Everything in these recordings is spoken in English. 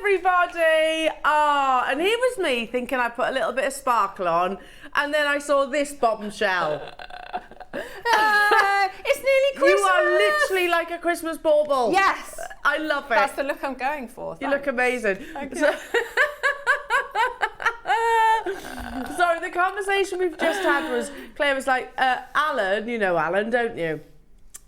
everybody. And here was me thinking I put a little bit of sparkle on, and then I saw this bombshell. It's nearly Christmas. You are literally like a Christmas bauble. Yes. I love it. That's the look I'm going for. You look amazing. Okay. So the conversation we've just had was, Claire was like, Alan, you know Alan, don't you?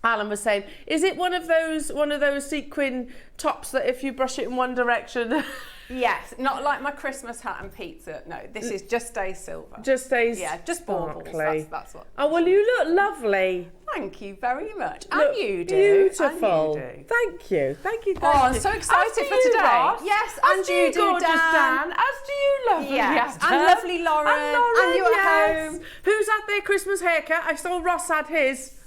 Alan was saying, is it one of those sequin tops that if you brush it in one direction? Yes, not like my Christmas hat and pizza. No, this is just stays silver. Just stays. Yeah, just baubles. That's what. Oh well, you look lovely. Thank you very much. Look and you do. beautiful. And you do. Thank you. Thank you. Oh, I'm so excited for today. Ross. Yes, As and do you do, gorgeous Dan. As do you, lovely. Yes, Adam. and lovely Lauren. And you at home. Who's had their Christmas haircut? I saw Ross had his.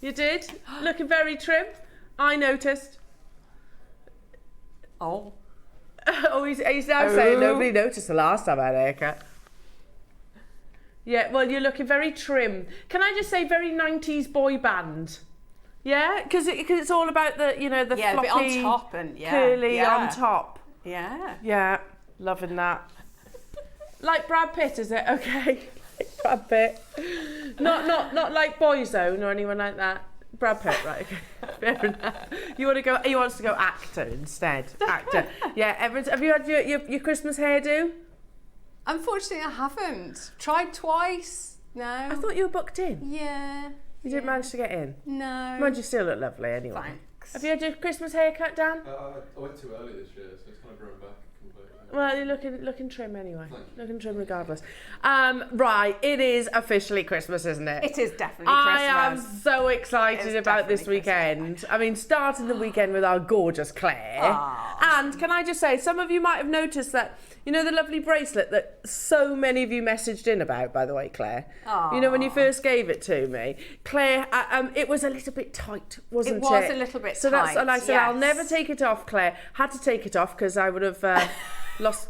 You did? Looking very trim. I noticed. Oh. Oh, he's now saying nobody noticed the last time I had a haircut. Yeah, well, you're looking very trim. Can I just say very 90s boy band? Yeah, because it's all about the, you know, the floppy, a bit on top and curly on top. Yeah. Yeah, loving that. Like Brad Pitt, is it? Okay. Brad Pitt. Not like Boyzone or anyone like that. Brad Pitt, right? Okay. Fair enough. You want to go? He wants to go actor instead. Actor. Yeah. Have you had your Christmas hairdo? Unfortunately, I haven't. Tried twice. No. I thought you were booked in. Yeah. You didn't manage to get in. No. Mind you, still look lovely anyway. Thanks. Have you had your Christmas haircut, Dan? I went too early this year, so it's kind of grown back completely. Well, you're looking trim anyway. Looking trim regardless. Right, it is officially Christmas, isn't it? It is definitely Christmas. I am so excited about this weekend. I mean, starting the weekend with our gorgeous Claire. Aww. And can I just say, some of you might have noticed that, you know, the lovely bracelet that so many of you messaged in about, by the way, Claire. Aww. You know, when you first gave it to me, Claire, it was a little bit tight, wasn't it? It was a little bit so tight, and I said, yes. I'll never take it off, Claire. Had to take it off because I would have lost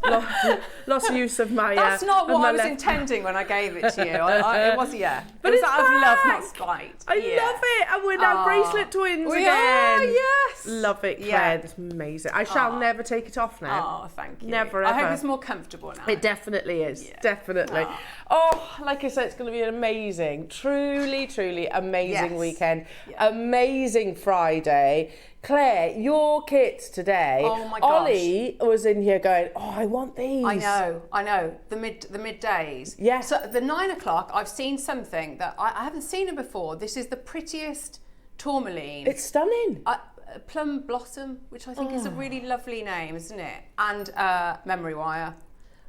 use of my. That's not what I was left. intending when I gave it to you. It was, But it was it's out of love, back. not spite. I love it, and we're now bracelet twins We again. are, yes. Love it, Claire. Yeah. It's amazing. I shall never take it off now. Oh, thank you. Never I ever. hope it's more comfortable now. It definitely is. Yeah. Definitely. Oh, like I said, it's going to be an amazing, truly, truly amazing Yes. weekend. Yeah. Amazing Friday. Claire, your kit today. Oh my gosh. Ollie was in here going, oh, I want these. I know. The middays. Yeah. So the 9 o'clock, I've seen something that I haven't seen it before. This is the prettiest tourmaline. It's stunning. Plum Blossom, which I think is a really lovely name, isn't it? And memory wire.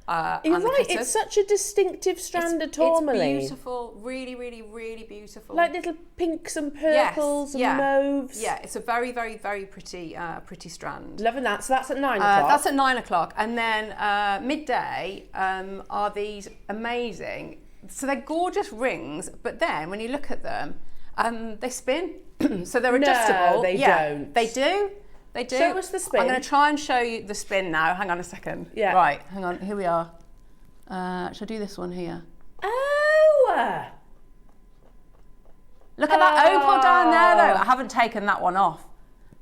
You're and the right, glitter. it's such a distinctive strand of tourmaline. It's beautiful, really, really, really beautiful. Like little pinks and purples and mauves. Yeah, it's a very, very, very pretty, pretty strand. Loving that. So that's at 9 o'clock. That's at 9 o'clock, and then midday are these amazing. So they're gorgeous rings, but then when you look at them, they spin. So they're adjustable. No, they don't. They do. They do. Show us the spin. I'm going to try and show you the spin now. Hang on a second. Yeah. Right, hang on. Here we are. Shall I do this one here? Oh! Look at that opal down there, though. I haven't taken that one off.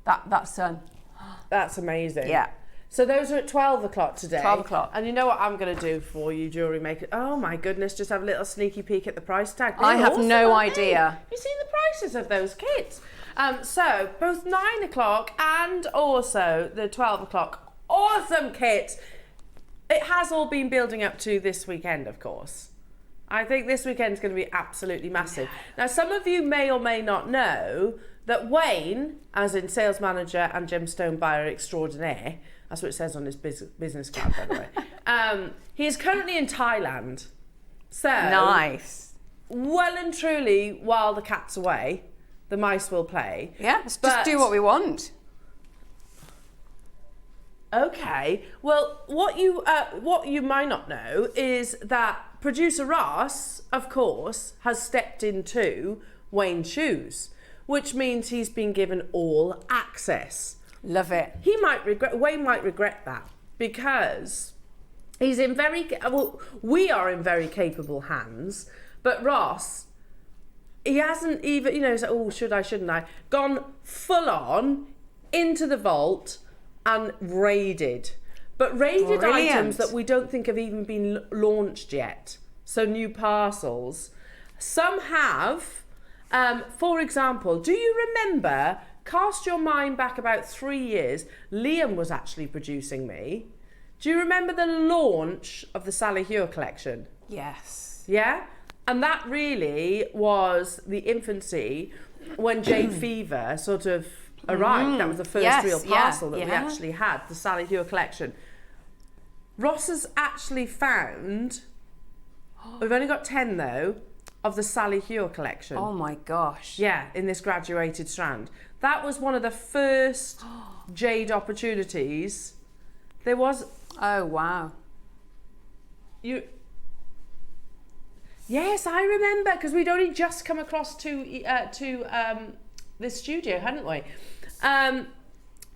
That's That's amazing. Yeah. So those are at 12 o'clock today. 12 o'clock. And you know what I'm going to do for you, Jewellery Maker? Oh my goodness, just have a little sneaky peek at the price tag. I They're have awesome, no aren't they? idea. Have you seen the prices of those kits? So both 9 o'clock and also the 12 o'clock awesome kit. It has all been building up to this weekend, of course. I think this weekend is going to be absolutely massive. Now, some of you may or may not know that Wayne, as in sales manager and gemstone buyer extraordinaire, that's what it says on his business card, by the way. He is currently in Thailand. So, nice. Well and truly, while the cat's away, the mice will play. Yeah, let's just do what we want. Okay. Well, what you might not know is that producer Ross, of course, has stepped into Wayne's shoes, which means he's been given all access. Love it. Wayne might regret that because he's in we are in very capable hands, but Ross, he hasn't even, he's like, oh, should I, shouldn't I? Gone full on into the vault and raided. but rated Brilliant. items that we don't think have even been launched yet. So new parcels. Some have. For example, do you remember, cast your mind back about 3 years, Liam was actually producing me. Do you remember the launch of the Sally Hure collection? Yes. Yeah? And that really was the infancy when Jade Fever sort of arrived. That was the first real parcel that we actually had, the Sally Hure collection. Ross has actually found, we've only got 10 though, of the Sally Hure collection. Oh my gosh. Yeah, in this graduated strand. That was one of the first Jade opportunities. There was... Oh, wow. Yes, I remember, because we'd only just come across to this studio, hadn't we?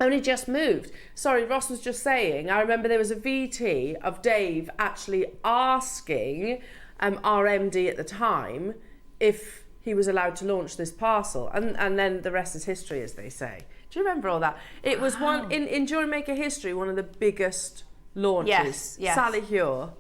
Only just moved. Sorry, Ross was just saying, I remember there was a VT of Dave actually asking our MD at the time if he was allowed to launch this parcel, and then the rest is history, as they say. Do you remember all that? It was one in Jewellery Maker history, one of the biggest launches. Yes. Sally Hure,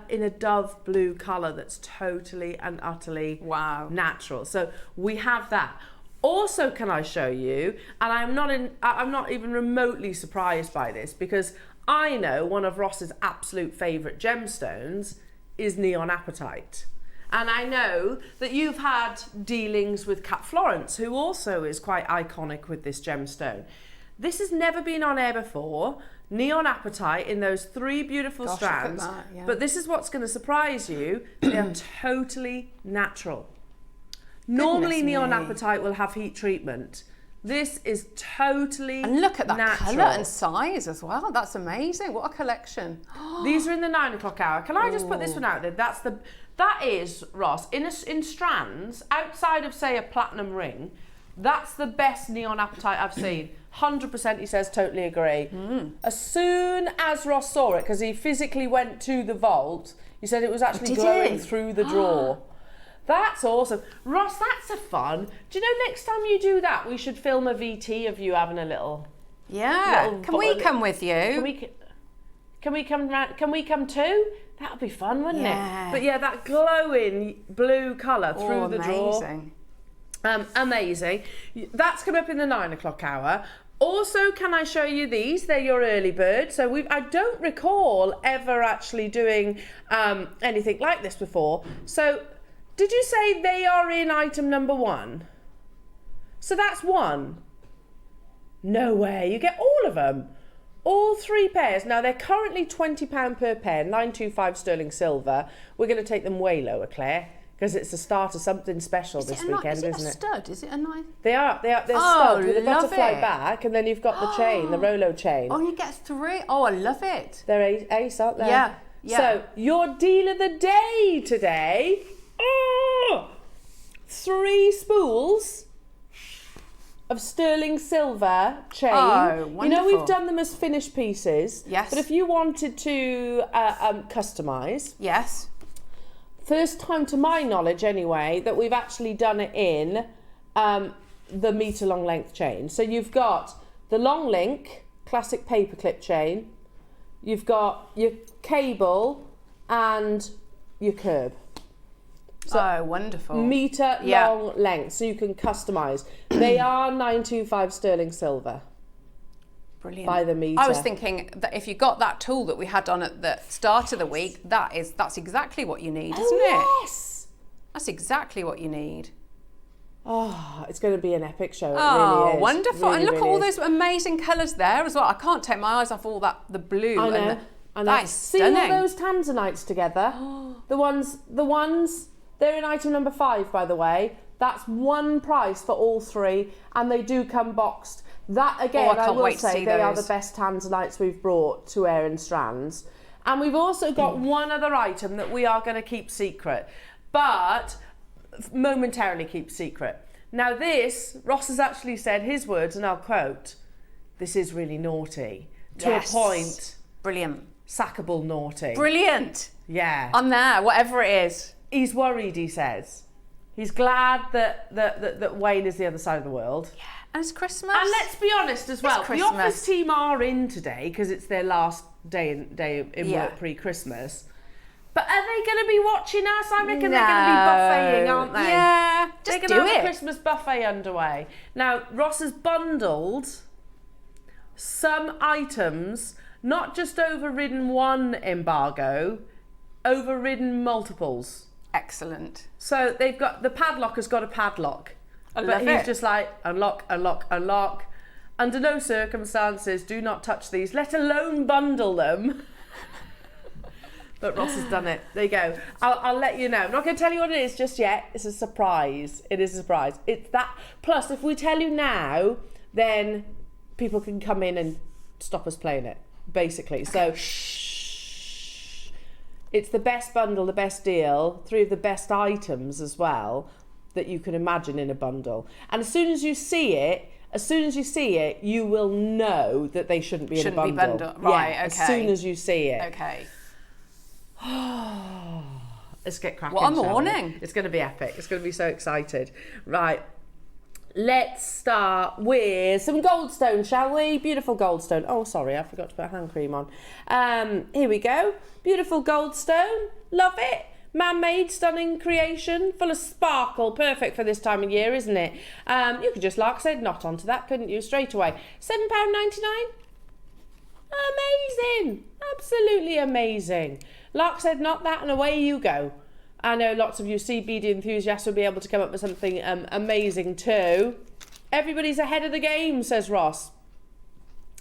in a dove blue colour that's totally and utterly natural. So we have that. Also, can I show you? And I'm not even remotely surprised by this, because I know one of Ross's absolute favourite gemstones is neon apatite. And I know that you've had dealings with Kat Florence, who also is quite iconic with this gemstone. This has never been on air before. Neon apatite in those 3 beautiful strands. Look at that, yeah. But this is what's going to surprise you. They are totally natural. Normally neon apatite will have heat treatment. This is totally And look at that natural. colour and size as well. That's amazing. What a collection. These are in the 9 o'clock hour. Can I just put this one out there? That is, Ross, in strands, outside of, say, a platinum ring, that's the best neon apatite I've seen. 100%, he says, totally agree. As soon as Ross saw it, because he physically went to the vault, he said it was actually glowing through the drawer. That's awesome. Ross, that's a fun. Do you know, next time you do that, we should film a VT of you having a little... Yeah. Can we come with you? Can we come too? That would be fun, wouldn't Yeah. it? But yeah, that glowing blue colour through the drawer. Amazing. That's come up in the 9 o'clock hour. Also, can I show you these? They're your early bird. So I don't recall ever actually doing anything like this before. So did you say they are in item number 1? So that's 1. No way, you get all of them. All 3 pairs. Now they're currently £20 per pair, 925 sterling silver. We're going to take them way lower, Claire, because it's the start of something special this weekend, isn't it? Is it a stud? Is it a nice? They're stud with a butterfly back, and then you've got the chain, the Rolo chain. Oh, you get 3. Oh, I love it. They're ace, aren't they? Yeah. So your deal of the day today. 3 spools of sterling silver chain. Oh, wonderful. You know, we've done them as finished pieces. Yes. But if you wanted to customise, Yes. first time to my knowledge anyway, that we've actually done it in the metre long length chain. So you've got the long link, classic paperclip chain. You've got your cable and your curb. So wonderful. Metre long length, so you can customise. They are 925 sterling silver. Brilliant. By the metre. I was thinking that if you got that tool that we had on at the start of the week, that's exactly what you need, isn't it? Yes. That's exactly what you need. Oh, it's going to be an epic show. It Oh, really is. wonderful. Really, and look at really all is. those amazing colours there as well. I can't take my eyes off all that, the blue. I know. And I know. that is See stunning. all those tanzanites together? the ones, they're in item number 5, by the way. That's one price for all 3, and they do come boxed. That, again, I can't will wait to say see they are those. the best tanzanites we've brought to air in strands. And we've also got one other item that we are going to keep secret, but momentarily keep secret. Now this, Ross has actually said his words, and I'll quote, "This is really naughty." To a point, Brilliant. sackable naughty. Brilliant. Yeah. I'm there, whatever it is. He's worried, he says. He's glad that Wayne is the other side of the world. Yeah. And it's Christmas. And let's be honest as well, the Christmas. office team are in today because it's their last day in Yeah. work pre-Christmas. But are they going to be watching us? I reckon they're going to be buffeting, aren't they? Yeah, just they're do going to have it. a Christmas buffet underway. Now, Ross has bundled some items, not just overridden one embargo, overridden multiples. Excellent. So they've got, the padlock has got a padlock. But But he's just like, unlock, unlock, unlock. Under no circumstances, do not touch these, let alone bundle them. But Ross has done it. There you go. I'll let you know. I'm not going to tell you what it is just yet. It's a surprise. It is a surprise. It's that. Plus, if we tell you now, then people can come in and stop us playing it, basically. So, shh. It's the best bundle, the best deal, 3 of the best items as well that you can imagine in a bundle. And as soon as you see it, you will know that they shouldn't be in a bundle. Right, yeah, okay. As soon as you see it. Okay. Let's get cracking. What a shall we? morning. It's going to be epic. It's going to be so excited. Right. Let's start with some goldstone, shall we? Beautiful goldstone. Oh, sorry, I forgot to put hand cream on. Here we go. Beautiful goldstone. Love it. Man-made, stunning creation, full of sparkle. Perfect for this time of year, isn't it? You could just larkseid knot onto that, couldn't you? Straight away. £7.99. Amazing. Absolutely amazing. Larkseid knot that and away you go. I know lots of you sea beadie enthusiasts will be able to come up with something amazing too. Everybody's ahead of the game, says Ross.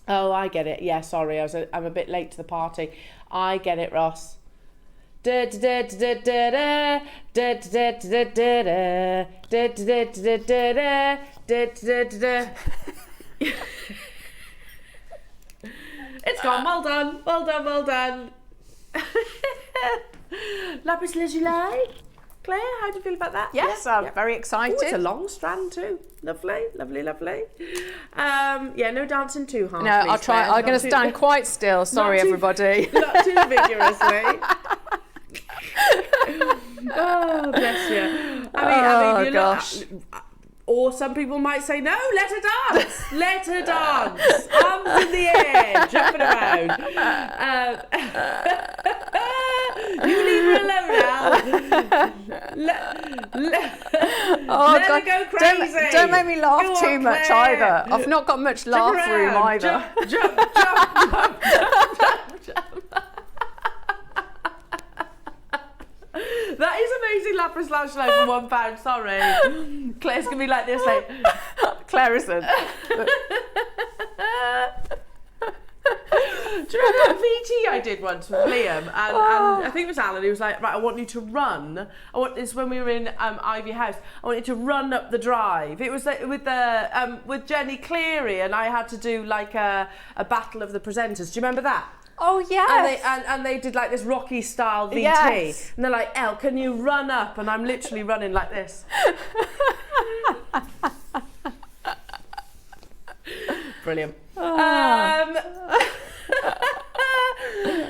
Oh, I get it. Yeah, sorry, I'm a bit late to the party. I get it, Ross. It's gone. Well done. Well done. Well done. Lapis lazuli. Claire, how do you feel about that? Yes, Yeah, I'm very excited. Ooh, it's a long strand too. Lovely, lovely, lovely. Yeah, no dancing too hard. No, I'll try. I'm going to stand quite still. Sorry, everybody. Not too vigorously. Oh, bless you. I mean, gosh. Or some people might say, no, let her dance. Let her dance. Arms in the air, jumping around. You leave her alone now. Let her go crazy. Don't make me laugh Go too on, much Claire. either. I've not got much laugh room around. either. Jump. That is amazing lapis lazuli for £1. Sorry, Claire's gonna be like this, like Claire isn't. Do you remember that VT I did once with Liam? And I think it was Alan who was like, right, I want you to run. This when we were in Ivy House. I want you to run up the drive. It was like with Jenny Cleary, and I had to do like a battle of the presenters. Do you remember that? Oh yes. And they did like this Rocky style VT. Yes. And they're like, Elle, can you run up? And I'm literally running like this. Brilliant.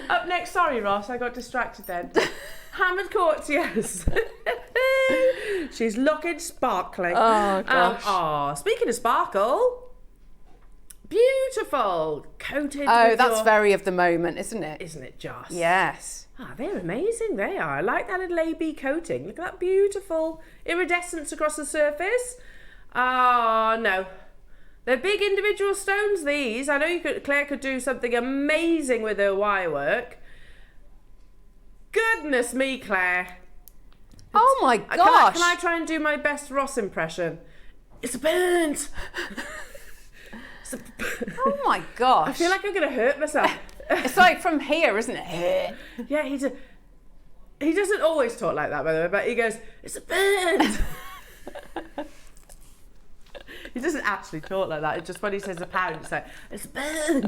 Up next, sorry Ross, I got distracted then. Hammered courtiers. She's looking sparkling. Oh gosh. Speaking of sparkle, beautiful coated. Oh, that's very of the moment, isn't it? Isn't it just? Yes. They're amazing. They are. I like that little AB coating. Look at that beautiful iridescence across the surface. No. They're big individual stones, these. I know Claire could do something amazing with her wire work. Goodness me, Claire. Oh my gosh. Can I try and do my best Ross impression? It's burnt. Oh my gosh. I feel like I'm going to hurt myself. It's like from here, isn't it? Yeah, he doesn't always talk like that, by the way, but he goes, it's a burnt. He doesn't actually talk like that. It's just when he says £1, it's like, it's burnt.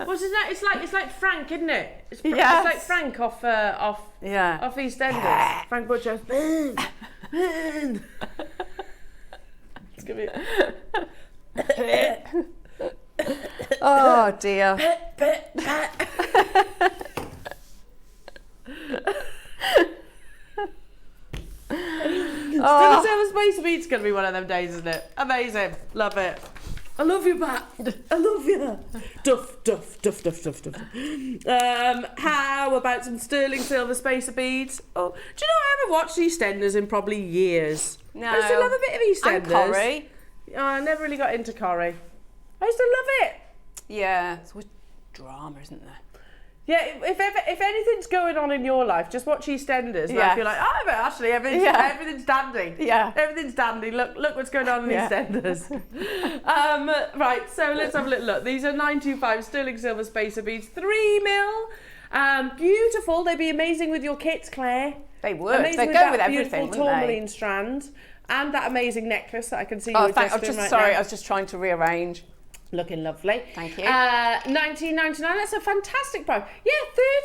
What's his name? It's like Frank, isn't it? It's like Frank off EastEnders. Frank Butcher, burnt. Burnt. It's gonna be. Oh dear. Sterling Silver Space Beat's going to be one of them days, isn't it? Amazing. Love it. I love you, Pat. I love you. Duff, duff, duff, duff, duff, duff. How about some Sterling Silver Spacer beads? Oh, do you know I haven't watched EastEnders in probably years? No. I used to love a bit of EastEnders. And Corrie. Oh, I never really got into Corrie. I used to love it. Yeah, it's always drama, isn't there? Yeah, if anything's going on in your life, just watch EastEnders. And I feel like, but actually everything's dandy. Yeah. Everything's dandy. Look what's going on in EastEnders. Right, so let's have a little look. These are 925 Sterling Silver Spacer beads, 3 mil. Beautiful. They'd be amazing with your kits, Claire. They would. Amazing They with go that with everything, beautiful wouldn't tourmaline they? strand and that amazing necklace that I can see you Oh, thank. adjusting right Sorry, now. I was just trying to rearrange. Looking lovely. Thank you. 19.99. That's a fantastic price. Yeah,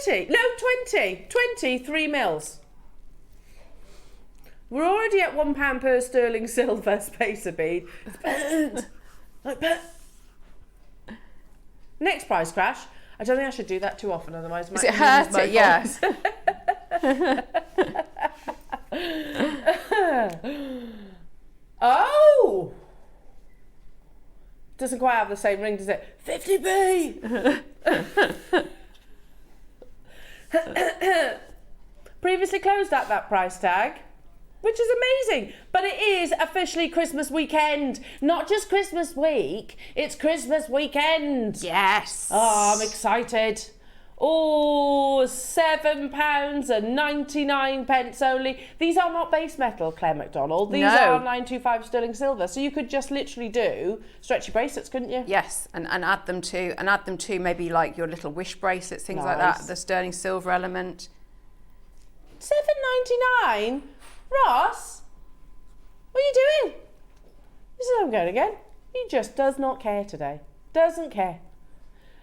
30. No, 20. 20, 3 mils. We're already at £1 per sterling silver spacer bead. It's burnt. Like burnt. Next price crash. I don't think I should do that too often, otherwise Is it hurting? Yes. Oh! Doesn't quite have the same ring, does it? 50p! Previously closed at that price tag, which is amazing. But it is officially Christmas weekend. Not just Christmas week, it's Christmas weekend. Yes. Oh, I'm excited. Oh, £7.99 only. These are not base metal, Claire Macdonald. These are 925 sterling silver. So you could just literally do stretchy bracelets, couldn't you? Yes, and add them to maybe like your little wish bracelets, things like that. The sterling silver element. £7.99. Ross, what are you doing? This is how I'm going again. He just does not care today. Doesn't care.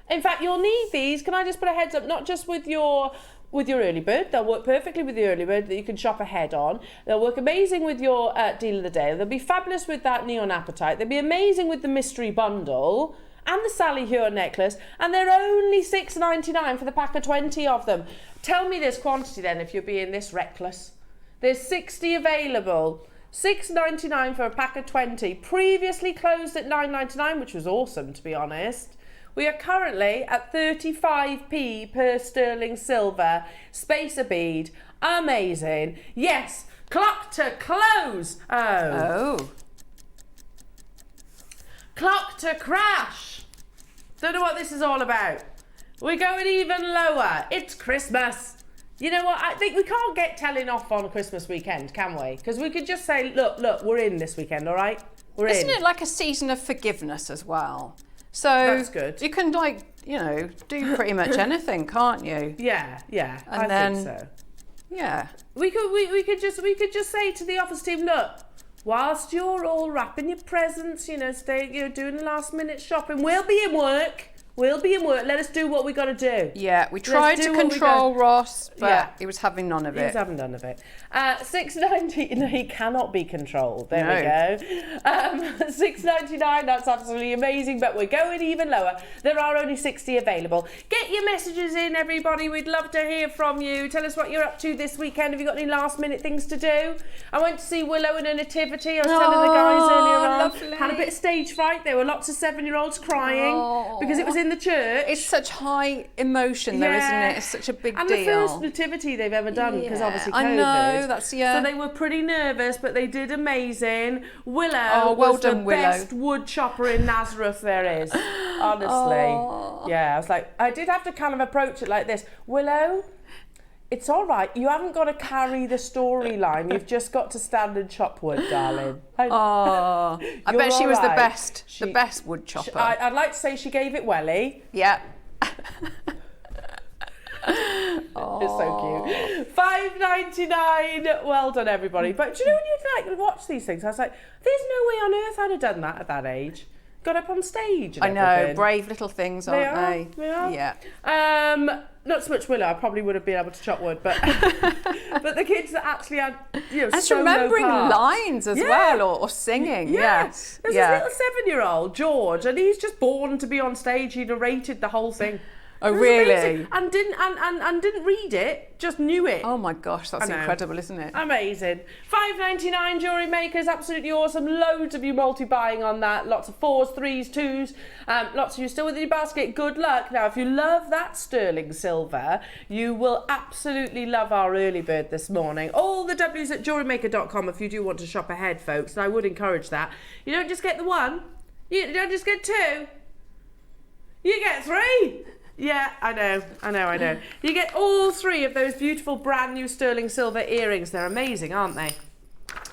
In fact, you'll need these. Can I just put a heads up? Not just with your early bird. They'll work perfectly with the early bird that you can shop ahead on. They'll work amazing with your deal of the day. They'll be fabulous with that neon appetite. They'll be amazing with the mystery bundle and the Sally Hure necklace. And they're only £6.99 for the pack of 20 of them. Tell me this quantity then, if you're being this reckless. There's 60 available. £6.99 for a pack of 20. Previously closed at £9.99, which was awesome, to be honest. We are currently at 35p per sterling silver spacer bead. Amazing. Yes, clock to close. Oh. Clock to crash. Don't know what this is all about. We're going even lower. It's Christmas. You know what? I think we can't get telling off on Christmas weekend, can we? Because we could just say, look, we're in this weekend, all right? We're in. Isn't it like a season of forgiveness as well? So that's good. You can do pretty much anything, can't you? Yeah. And I think so. Yeah. We could just say to the office team, look, whilst you're all wrapping your presents, doing last minute shopping, we'll be in work. Let us do what we got to do. Yeah, we tried to control Ross, but he was having none of it. He was having none of it. £6.90. No, he cannot be controlled. There we go. £6.99. That's absolutely amazing. But we're going even lower. There are only 60 available. Get your messages in, everybody. We'd love to hear from you. Tell us what you're up to this weekend. Have you got any last minute things to do? I went to see Willow and a nativity. I was telling the guys earlier on. Lovely. Had a bit of stage fright. There were lots of 7-year-olds crying because it was in the church. It's such high emotion though, isn't it? It's such a big deal. And the first nativity they've ever done, because obviously COVID. I know, So they were pretty nervous, but they did amazing. Willow was the best wood chopper in Nazareth there is. Honestly. Yeah, I was like, I did have to kind of approach it like this. Willow, it's all right. You haven't got to carry the storyline. You've just got to stand and chop wood, darling. I bet she was the best wood chopper. I'd like to say she gave it welly. Yeah. It's so cute. £5.99. Well done, everybody. But do you know when you watch these things? I was like, there's no way on earth I'd have done that at that age. Got up on stage. And everything. Brave little things, aren't they? They are. Yeah. Not so much Willow. I probably would have been able to chop wood, but but the kids that actually had, and remembering lines as well, or singing. Yes. There's this little 7-year-old George, and he's just born to be on stage. He narrated the whole thing. Oh, It was really? amazing. And didn't read it, just knew it. Oh my gosh, that's I know. incredible, isn't it? Amazing. $5.99 Jewellery Makers, absolutely awesome. Loads of you multi-buying on that. Lots of 4s, 3s, 2s. Lots of you still with your basket. Good luck. Now, if you love that sterling silver, you will absolutely love our early bird this morning. All the W's at JewelleryMaker.com if you do want to shop ahead, folks. And I would encourage that. You don't just get the one. You don't just get 2. You get 3. Yeah, I know. You get all 3 of those beautiful brand new sterling silver earrings. They're amazing, aren't they?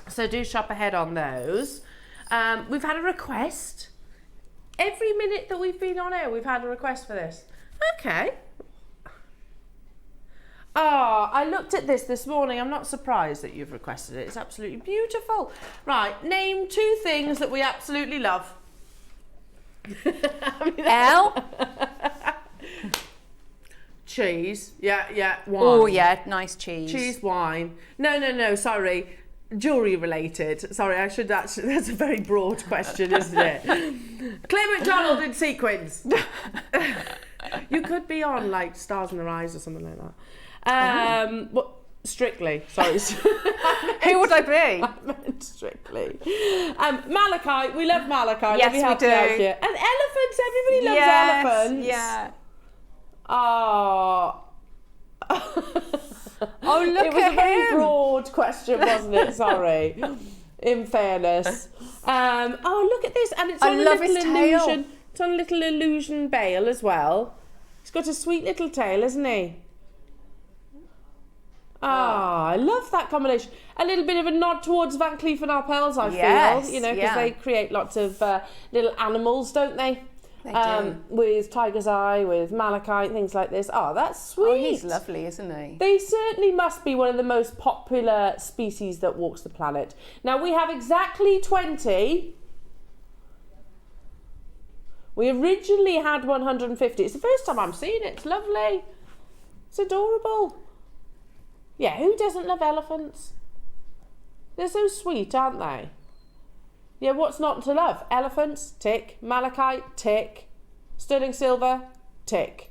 So do shop ahead on those. We've had a request. Every minute that we've been on air, we've had a request for this. Okay. Oh, I looked at this morning. I'm not surprised that you've requested it. It's absolutely beautiful. Right, name 2 things that we absolutely love. L. Cheese. Yeah. Wine. Oh yeah, nice cheese. Cheese, wine. No, sorry. Jewellery related. Sorry, I should actually, that's a very broad question, isn't it? Claire Macdonald in sequins. You could be on like Stars in Their Eyes or something like that. What? Strictly, sorry. Who would I be? I meant Strictly. Malachite, we love malachite. Yes, we do. And elephants, everybody loves elephants. Yeah. Oh. Oh, look It was at a very him. broad question, wasn't it? Sorry. In fairness. Oh, look at this. And it's I on a love little his tail. illusion. It's on a little illusion bail as well. He's got a sweet little tail, hasn't he? I love that combination. A little bit of a nod towards Van Cleef & Arpels, I feel, you know, because they create lots of little animals, don't they? They do. With tiger's eye, with malachite, things like this. Oh, that's sweet. Oh, he's lovely, isn't he? They certainly must be one of the most popular species that walks the planet. Now, we have exactly 20. We originally had 150. It's the first time I'm seeing it. It's lovely. It's adorable. Yeah, who doesn't love elephants? They're so sweet, aren't they? Yeah, what's not to love? Elephants, tick. Malachite, tick. Sterling silver, tick.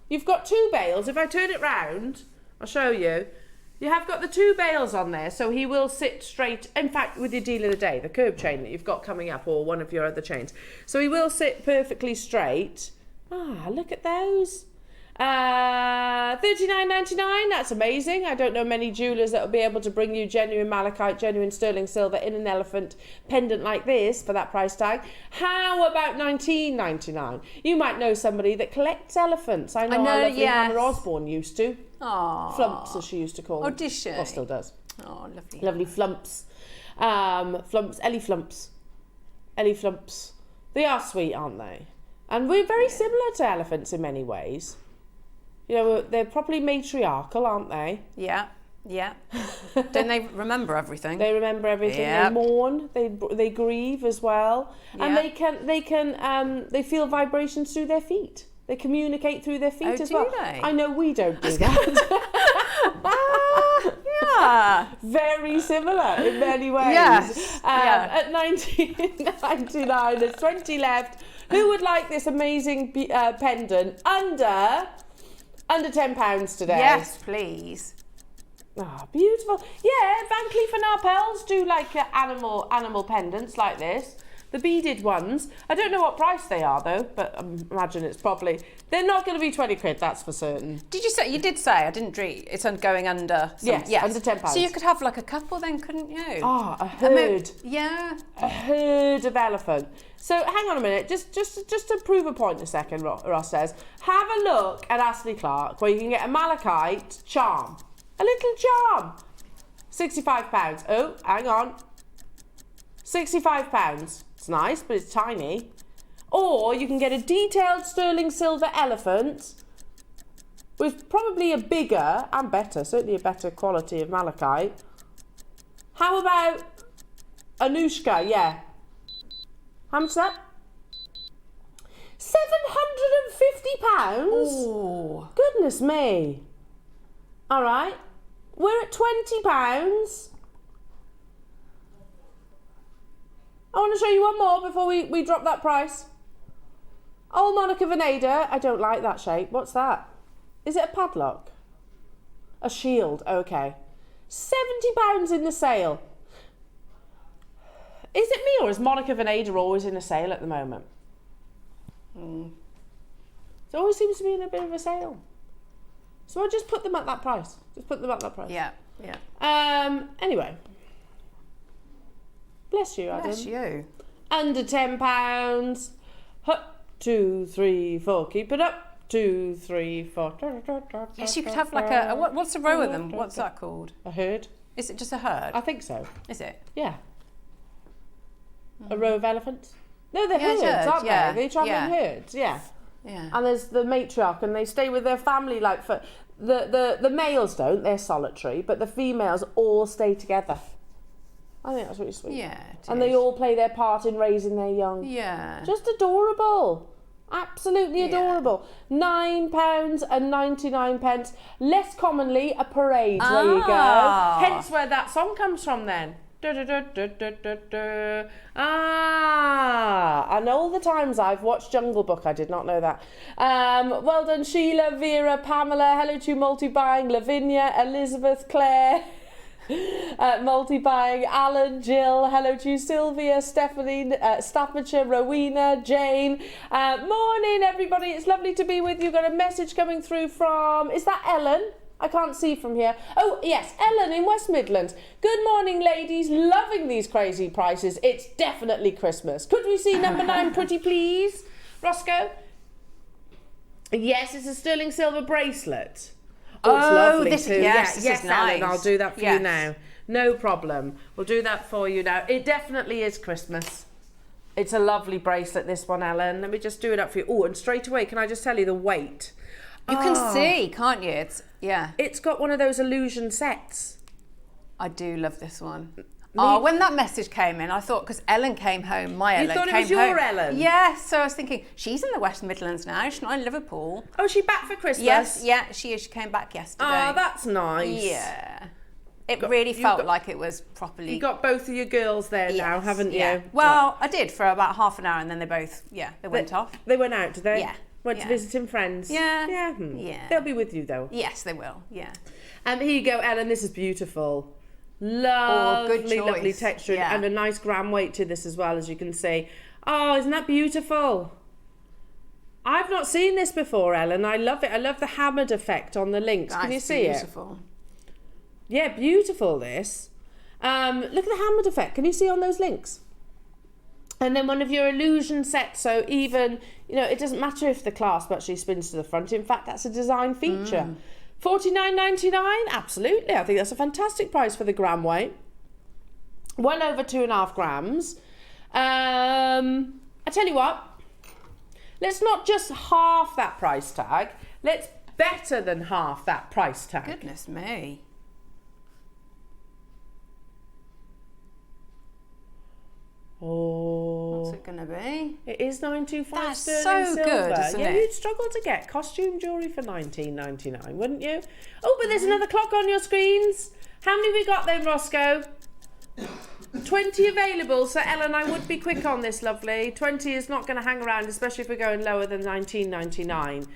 You've got 2 bales. If I turn it round, I'll show you. You have got the 2 bales on there, so he will sit straight. In fact, with your deal of the day, the curb chain that you've got coming up, or one of your other chains. So he will sit perfectly straight. Ah, look at those. $39.99, that's amazing. I don't know many jewellers that will be able to bring you genuine malachite, genuine sterling silver in an elephant pendant like this for that price tag. How about $19.99? You might know somebody that collects elephants. I know our lovely Hannah Osborne used to. Aww. Flumps, as she used to call them. Oh, did she? Or still does. Oh, lovely. Lovely flumps. Flumps, Ellie flumps. Ellie flumps. They are sweet, aren't they? And we're very similar to elephants in many ways. You know, they're properly matriarchal, aren't they? Yeah. Don't they remember everything? They remember everything. Yep. They mourn. They grieve as well, and they feel vibrations through their feet. They communicate through their feet as well. Do they? I know we don't do that. Yeah. Very similar in many ways. Yes. At $19.99, there's 20 left. Who would like this amazing pendant under £10 today? Yes, please. Oh, beautiful. Yeah, Van Cleef & Arpels do like animal pendants like this. The beaded ones. I don't know what price they are though, but I imagine it's probably... They're not going to be 20 quid, that's for certain. Did you say, you did say, I didn't read, it's going under... Yes, under £10. So you could have like a couple then, couldn't you? Oh, a herd. Yeah. A herd of elephant. So hang on a minute, just to prove a point a second, Ross says, have a look at Ashley Clark where you can get a malachite charm. A little charm. £65. Oh, hang on. £65. It's nice, but it's tiny. Or you can get a detailed sterling silver elephant with probably a bigger and better, certainly a better quality of malachite. How about Anushka? Yeah. How much is that? £750? Oh. Goodness me. All right. We're at £20. I want to show you one more before we drop that price. Oh, Monica Veneda, I don't like that shape. What's that? Is it a padlock? A shield, okay. £70 in the sale. Is it me or is Monica Veneda always in a sale at the moment? It always seems to be in a bit of a sale. So I'll just put them at that price. Just put them at that price. Yeah, yeah. Anyway. Bless you, Adam. Bless you. Under £10. Up, 2, 3, 4. Keep it up. 2, 3, 4. Yes, you could have like a what's a row of them? What's that called? A herd? Is it just a herd? I think so. Is it? Yeah. A row of elephants? No, they're herds, herds, aren't yeah, they? They travel yeah. in herds, yeah. Yeah. And there's the matriarch, and they stay with their family like for the males don't, they're solitary, but the females all stay together. I think that's really sweet. Yeah. And they all play their part in raising their young. Yeah. Just adorable. Absolutely adorable. £9.99. Less commonly a parade. There you go. Hence where that song comes from then. And all the times I've watched Jungle Book, I did not know that. Well done, Sheila, Vera, Pamela, hello to multi-buying, Lavinia, Elizabeth, Claire, multi-buying, Alan, Jill, hello to Sylvia, Stephanie, Staffordshire, Rowena, Jane. Morning, everybody. It's lovely to be with you. Got a message coming through from, is that Ellen? I can't see from here. Oh, yes, Ellen in West Midlands. Good morning, ladies. Loving these crazy prices. It's definitely Christmas. Could we see number 9, pretty please? Roscoe? Yes, it's a sterling silver bracelet. Oh, it's lovely this, too. yes, this is nice. Ellen, I'll do that for you now. No problem. We'll do that for you now. It definitely is Christmas. It's a lovely bracelet, this one, Ellen. Let me just do it up for you. Oh, and straight away, can I just tell you the weight? You can see, can't you? It's got one of those illusion sets. I do love this one. Oh, when that message came in, I thought, because Ellen came home, my Ellen came home. You thought it was your Ellen? Yes, so I was thinking, she's in the West Midlands now, she's not in Liverpool. Oh, is she back for Christmas? Yes, yeah, she is. She came back yesterday. Oh, that's nice. Yeah. It really felt like it was properly... You got both of your girls there now, haven't you? Yeah. Well, I did for about half an hour and then they both, they went off. They went out, did they? Yeah. Went to visiting friends? Yeah. Yeah. Yeah. They'll be with you though. Yes, they will, yeah. Here you go, Ellen, this is beautiful. Lovely, lovely texture and a nice gram weight to this as well, as you can see. Oh, isn't that beautiful? I've not seen this before, Ellen. I love it. I love the hammered effect on the links. Can you see beautiful. it? Yeah, beautiful this. Look at the hammered effect. Can you see on those links? And then one of your illusion sets, so even, it doesn't matter if the clasp actually spins to the front. In fact, that's a design feature. $49.99? Absolutely. I think that's a fantastic price for the gram weight. Well over 2.5 grams. I tell you what, let's not just half that price tag. Let's better than half that price tag. Goodness me. Oh, what's it going to be? It is 925 That's sterling so silver. good, isn't it? You'd struggle to get costume jewellery for $19.99, wouldn't you? Oh, but there's another clock on your screens. How many we got then, Roscoe? 20 available. So, Ellen, I would be quick on this, lovely. 20 is not going to hang around, especially if we're going lower than $19.99.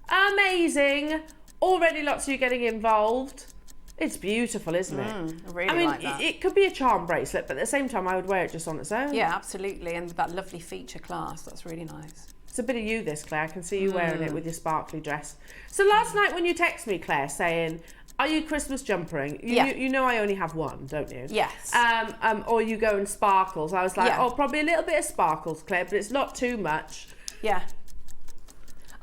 Amazing. Already lots of you getting involved. It's beautiful, isn't it? I really like that. It could be a charm bracelet, but at the same time, I would wear it just on its own. Yeah, absolutely. And with that lovely feature class, that's really nice. It's a bit of you, this, Claire. I can see you wearing it with your sparkly dress. So last night when you text me, Claire, saying, are you Christmas jumpering? You know I only have one, don't you? Yes. Or you go in sparkles. I was like, oh, probably a little bit of sparkles, Claire, but it's not too much. Yeah.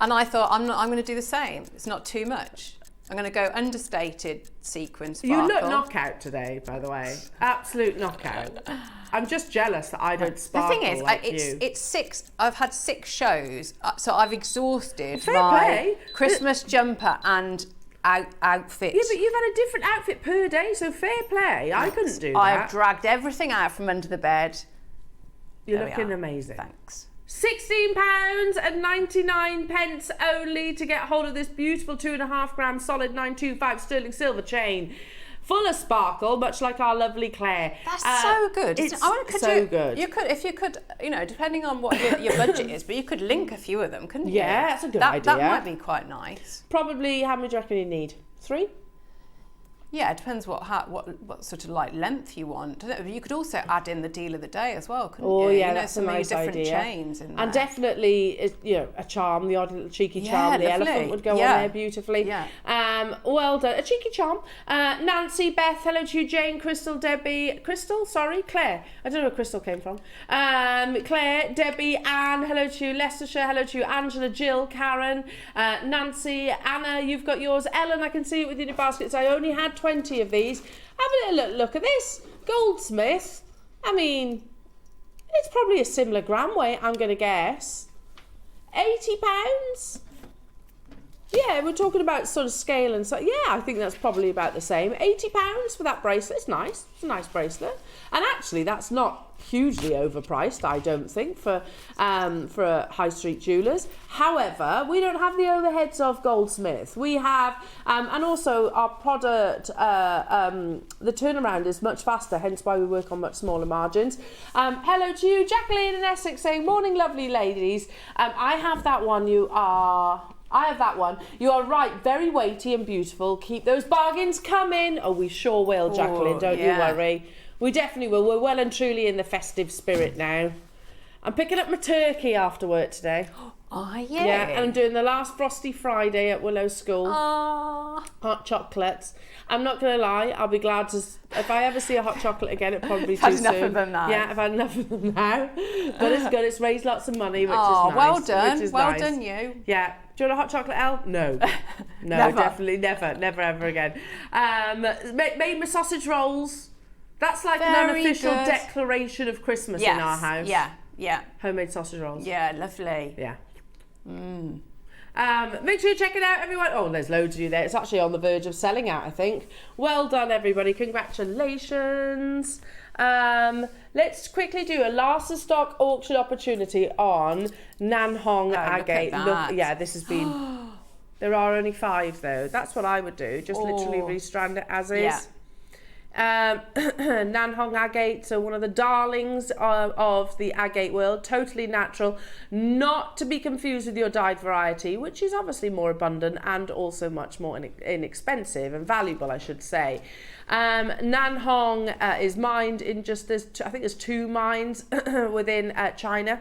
And I thought, I'm going to do the same. It's not too much. I'm going to go understated sequin sparkle. You look knockout today, by the way. Absolute knockout. I'm just jealous that I don't sparkle. The thing is, like it's 6. I've had 6 shows, so I've exhausted Fair my play. Christmas jumper and outfit. Yeah, but you've had a different outfit per day, so fair play. I couldn't do that. I've dragged everything out from under the bed. You're looking amazing. Thanks. £16.99 only to get hold of this beautiful 2.5 gram solid 925 sterling silver chain. full of sparkle, much like our lovely Claire. That's so good. It's so good. You could, if you could, you know, depending on what your budget is, but you could link a few of them, couldn't you? Yeah, that's a good idea. That might be quite nice. Probably, how many do you reckon you need? 3? Yeah, it depends what sort of like length you want. You could also add in the deal of the day as well, couldn't you? Oh yeah, you know, that's some a nice different idea. chains in there. And definitely, you know, a charm, the odd little cheeky charm. Yeah, The lovely. elephant would go Yeah. on there beautifully. Yeah. Well done. A cheeky charm. Nancy, Beth, hello to you. Jane, Crystal, Debbie, Claire. I don't know where Crystal came from. Claire, Debbie, Anne, hello to you. Leicestershire, hello to you. Angela, Jill, Karen, Nancy, Anna, you've got yours. Ellen, I can see it within your baskets. I only had 20 of these. Have a little look at this. Goldsmith. I mean, it's probably a similar gram weight, I'm going to guess. £80? Yeah, we're talking about sort of scale and so. Yeah, I think that's probably about the same. £80 for that bracelet. It's nice. It's a nice bracelet. And actually, that's not hugely overpriced, I don't think, for high street jewellers. However, we don't have the overheads of Goldsmith. We have, and also our product, the turnaround is much faster, hence why we work on much smaller margins. Hello to you, Jacqueline in Essex saying, morning lovely ladies. I have that one, I have that one. You are right, very weighty and beautiful. Keep those bargains coming. Oh, we sure will, Jacqueline, don't you worry. We definitely will. We're well and truly in the festive spirit now. I'm picking up my turkey after work today. Oh, yeah. Yeah, and I'm doing the last Frosty Friday at Willow School. Aww. Hot chocolates. I'm not going to lie, I'll be glad to... If I ever see a hot chocolate again, it'll probably be too Had soon. enough of them now. Yeah, I've had enough of them now. But it's good, it's raised lots of money, which is Oh, nice. well done. Which is Well nice. done, you. Yeah. Do you want a hot chocolate, Elle? No. No, Never. definitely never ever again. Made my sausage rolls. That's like an Very unofficial good. declaration of Christmas in our house. Yeah. Homemade sausage rolls. Yeah, lovely. Yeah. Make sure you check it out, everyone. Oh, there's loads of you there. It's actually on the verge of selling out, I think. Well done, everybody. Congratulations. Let's quickly do a last of stock auction opportunity on Nanhong agate. Look at that. Yeah, this has been... There are only 5, though. That's what I would do. Just literally restrand it as is. Yeah. Nanhong agate, so one of the darlings of the agate world, totally natural, not to be confused with your dyed variety, which is obviously more abundant and also much more inexpensive and valuable, I should say. Nanhong is mined in I think there's 2 mines within China,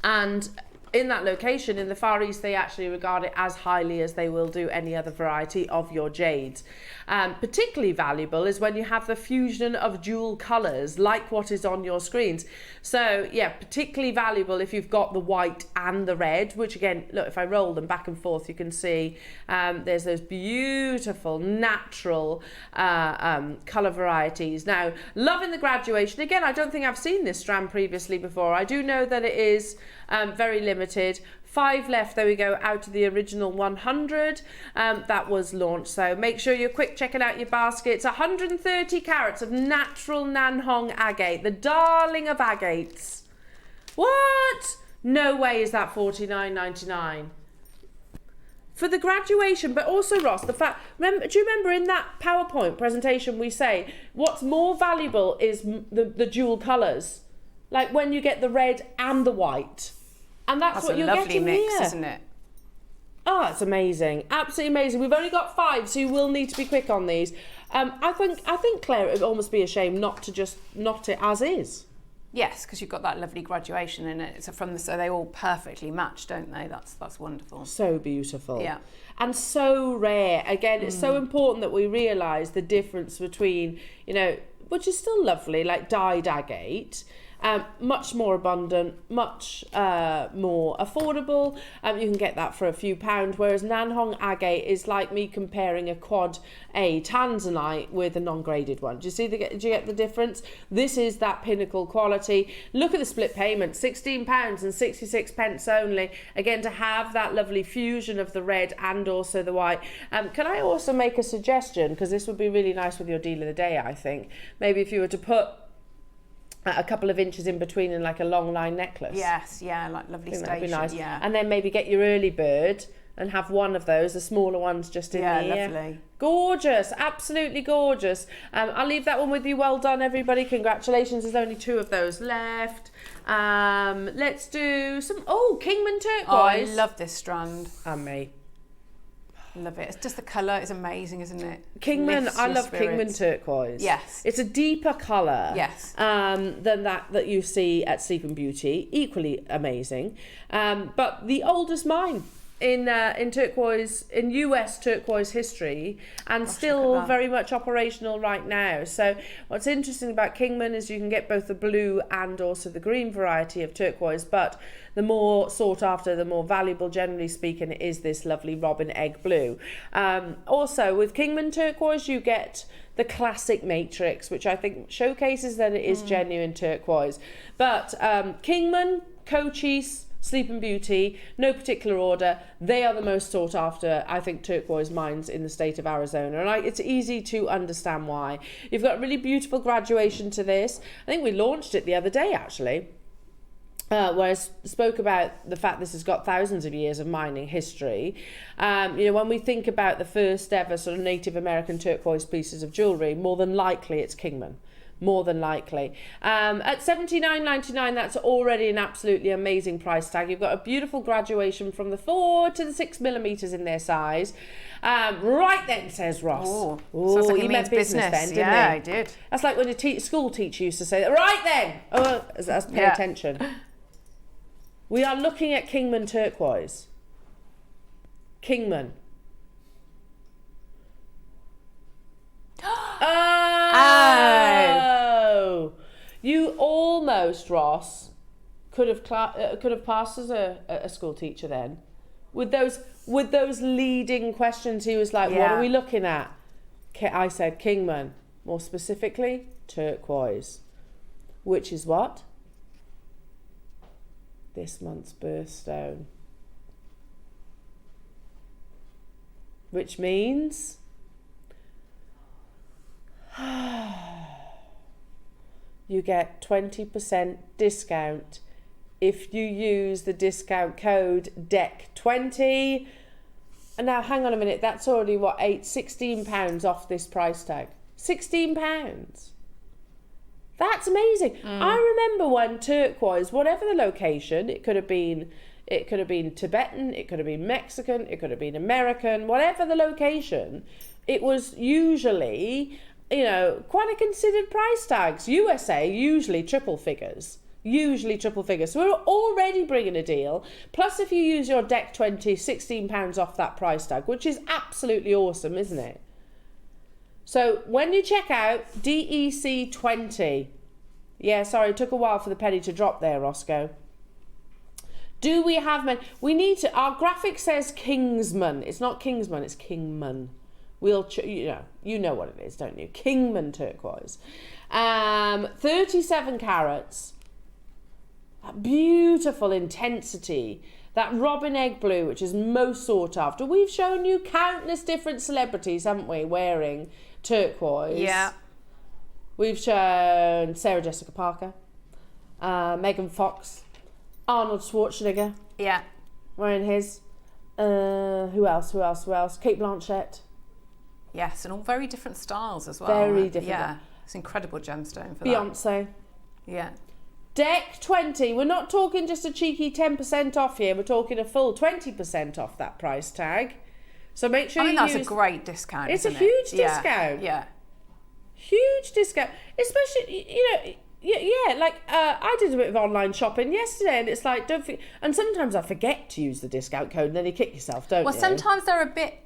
and in that location in the Far East, they actually regard it as highly as they will do any other variety of your jades. Particularly valuable is when you have the fusion of dual colours, like what is on your screens. So yeah, particularly valuable if you've got the white and the red, which again, look, if I roll them back and forth, you can see there's those beautiful natural colour varieties. Now, loving the graduation. Again, I don't think I've seen this strand previously before. I do know that it is very limited. 5 left, there we go, out of the original 100 that was launched. So make sure you're quick checking out your baskets. 130 carats of natural Nanhong agate, the darling of agates. What? No way is that $49.99 for the graduation. But also, Ross, the fact, do you remember in that PowerPoint presentation we say what's more valuable is the dual colours, like when you get the red and the white. And that's what you're getting here. That's a lovely mix, isn't it? Oh, it's amazing. Absolutely amazing. We've only got 5, so you will need to be quick on these. I think, Claire, it would almost be a shame not to just knot it as is. Yes, because you've got that lovely graduation in it. So they all perfectly match, don't they? That's wonderful. So beautiful. Yeah. And so rare. Again, it's so important that we realise the difference between, which is still lovely, like dyed agate, much more abundant, much more affordable. You can get that for a few pounds, whereas Nanhong agate is like me comparing a quad A tanzanite with a non-graded one. Do you see do you get the difference? This is that pinnacle quality. Look at the split payment, £16.66 only. Again, to have that lovely fusion of the red and also the white. Can I also make a suggestion? Because this would be really nice with your deal of the day, I think. Maybe if you were to put a couple of inches in between in like a long line necklace. Yes, yeah, like lovely station. That'd be nice. Yeah. And then maybe get your early bird and have one of those, the smaller ones just in the ear. Lovely. Gorgeous, absolutely gorgeous. I'll leave that one with you. Well done, everybody. Congratulations. There's only 2 of those left. Let's do some, Kingman turquoise. Oh, I love this strand. And me. Love it. It's just the colour is amazing, isn't it? Kingman, Lifts I your love Kingman spirits. turquoise. Yes. It's a deeper colour. Yes. Than that you see at Sleeping Beauty. Equally amazing. But the oldest mine in turquoise, in US turquoise history, and still very much operational right now. So what's interesting about Kingman is you can get both the blue and also the green variety of turquoise, but the more sought after, the more valuable, generally speaking, is this lovely robin egg blue. Also with Kingman turquoise, you get the classic matrix, which I think showcases that it is genuine turquoise. But Kingman, Cochise, Sleeping Beauty, no particular order, they are the most sought after, I think, turquoise mines in the state of Arizona, and it's easy to understand why. You've got really beautiful graduation to this. I think we launched it the other day, actually, where I spoke about the fact this has got thousands of years of mining history. When we think about the first ever sort of Native American turquoise pieces of jewellery, more than likely it's Kingman. More than likely. At $79.99, that's already an absolutely amazing price tag. You've got a beautiful graduation from the 4 to the 6 millimeters in their size. Right then, says Ross. Oh, sounds like he meant business then, didn't yeah, he? I did. That's like when a school teacher used to say that. Right then! Oh, that's pay attention. We are looking at Kingman turquoise. Kingman. Oh! You almost, Ross, could have passed as a school teacher then, with those leading questions. He was like, "What are we looking at?" I said Kingman, more specifically turquoise, which is what? This month's birthstone, which means. You get 20% discount if you use the discount code DEC20. And now hang on a minute, that's already £16 off this price tag. £16. That's amazing. I remember when turquoise, whatever the location, it could have been Tibetan, it could have been Mexican, it could have been American, whatever the location, it was usually quite a considered price tags. USA, usually triple figures. So we're already bringing a deal. Plus, if you use your DEC20, £16 off that price tag, which is absolutely awesome, isn't it? So when you check out DEC20, it took a while for the penny to drop there, Roscoe. Do we have men? We need to, our graphic says Kingsman. It's not Kingsman, it's Kingman. You know what it is, don't you? Kingman turquoise. 37 carats. That beautiful intensity. That robin egg blue, which is most sought after. We've shown you countless different celebrities, haven't we, wearing turquoise. Yeah. We've shown Sarah Jessica Parker, Megan Fox, Arnold Schwarzenegger. Yeah. Wearing his. Who else? Kate Blanchett. Yes, and all very different styles as well. Very different. Yeah, it's an incredible gemstone for Beyonce. that. Yeah. DEC20. We're not talking just a cheeky 10% off here. We're talking a full 20% off that price tag. So make sure that's a great discount. It's a huge discount. Yeah. Huge discount. Especially, I did a bit of online shopping yesterday, and it's like, don't forget. And sometimes I forget to use the discount code, and then you kick yourself, don't you? Well, sometimes they're a bit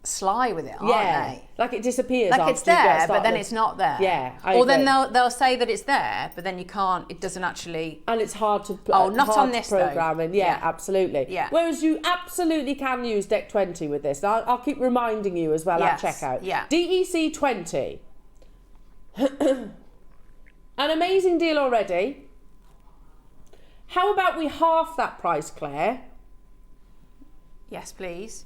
sly with it, aren't they? Like it disappears. Like it's there, but then it's not there. Yeah, I or agree. then they'll say that it's there, but then you can't. It doesn't actually. And it's hard to. Not on this programming. Yeah, absolutely. Yeah. Whereas you absolutely can use DEC20 with this. Now, I'll keep reminding you as well at checkout. Yeah. DEC20. An amazing deal already. How about we half that price, Claire? Yes, please.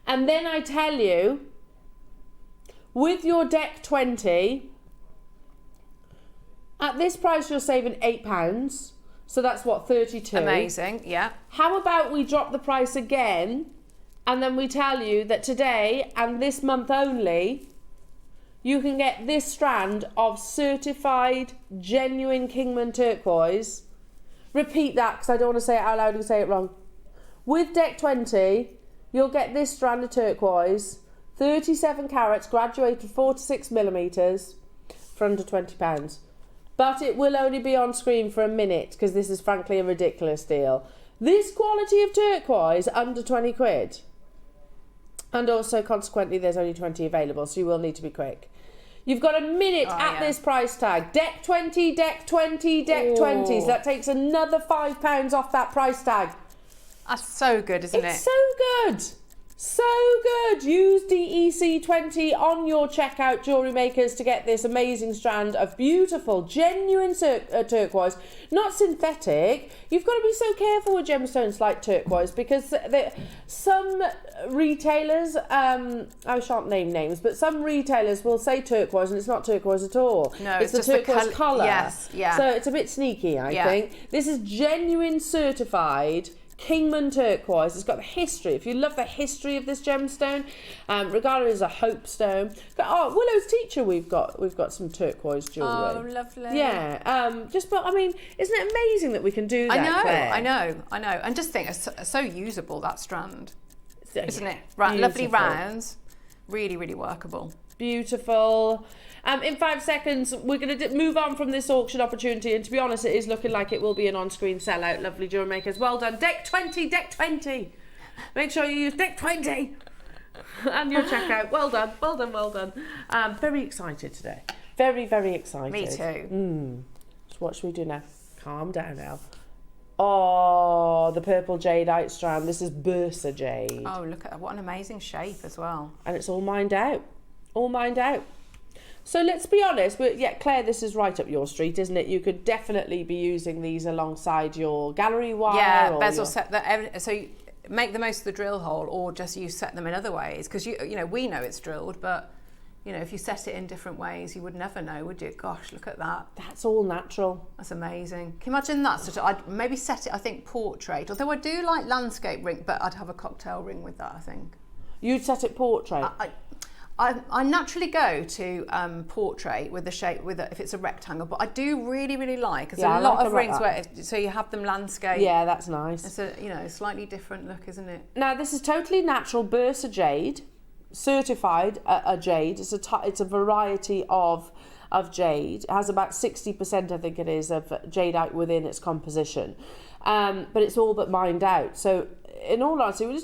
And then I tell you, with your DEC20, at this price you're saving £8. So that's what, 32? Amazing, yeah. How about we drop the price again, and then we tell you that today and this month only, you can get this strand of certified genuine Kingman turquoise. Repeat that, because I don't want to say it out loud and say it wrong. With deck 20, you'll get this strand of turquoise, 37 carats, graduated 4 to 6 millimetres, for under £20. But it will only be on screen for a minute, because this is frankly a ridiculous deal. This quality of turquoise, under 20 quid. And also, consequently, there's only 20 available, so you will need to be quick. You've got a minute at this price tag. Deck 20, deck 20, deck 20. So that takes another £5 off that price tag. That's so good, isn't it? It's so good. So good. Use DEC20 on your checkout, Jewellery Makers, to get this amazing strand of beautiful, genuine turquoise, not synthetic. You've got to be so careful with gemstones like turquoise, because some retailers, I shan't name names, but some retailers will say turquoise and it's not turquoise at all. No, it's the just turquoise the colour. Yes, yeah. So it's a bit sneaky, I think. This is genuine certified Kingman turquoise. It's got the history. If you love the history of this gemstone, regarded as a hope stone. But, Willow's Teacher, we've got some turquoise jewellery. Oh, lovely. Yeah. I mean, isn't it amazing that we can do that, Claire? I know. And just think, it's so usable, that strand, isn't it? Beautiful. Lovely rounds, really, really workable. Beautiful. In 5 seconds, we're going to move on from this auction opportunity, and to be honest, it is looking like it will be an on-screen sellout. Lovely Jewellery Makers. Well done. Deck 20, deck 20. Make sure you use deck 20 and your checkout. Well done, well done, well done. Very excited today. Very, very excited. Me too. So what should we do now? Calm down now. Oh, the purple jadeite strand. This is Bursa jade. Oh, look at that. What an amazing shape as well. And it's all mined out. All mined out. So let's be honest, but yeah, Claire, this is right up your street, isn't it? You could definitely be using these alongside your gallery wire. Yeah, or bezel set that. So you make the most of the drill hole, or just you set them in other ways, because you know we know it's drilled, but you know if you set it in different ways, you would never know, would you? Gosh, look at that. That's all natural. That's amazing. Can you imagine that? So I'd maybe set it, I think, portrait. Although I do like landscape ring, but I'd have a cocktail ring with that, I think. You'd set it portrait. I naturally go to portrait with the shape, if it's a rectangle, but I do really, really like, there's a lot of rings where, so you have them landscape. Yeah, that's nice. It's a, slightly different look, isn't it? Now, this is totally natural Bursa jade, certified a jade. It's a variety of jade. It has about 60%, I think it is, of jadeite within its composition. But it's all but mined out. So, in all honesty, we'll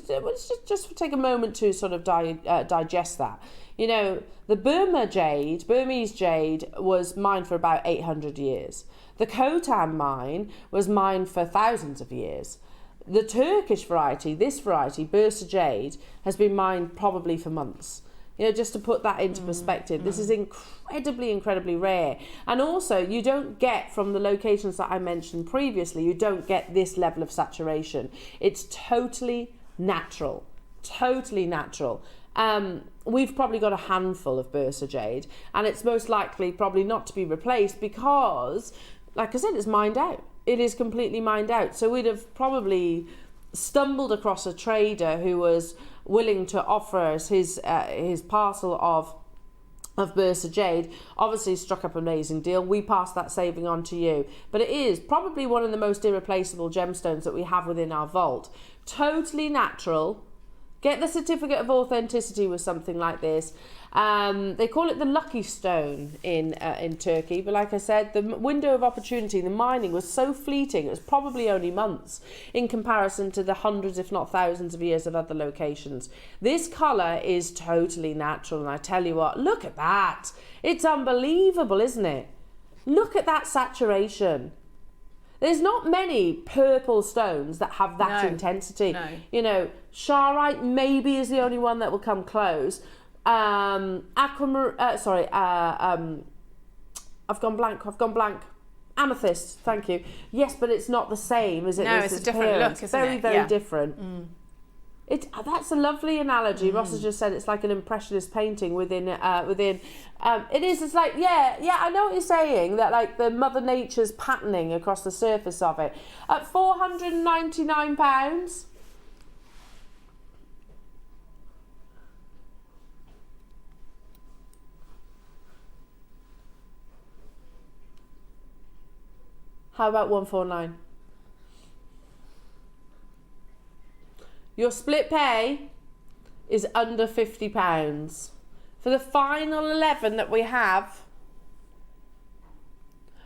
just take a moment to sort of digest that. You know, the Burmese jade was mined for about 800 years. The Khotan mine was mined for thousands of years. The Turkish variety, this variety, Bursa jade, has been mined probably for months. You know, just to put that into perspective, this is incredibly, incredibly rare. And also, you don't get, from the locations that I mentioned previously, you don't get this level of saturation. It's totally natural. Totally natural. We've probably got a handful of Bursa jade, and it's most likely probably not to be replaced because, like I said, it's mined out. It is completely mined out. So we'd have probably stumbled across a trader who was willing to offer us his parcel of Bursa jade. Obviously struck up an amazing deal. We passed that saving on to you. But it is probably one of the most irreplaceable gemstones that we have within our vault. Totally natural. Get the certificate of authenticity with something like this. They call it the lucky stone in Turkey, but like I said, the window of opportunity, the mining was so fleeting, it was probably only months in comparison to the hundreds, if not thousands of years of other locations. This colour is totally natural, and I tell you what, look at that. It's unbelievable, isn't it? Look at that saturation. There's not many purple stones that have that intensity. No. You know, Charite maybe is the only one that will come close. I've gone blank. Amethyst, thank you. Yes, but it's not the same, is it? No, it's a different look, isn't it? Very, very different. That's a lovely analogy. Ross has just said it's like an impressionist painting within. It is. It's like I know what you're saying. That like the Mother Nature's patterning across the surface of it at £499. How about 149? Your split pay is under £50. For the final 11 that we have,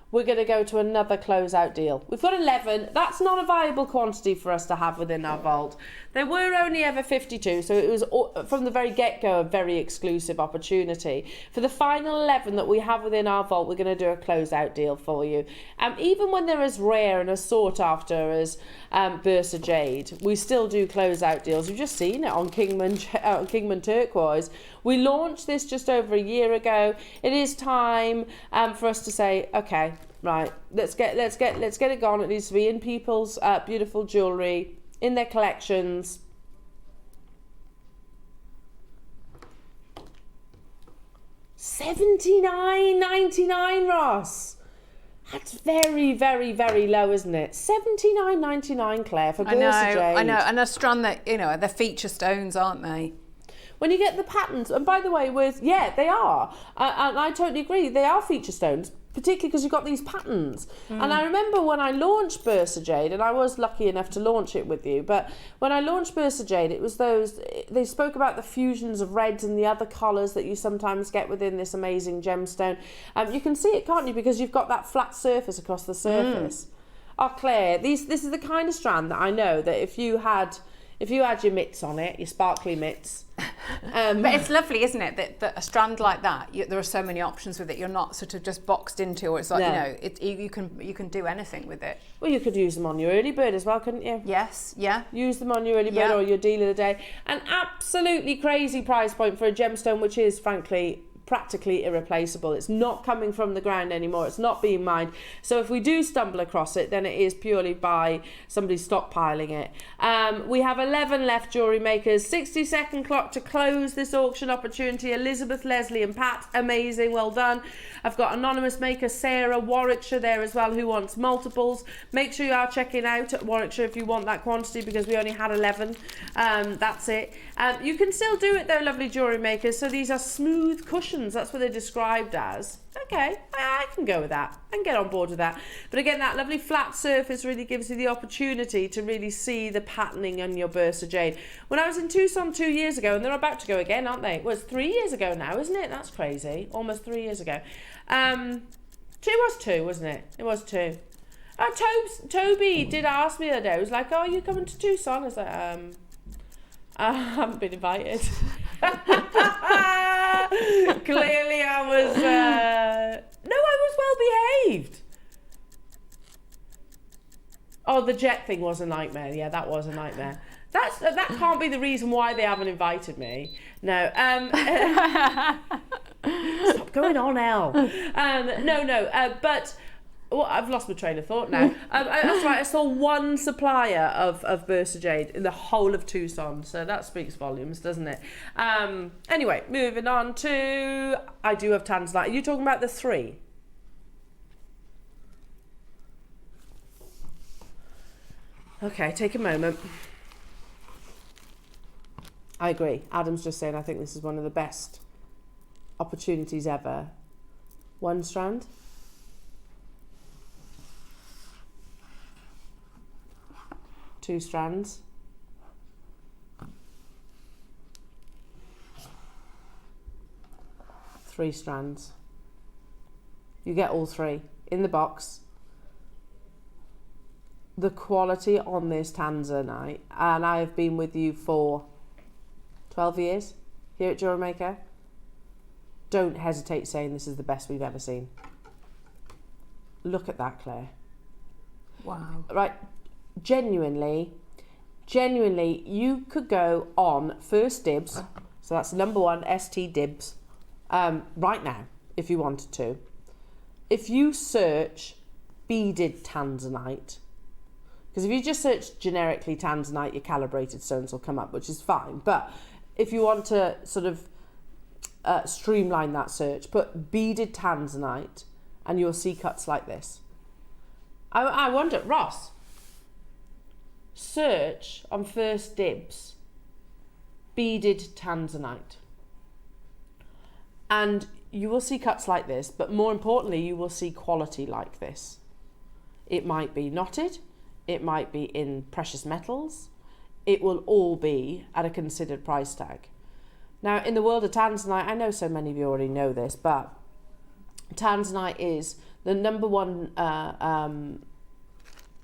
we're going to go to another closeout deal. We've got 11. That's not a viable quantity for us to have within our vault. There were only ever 52, so it was from the very get-go a very exclusive opportunity. For the final 11 that we have within our vault, we're going to do a closeout deal for you. Even when they're as rare and as sought after as Bursa Jade, we still do closeout deals. You've just seen it on Kingman Turquoise. We launched this just over a year ago. It is time for us to say, okay, right, let's get it gone. It needs to be in people's beautiful jewellery, in their collections. $79.99, Ross. That's very, very, very low, isn't it? $79.99, Claire, for Bursa Jade. I know, and a strand that, they're feature stones, aren't they? When you get the patterns, and by the way, they are, and I totally agree, they are feature stones, particularly because you've got these patterns. And I remember when I launched Bursa Jade, and I was lucky enough to launch it with you, but when I launched Bursa Jade, it was they spoke about the fusions of reds and the other colours that you sometimes get within this amazing gemstone. You can see it, can't you, because you've got that flat surface across the surface. Oh, Claire, this is the kind of strand that I know that if you had your mitts on it, your sparkly mitts. But it's lovely, isn't it, that a strand like that, there are so many options with it. You're not sort of just boxed into, or it's like, you can do anything with it. Well, you could use them on your early bird as well, couldn't you? Yes, yeah. Use them on your early bird or your deal of the day. An absolutely crazy price point for a gemstone, which is, frankly, practically irreplaceable. It's not coming from the ground anymore. It's not being mined. So if we do stumble across it, then it is purely by somebody stockpiling it. We have 11 left, Jewellery Makers. 60-second clock to close this auction opportunity. Elizabeth, Leslie and Pat, amazing, well done. I've got anonymous maker Sarah, Warwickshire there as well, who wants multiples. Make sure you are checking out at Warwickshire if you want that quantity, because we only had 11. That's it. You can still do it though, lovely Jewellery Makers. So these are smooth cushions. That's what they're described as. Okay, I can go with that. I can get on board with that. But again, that lovely flat surface really gives you the opportunity to really see the patterning on your Bursa Jade. When I was in Tucson 2 years ago, and they're about to go again, aren't they? It was 3 years ago now, isn't it? That's crazy. Almost 3 years ago. It was 2, wasn't it? It was 2. Toby did ask me the other day. He was like, "Oh, are you coming to Tucson?" I was like, I haven't been invited. Clearly I was well behaved. Oh, the jet thing was a nightmare. Yeah, that was a nightmare. That can't be the reason why they haven't invited me. No. Stop going on, Elle. But well, I've lost my train of thought now. That's right, I saw one supplier of Bursa Jade in the whole of Tucson, so that speaks volumes, doesn't it? Anyway, moving on to, I do have Tanzanite. Are you talking about the 3? Okay, take a moment. I agree. Adam's just saying, I think this is one of the best opportunities ever. 1 strand. 2 strands. 3 strands. You get all 3 in the box. The quality on this Tanzanite, and I have been with you for 12 years here at Jewellery Maker. Don't hesitate saying this is the best we've ever seen. Look at that, Claire. Wow. Right. Genuinely, you could go on first dibs, so that's number 1, ST dibs, right now, if you wanted to. If you search beaded Tanzanite, Because if you just search generically tanzanite, your calibrated stones will come up, which is fine. But if you want to sort of streamline that search, put beaded tanzanite and you'll see cuts like this. I wonder, Ross, search on First Dibs beaded tanzanite and you will see cuts like this, but more importantly you will see quality like this. It might be knotted, it might be in precious metals, it will all be at a considered price tag. Now in the world of tanzanite, I know so many of you already know this, but tanzanite is the number one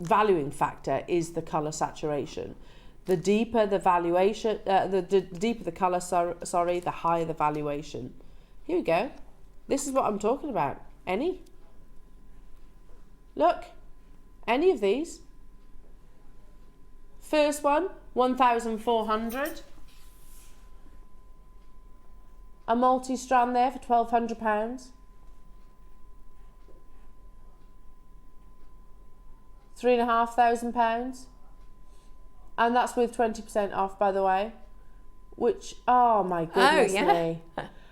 valuing factor is the colour saturation. The deeper the valuation, the deeper the colour, sorry, the higher the valuation. Here we go. This is what I'm talking about. Any? Look, any of these. First one, 1,400. A multi-strand there for £1,200. £3,500, and that's with 20% off, by the way. Which, oh my goodness me!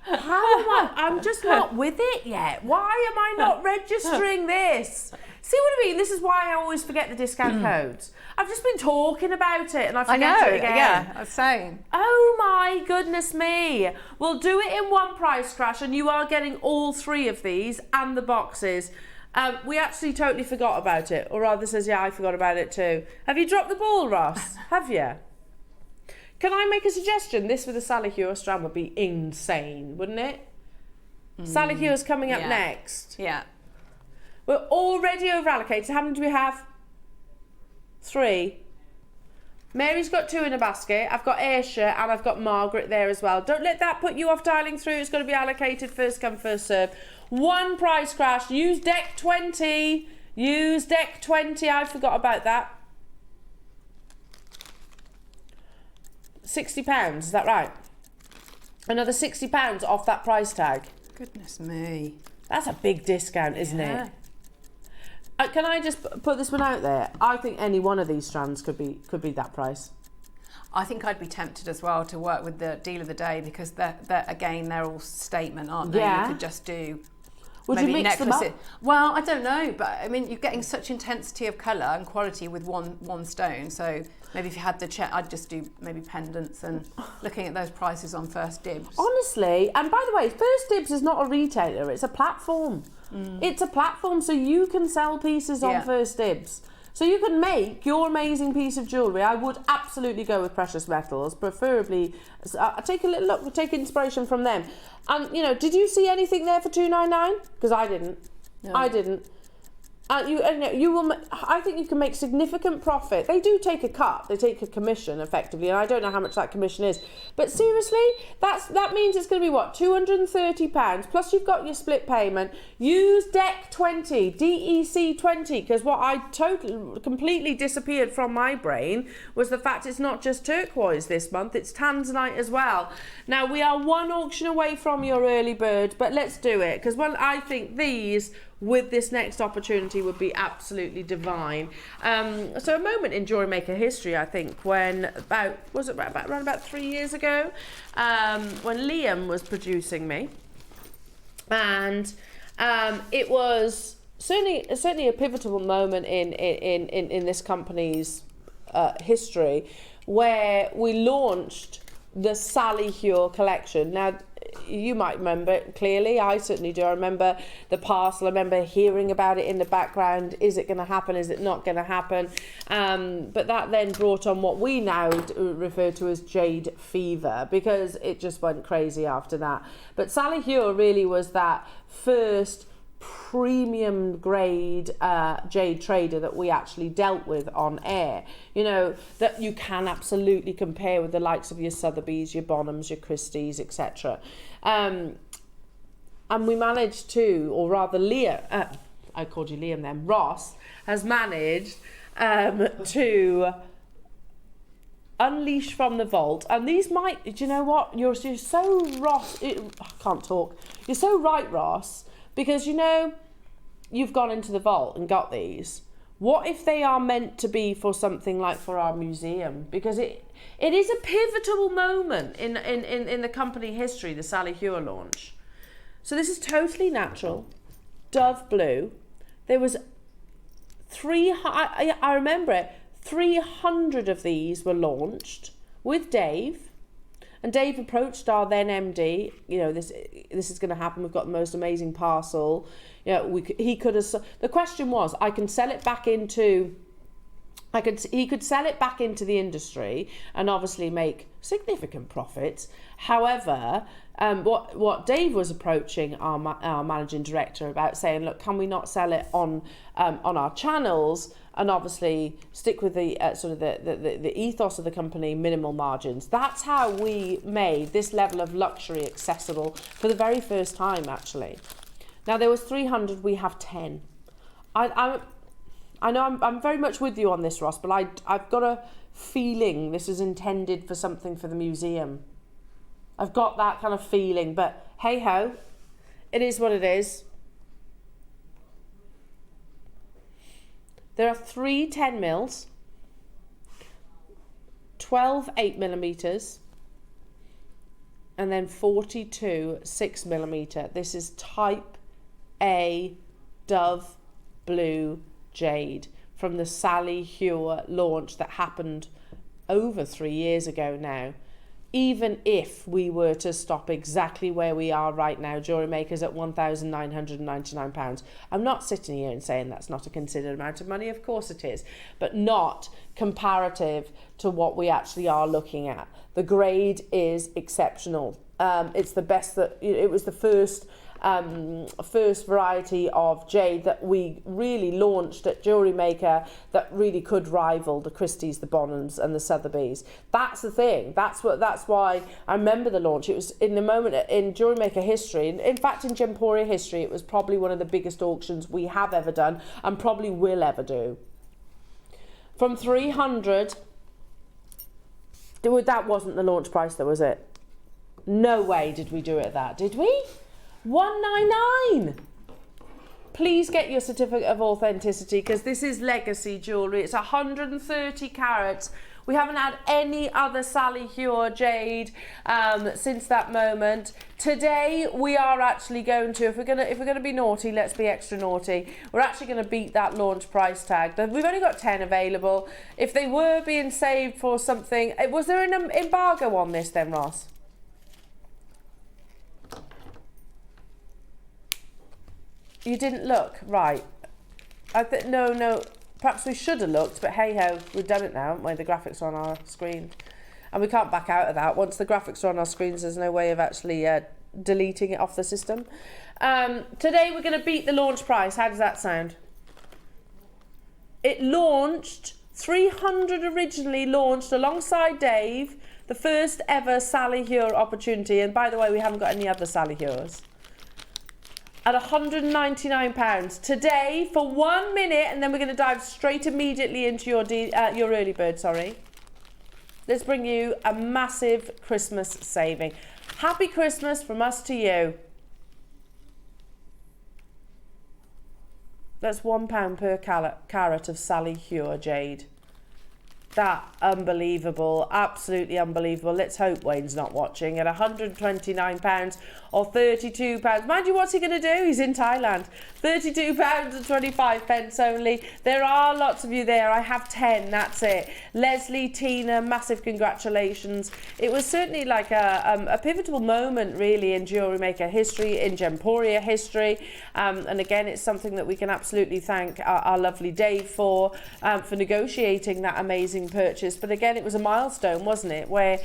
How am I'm just not with it yet. Why am I not registering this? See what I mean? This is why I always forget the discount codes. I've just been talking about it and I forget it again. Yeah, I'm saying. Oh my goodness me. We'll do it in one price crash and you are getting all three of these and the boxes. We actually totally forgot about it, or rather says, yeah, I forgot about it too. Have you dropped the ball, Ross? Have you? Can I make a suggestion? This with a Sally Hewar strand would be insane, wouldn't it? Sally Hewar's coming up next. Yeah. We're already over allocated. How many do we have? 3. Mary's got 2 in a basket. I've got Aisha and I've got Margaret there as well. Don't let that put you off dialing through. It's going to be allocated first come, first serve. One price crash. Use deck 20. Use deck 20. I forgot about that. £60, is that right? Another £60 off that price tag. Goodness me. That's a big discount, isn't it? Can I just put this one out there? I think any one of these strands could be that price. I think I'd be tempted as well to work with the deal of the day because they're all statement, aren't they? Yeah. You could just do. Would maybe you mix them up? Well, I don't know, but I mean, you're getting such intensity of colour and quality with one stone. So maybe if you had the check, I'd just do maybe pendants and looking at those prices on First Dibs. Honestly, and by the way, First Dibs is not a retailer; it's a platform. It's a platform, so you can sell pieces on First Dibs. So you can make your amazing piece of jewellery. I would absolutely go with precious metals, preferably. Take a little look, take inspiration from them. And you know, did you see anything there for $299? Because I didn't. No. I didn't. You will. I think you can make significant profit. They do take a cut. They take a commission effectively, and I don't know how much that commission is. But seriously, that means it's going to be what, £230 plus you've got your split payment. Use deck 20, DEC 20, because what I completely disappeared from my brain was the fact it's not just turquoise this month; it's tanzanite as well. Now we are one auction away from your early bird, but let's do it because I think these, with this next opportunity, would be absolutely divine. So a moment in Jewellery Maker history, I think, when around about 3 years ago, when Liam was producing me, and it was certainly a pivotal moment in this company's history, where we launched the Sally Hewar collection. Now, you might remember it clearly. I certainly do. I remember the parcel. I remember hearing about it in the background. Is it going to happen? Is it not going to happen? But that then brought on what we now refer to as Jade Fever, because it just went crazy after that. But Sally Hewar really was that first premium grade jade trader that we actually dealt with on air, you know, that you can absolutely compare with the likes of your Sotheby's, your Bonhams, your Christie's, etc. And we managed to, or rather Liam, I called you Liam then, Ross has managed to unleash from the vault. And these might, do you know what, you're so Ross, I can't talk, you're so right, Ross, because, you know, you've gone into the vault and got these. What if they are meant to be for something like for our museum? Because it is a pivotal moment in the company history, the Sally Hewer launch. So this is totally natural, dove blue. There was I remember it, 300 of these were launched with Dave. And Dave approached our then MD, you know, this is going to happen. We've got the most amazing parcel. You know, he could have. The question was, he could sell it back into the industry and obviously make significant profits. However, what Dave was approaching our managing director about, saying, look, can we not sell it on our channels and obviously stick with the sort of the ethos of the company, minimal margins. That's how we made this level of luxury accessible for the very first time, actually. Now, there was 300, we have 10. I know I'm very much with you on this, Ross, but I've got a feeling this is intended for something for the museum. I've got that kind of feeling, but hey-ho, it is what it is. There are 3 10 mils, 12 8mm, and then 42 6mm. This is type A dove blue jade from the Sally Hewer launch that happened over 3 years ago now. Even if we were to stop exactly where we are right now, Jewellery Maker's at £1,999. I'm not sitting here and saying that's not a considered amount of money. Of course it is, but not comparative to what we actually are looking at. The grade is exceptional. It's the best that it was the first variety of jade that we really launched at Jewellery Maker that really could rival the Christie's, the Bonhams and the Sotheby's. That's the thing. That's why I remember the launch. It was in the moment in Jewellery Maker history, in fact in Gemporia history, it was probably one of the biggest auctions we have ever done and probably will ever do. From 300, that wasn't the launch price though, was it? No way did we do it at that, did we? 199. Please get your certificate of authenticity, because this is legacy jewellery. It's 130 carats. We haven't had any other Sally Hewer jade since that moment. Today we are actually going to, if we're gonna be naughty, let's be extra naughty. We're actually going to beat that launch price tag. We've only got 10 available. If they were being saved for something, was there an embargo on this then, Ross? You didn't look, right? No. Perhaps we should have looked, but hey ho, we've done it now, haven't we? The graphics are on our screen, and we can't back out of that. Once the graphics are on our screens, there's no way of actually deleting it off the system. Today we're going to beat the launch price. How does that sound? It launched 300 originally launched alongside Dave, the first ever Sally Hewer opportunity. And by the way, we haven't got any other Sally Hewers. At £199 today for 1 minute, and then we're going to dive straight immediately into your early bird. Sorry, let's bring you a massive Christmas saving. Happy Christmas from us to you. That's £1 per carat of Sally Hewer jade. That unbelievable, absolutely unbelievable. Let's hope Wayne's not watching. At £129 or £32. Mind you, what's he going to do? He's in Thailand. £32 and 25 pence only. There are lots of you there. I have 10, that's it. Leslie, Tina, massive congratulations. It was certainly like a pivotal moment really in Jewellery Maker history, in Gemporia history. And again, it's something that we can absolutely thank our lovely Dave for negotiating that amazing purchase. But again, it was a milestone, wasn't it, where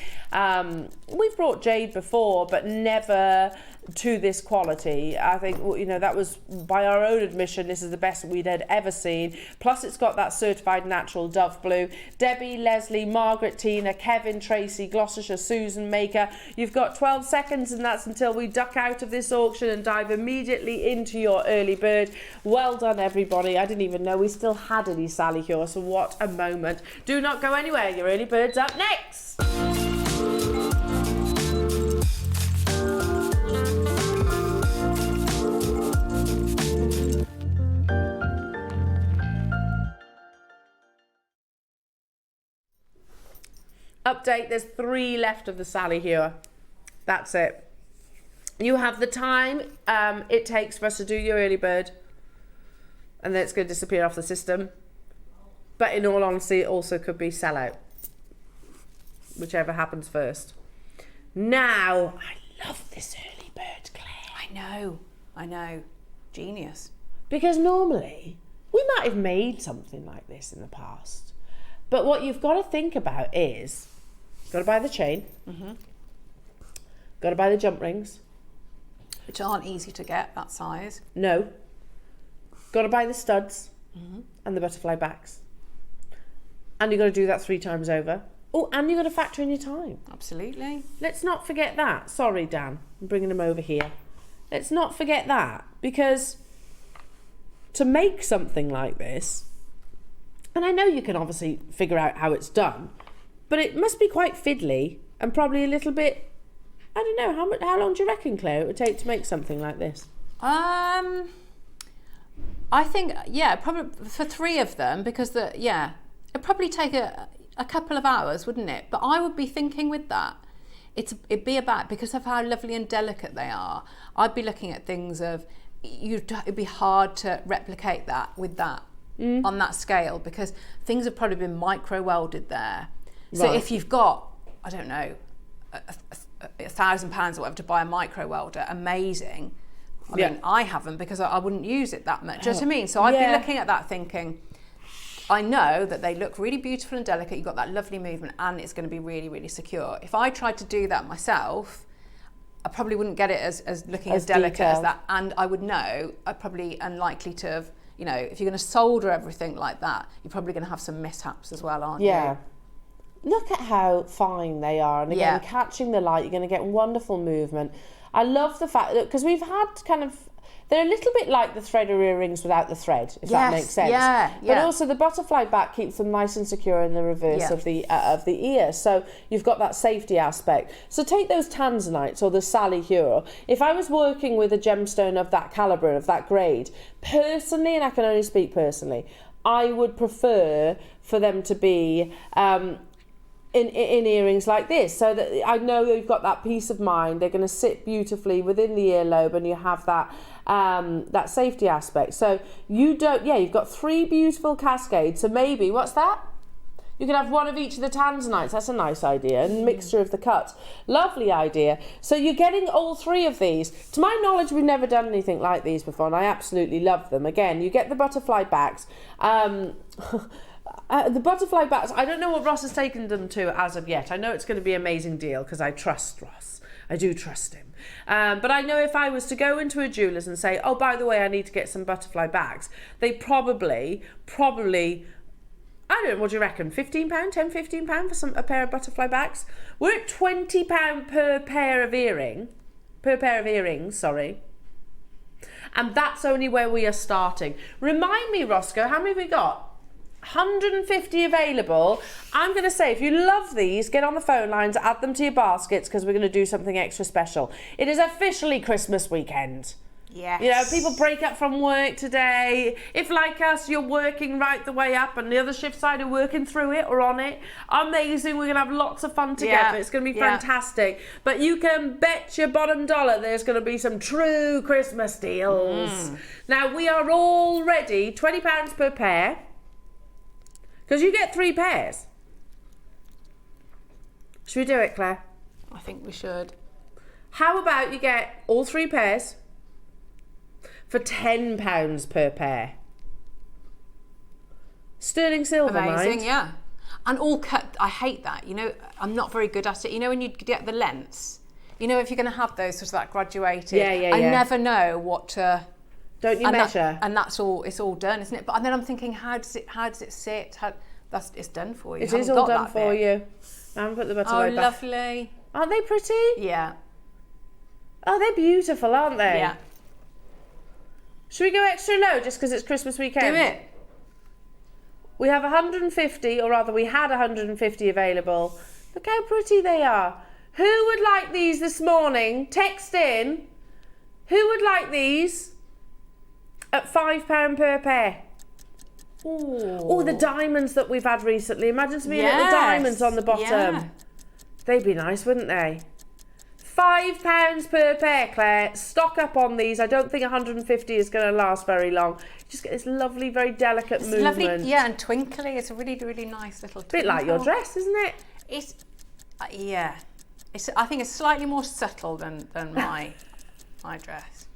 we've brought jade before but never to this quality. I think, you know, that was by our own admission, this is the best we'd had ever seen. Plus it's got that certified natural dove blue. Debbie, Leslie, Margaret, Tina, Kevin, Tracy, Gloucestershire, Susan, Maker, you've got 12 seconds, and that's until we duck out of this auction and dive immediately into your early bird. Well done everybody. I didn't even know we still had any Sally Hewer, so what a moment. Do not go anywhere, your early bird's up next. Update, there's 3 left of the Sally here. That's it. You have the time it takes for us to do your early bird, and then it's going to disappear off the system. But in all honesty, it also could be sellout, whichever happens first. Now, I love this early bird, Claire. I know. Genius. Because normally, we might have made something like this in the past. But what you've got to think about is, got to buy the chain, got to buy the jump rings. Which aren't easy to get, that size. No. Got to buy the studs and the butterfly backs. And you've got to do that 3 times over. Oh, and you've got to factor in your time. Absolutely. Let's not forget that. Sorry, Dan. I'm bringing them over here. Let's not forget that. Because to make something like this, and I know you can obviously figure out how it's done, but it must be quite fiddly and probably a little bit, I don't know, how long do you reckon, Claire, it would take to make something like this? I think, probably for 3 of them, because it'd probably take a couple of hours, wouldn't it? But I would be thinking with that, it'd be about, because of how lovely and delicate they are, I'd be looking at things of, it'd be hard to replicate that with that on that scale, because things have probably been micro welded there. So if you've got, I don't know, £1,000 or whatever to buy a micro welder, amazing. I mean, I haven't, because I wouldn't use it that much. Do you know what I mean? So I'd be looking at that thinking, I know that they look really beautiful and delicate, you've got that lovely movement, and it's going to be really, really secure. If I tried to do that myself, I probably wouldn't get it as looking as delicate as that, and I would know I'm probably unlikely to have, if you're going to solder everything like that, you're probably going to have some mishaps as well, aren't you? Yeah. Look at how fine they are, and again, catching the light, you're going to get wonderful movement. I love the fact that, because we've had they're a little bit like the threader earrings without the thread, if that makes sense. But also the butterfly back keeps them nice and secure in the reverse of the ear. So you've got that safety aspect. So take those tanzanites or the Sally Hero. If I was working with a gemstone of that calibre, of that grade, personally, and I can only speak personally, I would prefer for them to be in earrings like this, so that I know you've got that peace of mind. They're going to sit beautifully within the earlobe, and you have that that safety aspect. So you've got 3 beautiful cascades. So maybe, what's that? You can have 1 of each of the tanzanites. That's a nice idea. And mixture of the cuts. Lovely idea. So you're getting all 3 of these. To my knowledge, we've never done anything like these before, and I absolutely love them. Again, you get the butterfly backs. The butterfly backs, I don't know what Ross has taken them to as of yet. I know it's going to be an amazing deal because I trust Ross. I do trust him. But I know if I was to go into a jeweller's and say, oh, by the way, I need to get some butterfly backs, they probably, I don't know, what do you reckon, £15, £10, £15 for a pair of butterfly backs? We're at £20 per pair of earrings, sorry. And that's only where we are starting. Remind me, Roscoe, how many have we got? 150 available. I'm going to say, if you love these, get on the phone lines, add them to your baskets, because we're going to do something extra special. It is officially Christmas weekend. Yes. People break up from work today. If, like us, you're working right the way up and the other shift side are working through it or on it, amazing. We're going to have lots of fun together. It's going to be fantastic. But you can bet your bottom dollar there's going to be some true Christmas deals. Now, we are already £20 per pair, because you get 3 pairs. Should we do it, Claire? I think we should. How about you get all 3 pairs for £10 per pair? Sterling silver, Amazing, mind. yeah. And all cut, I hate that. I'm not very good at it. When you get the lengths, if you're going to have those sort of that graduated, I never know what to... Don't you measure? And that's all. It's all done, isn't it? But then I'm thinking, how does it sit? It's done for you. It is all done for you. I haven't put the butterfly back. Lovely. Aren't they pretty? Yeah. Oh, they're beautiful, aren't they? Yeah. Should we go extra low just because it's Christmas weekend? Do it. We have 150, or rather, we had 150 available. Look how pretty they are. Who would like these this morning? Text in. Who would like these? At £5 per pair. Oh, the diamonds that we've had recently. Imagine some little diamonds on the bottom. Yeah. They'd be nice, wouldn't they? £5 per pair, Claire. Stock up on these. I don't think 150 is going to last very long. Just get this lovely, very delicate movement. Lovely, yeah, and twinkly. It's a really, really nice little twinkle. Bit like your dress, isn't it? It's, yeah. I think it's slightly more subtle than my dress.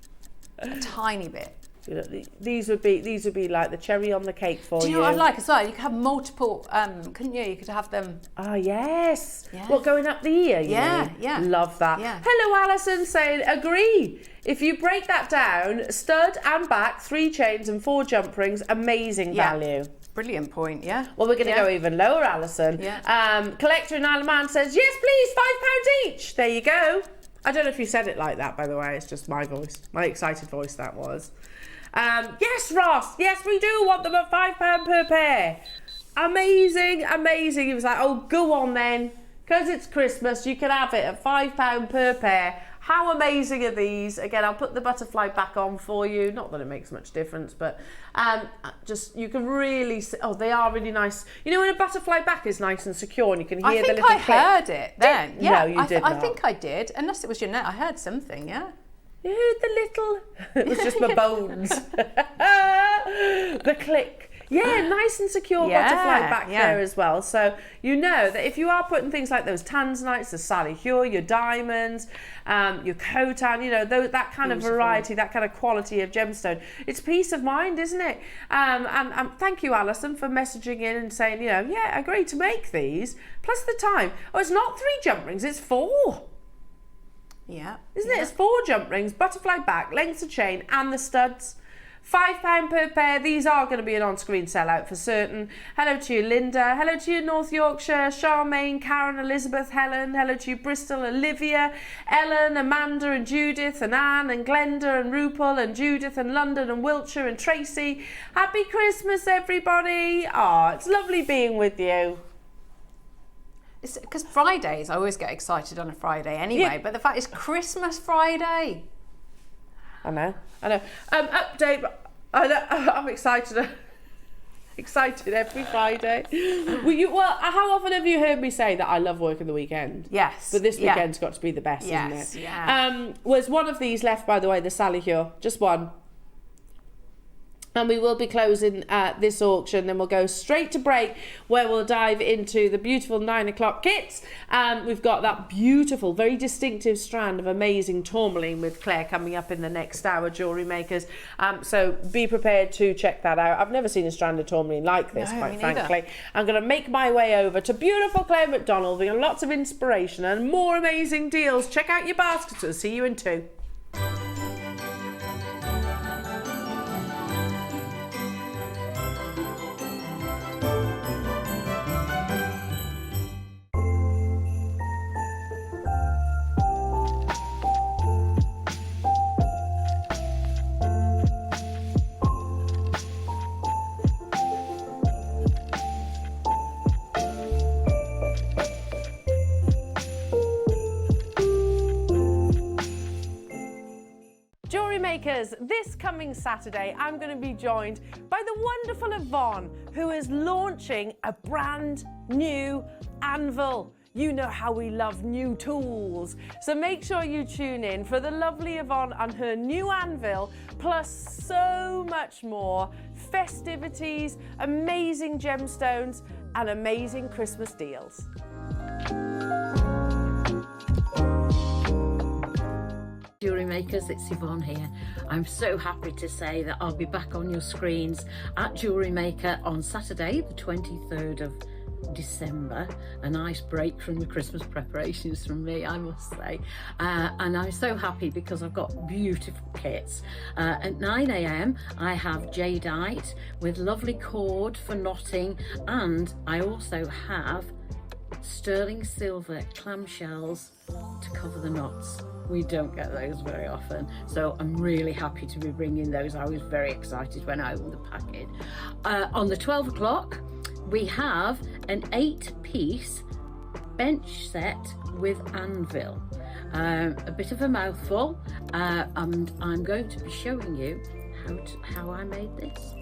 A tiny bit. You know, these would be like the cherry on the cake for you. Do you know what I like as well? You could have multiple, couldn't you? You could have them. Oh, yes. Yeah. What, going up the ear? Yeah, mean? yeah. Love that. Yeah. Hello, Alison, saying, agree. If you break that down, stud and back, 3 chains and 4 jump rings, amazing value. Brilliant point, yeah. Well, we're going to go even lower, Alison. Yeah. Collector in Isle of Man says, yes, please, £5 each. There you go. I don't know if you said it like that, by the way. It's just my voice. My excited voice, that was. Yes, Ross. Yes, we do want them at £5 per pair. Amazing, amazing. He was like, oh, go on then. Because it's Christmas, you can have it at £5 per pair. How amazing are these? Again, I'll put the butterfly back on for you. Not that it makes much difference, but just you can really see, oh, they are really nice. You know when a butterfly back is nice and secure and you can hear the little click? I heard it then. Yeah, no, you did not. I think I did, unless it was your net. I heard something, yeah. You heard the little... It was just my bones. The click. Yeah, nice and secure butterfly back there as well. So you know that if you are putting things like those tanzanites, the Sally Hur, your diamonds, your Khotan, you know, that kind of variety, that kind of quality of gemstone, it's peace of mind, isn't it? And thank you, Alison, for messaging in and saying, you know, yeah, I agree to make these. Plus the time. Oh, it's not 3 jump rings, it's 4. Yeah. Isn't it? It's 4 jump rings, butterfly back, lengths of chain, and the studs. £5 per pair. These are going to be an on-screen sellout for certain. Hello to you, Linda. Hello to you, North Yorkshire. Charmaine, Karen, Elizabeth, Helen. Hello to you, Bristol, Olivia, Ellen, Amanda and Judith and Anne and Glenda and Rupal and Judith and London and Wiltshire and Tracy. Happy Christmas, everybody. Oh, it's lovely being with you. It's because Fridays, I always get excited on a Friday anyway, but the fact is Christmas Friday. I know. Update. I'm excited. Excited every Friday. Well, how often have you heard me say that I love working the weekend? Yes. But this weekend's got to be the best, isn't it? Yeah. Was one of these left, by the way, the Sally Hur? Just one. And we will be closing this auction, then we'll go straight to break where we'll dive into the beautiful 9 o'clock kits. We've got that beautiful, very distinctive strand of amazing tourmaline with Claire coming up in the next hour, Jewellery Makers. So be prepared to check that out. I've never seen a strand of tourmaline like this, quite frankly. I'm going to make my way over to beautiful Claire Macdonald. We've got lots of inspiration and more amazing deals. Check out your baskets. We'll see you in 2. Makers, this coming Saturday, I'm going to be joined by the wonderful Yvonne, who is launching a brand new anvil. You know how we love new tools. So make sure you tune in for the lovely Yvonne and her new anvil, plus so much more. Festivities, amazing gemstones, and amazing Christmas deals. Jewellery Makers, it's Yvonne here. I'm so happy to say that I'll be back on your screens at Jewellery Maker on Saturday, the 23rd of December. A nice break from the Christmas preparations from me, I must say. And I'm so happy because I've got beautiful kits. At 9 a.m. I have jadeite with lovely cord for knotting, and I also have sterling silver clamshells to cover the knots. We don't get those very often, so I'm really happy to be bringing those. I was very excited when I opened the package. On the 12 o'clock, we have an 8-piece bench set with anvil. A bit of a mouthful, and I'm going to be showing you how I made this.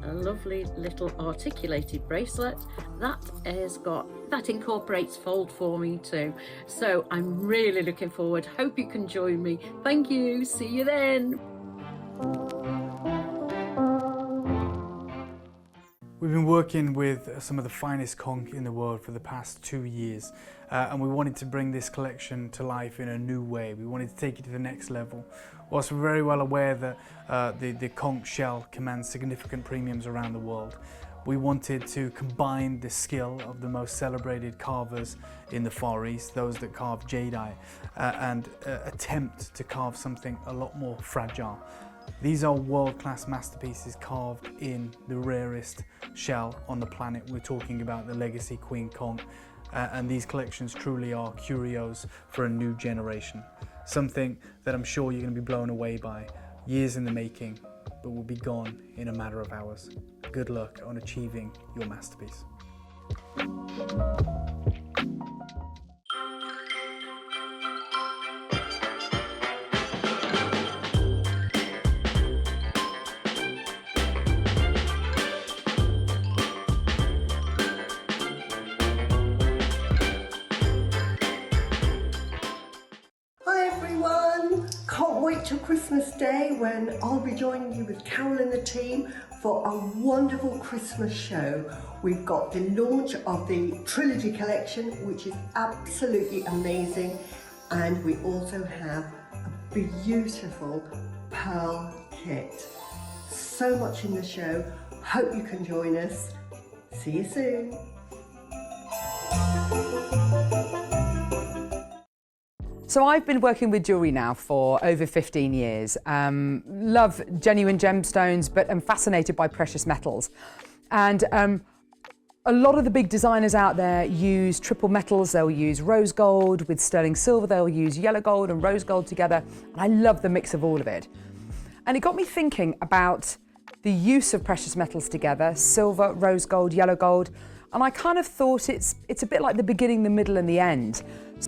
a lovely little articulated bracelet that incorporates fold forming too. So I'm really looking forward. Hope you can join me. Thank you. See you then. We've been working with some of the finest conch in the world for the past 2 years, and we wanted to bring this collection to life in a new way. We wanted to take it to the next level. Whilst we're very well aware that the conch shell commands significant premiums around the world, we wanted to combine the skill of the most celebrated carvers in the Far East, those that carve jadeite, and attempt to carve something a lot more fragile. These are world-class masterpieces carved in the rarest shell on the planet. We're talking about the Legacy Queen Conch, and these collections truly are curios for a new generation. Something that I'm sure you're going to be blown away by. Years in the making, but will be gone in a matter of hours. Good luck on achieving your masterpiece. Hi everyone! Can't wait till Christmas Day when I'll be joining you with Carol and the team for a wonderful Christmas show. We've got the launch of the Trilogy collection, which is absolutely amazing, and we also have a beautiful pearl kit. So much in the show. Hope you can join us. See you soon. So I've been working with jewellery now for over 15 years. Love genuine gemstones, but am fascinated by precious metals. And a lot of the big designers out there use triple metals. They'll use rose gold with sterling silver. They'll use yellow gold and rose gold together. And I love the mix of all of it. And it got me thinking about the use of precious metals together, silver, rose gold, yellow gold. And I kind of thought it's a bit like the beginning, the middle and the end.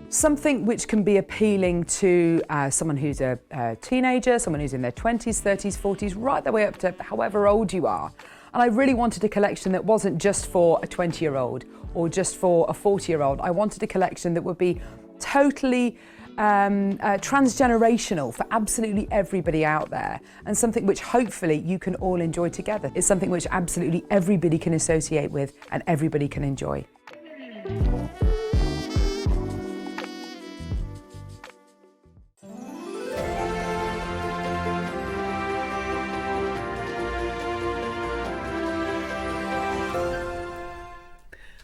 Something which can be appealing to someone who's a teenager, someone who's in their 20s, 30s, 40s, right the way up to however old you are. And I really wanted a collection that wasn't just for a 20-year-old or just for a 40-year-old. I wanted a collection that would be totally transgenerational for absolutely everybody out there, and something which hopefully you can all enjoy together. It's something which absolutely everybody can associate with and everybody can enjoy.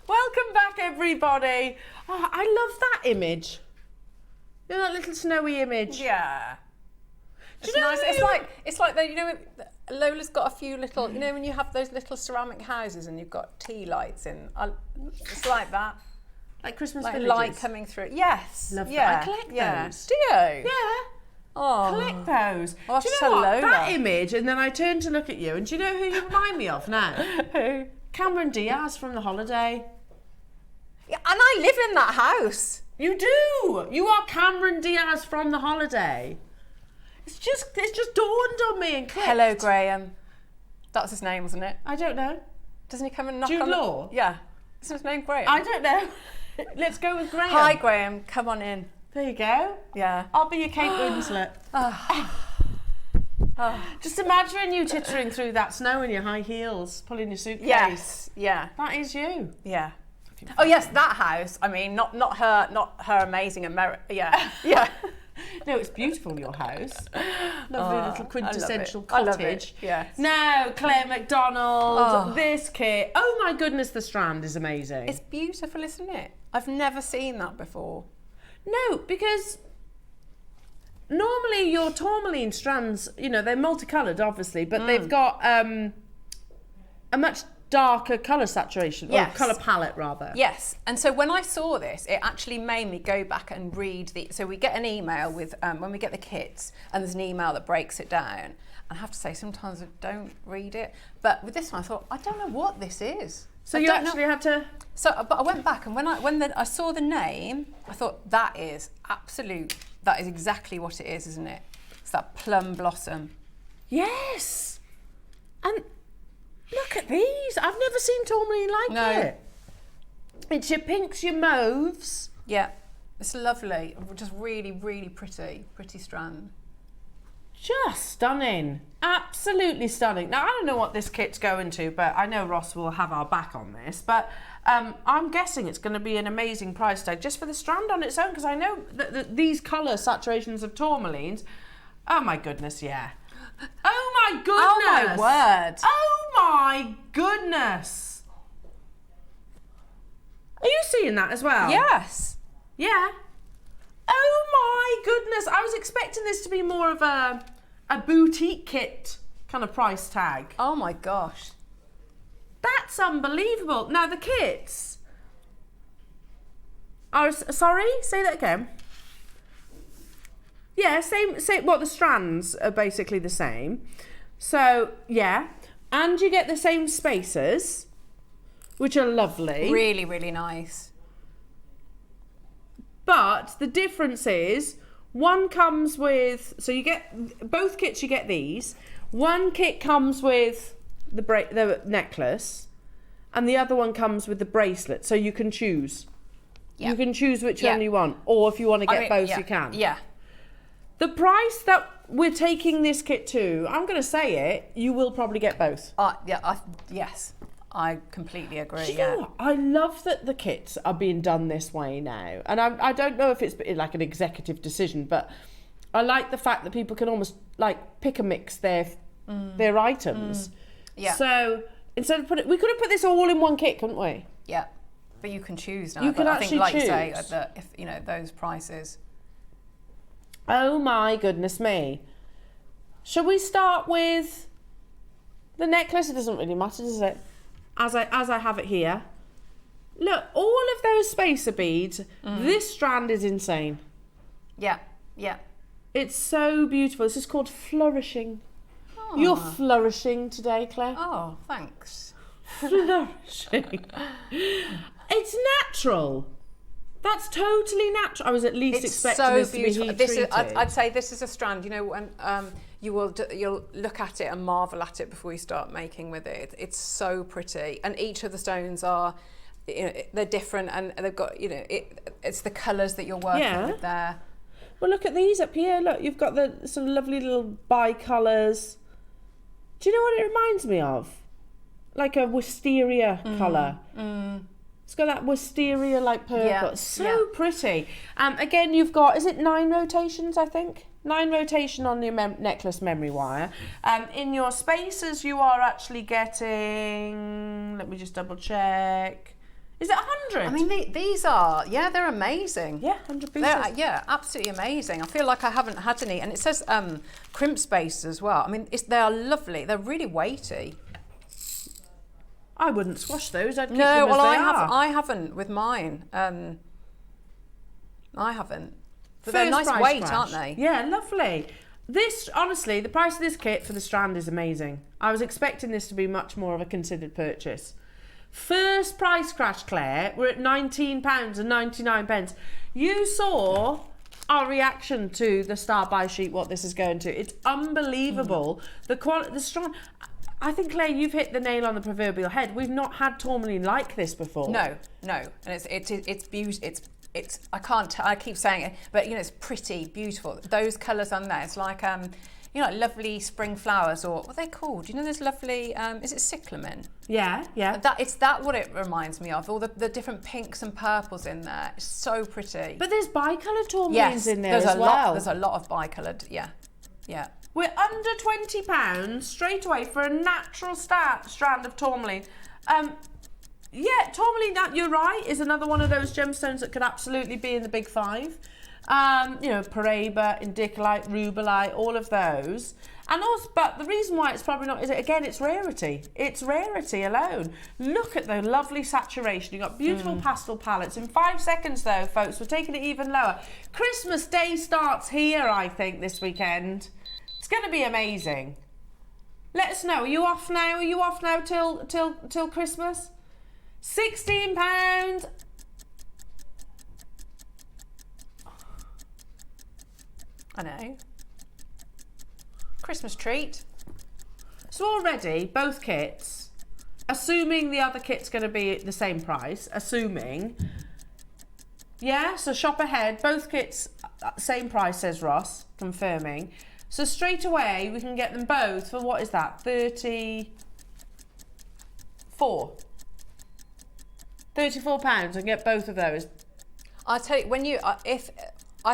Welcome back, everybody. Oh, I love that image. You know, that little snowy image. Yeah. Do you know nice. It's like the, you know, Lola's got a few little, you know, when you have those little ceramic houses and you've got tea lights in. It's like that. Like Christmas Like villages. light coming through. Yes. Love yeah. that. I collect those. Do you? Yeah. Oh. Collect those. Well, do you that's know so what? Lola. That image, and then I turned to look at you, and do you know who you remind me of now? Who? Cameron Diaz from The Holiday. Yeah, and I live in that house. You do. You are Cameron Diaz from The Holiday. It's just dawned on me and clicked. Hello, Graham. That's his name, wasn't it? I don't know. Doesn't he come and knock Jude on Law? Yeah. Isn't his name Graham? I don't know. Let's go with Graham. Hi, Graham. Come on in. There you go. Yeah. I'll be your Kate Winslet. Just imagine you tittering through that snow in your high heels, pulling your suitcase. Yes. Yeah. That is you. Yeah. Oh yes, that house. I mean, not her amazing America. Yeah. Yeah. No, it's beautiful, your house. Lovely little quintessential I love cottage. it. Yes. Now, Claire Macdonald, this kit. Oh my goodness, the strand is amazing. It's beautiful, isn't it? I've never seen that before. No, because normally your tourmaline strands, you know, they're multicoloured, obviously, but they've got a much darker colour saturation, or Yes. colour palette rather. Yes, and so when I saw this, it actually made me go back and read the. So we get an email with when we get the kits, and there's an email that breaks it down. And I have to say, sometimes I don't read it, but with this one, I thought I don't know what this is. So I you don't know- actually had to. So, but I went back, and when I saw the name, I thought that is absolute. That is exactly what it is, isn't it? It's that plum blossom. Yes, and Look at these. I've never seen tourmaline like it. It's your pinks, your mauves. Yeah, it's lovely. Just really, really pretty strand. Just stunning. Absolutely stunning. Now, I don't know what this kit's going to, but I know Ross will have our back on this. But I'm guessing it's going to be an amazing price tag just for the strand on its own, because I know that these colour saturations of tourmalines, oh my goodness, yeah. Oh my goodness. Oh my word. Oh my goodness. Are you seeing that as well? Yes. Yeah. Oh my goodness. I was expecting this to be more of a boutique kit kind of price tag. Oh my gosh. That's unbelievable. Now the kits are, sorry, say that again. Yeah, same, well, the strands are basically the same. So, yeah. And you get the same spacers, which are lovely. Really, really nice. But the difference is, one comes with, so you get, both kits you get these. One kit comes with the necklace, and the other one comes with the bracelet, so you can choose. Yeah. You can choose which one you want, or if you want to get both, you can. Yeah. The price that we're taking this kit to, I'm going to say it, you will probably get both. Yes, I completely agree. Do you know what? I love that the kits are being done this way now. And I don't know if it's like an executive decision, but I like the fact that people can almost like pick and mix their items. Yeah. So instead of we could have put this all in one kit, couldn't we? Yeah. But you can choose now. You can I actually think, like choose. you say, if you know those prices. Oh my goodness me. Shall we start with the necklace? It doesn't really matter, does it? As I have it here. Look, all of those spacer beads, this strand is insane. Yeah, yeah. It's so beautiful. This is called flourishing. Oh. You're flourishing today, Claire. Oh, thanks. Flourishing. It's natural. That's totally natural. I was at least expecting this to be heat treated. I'd say this is a strand. You know, when you'll look at it and marvel at it before you start making with it. It's so pretty, and each of the stones are, you know, they're different, and they've got, you know, it's the colours that you're working with there. Well, look at these up here. Look, you've got the sort of lovely little bi-colours. Do you know what it reminds me of? Like a wisteria colour. It's got that wisteria-like purple. Yeah. So pretty. Again, you've got, is it 9 rotations, I think? 9 rotation on your necklace memory wire. In your spacers, you are actually getting, let me just double check. Is it 100? I mean, these are, they're amazing. Yeah, 100 pieces. They're absolutely amazing. I feel like I haven't had any, and it says crimp space as well. I mean, they are lovely. They're really weighty. I wouldn't squash those. I'd keep No, them as well, they are. I haven't with mine. I haven't. But they're First nice price weight, crash. aren't they? Yeah, lovely. This, honestly, the price of this kit for the strand is amazing. I was expecting this to be much more of a considered purchase. First price crash, Claire, we're at £19.99. You saw our reaction to the start buy sheet, what this is going to. It's unbelievable. The quality, the strand. I think, Claire, you've hit the nail on the proverbial head. We've not had tourmaline like this before. No, and it's beautiful. It's I can't. I keep saying it, but you know, it's pretty, beautiful. Those colours on there, it's like you know, like lovely spring flowers, or what are they called? You know, there's lovely. Is it cyclamen? Yeah. It's what it reminds me of. All the different pinks and purples in there. It's so pretty. But there's bicoloured tourmalines in there there's as well. There's a lot of bicoloured. Yeah. We're under £20 straight away for a natural strand of tourmaline. Tourmaline, you're right, is another one of those gemstones that could absolutely be in the big five. You know, Paraiba, Indicolite, Rubellite, all of those. And also, but the reason why it's probably not is, again, it's rarity. It's rarity alone. Look at the lovely saturation. You've got beautiful pastel palettes. In 5 seconds, though, folks, we're taking it even lower. Christmas Day starts here, I think, this weekend. It's going to be amazing. Let us know. Are you off now? Are you off now till Christmas? £16. I know. Christmas treat. So already, both kits assuming the other kit's going to be the same price, assuming. Yeah, so shop ahead. Both kits, same price, says Ross, confirming. So straight away, we can get them both for, what is that, 34 £34 and get both of those. I'll tell you, when you, I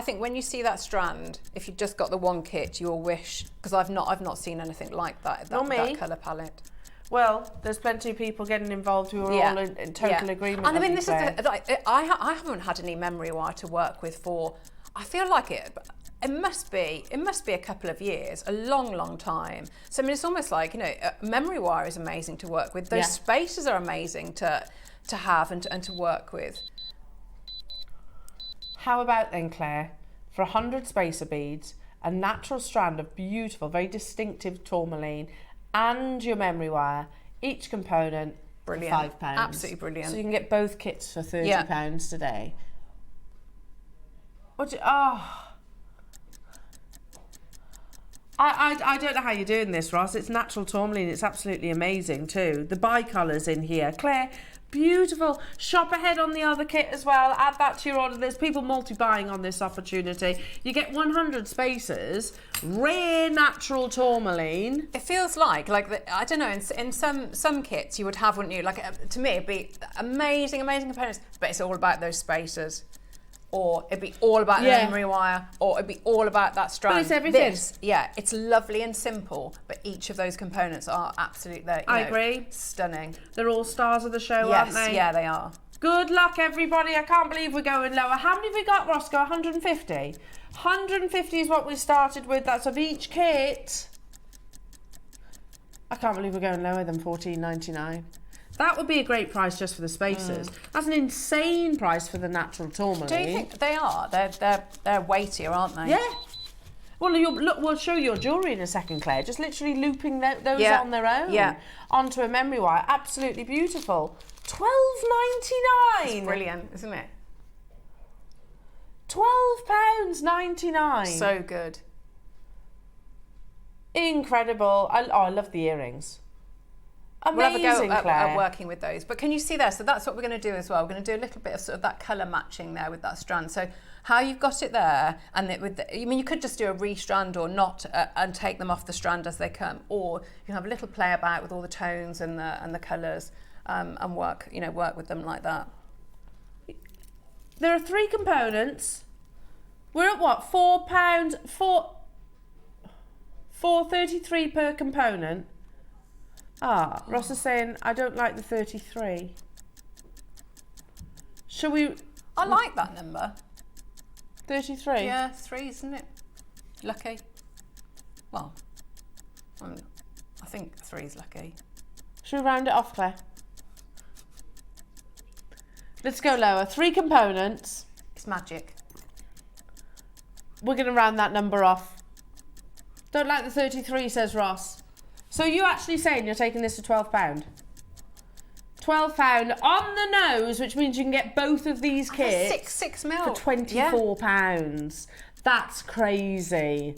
think when you see that strand, if you've just got the one kit, you'll wish, because I've not seen anything like that colour palette. Well, there's plenty of people getting involved who are all in total agreement. And I mean, this is I haven't had any memory wire to work with for, I feel like it must be a couple of years, a long time. So I mean, it's almost like, you know, memory wire is amazing to work with. Those spaces are amazing to have and to work with. How about then, Claire, for 100 spacer beads, a natural strand of beautiful, very distinctive tourmaline, and your memory wire, each component, brilliant, £5. absolutely brilliant. So you can get both kits for £30 today. I don't know how you're doing this, Ross. It's natural tourmaline. It's absolutely amazing too. The bi-colours in here, Claire. Beautiful. Shop ahead on the other kit as well. Add that to your order. There's people multi-buying on this opportunity. You get 100 spaces, rare natural tourmaline. It feels like I don't know, in some kits you would have, wouldn't you? Like, to me, it'd be amazing components, but it's all about those spaces. Or it'd be all about the memory wire, or it'd be all about that strand. But it's everything. It's lovely and simple, but each of those components are absolutely, I agree. Stunning. They're all stars of the show, aren't they? Yeah, they are. Good luck, everybody. I can't believe we're going lower. How many have we got, Roscoe? 150? 150 is what we started with. That's of each kit. I can't believe we're going lower than $14.99. That would be a great price just for the spacers. That's an insane price for the natural tourmaline. Do you think they are? They're weightier, aren't they? Yeah. Well, look, we'll show your jewellery in a second, Claire. Just literally looping those on their own onto a memory wire. Absolutely beautiful. £12.99. It's brilliant, isn't it? £12.99. So good. Incredible. I love the earrings. Amazing, we'll have a go Claire. at working with those. But can you see there? So that's what we're going to do as well. We're going to do a little bit of sort of that colour matching there with that strand. So how you've got it there, and you could just do a re-strand or not, and take them off the strand as they come, or you can have a little play about with all the tones and the colours, and work with them like that. There are 3 components. We're at what? $4.33 per component. Ross is saying, I don't like the 33. Shall we... I like that number. 33? Yeah, 3, isn't it? Lucky. Well, I think 3 is lucky. Shall we round it off, Claire? Let's go lower. 3 components. It's magic. We're going to round that number off. Don't like the 33, says Ross. So you're actually saying you're taking this to £12? £12 on the nose, which means you can get both of these kits 6 mil for £24. That's crazy.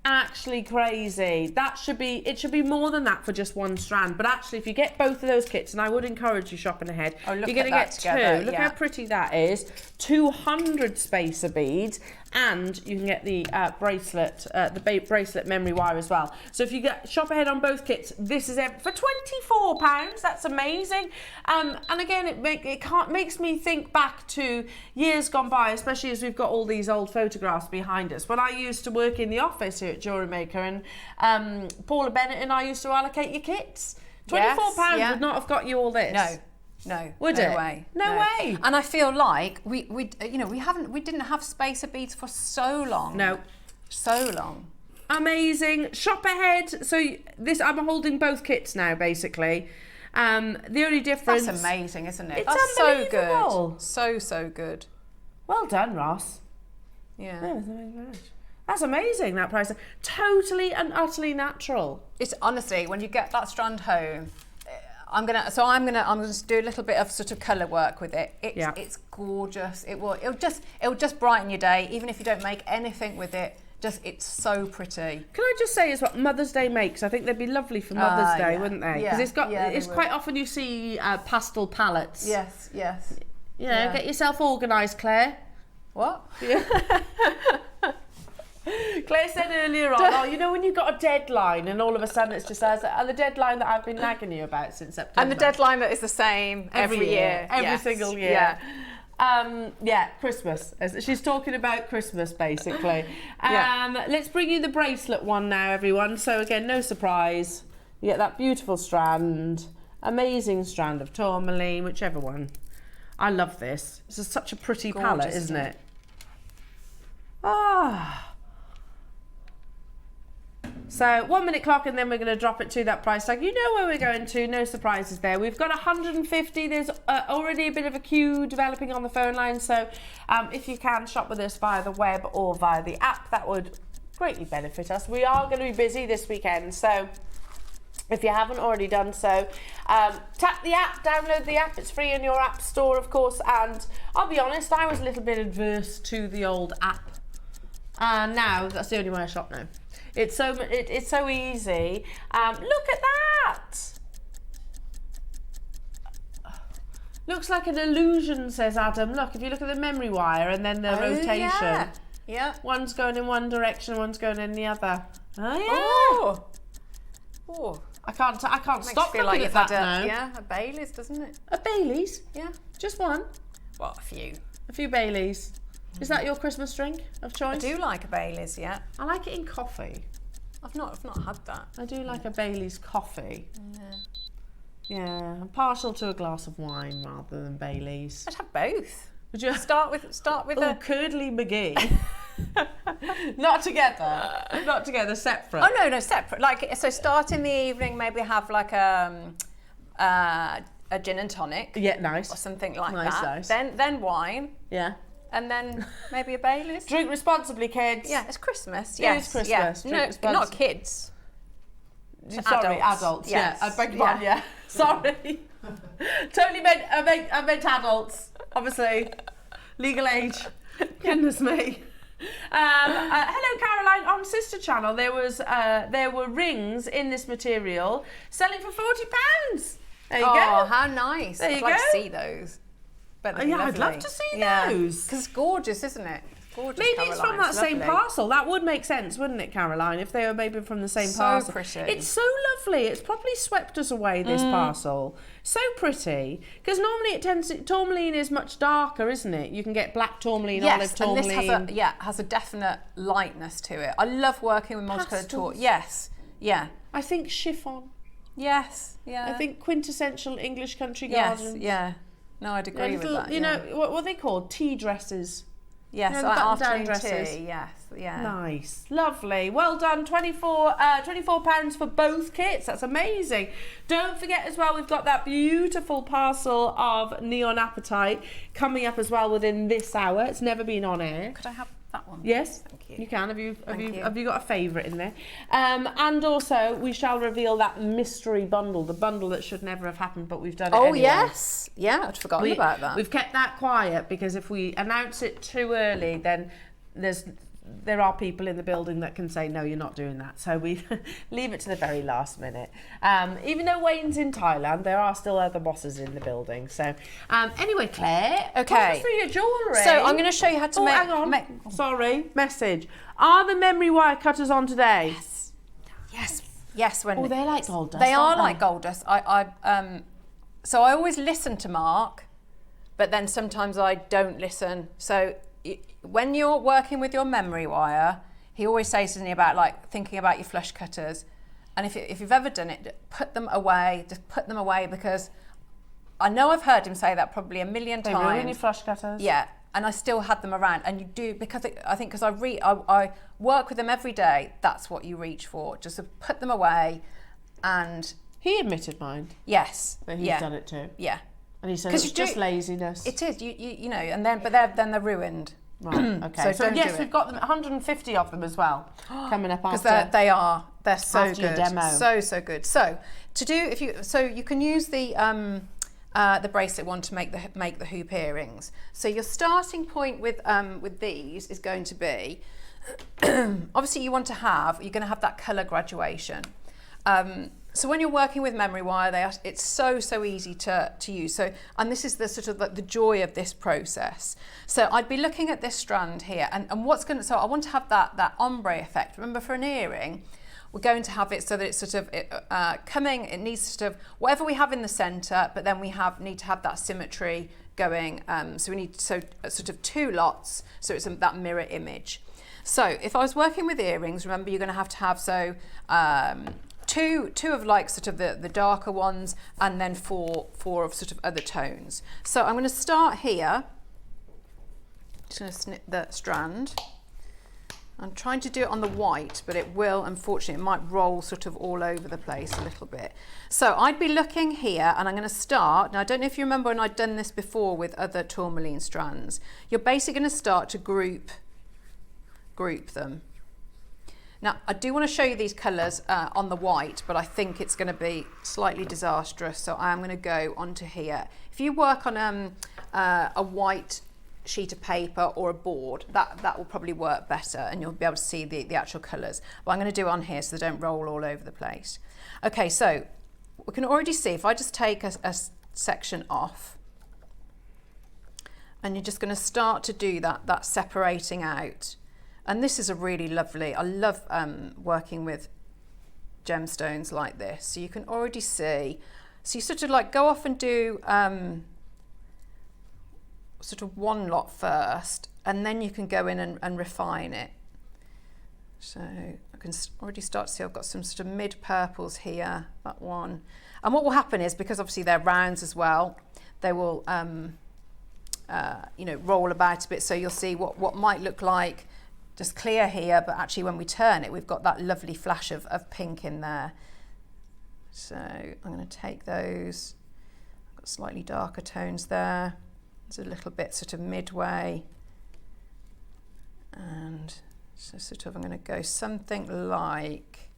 Actually crazy. It should be more than that for just one strand. But actually, if you get both of those kits, and I would encourage you shopping ahead, you're going to get 2. Look how pretty that is. 200 spacer beads, and you can get the bracelet, bracelet memory wire as well. So if you shop ahead on both kits, this is for £24. That's amazing. And again, it makes me think back to years gone by, especially as we've got all these old photographs behind us. When I used to work in the office here at Jewellery Maker, and Paula Bennett and I used to allocate your kits. £24 would not have got you all this. No, would no it? way. No way. And I feel like we didn't have spacer beads for so long. No. So long. Amazing. Shop ahead. So I'm holding both kits now, basically. The only difference... That's amazing, isn't it? It's That's unbelievable. So good. So good. Well done, Ross. Yeah. That's amazing, that price. Totally and utterly natural. It's honestly, when you get that strand home, I'm gonna do a little bit of sort of colour work with it. It's gorgeous. It'll just brighten your day, even if you don't make anything with it. it's so pretty. Can I just say as well, Mother's Day makes, I think they'd be lovely for Mother's Day, yeah. wouldn't they? Yeah. Because Yeah, they it's would. quite often you see pastel palettes. Yes. You know, get yourself organised, Claire. What? Claire said earlier on, you know when you've got a deadline and all of a sudden it's just the deadline that I've been nagging you about since September. And the deadline that is the same every year. Every Yes. single year. Christmas. She's talking about Christmas, basically. Let's bring you the bracelet one now, everyone. So again, no surprise. You get that beautiful strand, amazing strand of tourmaline, whichever one. I love this. This is such a pretty palette, isn't it? So 1 minute clock and then we're going to drop it to that price tag. You know where we're going to, no surprises there. We've got 150, there's already a bit of a queue developing on the phone line, so if you can shop with us via the web or via the app, that would greatly benefit us. We are going to be busy this weekend, so if you haven't already done so, tap the app, download the app, it's free in your app store of course, and I'll be honest, I was a little bit adverse to the old app, and now that's the only way I shop now. It's so easy. Look at that! Looks like an illusion, says Adam. Look, if you look at the memory wire and then the rotation. Yeah. One's going in one direction, one's going in the other. Oh yeah. Oh. I can't stop feel looking like at that now. Yeah, a Bailey's, doesn't it? A Bailey's? Yeah. Just one? Well, a few. A few Baileys. Is that your Christmas drink of choice? I do like a Bailey's, yeah. I like it in coffee. I've not had that. I do like a Bailey's coffee. Yeah, I'm partial to a glass of wine rather than Bailey's. I'd have both. Would you Start with a Curdly McGee? Not together, separate. Oh no, separate. Like, so start in the evening, maybe have like a gin and tonic. Yeah, nice. Or something like Nice, that. nice. Then wine. Yeah. And then maybe a Bailey's. Drink responsibly, kids. Yeah, it's Christmas. It Yes, is Christmas. Yes. Drink No, responsibly. not kids. Sorry, adults. Yes. Yeah, I beg your pardon. Yeah. Sorry. Totally I meant adults. Obviously, legal age. Goodness me. Hello, Caroline. On Sister Channel, there were rings in this material selling for £40. There you go. Oh, how nice! There you I'd like go. to see those. But Yeah, I'd love to see those. Because it's gorgeous, isn't it? Gorgeous. Maybe it's from Caroline. that It's same lovely. parcel. That would make sense, wouldn't it, Caroline? If they were maybe from the same So parcel. pretty. It's so lovely. It's probably swept us away, this parcel. So pretty. Because normally tourmaline is much darker, isn't it? You can get black tourmaline, olive Yes, tourmaline. and this has a definite lightness to it. I love working with multicoloured tour. Pastels. Yes, yeah, I think chiffon. yes, yeah. I think quintessential English country yes, gardens. yeah. No, I'd agree with that. You know, what are they called? Tea dresses. yes, you know, the button-down afternoon dresses. tea. Yes, yeah. Nice, lovely, well done. £24 for both kits. That's amazing. Don't forget as well, we've got that beautiful parcel of Neon Appetite coming up as well within this hour. It's never been on air. Could I have that one? Yes, Thank you. you can. Have you. you got a favourite in there? And also, we shall reveal that mystery bundle, the bundle that should never have happened, but we've done it Oh anyway. yes, yeah. I'd forgotten about that. We've kept that quiet because if we announce it too early, then there are people in the building that can say, no, you're not doing that. So we leave it to the very last minute. Even though Wayne's in Thailand, there are still other bosses in the building. So anyway, Claire, talk us through your jewellery. So I'm going to show you how to make. Hang on. Sorry, message. Are the memory wire cutters on today? Yes. When Oh, they're like gold dust. they are aren't like gold dust. So I always listen to Mark, but then sometimes I don't listen. So when you're working with your memory wire, he always says to me about like thinking about your flush cutters, and if you've ever done it, put them away. Just put them away, because I know I've heard him say that probably a million They times. ruin your flush cutters. Yeah, and I still had them around, and you do, because I work with them every day. That's what you reach for, just to put them away. And He admitted mine yes, that he's done it too. Yeah, And he said 'Cause it's you do- just laziness. it is. You know, and then they're ruined. Right, okay. So So, don't yes, do it. we've got them, 150 of them as well, coming up Because after. they're so after your good, demo. so good. So you can use the bracelet one to make the hoop earrings. So your starting point with these is going to be obviously you're going to have that colour graduation. So when you're working with memory wire, it's so easy to use. So, and this is the sort of the joy of this process. So I'd be looking at this strand here, and so I want to have that ombre effect. Remember, for an earring, we're going to have it so that it's sort of it needs sort of whatever we have in the centre, but then we need to have that symmetry going. So we need sort of two lots, so it's that mirror image. So if I was working with earrings, remember you're going to have two of like sort of the darker ones, and then four of sort of other tones. So I'm going to start here. Just going to snip the strand. I'm trying to do it on the white, but it will, unfortunately, it might roll sort of all over the place a little bit. So I'd be looking here, and I'm going to start. Now I don't know if you remember when I'd done this before with other tourmaline strands. You're basically going to start to group them. Now, I do want to show you these colours on the white, but I think it's going to be slightly disastrous, so I'm going to go onto here. If you work on a white sheet of paper or a board, that will probably work better, and you'll be able to see the actual colours. But I'm going to do it on here so they don't roll all over the place. Okay, so we can already see, if I just take a section off, and you're just going to start to do that separating out. And this is a really lovely, I love working with gemstones like this. So you can already see, so you sort of like go off and do sort of one lot first, and then you can go in and refine it. So I can already start to see I've got some sort of mid purples here, that one. And what will happen is, because obviously they're rounds as well, they will roll about a bit. So you'll see what might look like just clear here, but actually when we turn it, we've got that lovely flash of pink in there. So I'm going to take those, I've got slightly darker tones there. It's a little bit sort of midway. And so sort of I'm going to go something like,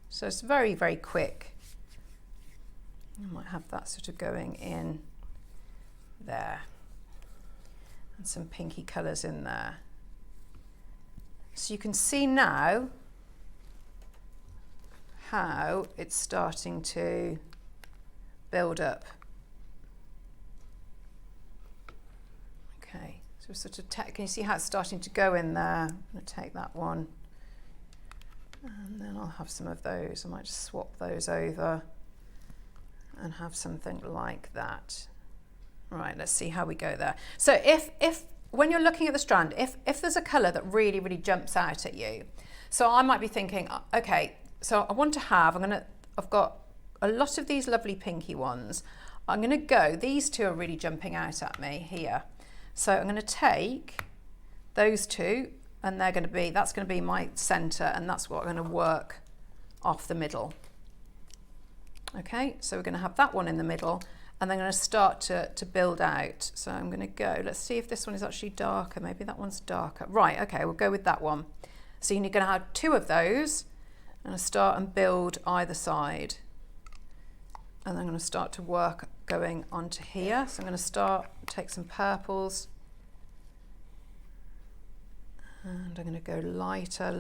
so it's very, very quick. I might have that sort of going in there. And some pinky colours in there. So you can see now how it's starting to build up. Okay, so sort of can you see how it's starting to go in there? I'm going to take that one, and then I'll have some of those. I might just swap those over and have something like that. Right, let's see how we go there. So if when you're looking at the strand, if there's a colour that really, really jumps out at you, so I might be thinking, okay, so I want to have, I've got a lot of these lovely pinky ones. I'm going to go, these two are really jumping out at me here. So I'm going to take those two, and that's going to be my centre, and that's what I'm going to work off the middle. Okay, so we're going to have that one in the middle, and then I'm going to start to build out. So I'm going to go, let's see if this one is actually darker. Maybe that one's darker. Right, okay, we'll go with that one. So you're going to have two of those, and I'll start and build either side. And I'm going to start to work going onto here. So I'm going to take some purples, and I'm going to go lighter,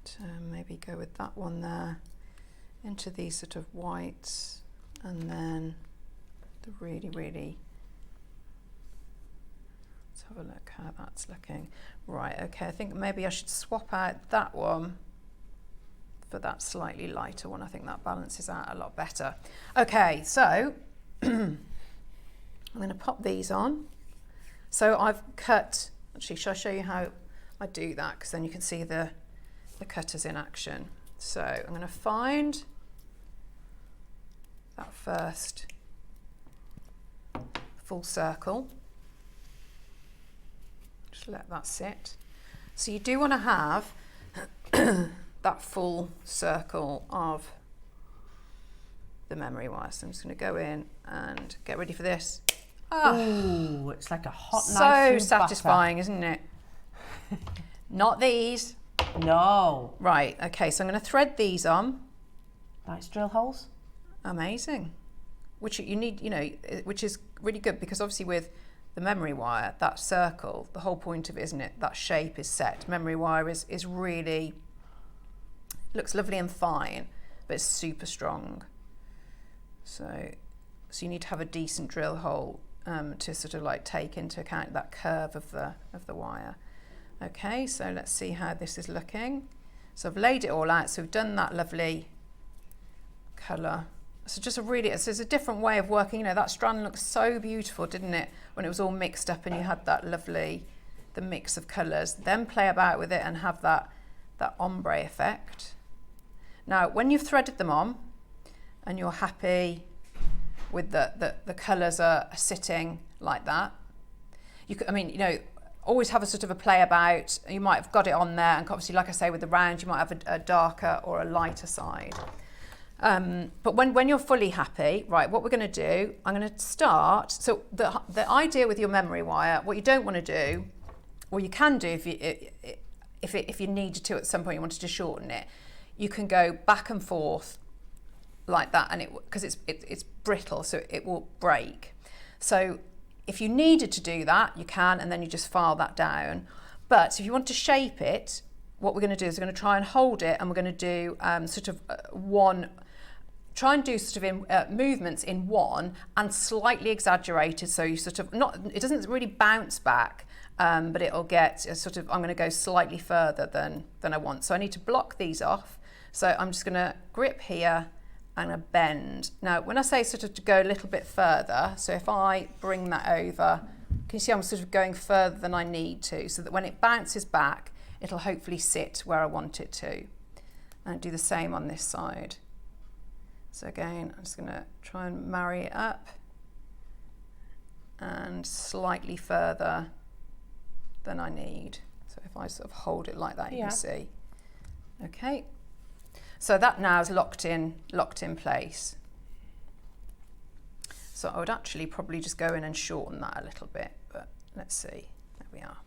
to maybe go with that one there, into these sort of whites, and then the really, really, let's have a look how that's looking. Right, okay, I think maybe I should swap out that one for that slightly lighter one. I think that balances out a lot better. Okay, so I'm going to pop these on. So I've cut, actually, shall I show you how I do that? Because then you can see the cutters in action. So I'm going to find that first full circle. Just let that sit. So you do want to have that full circle of the memory wire. So I'm just going to go in and get ready for this. Oh, it's like a hot knife So through satisfying, isn't it? Not these. butter. No. Right, okay, so I'm going to thread these on. Nice drill holes. Amazing. Which you need, which is really good, because obviously with the memory wire, that circle, the whole point of it, isn't it? That shape is set. Memory wire is really, looks lovely and fine, but it's super strong. So you need to have a decent drill hole to sort of like take into account that curve of the wire. Okay, so let's see how this is looking. So I've laid it all out, so we've done that lovely colour. So just it's a different way of working. You know, that strand looks so beautiful, didn't it? When it was all mixed up and you had that lovely, the mix of colours. Then play about with it and have that ombre effect. Now, when you've threaded them on and you're happy with the colours are sitting like that, you could, I mean, you know, always have a sort of a play about. You might have got it on there, and obviously, like I say, with the round, you might have a darker or a lighter side. But when you're fully happy, right, what we're going to do, I'm going to start. So the idea with your memory wire, what you don't want to do, or you can do if you needed to at some point, you wanted to shorten it, you can go back and forth like that, and because it's brittle, so it will break. So if you needed to do that, you can, and then you just file that down. But if you want to shape it, what we're going to do is we're going to try and hold it, and we're going to do try and do sort of movements in one and slightly exaggerated, so you sort of it doesn't really bounce back, but it'll get a sort of, I'm going to go slightly further than I want. So I need to block these off. So I'm just going to grip here and a bend. Now, when I say sort of to go a little bit further, so if I bring that over, can you see I'm sort of going further than I need to, so that when it bounces back, it'll hopefully sit where I want it to. And do the same on this side. So again, I'm just going to try and marry it up and slightly further than I need. So if I sort of hold it like that, you can see. Okay. So that now is locked in place. So I would actually probably just go in and shorten that a little bit, but let's see. There we are.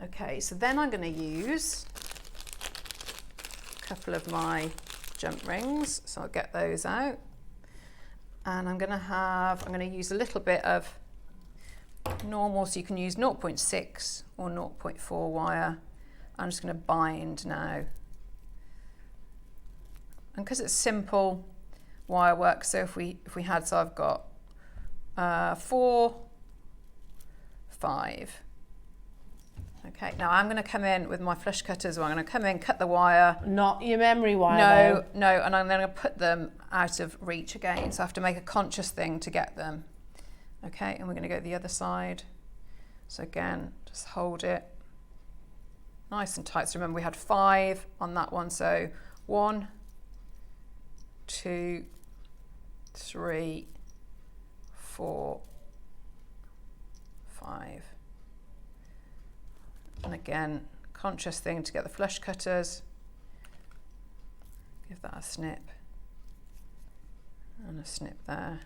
Okay, so then I'm going to use a couple of my jump rings, so I'll get those out, and I'm going to use a little bit of normal, so you can use 0.6 or 0.4 wire. I'm just going to bind now, and because it's simple wire work, so if we had, so I've got 4, 5. Okay, now I'm going to come in with my flush cutters, or I'm going to come in, cut the wire. Not your memory wire. No, and I'm then going to put them out of reach again, so I have to make a conscious thing to get them. Okay, and we're going to go the other side. So again, just hold it nice and tight. So remember, we had 5 on that one, so 1, 2, 3, 4, 5. And again, conscious thing to get the flush cutters. Give that a snip and a snip there.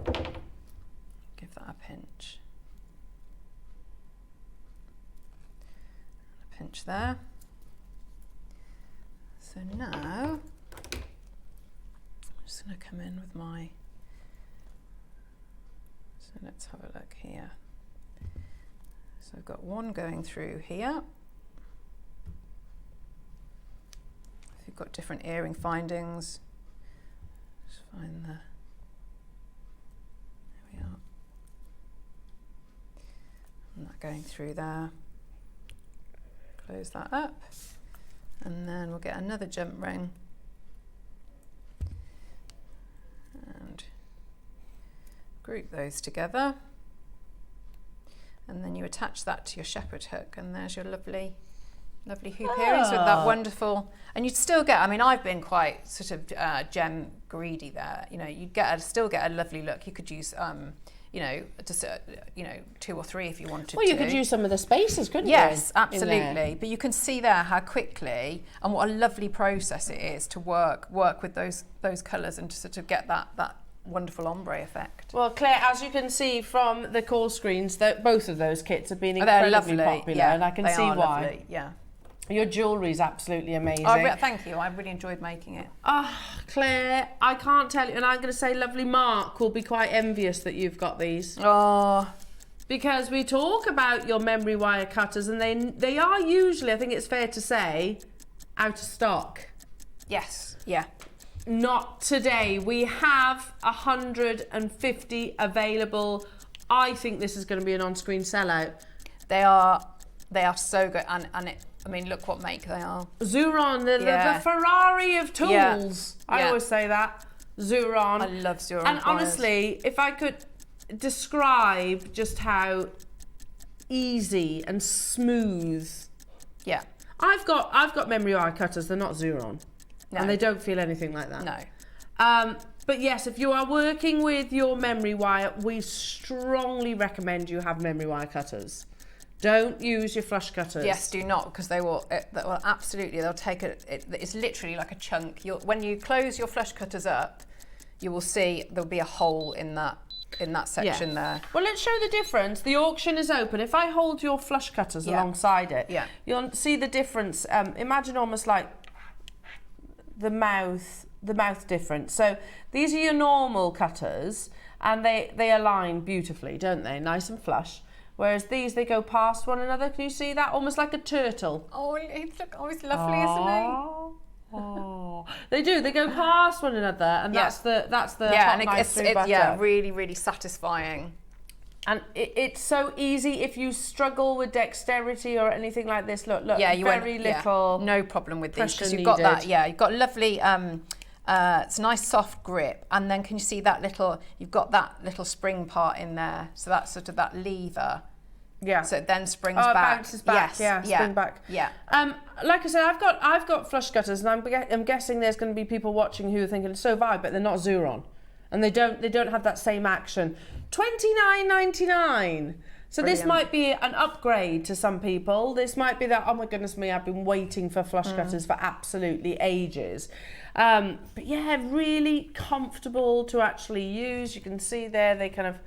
Give that a pinch. And a pinch there. So now, I'm just going to come in with my, so let's have a look here. So I've got one going through here. If you've got different earring findings, just find there we are. And that going through there. Close that up, and then we'll get another jump ring and group those together. And then you attach that to your shepherd hook, and there's your lovely hoop earrings with that wonderful. And you'd still get, I mean, I've been quite sort of gem greedy there. You know, you'd still get a lovely look. You could use, you know, just 2 or 3 if you wanted to. Well, you could use some of the spaces, couldn't you? Yes, absolutely. But you can see there how quickly and what a lovely process it is to work with those colours and to sort of get that wonderful ombre effect. Well, Claire, as you can see from the call screens, that both of those kits have been incredibly popular, and I can see why. Lovely. Yeah. Your jewellery is absolutely amazing. Oh, thank you. I really enjoyed making it. Claire, I can't tell you, and I'm going to say lovely Mark will be quite envious that you've got these. Oh, because we talk about your memory wire cutters, and they are usually, I think it's fair to say, out of stock. Yes. Yeah. Not today. We have 150 available. I think this is going to be an on-screen sellout. They are so good, and I mean, look what make they are. Xuron, the Ferrari of tools. Yeah. I always say that. Xuron. I love Xuron. And pliers. honestly, if I could describe just how easy and smooth. Yeah. I've got memory wire cutters. They're not Xuron, No. and they don't feel anything like that. No. But yes, if you are working with your memory wire, we strongly recommend you have memory wire cutters. Don't use your flush cutters. Yes, do not, because they will absolutely, they'll take it's literally like a chunk. When you close your flush cutters up, you will see there'll be a hole in that section there. Well, let's show the difference. The auction is open. If I hold your flush cutters alongside it, you'll see the difference. Imagine almost like the mouth difference. So these are your normal cutters, and they align beautifully, don't they? Nice and flush. Whereas these, they go past one another. Can you see that? Almost like a turtle. Oh, he's lovely, isn't he? Oh, they do. They go past one another, and that's the yeah, hot knife through butter. Yeah, really, really satisfying. And it's so easy if you struggle with dexterity or anything like this. Look, Yeah, very little. no problem with these pressure because you've got needed. that. Yeah, you've got lovely. It's a nice soft grip, and then can you see that little? You've got that little spring part in there, so that's sort of that lever. Yeah. So it then springs it back. bounces back. Yes. Yeah, spring back. Yeah. Like I said, I've got flush cutters, and I'm guessing there's going to be people watching who are thinking, so have I, but they're not Xuron, and they don't have that same action. $29.99. So Brilliant. this might be an upgrade to some people. This might be that, oh my goodness me, I've been waiting for flush cutters for absolutely ages. But yeah, really comfortable to actually use. You can see there, they kind of,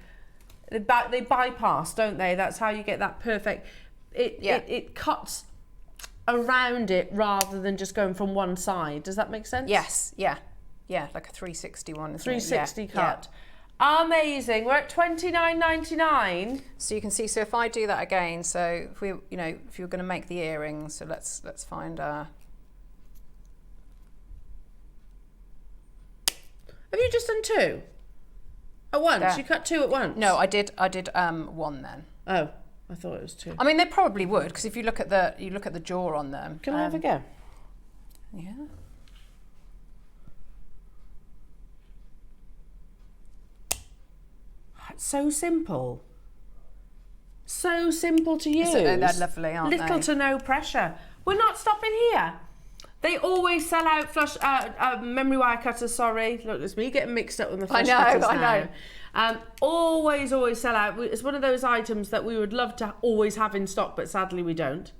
they bypass, don't they? That's how you get that perfect, it cuts around it rather than just going from one side. Does that make sense? Yes. Yeah. Yeah. Like a 360 one. 360 yeah. cut. Amazing. We're at $29.99. So you can see. So if I do that again, so if we, if you're going to make the earrings, so let's find our. Have you just done two at once? Yeah. You cut two at once? No, I did one then. Oh, I thought it was two. I mean, they probably would, because if you look at the jaw on them. Can I have a go? Yeah. It's so simple. So simple to use. They're lovely, aren't Little they? to no pressure. We're not stopping here. They always sell out flush memory wire cutters. Sorry, look, it's me getting mixed up with the flush cutters now. I know. Always sell out. It's one of those items that we would love to always have in stock, but sadly we don't.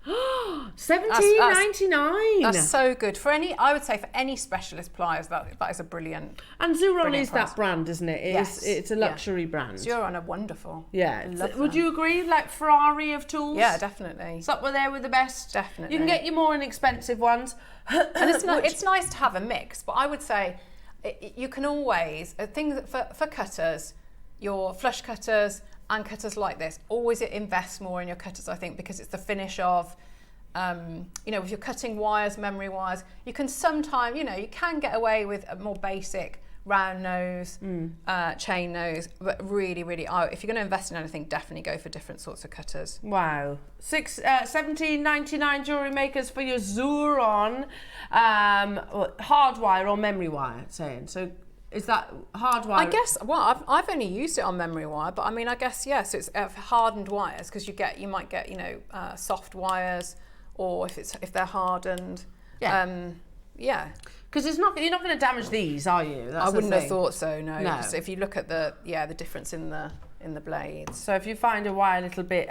$17.99. That's so good for any. I would say for any specialist pliers, that is a brilliant. And Xuron brilliant is price. That brand, isn't it? It's a luxury brand. Xuron are wonderful. Yeah. Love Would them. you agree? Like Ferrari of tools? Yeah, definitely. It's up there with the best. Definitely. You can get your more inexpensive ones. And it's nice to have a mix, but I would say you can always things for cutters, your flush cutters and cutters like this. Always invest more in your cutters, I think, because it's the finish of. If you're cutting wires, memory wires, you can sometimes, you can get away with a more basic round nose, chain nose, but really, really, if you're going to invest in anything, definitely go for different sorts of cutters. Wow. $17.99 jewellery makers for your Xuron hardwire or memory wire, saying. So is that hardwire? I guess, well, I've only used it on memory wire, but I mean, I guess, yes, so it's hardened wires, because you might get, soft wires, or if they're hardened. Yeah. Because you're not going to damage these, are you? That's I the wouldn't have thing. thought so, no. No. So if you look at the difference in the blades. So if you find a wire a little bit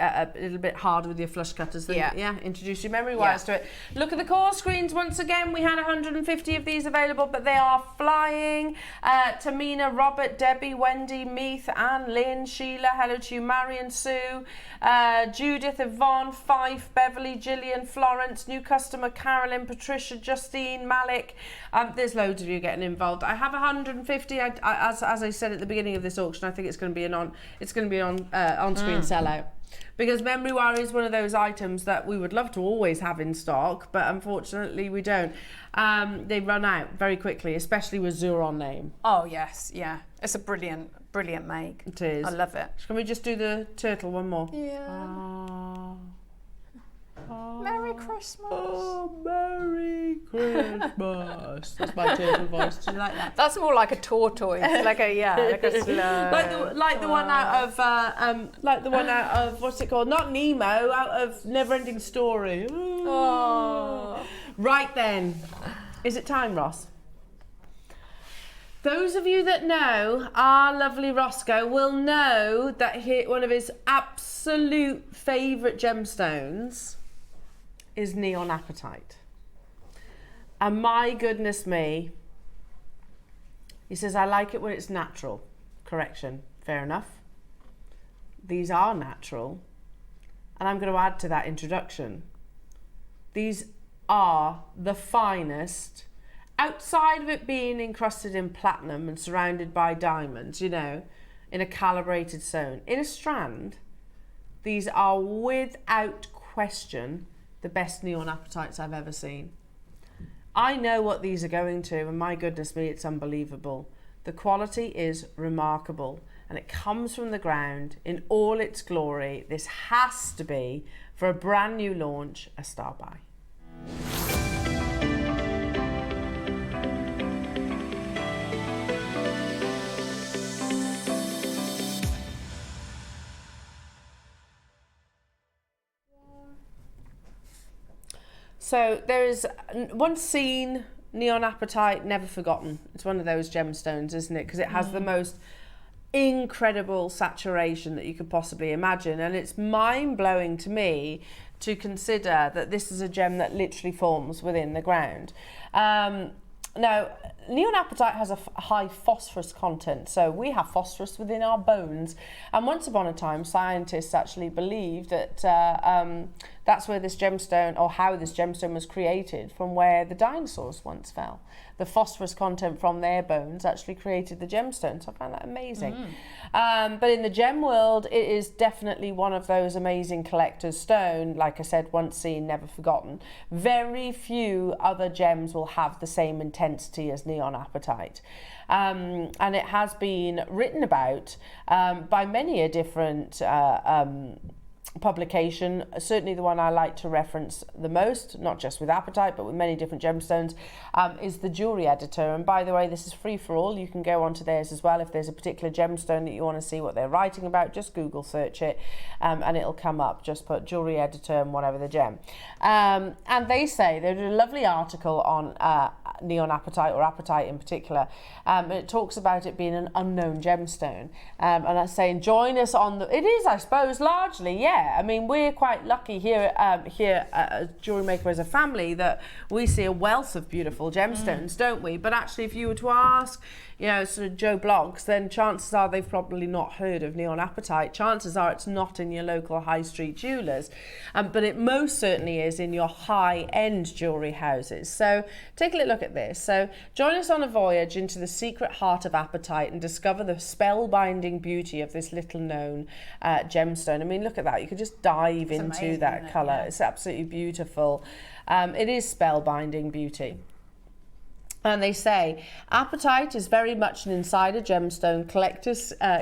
hard with your flush cutters, then introduce your memory wires to it. Look at the call screens once again. We had 150 of these available, but they are flying. Tamina, Robert, Debbie, Wendy, Meath, Anne, Lynn, Sheila. Hello to you, Marion, Sue, Judith, Yvonne, Fife, Beverly, Gillian, Florence, new customer Carolyn, Patricia, Justine, Malik. There's loads of you getting involved. I have 150. As I said at the beginning of this auction, I think it's going to be it's going to be on screen sellout. Because Memory Wire is one of those items that we would love to always have in stock, but unfortunately we don't. They run out very quickly, especially with Xuron name. Oh yes, yeah. It's a brilliant make. It is. I love it. Can we just do the turtle one more? Yeah. Merry Christmas. Oh, Merry Christmas. That's my turtle voice. Do you like that? That's more like a tortoise, like a slow. like the one out of what's it called? Not Nemo, out of Neverending Story. Oh. Right then, is it time, Ross? Those of you that know our lovely Roscoe will know that one of his absolute favourite gemstones is Neon Apatite. And my goodness me, he says, I like it when it's natural. Correction, fair enough. These are natural. And I'm going to add to that introduction. These are the finest, outside of it being encrusted in platinum and surrounded by diamonds, you know, in a calibrated stone. In a strand, these are without question the best neon apatites I've ever seen. I know what these are going to, and my goodness me, it's unbelievable. The quality is remarkable, and it comes from the ground in all its glory. This has to be, for a brand new launch, a star buy. So there is once seen, Neon Apatite, never forgotten. It's one of those gemstones, isn't it? Because it has the most incredible saturation that you could possibly imagine. And it's mind-blowing to me to consider that this is a gem that literally forms within the ground. Now, neon apatite has a high phosphorus content, so we have phosphorus within our bones. And once upon a time, scientists actually believed that that's where this gemstone, or how this gemstone was created, from where the dinosaurs once fell. The phosphorus content from their bones actually created the gemstone, so I found that amazing. But in the gem world, it is definitely one of those amazing collector's stone, like I said, once seen, never forgotten. Very few other gems will have the same intensity as neon apatite. And it has been written about by many a different publication. Certainly the one I like to reference the most, not just with apatite but with many different gemstones, is the Jewellery Editor. And by the way, this is free for all. You can go onto theirs as well. If there's a particular gemstone that you want to see what they're writing about, just Google search it and it'll come up. Just put Jewellery Editor and whatever the gem. And they say, they did a lovely article on neon apatite, or apatite in particular, and it talks about it being an unknown gemstone, and I'm saying join us on the, it is, I suppose, largely, yeah. I mean, we're quite lucky here at Jewellery Maker as a family that we see a wealth of beautiful gemstones, don't we? But actually, if you were to ask, you know, sort of Joe Blogs, then chances are they've probably not heard of neon apatite. Chances are it's not in your local high street jewellers, but it most certainly is in your high-end jewellery houses. So take a little look at this. So join us on a voyage into the secret heart of apatite and discover the spellbinding beauty of this little known gemstone. I mean, look at that. You could just dive into amazing, that colour. Yeah. It's absolutely beautiful. It is spellbinding beauty. And they say, apatite is very much an insider gemstone,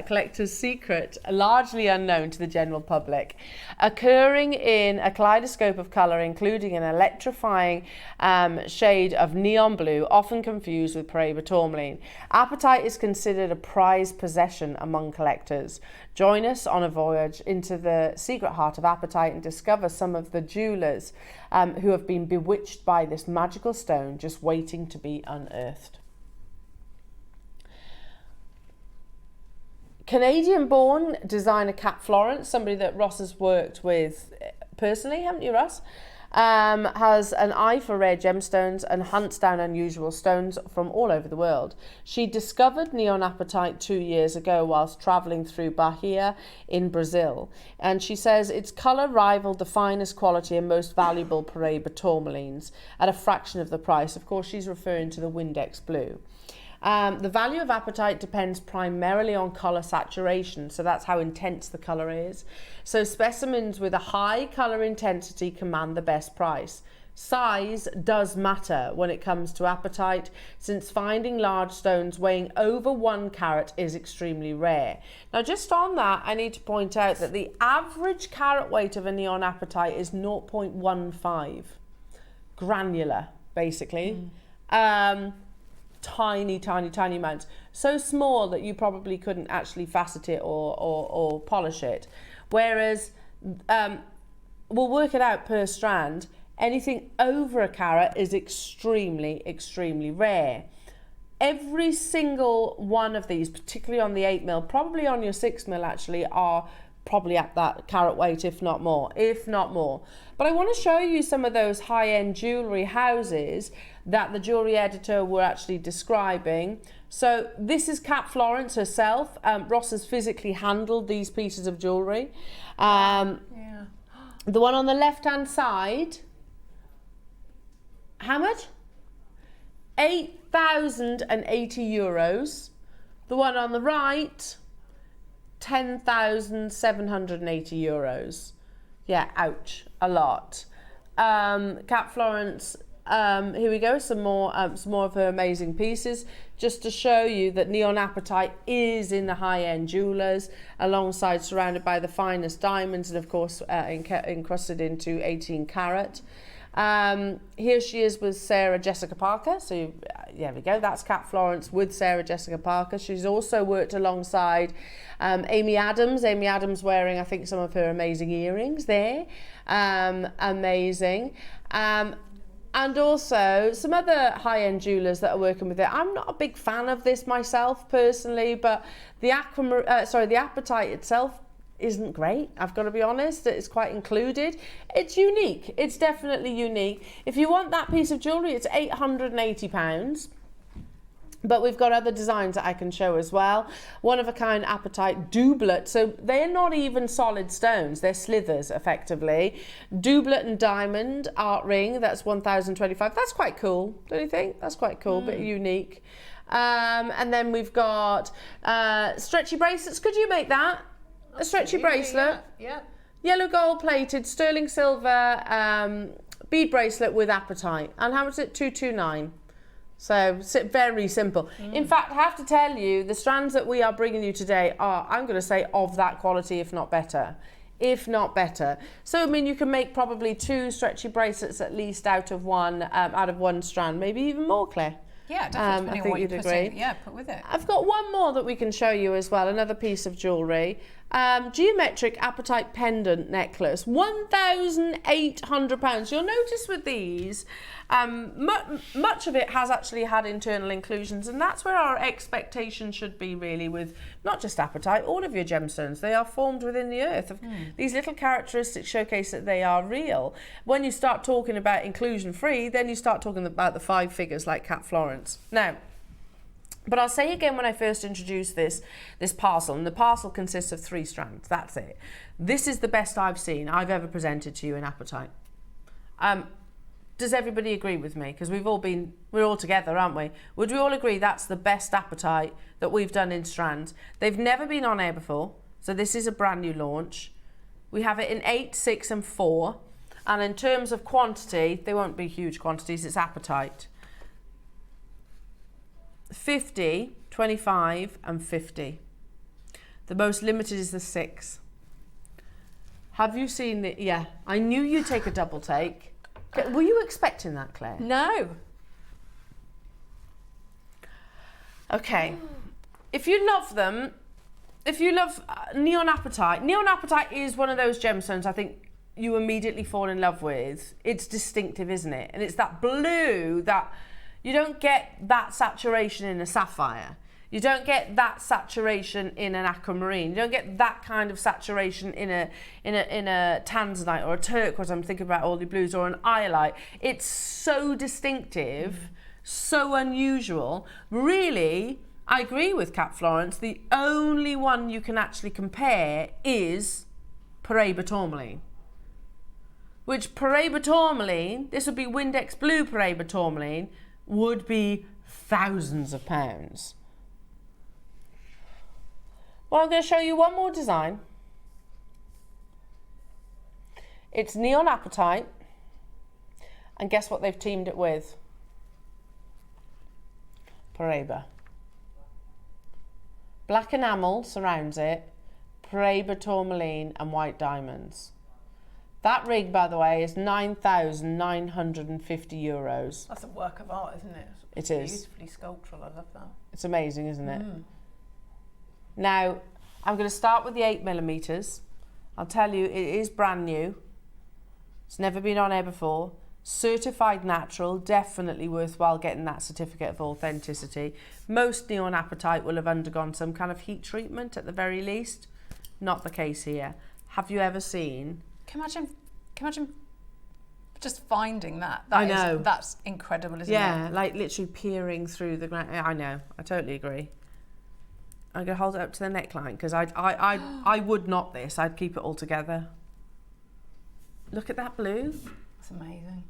collector's secret, largely unknown to the general public, occurring in a kaleidoscope of colour, including an electrifying shade of neon blue, often confused with Paraiba tourmaline. Apatite is considered a prized possession among collectors. Join us on a voyage into the secret heart of apatite and discover some of the jewellers who have been bewitched by this magical stone just waiting to be unearthed. Canadian-born designer Kat Florence, somebody that Ross has worked with personally, haven't you, Ross? Has an eye for rare gemstones and hunts down unusual stones from all over the world. She discovered neon apatite 2 years ago whilst travelling through Bahia in Brazil, and she says its colour rivaled the finest quality and most valuable Paraiba tourmalines at a fraction of the price. Of course, she's referring to the Windex blue. The value of apatite depends primarily on colour saturation, so that's how intense the colour is. So specimens with a high colour intensity command the best price. Size does matter when it comes to apatite, since finding large stones weighing over 1 carat is extremely rare. Now just on that, I need to point out that the average carat weight of a neon apatite is 0.15 granular, basically. Tiny amounts, so small that you probably couldn't actually facet it or polish it, whereas we'll work it out per strand. Anything over a carat is extremely rare. Every single one of these, particularly on the 8mm, probably on your 6mm actually, are probably at that carat weight, if not more. But I want to show you some of those high-end jewellery houses that the jewellery editor were actually describing. So this is Kat Florence herself. Ross has physically handled these pieces of jewellery. The one on the left-hand side, how much? €8,080. The one on the right, €10,780. Yeah, ouch, a lot. Kat Florence, here we go, some more of her amazing pieces, just to show you that neon apatite is in the high-end jewellers, alongside surrounded by the finest diamonds, and of course encrusted into 18 carat. Here she is with Sarah Jessica Parker. So there we go, that's Kat Florence with Sarah Jessica Parker. She's also worked alongside Amy Adams. Amy Adams wearing, I think, some of her amazing earrings there. Amazing. And also some other high-end jewellers that are working with it. I'm not a big fan of this myself personally, but the apatite itself isn't great, I've got to be honest. It's quite included. It's unique. It's definitely unique. If you want that piece of jewellery, it's £880. But we've got other designs that I can show as well. One of a kind apatite doublet. So they're not even solid stones. They're slithers, effectively. Doublet and diamond art ring. That's 1,025. That's quite cool, don't you think? That's quite cool, bit unique. And then we've got stretchy bracelets. Could you make that? A stretchy bracelet. Yeah. Yellow gold plated sterling silver bead bracelet with apatite. And how much is it? 229. So very simple. In fact, I have to tell you, the strands that we are bringing you today are, I'm going to say, of that quality, if not better. So I mean, you can make probably 2 stretchy bracelets at least out of one strand, maybe even more, Claire. Yeah, definitely. I think you'd agree. Put with it. I've got one more that we can show you as well, another piece of jewellery. Geometric apatite pendant necklace, £1,800. You'll notice with these, much of it has actually had internal inclusions, and that's where our expectation should be really with not just apatite, all of your gemstones. They are formed within the earth. These little characteristics showcase that they are real. When you start talking about inclusion free, then you start talking about the 5 figures like Kat Florence. Now, but I'll say again, when I first introduced this parcel, and the parcel consists of 3 strands, that's it. This is the best I've ever presented to you in apatite. Does everybody agree with me? Because we're all together, aren't we? Would we all agree that's the best apatite that we've done in strands? They've never been on air before, so this is a brand new launch. We have it in 8, 6 and 4. And in terms of quantity, they won't be huge quantities, it's apatite. 50, 25 and 50. The most limited is the 6. Have you seen the, yeah, I knew you'd take a double take. Were you expecting that, Claire? No. Okay. If you love them, if you love neon apatite is one of those gemstones I think you immediately fall in love with. It's distinctive, isn't it? And it's that blue that you don't get that saturation in a sapphire. You don't get that saturation in an aquamarine. You don't get that kind of saturation in a tanzanite or a turquoise. I'm thinking about all the blues, or an iolite. It's so distinctive, so unusual. Really, I agree with Kat Florence. The only one you can actually compare is Paraiba tourmaline. Which Paraiba tourmaline, this would be Windex blue Paraiba tourmaline, would be thousands of pounds. Well, I'm going to show you one more design. It's Neon Apatite, and guess what they've teamed it with? Paraiba. Black enamel surrounds it, Paraiba tourmaline and white diamonds. That ring, by the way, is €9,950. That's a work of art, isn't it? It is. Beautifully sculptural, I love that. It's amazing, isn't it? Now, I'm going to start with the 8mm. I'll tell you, it is brand new. It's never been on air before. Certified natural, definitely worthwhile getting that certificate of authenticity. Most Neon Apatite will have undergone some kind of heat treatment at the very least. Not the case here. Have you ever seen? Can you imagine just finding that? I know. That's incredible, isn't it? Yeah, like literally peering through the ground. I know, I totally agree. I'm going to hold it up to the neckline because I would knot this. I'd keep it all together. Look at that blue. It's amazing.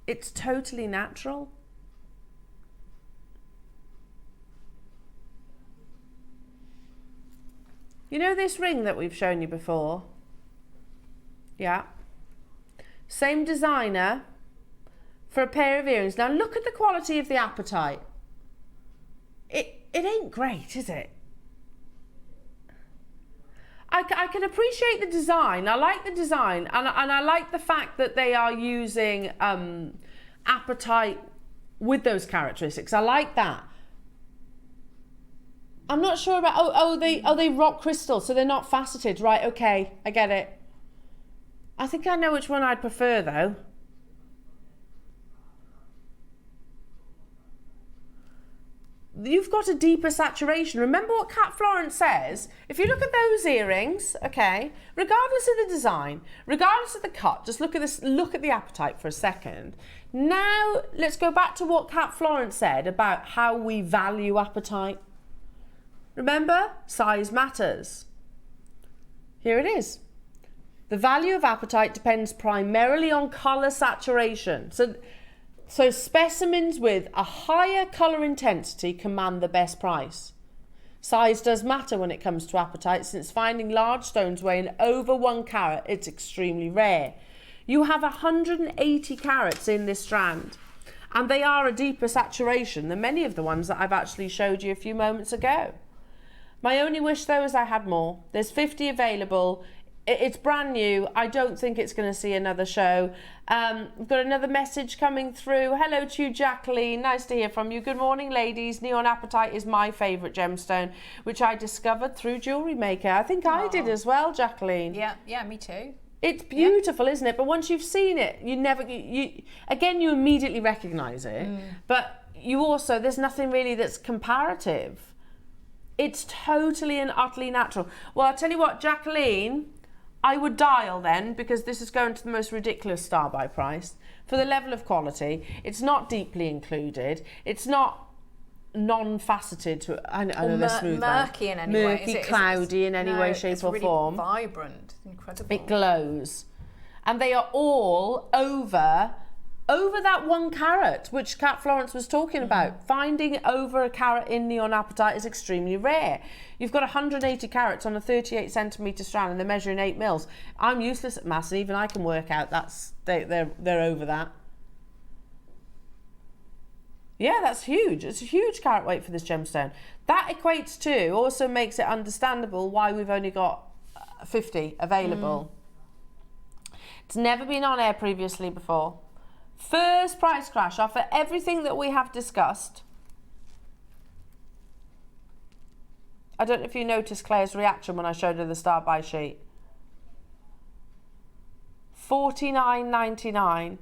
It's totally natural. You know this ring that we've shown you before? Yeah. Same designer for a pair of earrings. Now look at the quality of the apatite. It ain't great, is it? I can appreciate the design. I like the design, and I like the fact that they are using apatite with those characteristics. I like that. I'm not sure about they rock crystal, so they're not faceted, right? Okay, I get it. I think I know which one I'd prefer though. You've got a deeper saturation. Remember what Kat Florence says? If you look at those earrings, okay, regardless of the design, regardless of the cut, just look at this, look at the apatite for a second. Now, let's go back to what Kat Florence said about how we value apatite. Remember, size matters. Here it is. The value of apatite depends primarily on colour saturation. So specimens with a higher colour intensity command the best price. Size does matter when it comes to apatite, since finding large stones weighing over 1 carat, it's extremely rare. You have 180 carats in this strand, and they are a deeper saturation than many of the ones that I've actually showed you a few moments ago. My only wish though is I had more. There's 50 available. It's brand new. I don't think it's going to see another show. We've got another message coming through. Hello to you, Jacqueline. Nice to hear from you. Good morning, ladies. Neon Apatite is my favourite gemstone, which I discovered through Jewellery Maker. I think I did as well, Jacqueline. Yeah, me too. It's beautiful, isn't it? But once you've seen it, you immediately recognise it. But you also, there's nothing really that's comparative. It's totally and utterly natural. Well, I'll tell you what, Jacqueline, I would dial then, because this is going to the most ridiculous star buy price for the level of quality. It's not deeply included. It's not non-faceted. I know they're smooth. Murky in any way. Murky, cloudy in any way, shape or really form. Vibrant, incredible. It glows, and they are all over that 1 carat, which Kat Florence was talking about. Finding over 1 carat in Neon Apatite is extremely rare. You've got 180 carats on a 38 centimetre strand, and they're measuring 8 mils. I'm useless at maths, and even I can work out they're over that. Yeah, that's huge. It's a huge carat weight for this gemstone. That equates to, also makes it understandable why we've only got 50 available. It's never been on air previously before. First price crash offer, everything that we have discussed. I don't know if you noticed Claire's reaction when I showed her the star buy sheet. $49.99.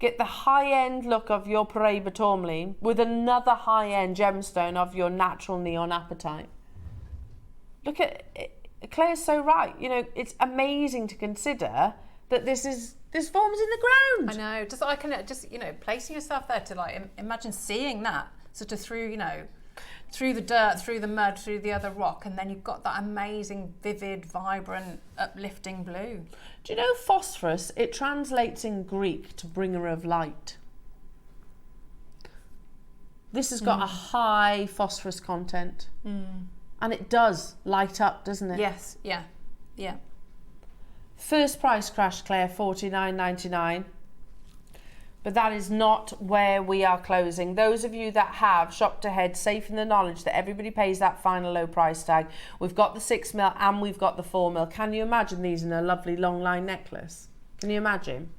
Get the high-end look of your Paraiba tourmaline with another high-end gemstone of your natural Neon Apatite. Look at it. Claire's so right. You know, it's amazing to consider that this form's in the ground. I know. Placing yourself there to like imagine seeing that sort of through, through the dirt, through the mud, through the other rock, and then you've got that amazing, vivid, vibrant, uplifting blue. Do you know phosphorus? It translates in Greek to bringer of light. This has got a high phosphorus content. And it does light up, doesn't it? Yes, yeah, yeah. First price crash, Claire, $49.99. But that is not where we are closing. Those of you that have shopped ahead, safe in the knowledge that everybody pays that final low price tag. We've got the 6mm and we've got the 4mm. Can you imagine these in a lovely long line necklace? Can you imagine?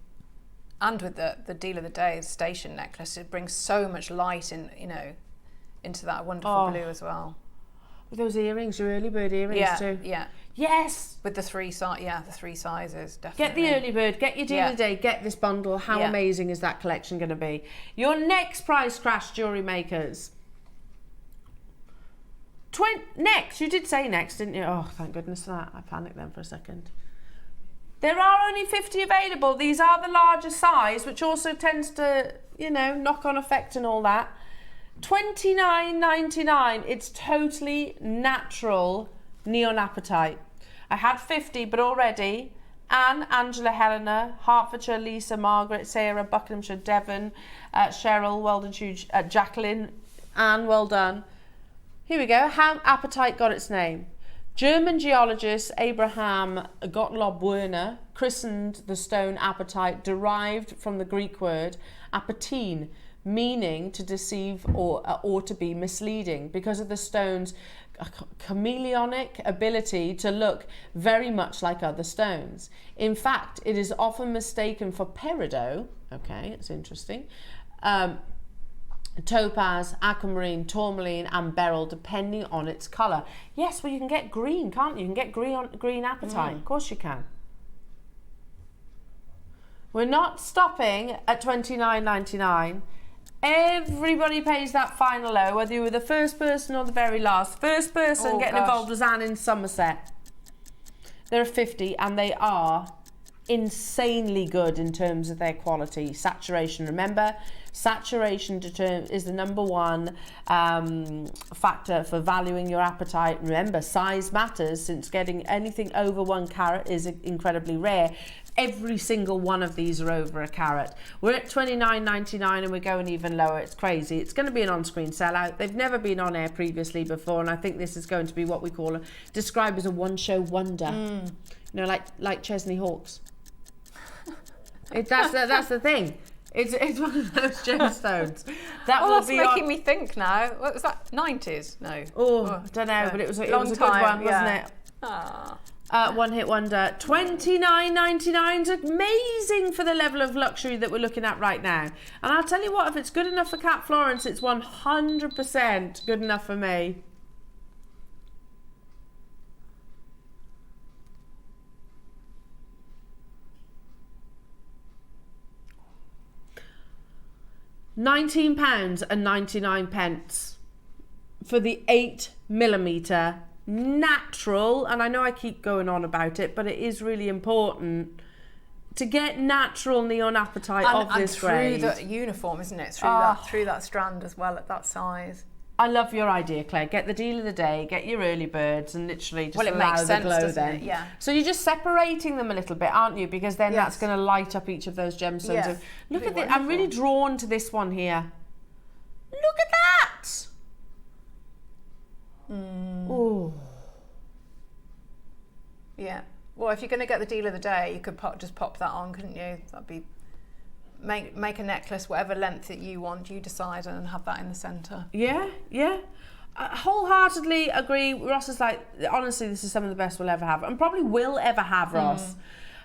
And with the deal of the day, the station necklace, it brings so much light in, you know, into that wonderful blue as well. With those earrings, your early bird earrings too. Yeah. Yes. With the three sizes, definitely. Get the early bird, get your deal of the day, get this bundle. How Yeah. amazing is that collection going to be? Your next price crash, Jewellery Makers. Next, you did say next, didn't you? Oh, thank goodness for that. I panicked then for a second. There are only 50 available. These are the larger size, which also tends to, you know, knock-on effect and all that. $29.99. It's totally natural neon apatite. I had 50, but already Anne, Angela, Helena, Hertfordshire, Lisa, Margaret, Sarah, Buckinghamshire, Devon, Cheryl, well done to you, Jacqueline, Anne, well done. Here we go. How apatite got its name. German geologist Abraham Gottlob Werner christened the stone apatite, derived from the Greek word apatine, meaning to deceive or to be misleading, because of the stone's chameleonic ability to look very much like other stones. In fact, it is often mistaken for peridot, okay, it's interesting, topaz, aquamarine, tourmaline and beryl, depending on its colour. Yes, well, you can get green, can't you? You can get green apatite. Of course you can. We're not stopping at $29.99. Everybody pays that final low, whether you were the first person or the very last. First person getting involved was Anne in Somerset. There are 50 and they are insanely good in terms of their quality. Saturation, remember, saturation is the number one factor for valuing your apatite. Remember, size matters, since getting anything over 1 carat is incredibly rare. Every single one of these are over a carat. We're at $29.99 and we're going even lower. It's crazy. It's going to be an on-screen sellout. They've never been on air previously before, and I think this is going to be what we call described as a one-show wonder. You know, like Chesney Hawkes. That's the thing. It's one of those gemstones that will that's be making me think now. What was that? 90s? No. I don't know, but it was a good one, wasn't it? One hit wonder. $29.99 is amazing for the level of luxury that we're looking at right now. And I'll tell you what, if it's good enough for Cat Florence, it's 100% good enough for me. £19.99 for the 8mm natural, and I know I keep going on about it, but it is really important to get natural neon apatite of this grade. And through the uniform, isn't it? Through that strand as well, at that size. I love your idea, Claire. Get the deal of the day, get your early birds, and literally just allow the glow then. Yeah. So you're just separating them a little bit, aren't you? Because then that's going to light up each of those gemstones. Yes. So look at this. I'm really drawn to this one here. Look at that. Oh. Yeah. Well, if you're going to get the deal of the day, you could just pop that on, couldn't you? That'd be make a necklace whatever length that you want. You decide and have that in the centre. Yeah, yeah. Wholeheartedly agree. Ross is like, honestly, this is some of the best we'll ever have, and probably will ever have, Ross.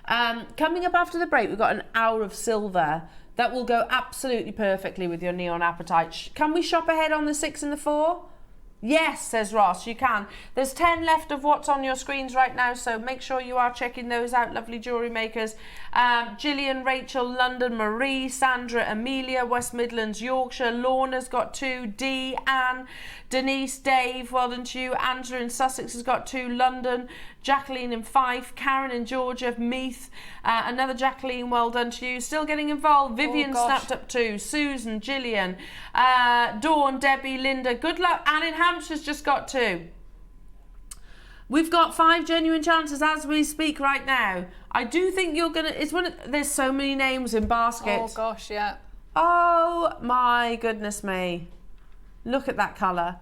Coming up after the break, we've got an hour of silver that will go absolutely perfectly with your neon apatite. Can we shop ahead on the 6 and the 4? Yes, says Ross, you can. There's 10 left of what's on your screens right now, so make sure you are checking those out, lovely jewellery makers. Gillian, Rachel, London, Marie, Sandra, Amelia, West Midlands, Yorkshire, Lorna's got 2, Dee, Anne, Denise, Dave, well done to you. Angela in Sussex has got 2, London, Jacqueline in Fife, Karen in Georgia, Meath, another Jacqueline, well done to you. Still getting involved. Vivian snapped up 2, Susan, Gillian, Dawn, Debbie, Linda, good luck. Anne in Hampshire's just got 2. We've got 5 genuine chances as we speak right now. I do think you're gonna, there's so many names in basket. Oh gosh, yeah. Oh my goodness me. Look at that colour.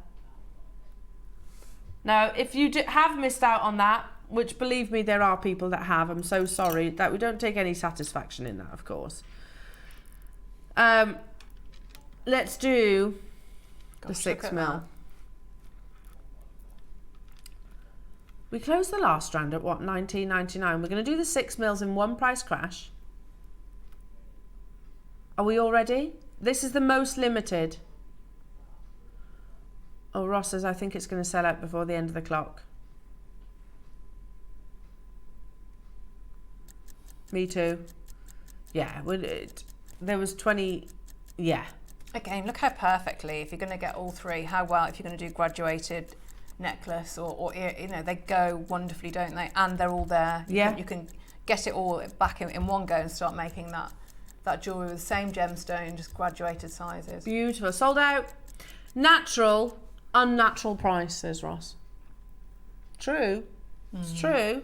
Now, if you have missed out on that, which believe me, there are people that have, I'm so sorry, that we don't take any satisfaction in that, of course. Let's do the 6 mil. We closed the last strand at what, $19.99. We're going to do the 6 mils in one price crash. Are we all ready? This is the most limited. Oh, Ross says, I think it's going to sell out before the end of the clock. Me too. Yeah, there was 20, yeah. Again, look how perfectly, if you're going to get all three, how well, if you're going to do graduated necklace or you know, they go wonderfully, don't they? And they're all there. Yeah. You can get it all back in one go and start making that jewellery with the same gemstone, just graduated sizes. Beautiful. Sold out. Natural, unnatural price, says Ross. True. It's true.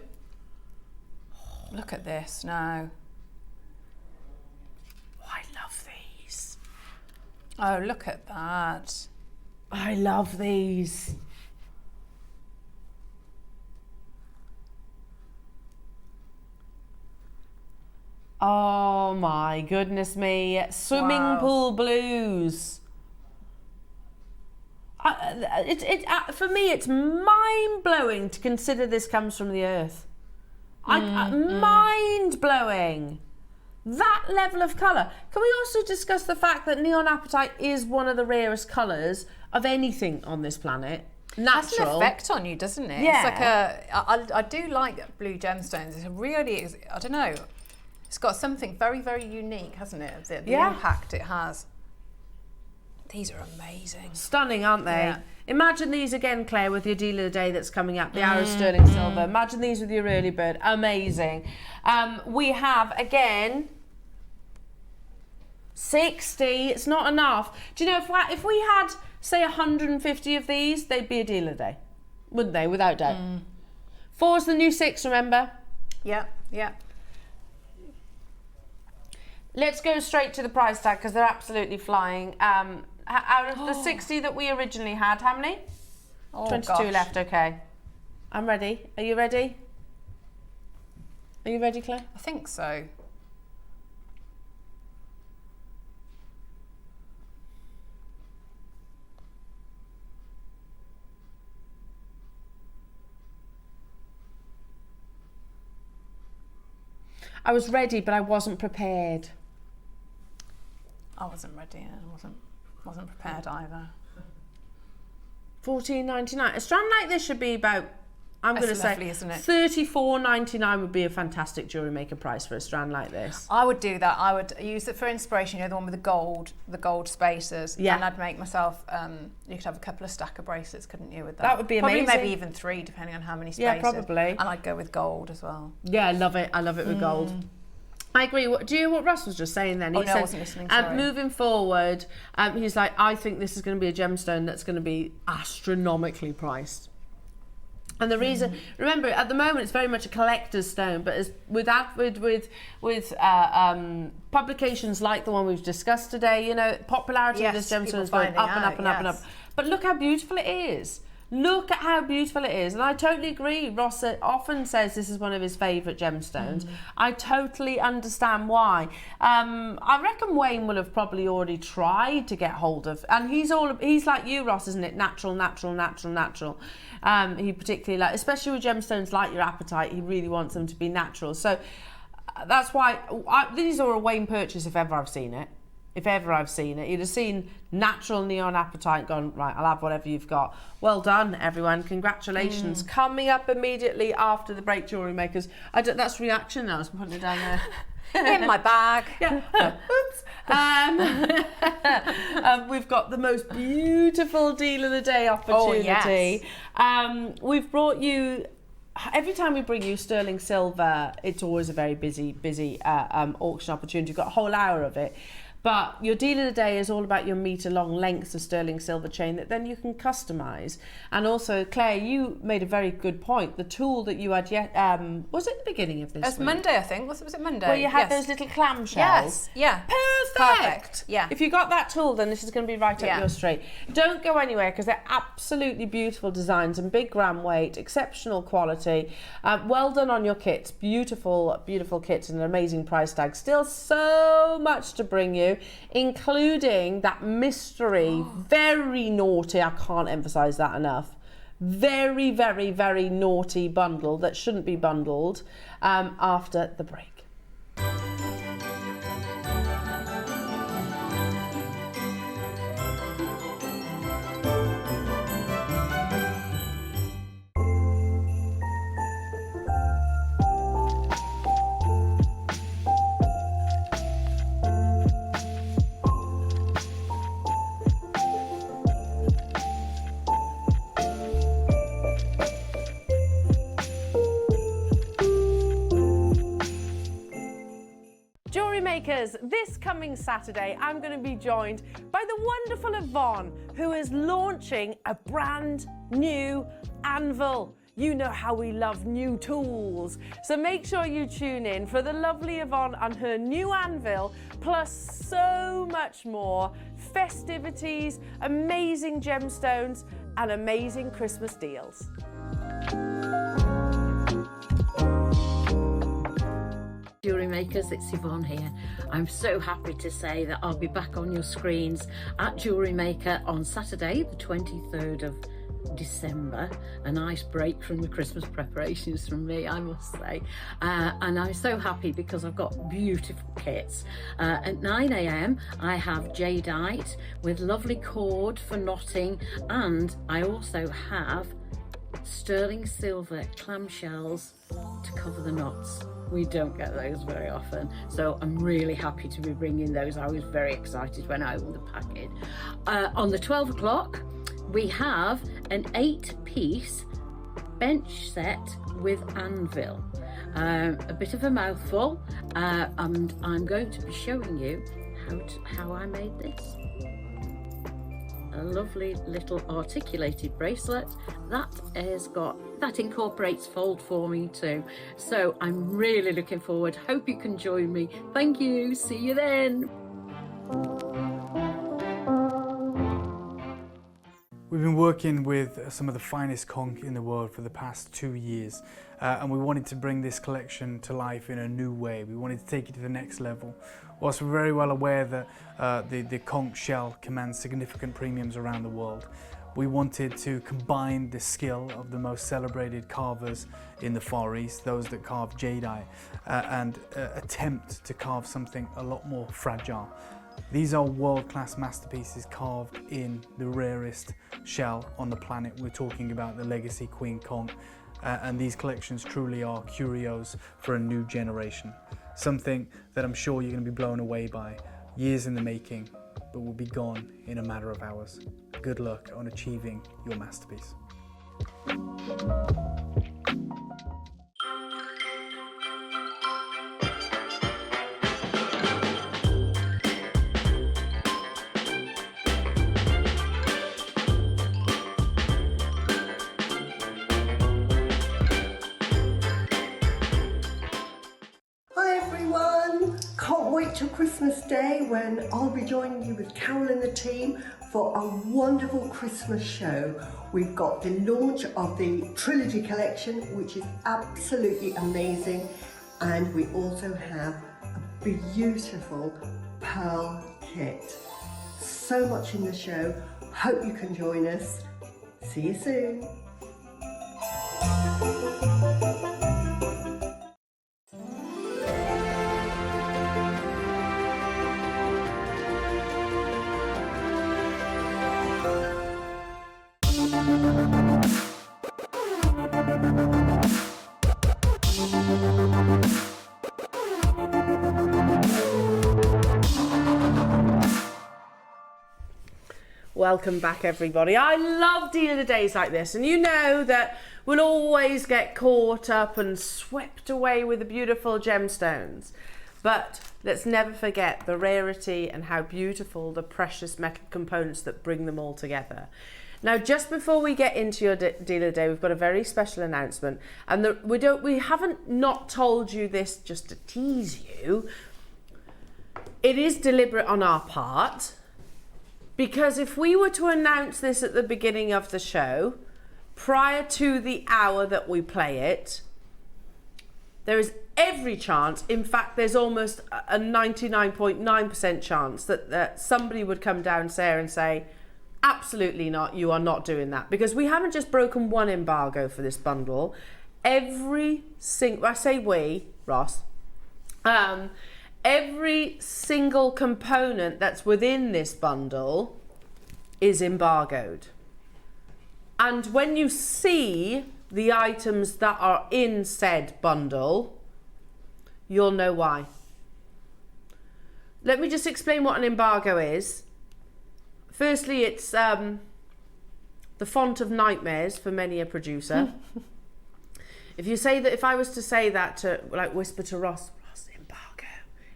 Look at this now. Oh, I love these. Oh, look at that. I love these. Oh my goodness me. Swimming pool blues. For me, it's mind-blowing to consider this comes from the earth. Mind-blowing. That level of colour. Can we also discuss the fact that neon apatite is one of the rarest colours of anything on this planet? Natural. Has an effect on you, doesn't it? Yeah. It's like I do like blue gemstones. It's really, I don't know, it's got something very, very unique, hasn't it? The impact it has. These are amazing. Stunning, aren't they? Yeah. Imagine these again, Claire, with your deal of the day that's coming up, the Arrow Sterling Silver. Imagine these with your early bird. Amazing. We have, again, 60. It's not enough. Do you know, if we had, say, 150 of these, they'd be a deal of the day, wouldn't they? Without doubt. 4's the new 6, remember? Yeah, yeah. Let's go straight to the price tag because they're absolutely flying. Out of the 60 that we originally had, how many? 22 left, okay. I'm ready. Are you ready? Are you ready, Claire? I think so. I was ready, but I wasn't prepared. I wasn't ready and wasn't prepared either. $14.99. A strand like this should be about, I'm going to say, lovely, isn't it? $34.99 would be a fantastic Jewellery Maker price for a strand like this. I would do that. I would use it for inspiration. You know, the one with the gold spacers. Yeah. And I'd make myself. You could have a couple of stack of bracelets, couldn't you? With that. That would be amazing. Probably maybe even 3, depending on how many spaces. Yeah, probably. And I'd go with gold as well. Yeah, I love it. I love it with gold. I agree. Do you hear what Russ was just saying then? He no, said, I wasn't listening, sorry. Moving forward, he's like, I think this is going to be a gemstone that's going to be astronomically priced. And the reason, remember, at the moment it's very much a collector's stone, but as with publications like the one we've discussed today, you know, popularity of this gemstone is going up and up and up and up. But look how beautiful it is. Look at how beautiful it is. And I totally agree. Ross often says this is one of his favourite gemstones. I totally understand why. I reckon Wayne will have probably already tried to get hold of, and he's like you, Ross, isn't it? Natural, natural, natural, natural. He particularly especially with gemstones like your apatite, he really wants them to be natural. So that's why these are a Wayne purchase if ever I've seen it. If ever I've seen it. You'd have seen natural neon apatite gone, right, I'll have whatever you've got. Well done, everyone. Congratulations. Coming up immediately after the break, Jewellery Makers. That's reaction now. I was putting it down there. In my bag. Yeah. Oops. We've got the most beautiful deal of the day opportunity. We've brought you, every time we bring you sterling silver, it's always a very busy auction opportunity. We've got a whole hour of it. But your deal of the day is all about your metre-long lengths of sterling silver chain that then you can customise. And also, Claire, you made a very good point. The tool that you had was it the beginning of this It's week? Monday, I think. Was it Monday? Where you had Yes. those little clamshells. Yes, yeah. Perfect. Yeah. If you got that tool, then this is going to be right up your street. Don't go anywhere because they're absolutely beautiful designs and big gram weight, exceptional quality. Well done on your kits. Beautiful, beautiful kits and an amazing price tag. Still so much to bring you, including that mystery, very naughty, I can't emphasise that enough, very, very, very naughty bundle that shouldn't be bundled after the break. Jewellery Makers, this coming Saturday, I'm going to be joined by the wonderful Yvonne, who is launching a brand new anvil. You know how we love new tools. So make sure you tune in for the lovely Yvonne and her new anvil, plus so much more. Festivities, amazing gemstones, and amazing Christmas deals. Jewellery Makers, it's Yvonne here. I'm so happy to say that I'll be back on your screens at Jewellery Maker on Saturday, the 23rd of December. A nice break from the Christmas preparations from me, I must say. And I'm so happy because I've got beautiful kits. At 9 a.m. I have jadeite with lovely cord for knotting, and I also have sterling silver clamshells to cover the knots. We don't get those very often, so I'm really happy to be bringing those. I was very excited when I opened the package. On the 12 o'clock we have an 8-piece bench set with anvil, a bit of a mouthful, and I'm going to be showing you how I made this. A lovely little articulated bracelet that incorporates fold forming too. So I'm really looking forward. Hope you can join me. Thank you. See you then. We've been working with some of the finest conch in the world for the past 2 years, and we wanted to bring this collection to life in a new way. We wanted to take it to the next level. Whilst we're very well aware that the conch shell commands significant premiums around the world, we wanted to combine the skill of the most celebrated carvers in the Far East, those that carve jadeite, and attempt to carve something a lot more fragile. These are world-class masterpieces carved in the rarest shell on the planet. We're talking about the Legacy Queen Conch, and these collections truly are curios for a new generation. Something that I'm sure you're going to be blown away by. Years in the making, but will be gone in a matter of hours. Good luck on achieving your masterpiece. Hi everyone! Can't wait till Christmas Day when I'll be joining you with Carol and the team for a wonderful Christmas show. We've got the launch of the Trilogy collection, which is absolutely amazing, and we also have a beautiful pearl kit. So much in the show. Hope you can join us. See you soon. Welcome back everybody. I love deal of the days like this, and you know that we'll always get caught up and swept away with the beautiful gemstones. But let's never forget the rarity and how beautiful the precious metal components that bring them all together. Now, just before we get into your deal of the day, we've got a very special announcement, and we haven't not told you this just to tease you. It is deliberate on our part, because if we were to announce this at the beginning of the show, prior to the hour that we play it, there is every chance, in fact, there's almost a 99.9% chance that somebody would come downstairs and say, absolutely not, you are not doing that. Because we haven't just broken one embargo for this bundle. Every single, I say we, Ross, every single component that's within this bundle is embargoed. And when you see the items that are in said bundle, you'll know why. Let me just explain what an embargo is. Firstly, it's the font of nightmares for many a producer. If I was to say that to, like, whisper to Ross, embargo.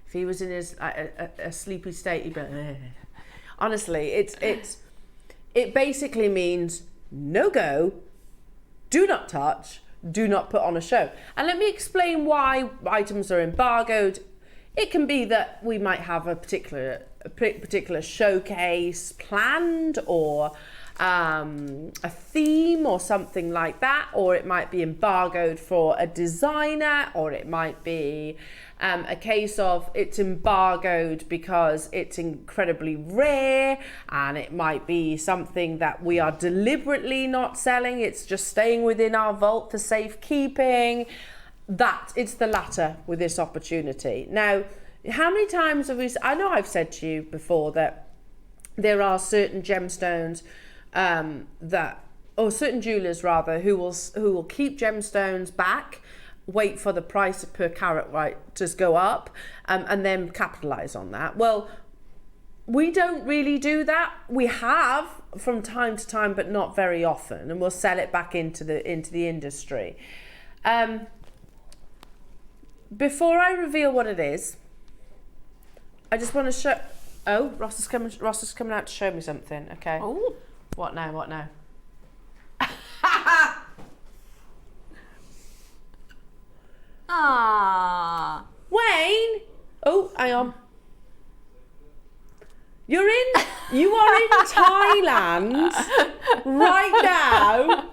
If he was in his a sleepy state, he'd be like, eh. Honestly, it basically means no go, do not touch, do not put on a show. And let me explain why items are embargoed. It can be that we might have a particular showcase planned, or a theme or something like that, or it might be embargoed for a designer, or it might be a case of it's embargoed because it's incredibly rare, and it might be something that we are deliberately not selling, it's just staying within our vault for safekeeping. That it's the latter with this opportunity. Now, how many times have I know I've said to you before that there are certain gemstones certain jewelers rather who will keep gemstones back, wait for the price per carat to go up, and then capitalize on that. Well, we don't really do that. We have from time to time, but not very often, and we'll sell it back into the industry. Before I reveal what it is, I just want to show. Oh, Ross is coming out to show me something. Okay. Oh. What now? What now? Ah. Wayne. Oh, hang on. You are in Thailand right now.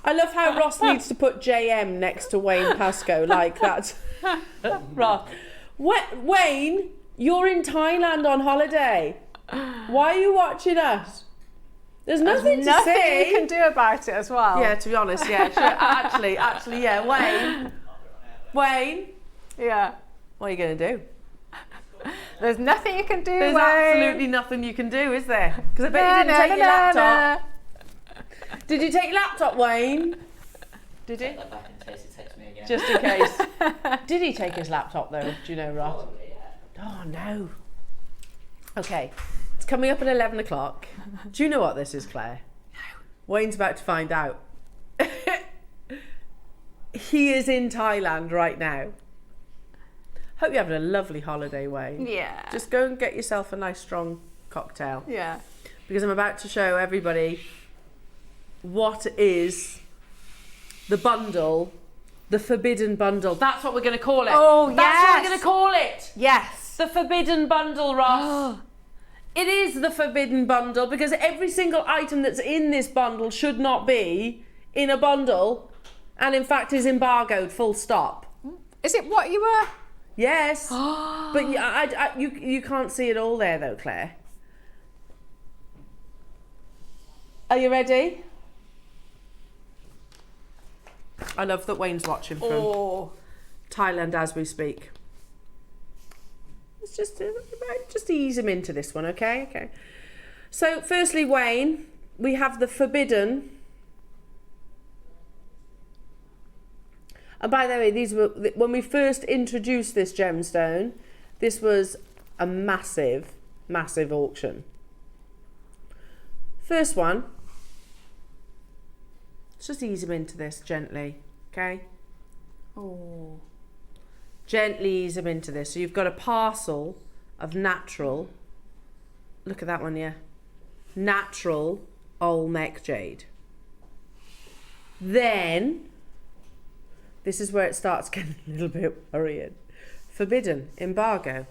I love how Ross needs to put JM next to Wayne Pascoe, like that. Ross. Wayne, you're in Thailand on holiday. Why are you watching us? There's nothing to say. You can do about it as well. Yeah, to be honest, yeah. Sure. Actually, yeah. Wayne. Yeah. What are you going to do? There's nothing you can do, There's Wayne. absolutely nothing you can do, is there? Because I bet you didn't take your laptop. Did you take your laptop, Wayne? Did he? Back in case he texts me again. Just in case. Did he take his laptop though? Do you know, Ross? Oh no. Okay, it's coming up at 11 o'clock. Do you know what this is, Claire? No. Wayne's about to find out. He is in Thailand right now. Hope you're having a lovely holiday, Wayne. Yeah. Just go and get yourself a nice strong cocktail. Yeah. Because I'm about to show everybody what is the bundle, the forbidden bundle. That's what we're going to call it. Oh, yes. That's what we're going to call it. Yes. The forbidden bundle, Ross. It is the forbidden bundle because every single item that's in this bundle should not be in a bundle, and in fact is embargoed, full stop. Is it what you were? Yes. But you can't see it all there though, Claire. Are you ready? I love that Wayne's watching from Thailand as we speak. Let's just ease him into this one, okay? Okay. So, firstly, Wayne, we have the forbidden. And by the way, these were when we first introduced this gemstone. This was a massive, massive auction. First one. Let's just ease him into this gently, okay? Oh. gently ease them into this. So you've got a parcel of natural, look at that one, yeah, natural Olmec jade. Then, this is where it starts getting a little bit worrying. Forbidden, embargo.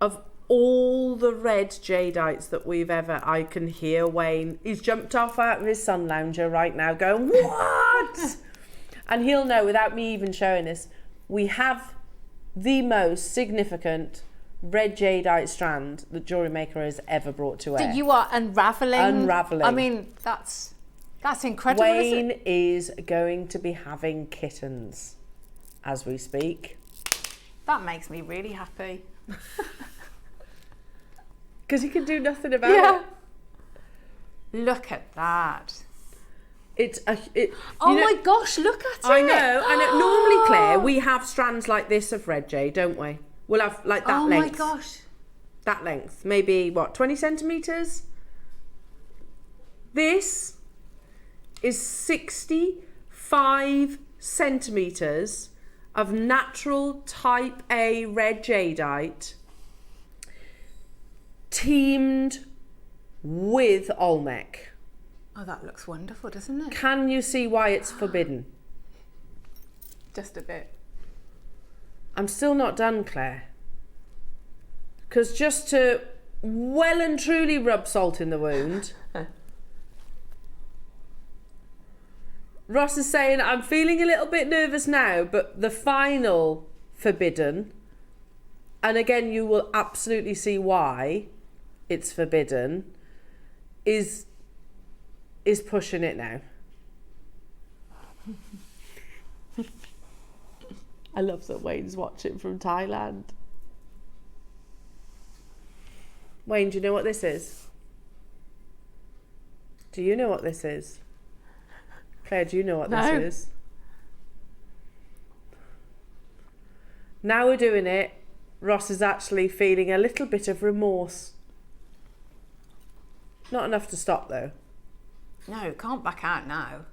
Of all the red jadeites that we've ever, I can hear Wayne, he's jumped off out of his sun lounger right now going, what? And he'll know without me even showing this, we have the most significant red jadeite strand that Jewellery Maker has ever brought to air. You are unravelling. Unravelling. I mean, that's incredible. Wayne is going to be having kittens as we speak. That makes me really happy. Because he can do nothing about it. Look at that. My gosh, look at it. I know. And normally, Claire, we have strands like this of red jade, don't we? We'll have like that length. Oh my gosh. That length. Maybe, what, 20 centimetres? This is 65 centimetres of natural type A red jadeite teamed with Olmec. Oh, that looks wonderful, doesn't it? Can you see why it's forbidden? Just a bit. I'm still not done, Claire. Because just to well and truly rub salt in the wound, Ross is saying, I'm feeling a little bit nervous now, but the final forbidden, and again, you will absolutely see why it's forbidden, is pushing it now. I love that Wayne's watching from Thailand. Wayne, do you know what this is? Do you know what this is? Claire, do you know what this is? Now we're doing it, Ross is actually feeling a little bit of remorse. Not enough to stop though. No, can't back out now.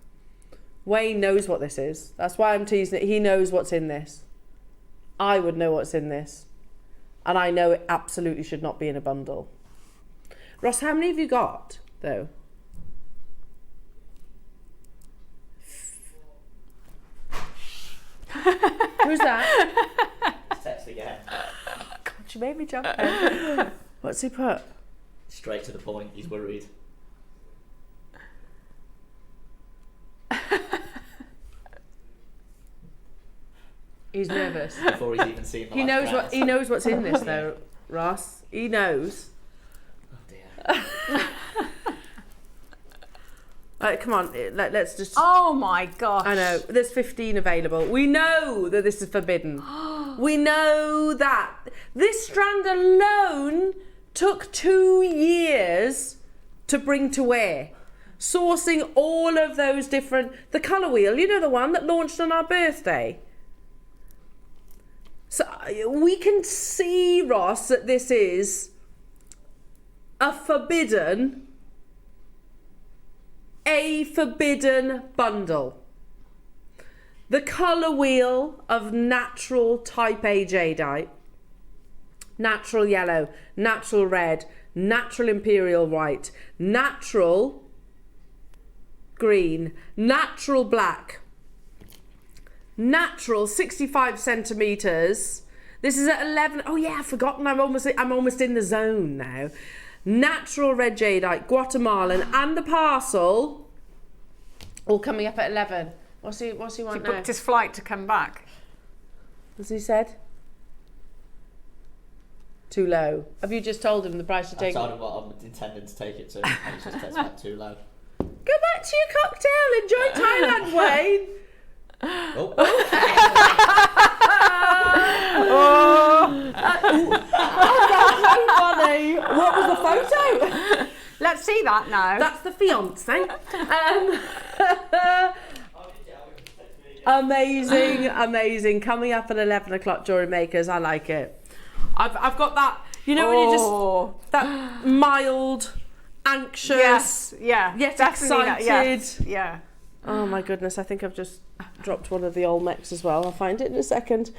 Wayne knows what this is. That's why I'm teasing it. He knows what's in this. I would know what's in this. And I know it absolutely should not be in a bundle. Ross, how many have you got, though? Who's that? Text again. God, you made me jump in. What's he put? Straight to the point, he's worried. He's nervous. Before he's even seen the He last knows cards. he knows what's in this though, Ross. He knows. Oh dear. Come on, let's just. Oh my gosh. I know. There's 15 available. We know that this is forbidden. We know that. This strand alone took 2 years to bring to air. Sourcing all of those different. The colour wheel, you know, the one that launched on our birthday. So we can see, Ross, that this is a forbidden bundle. The colour wheel of natural type A jadeite, natural yellow, natural red, natural imperial white, natural green, natural black, natural 65 centimetres. This is at 11. Oh yeah, I've forgotten. I'm almost in the zone now. Natural red jadeite, Guatemalan, and the parcel all coming up at 11. What's he want He now? booked his flight to come back. As he said? Too low. Have you just told him the price you're I taking? told him what I'm intending to take it to, and he's just texted back too loud. Go back to your cocktail. Enjoy Thailand, Wayne. Oh. That's so funny. What was the photo? Let's see that now. That's the fiance. Amazing, amazing. Coming up at 11 o'clock, Jewellery Makers. I like it. I've got that, you know, when you just, that mild, anxious, Yes, yeah. yet definitely excited. that, yes, yeah. Oh my goodness, I think I've just dropped one of the old mechs as well. I'll find it in a second.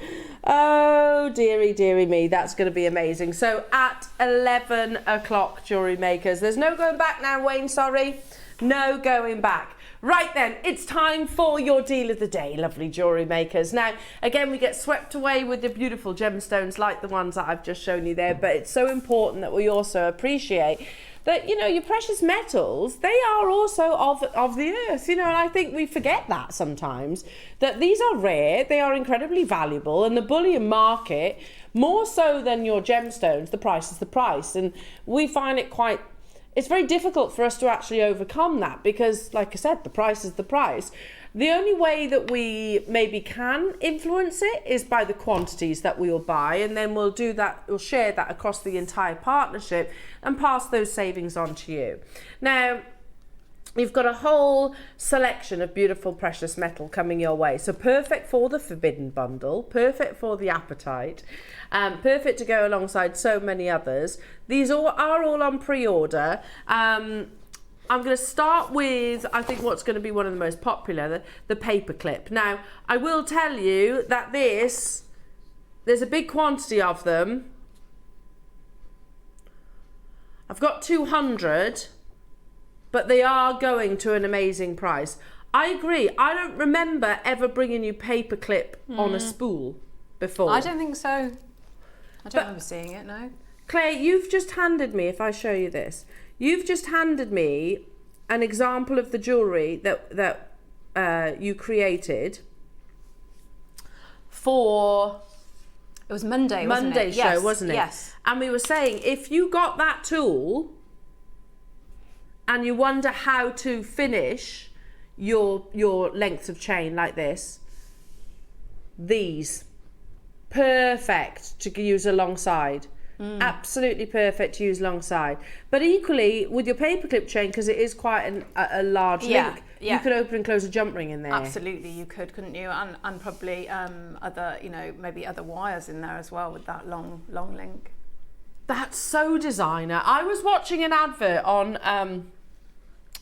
Oh, dearie, dearie me. That's going to be amazing. So at 11 o'clock, Jewellery Makers. There's no going back now, Wayne, sorry. No going back. Right then, it's time for your deal of the day, lovely Jewellery Makers. Now, again, we get swept away with the beautiful gemstones like the ones that I've just shown you there, but it's so important that we also appreciate that, you know, your precious metals, they are also of the earth, you know, and I think we forget that sometimes, that these are rare, they are incredibly valuable, and the bullion market, more so than your gemstones, the price is the price, and we find it quite, it's very difficult for us to actually overcome that because, like I said, the price is the price. The only way that we maybe can influence it is by the quantities that we will buy, and then we'll do that, we'll share that across the entire partnership and pass those savings on to you. Now, you've got a whole selection of beautiful precious metal coming your way. So perfect for the Forbidden Bundle, perfect for the Appetite, perfect to go alongside so many others. These are all on pre-order. I'm going to start with, I think, what's going to be one of the most popular, the paperclip. Now, I will tell you that there's a big quantity of them. I've got 200, but they are going to an amazing price. I agree. I don't remember ever bringing you paperclip on a spool before. I don't think so. I don't remember seeing it, no. Claire, you've just handed me, if I show you this, you've just handed me an example of the jewellery that you created for... It was Monday, wasn't it? Monday's show, wasn't it? Yes. And we were saying, if you got that tool and you wonder how to finish your lengths of chain like this, these, perfect to use alongside. Absolutely perfect to use alongside. But equally, with your paperclip chain, because it is quite a large link, you could open and close a jump ring in there. Absolutely, you could, couldn't you? And probably other, you know, maybe other wires in there as well with that long link. That's so designer. I was watching an advert on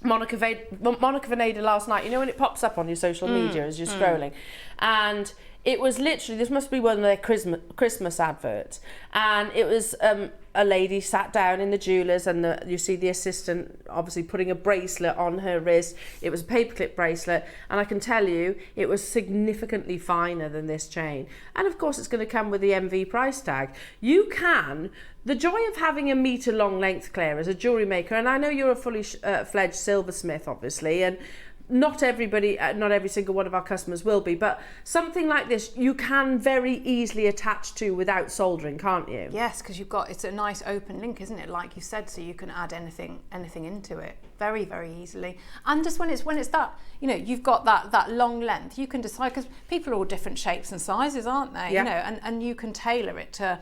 Monica Vinader last night. You know when it pops up on your social media as you're scrolling, and it was literally, this must be one of their Christmas adverts, and it was a lady sat down in the jewellers, and you see the assistant obviously putting a bracelet on her wrist. It was a paperclip bracelet, and I can tell you it was significantly finer than this chain, and of course it's going to come with the MV price tag. You can, the joy of having a metre long length, Claire, as a jewellery maker, and I know you're a fully fledged silversmith obviously, and not everybody, not every single one of our customers will be, but something like this you can very easily attach to without soldering, can't you? Yes, because it's a nice open link, isn't it? Like you said, so you can add anything into it very, very easily. And just when it's that, you know, you've got that long length, you can decide, because people are all different shapes and sizes, aren't they? Yeah. You know, and you can tailor it to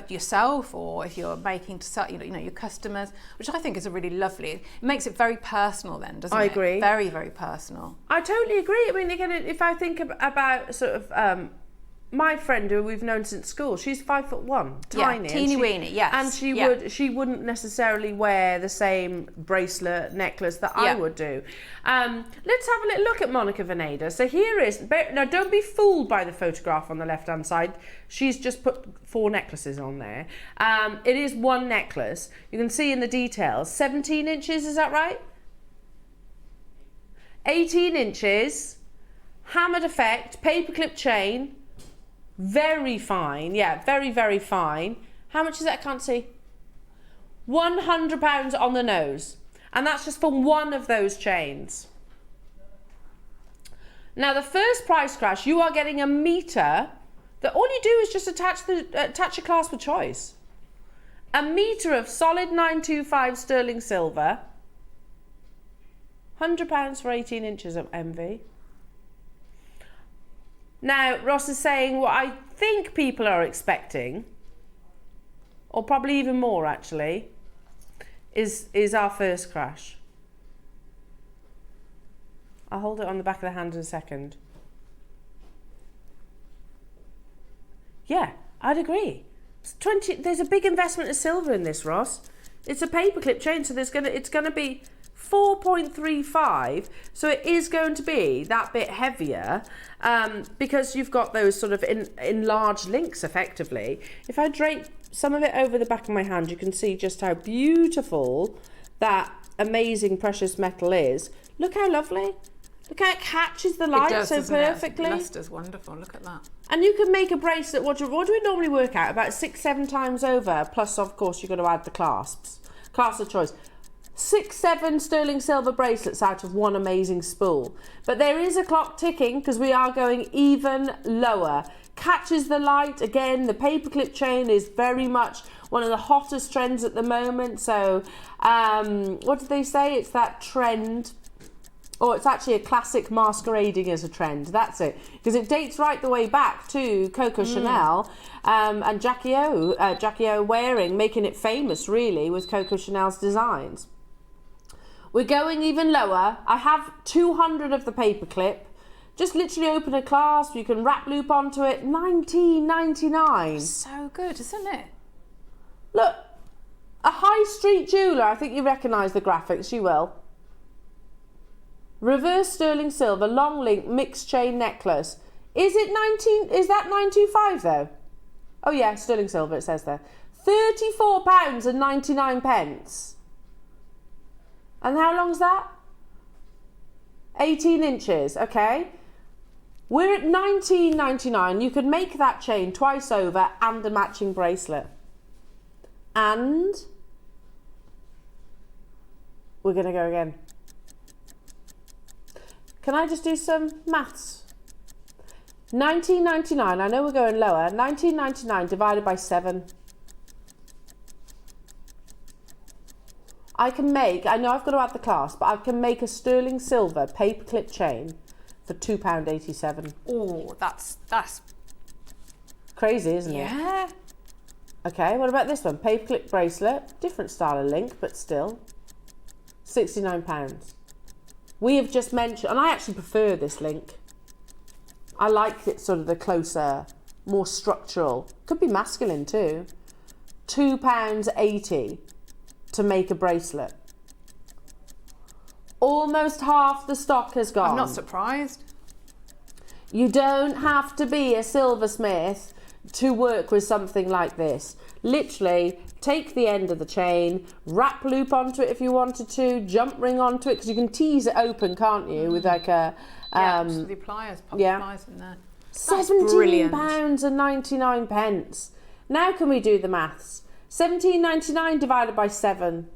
yourself, or if you're making to, you know, your customers, which I think is a really lovely. It makes it very personal then, doesn't it? I agree. Very, very personal. I totally agree. I mean, again, if I think about sort of my friend who we've known since school, she's 5'1", tiny, teeny weeny, yes. And she wouldn't necessarily wear the same bracelet, necklace that I would do. Let's have a little look at Monica Vinader. So here is, now don't be fooled by the photograph on the left hand side. She's just put 4 necklaces on there. It is one necklace. You can see in the details, 17 inches, is that right? 18 inches, hammered effect, paperclip chain. Very fine, yeah, very, very fine. How much is that? I can't see. £100 on the nose. And that's just for one of those chains. Now, the first price crash, you are getting a metre that all you do is just attach a clasp with choice. A metre of solid 925 sterling silver. £100 for 18 inches of MV. Now, Ross is saying what I think people are expecting, or probably even more actually, is our first crash. I'll hold it on the back of the hand in a second. Yeah, I'd agree. There's a big investment of silver in this, Ross. It's a paperclip chain, so it's gonna be 4.35, so it is going to be that bit heavier because you've got those sort of enlarged links effectively. If I drape some of it over the back of my hand, you can see just how beautiful that amazing precious metal is. Look how lovely. Look how it catches the light so perfectly. The luster's wonderful, look at that. And you can make a bracelet, what do we normally work out? About 6-7 times over, plus of course you've got to add the clasps. Clasp of choice. 6-7 sterling silver bracelets out of one amazing spool. But there is a clock ticking because we are going even lower. Catches the light. Again, the paperclip chain is very much one of the hottest trends at the moment. So what did they say? It's that trend. Or it's actually a classic masquerading as a trend. That's it. Because it dates right the way back to Coco Chanel and Jackie O wearing, making it famous really with Coco Chanel's designs. We're going even lower. I have 200 of the paperclip. Just literally open a clasp. You can wrap loop onto it. $19.99. So good, isn't it? Look, a high street jeweller. I think you recognise the graphics. You will. Reverse sterling silver, long link, mixed chain necklace. Is it 19? Is that 925 though? Oh yeah, sterling silver. It says there. £34.99. And how long's that? 18 inches. Okay. We're at $19.99. You could make that chain twice over and a matching bracelet. And we're going to go again. Can I just do some maths? $19.99, I know we're going lower. $19.99 divided by 7. I can make, I know I've got to add the clasp, but I can make a sterling silver paperclip chain for £2.87. Oh, that's crazy, isn't it? yeah. Okay, what about this one? Paperclip bracelet, different style of link, but still. £69. We have just mentioned, and I actually prefer this link. I like it sort of the closer, more structural. Could be masculine too. £2.80 to make a bracelet. Almost half the stock has gone. I'm not surprised. You don't have to be a silversmith to work with something like this. Literally, take the end of the chain, wrap loop onto it if you wanted to, jump ring onto it, because you can tease it open, can't you, with like a... just the pliers, pop the pliers in there. £17.99. Now can we do the maths? £17.99 divided by 7.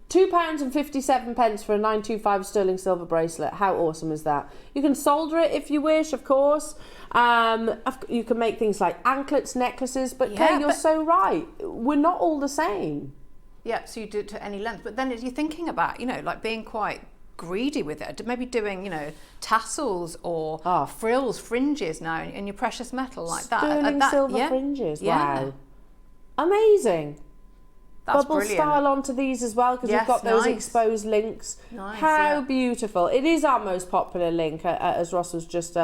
£2.57 for a 925 sterling silver bracelet. How awesome is that? You can solder it if you wish, of course. You can make things like anklets, necklaces, but Kay, you're so right. We're not all the same. Yeah, so you do it to any length. But then you're thinking about, like being quite greedy with it. Maybe doing, tassels or frills, fringes now in your precious metal like that. Sterling silver fringes. Yeah. Wow. Amazing. That's Bubble brilliant. style onto these as well, because we've got those exposed links. How beautiful. It is our most popular link, as Ross was just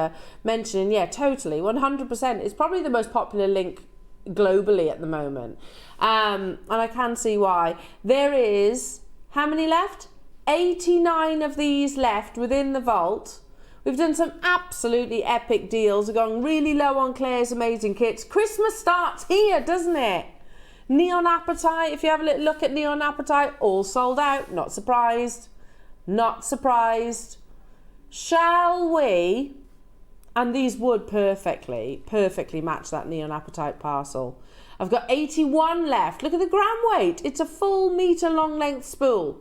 mentioning. Yeah, totally, 100%. It's probably the most popular link globally at the moment. And I can see why. There is, how many left? 89 of these left within the vault. We've done some absolutely epic deals. We're going really low on Claire's amazing kits. Christmas starts here, doesn't it? Neon Appetite, if you have a little look at Neon Appetite, all sold out. Not surprised. Not surprised. Shall we? And these would perfectly match that Neon Appetite parcel. I've got 81 left. Look at the gram weight. It's a full metre long length spool.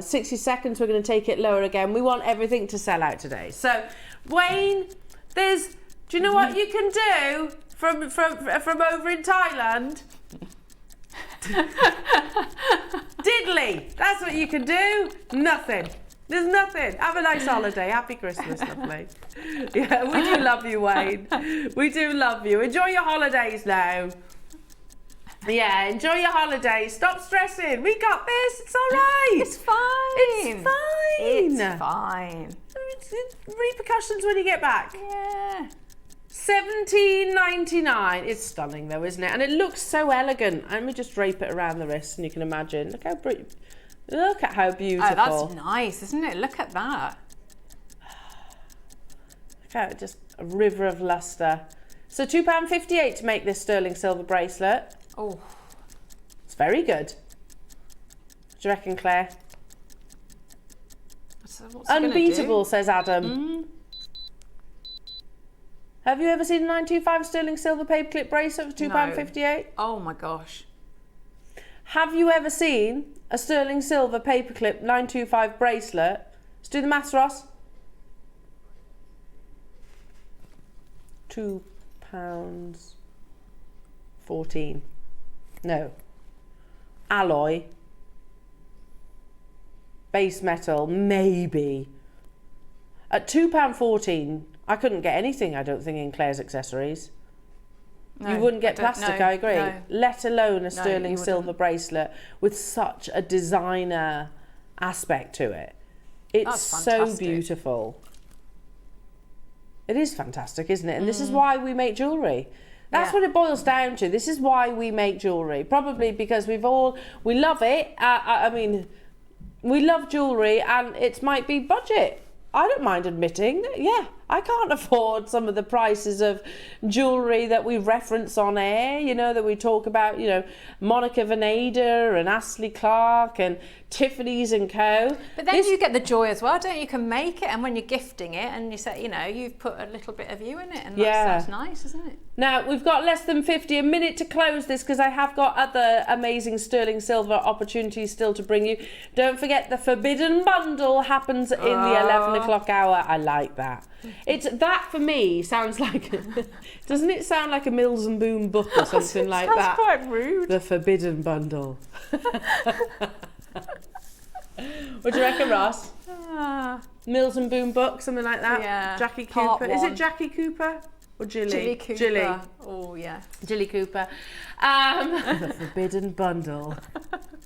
60 seconds, we're going to take it lower again. We want everything to sell out today. So, Wayne, do you know what you can do from over in Thailand? Diddly. That's what you can do. Nothing. There's nothing. Have a nice holiday. Happy Christmas, lovely. Yeah, we do love you, Wayne. We do love you. Enjoy your holidays now. Yeah, enjoy your holidays. Stop stressing. We got this. It's all right. It's fine. It's fine. It's fine. It's repercussions when you get back. Yeah. £17.99. It's stunning though, isn't it? And it looks so elegant. Let me just drape it around the wrist and you can imagine. Look at how beautiful. Oh, that's nice, isn't it? Look at that. Look at it, just a river of lustre. So £2.58 to make this sterling silver bracelet. Oh. It's very good. What do you reckon, Claire? What's Unbeatable, says Adam. Have you ever seen a 925 sterling silver paperclip bracelet for £2.58? Oh my gosh. Have you ever seen a sterling silver paperclip 925 bracelet? Let's do the maths, Ross. £2.14. No. Alloy. Base metal, maybe. At £2.14, I couldn't get anything, I don't think, in Claire's accessories. No, you wouldn't get plastic, I agree. No. Let alone a sterling you silver wouldn't. bracelet with such a designer aspect to it. It's That's so fantastic. beautiful. It is fantastic, isn't it? And this is why we make jewellery. That's what it boils down to. This is why we make jewellery. Probably because we love it. I mean, we love jewellery and it might be budget. I don't mind admitting, yeah, I can't afford some of the prices of jewellery that we reference on air, you know, that we talk about, you know, Monica Vinader and Astley Clark and Tiffany's and Co. But then you get the joy as well, don't you? You can make it, and when you're gifting it and you say, you know, you've put a little bit of you in it, and that's nice, isn't it? Now, we've got less than 50, a minute to close this because I have got other amazing sterling silver opportunities still to bring you. Don't forget the Forbidden Bundle happens in the 11 o'clock hour. I like that. It's that for me sounds like, doesn't it sound like a Mills and Boon book or something like that? That's quite rude. The Forbidden Bundle. What do you reckon, Ross? Mills and Boon book, something like that? Yeah. Jackie Part Cooper. Is it one. Jackie Cooper? Or Jilly? Jilly Cooper. Jilly. Oh, yeah. Jilly Cooper. The Forbidden Bundle.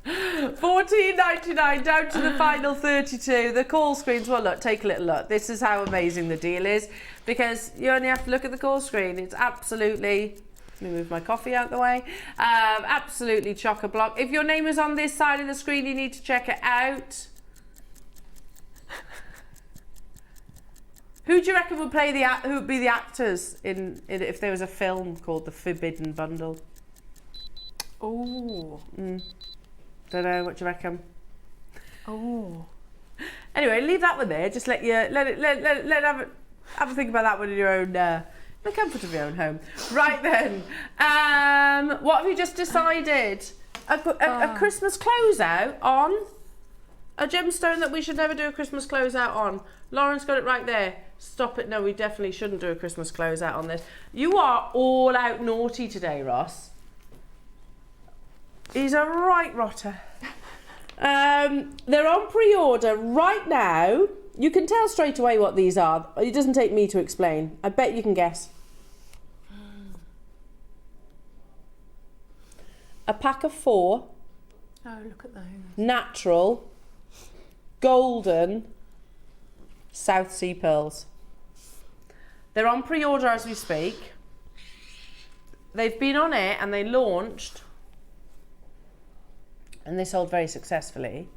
$14.99 down to the final 32. The call screens, well look, take a little look. This is how amazing the deal is because you only have to look at the call screen. It's absolutely, let me move my coffee out the way, absolutely chock-a-block. If your name is on this side of the screen, you need to check it out. Who do you reckon would play who would be the actors in if there was a film called The Forbidden Bundle? Oh. Don't know. What do you reckon? Oh. Anyway, leave that one there. Just let have a think about that one in your own the comfort of your own home. Right then, what have you just decided? A Christmas closeout on a gemstone that we should never do a Christmas closeout on. Lauren's got it right there. Stop it. No, we definitely shouldn't do a Christmas closeout on this. You are all out naughty today, Ross. He's a right rotter. They're on pre-order right now. You can tell straight away what these are. It doesn't take me to explain. I bet you can guess. A pack of 4. Oh, look at those. Natural, golden, South Sea pearls. They're on pre-order as we speak. They've been on air and they launched and they sold very successfully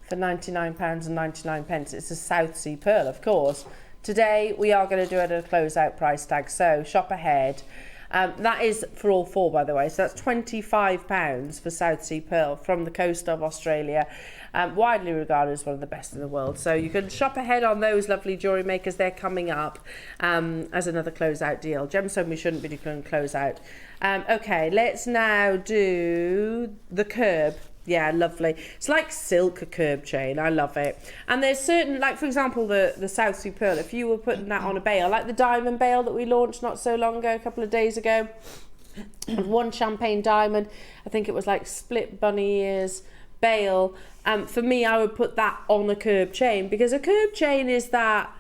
for £99.99. It's a South Sea pearl, of course. Today we are going to do it at a closeout price tag, so shop ahead. That is for all 4, by the way, so that's £25 for South Sea pearl from the coast of Australia. Widely regarded as one of the best in the world. So you can shop ahead on those lovely jewellery makers. They're coming up as another closeout deal. Gemstone we shouldn't be doing closeout. Okay, let's now do the curb. Yeah, lovely. It's like silk, a curb chain. I love it. And there's certain, like for example, the South Sea pearl. If you were putting that on a bail, like the diamond bail that we launched not so long ago, a couple of days ago, one champagne diamond. I think it was like split bunny ears bail. For me, I would put that on a curb chain because a curb chain is that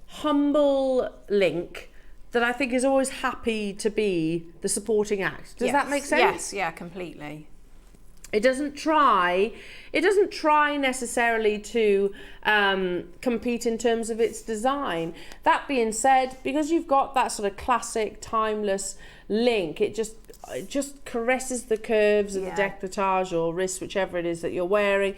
humble link that I think is always happy to be the supporting act. Does that make sense? Yes, yeah, completely. It doesn't try necessarily to compete in terms of its design. That being said, because you've got that sort of classic, timeless link, it just caresses the curves of the décolletage or wrist, whichever it is that you're wearing.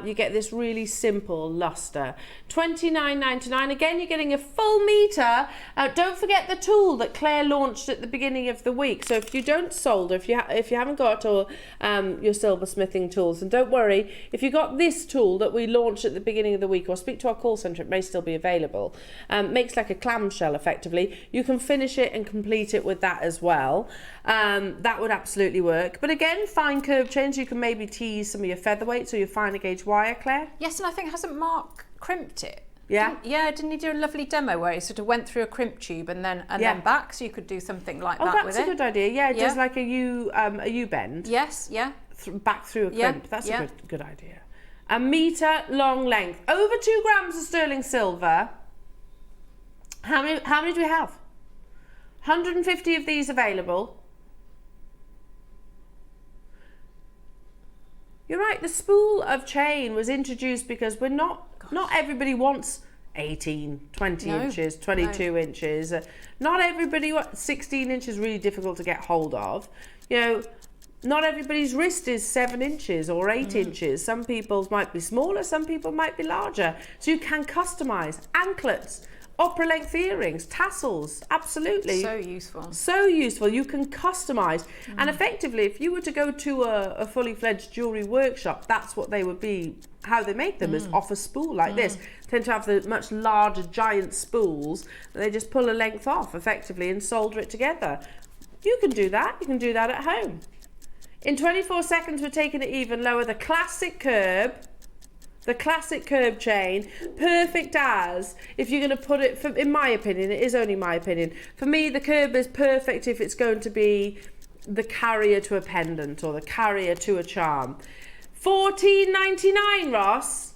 You get this really simple luster. $29.99. Again, you're getting a full meter. Don't forget the tool that Claire launched at the beginning of the week. So if you don't solder, if you haven't got all your silversmithing tools, and don't worry, if you got this tool that we launched at the beginning of the week, or speak to our call centre, it may still be available. Makes like a clamshell effectively. You can finish it and complete it with that as well. That would absolutely work. But again, fine curve chains, you can maybe tease some of your featherweights or your finer gauge wire, Claire. Yes, and I think, hasn't Mark crimped it? Yeah. Didn't he do a lovely demo where he sort of went through a crimp tube and then back, so you could do something like that with it? Oh, that's a good idea. Yeah, it does like a U bend. Yes, yeah. Back through a crimp. That's a good idea. A meter long length, over 2 grams of sterling silver. How many do we have? 150 of these available. You're right, the spool of chain was introduced because not everybody wants 18, 20 inches, 22 inches. Not everybody wants 16 inches, really difficult to get hold of. You know, not everybody's wrist is 7 inches or 8 inches. Some people's might be smaller, some people might be larger. So you can customise anklets, opera length earrings, tassels, absolutely. So useful. So useful. You can customise. And effectively, if you were to go to a fully fledged jewellery workshop, that's what they would be, how they make them is off a spool like this. Tend to have the much larger giant spools that they just pull a length off effectively and solder it together. You can do that. You can do that at home. In 24 seconds, we're taking it even lower. The classic curb chain, perfect as if you're going to put it, in my opinion, it is only my opinion. For me, the curb is perfect if it's going to be the carrier to a pendant or the carrier to a charm. $14.99, Ross.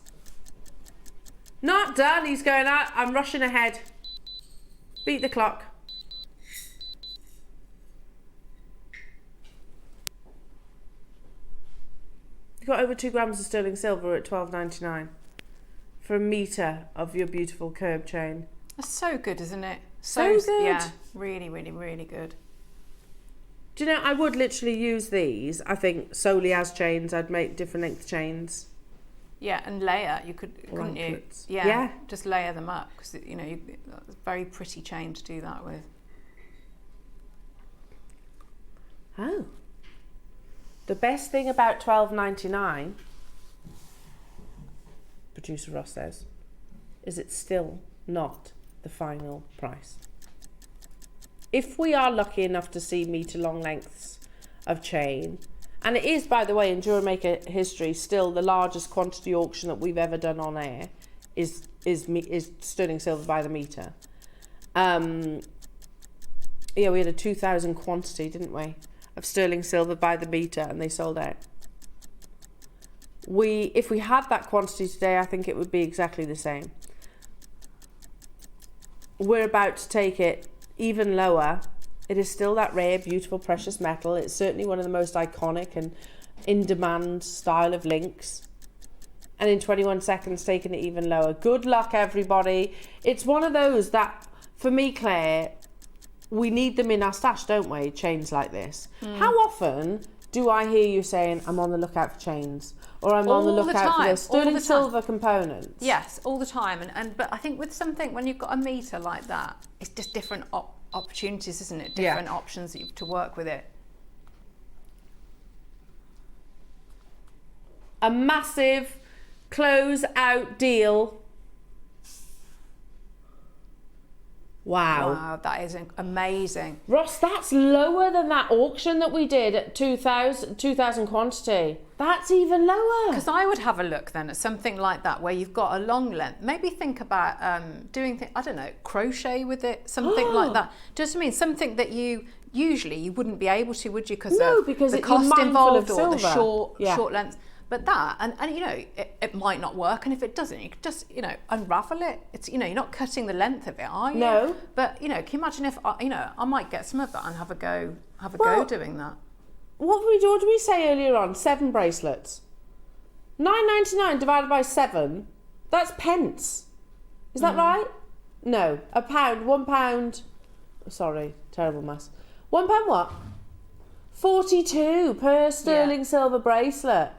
Not done. He's going out. I'm rushing ahead. Beat the clock. You've got over 2 grams of sterling silver at $12.99 for a meter of your beautiful curb chain. That's so good, isn't it? So good. Yeah, really, really, really good. Do you know, I would literally use these, I think, solely as chains. I'd make different length chains. Yeah, and layer, couldn't you? Yeah, just layer them up, because, you know, that's a very pretty chain to do that with. Oh. The best thing about $12.99, producer Ross says, is it's still not the final price. If we are lucky enough to see meter long lengths of chain, and it is, by the way, in Jewellery Maker history, still the largest quantity auction that we've ever done on air, is sterling silver by the meter. Yeah, we had a 2,000 quantity, didn't we, of sterling silver by the meter, and they sold out. If we had that quantity today, I think it would be exactly the same. We're about to take it even lower. It is still that rare, beautiful, precious metal. It's certainly one of the most iconic and in-demand style of links. And in 21 seconds, taking it even lower. Good luck, everybody. It's one of those that, for me, Claire, we need them in our stash, don't we? Chains like this. How often do I hear you saying, I'm on the lookout for chains? Or I'm on the lookout for this sterling silver components? Yes, all the time. But I think with something, when you've got a meter like that, it's just different opportunities, isn't it? Different options to work with it. A massive close-out deal. Wow, that is amazing. Ross, that's lower than that auction that we did at 2,000 quantity. That's even lower. Because I would have a look then at something like that where you've got a long length. Maybe think about doing, I don't know, crochet with it, something like that. Just I mean, something that you wouldn't be able to, would you? Because the cost involved or the short length. But that, and you know, it might not work, and if it doesn't, you could just, you know, unravel it. It's, you know, you're not cutting the length of it, are you? No. But, you know, can you imagine if, you know, I might get some of that and have a go doing that. what did we say earlier on? 7 bracelets. £9.99 divided by 7, that's pence. Is that right? No, a pound, £1. Sorry, terrible maths. £1 what? 42 per sterling silver bracelet.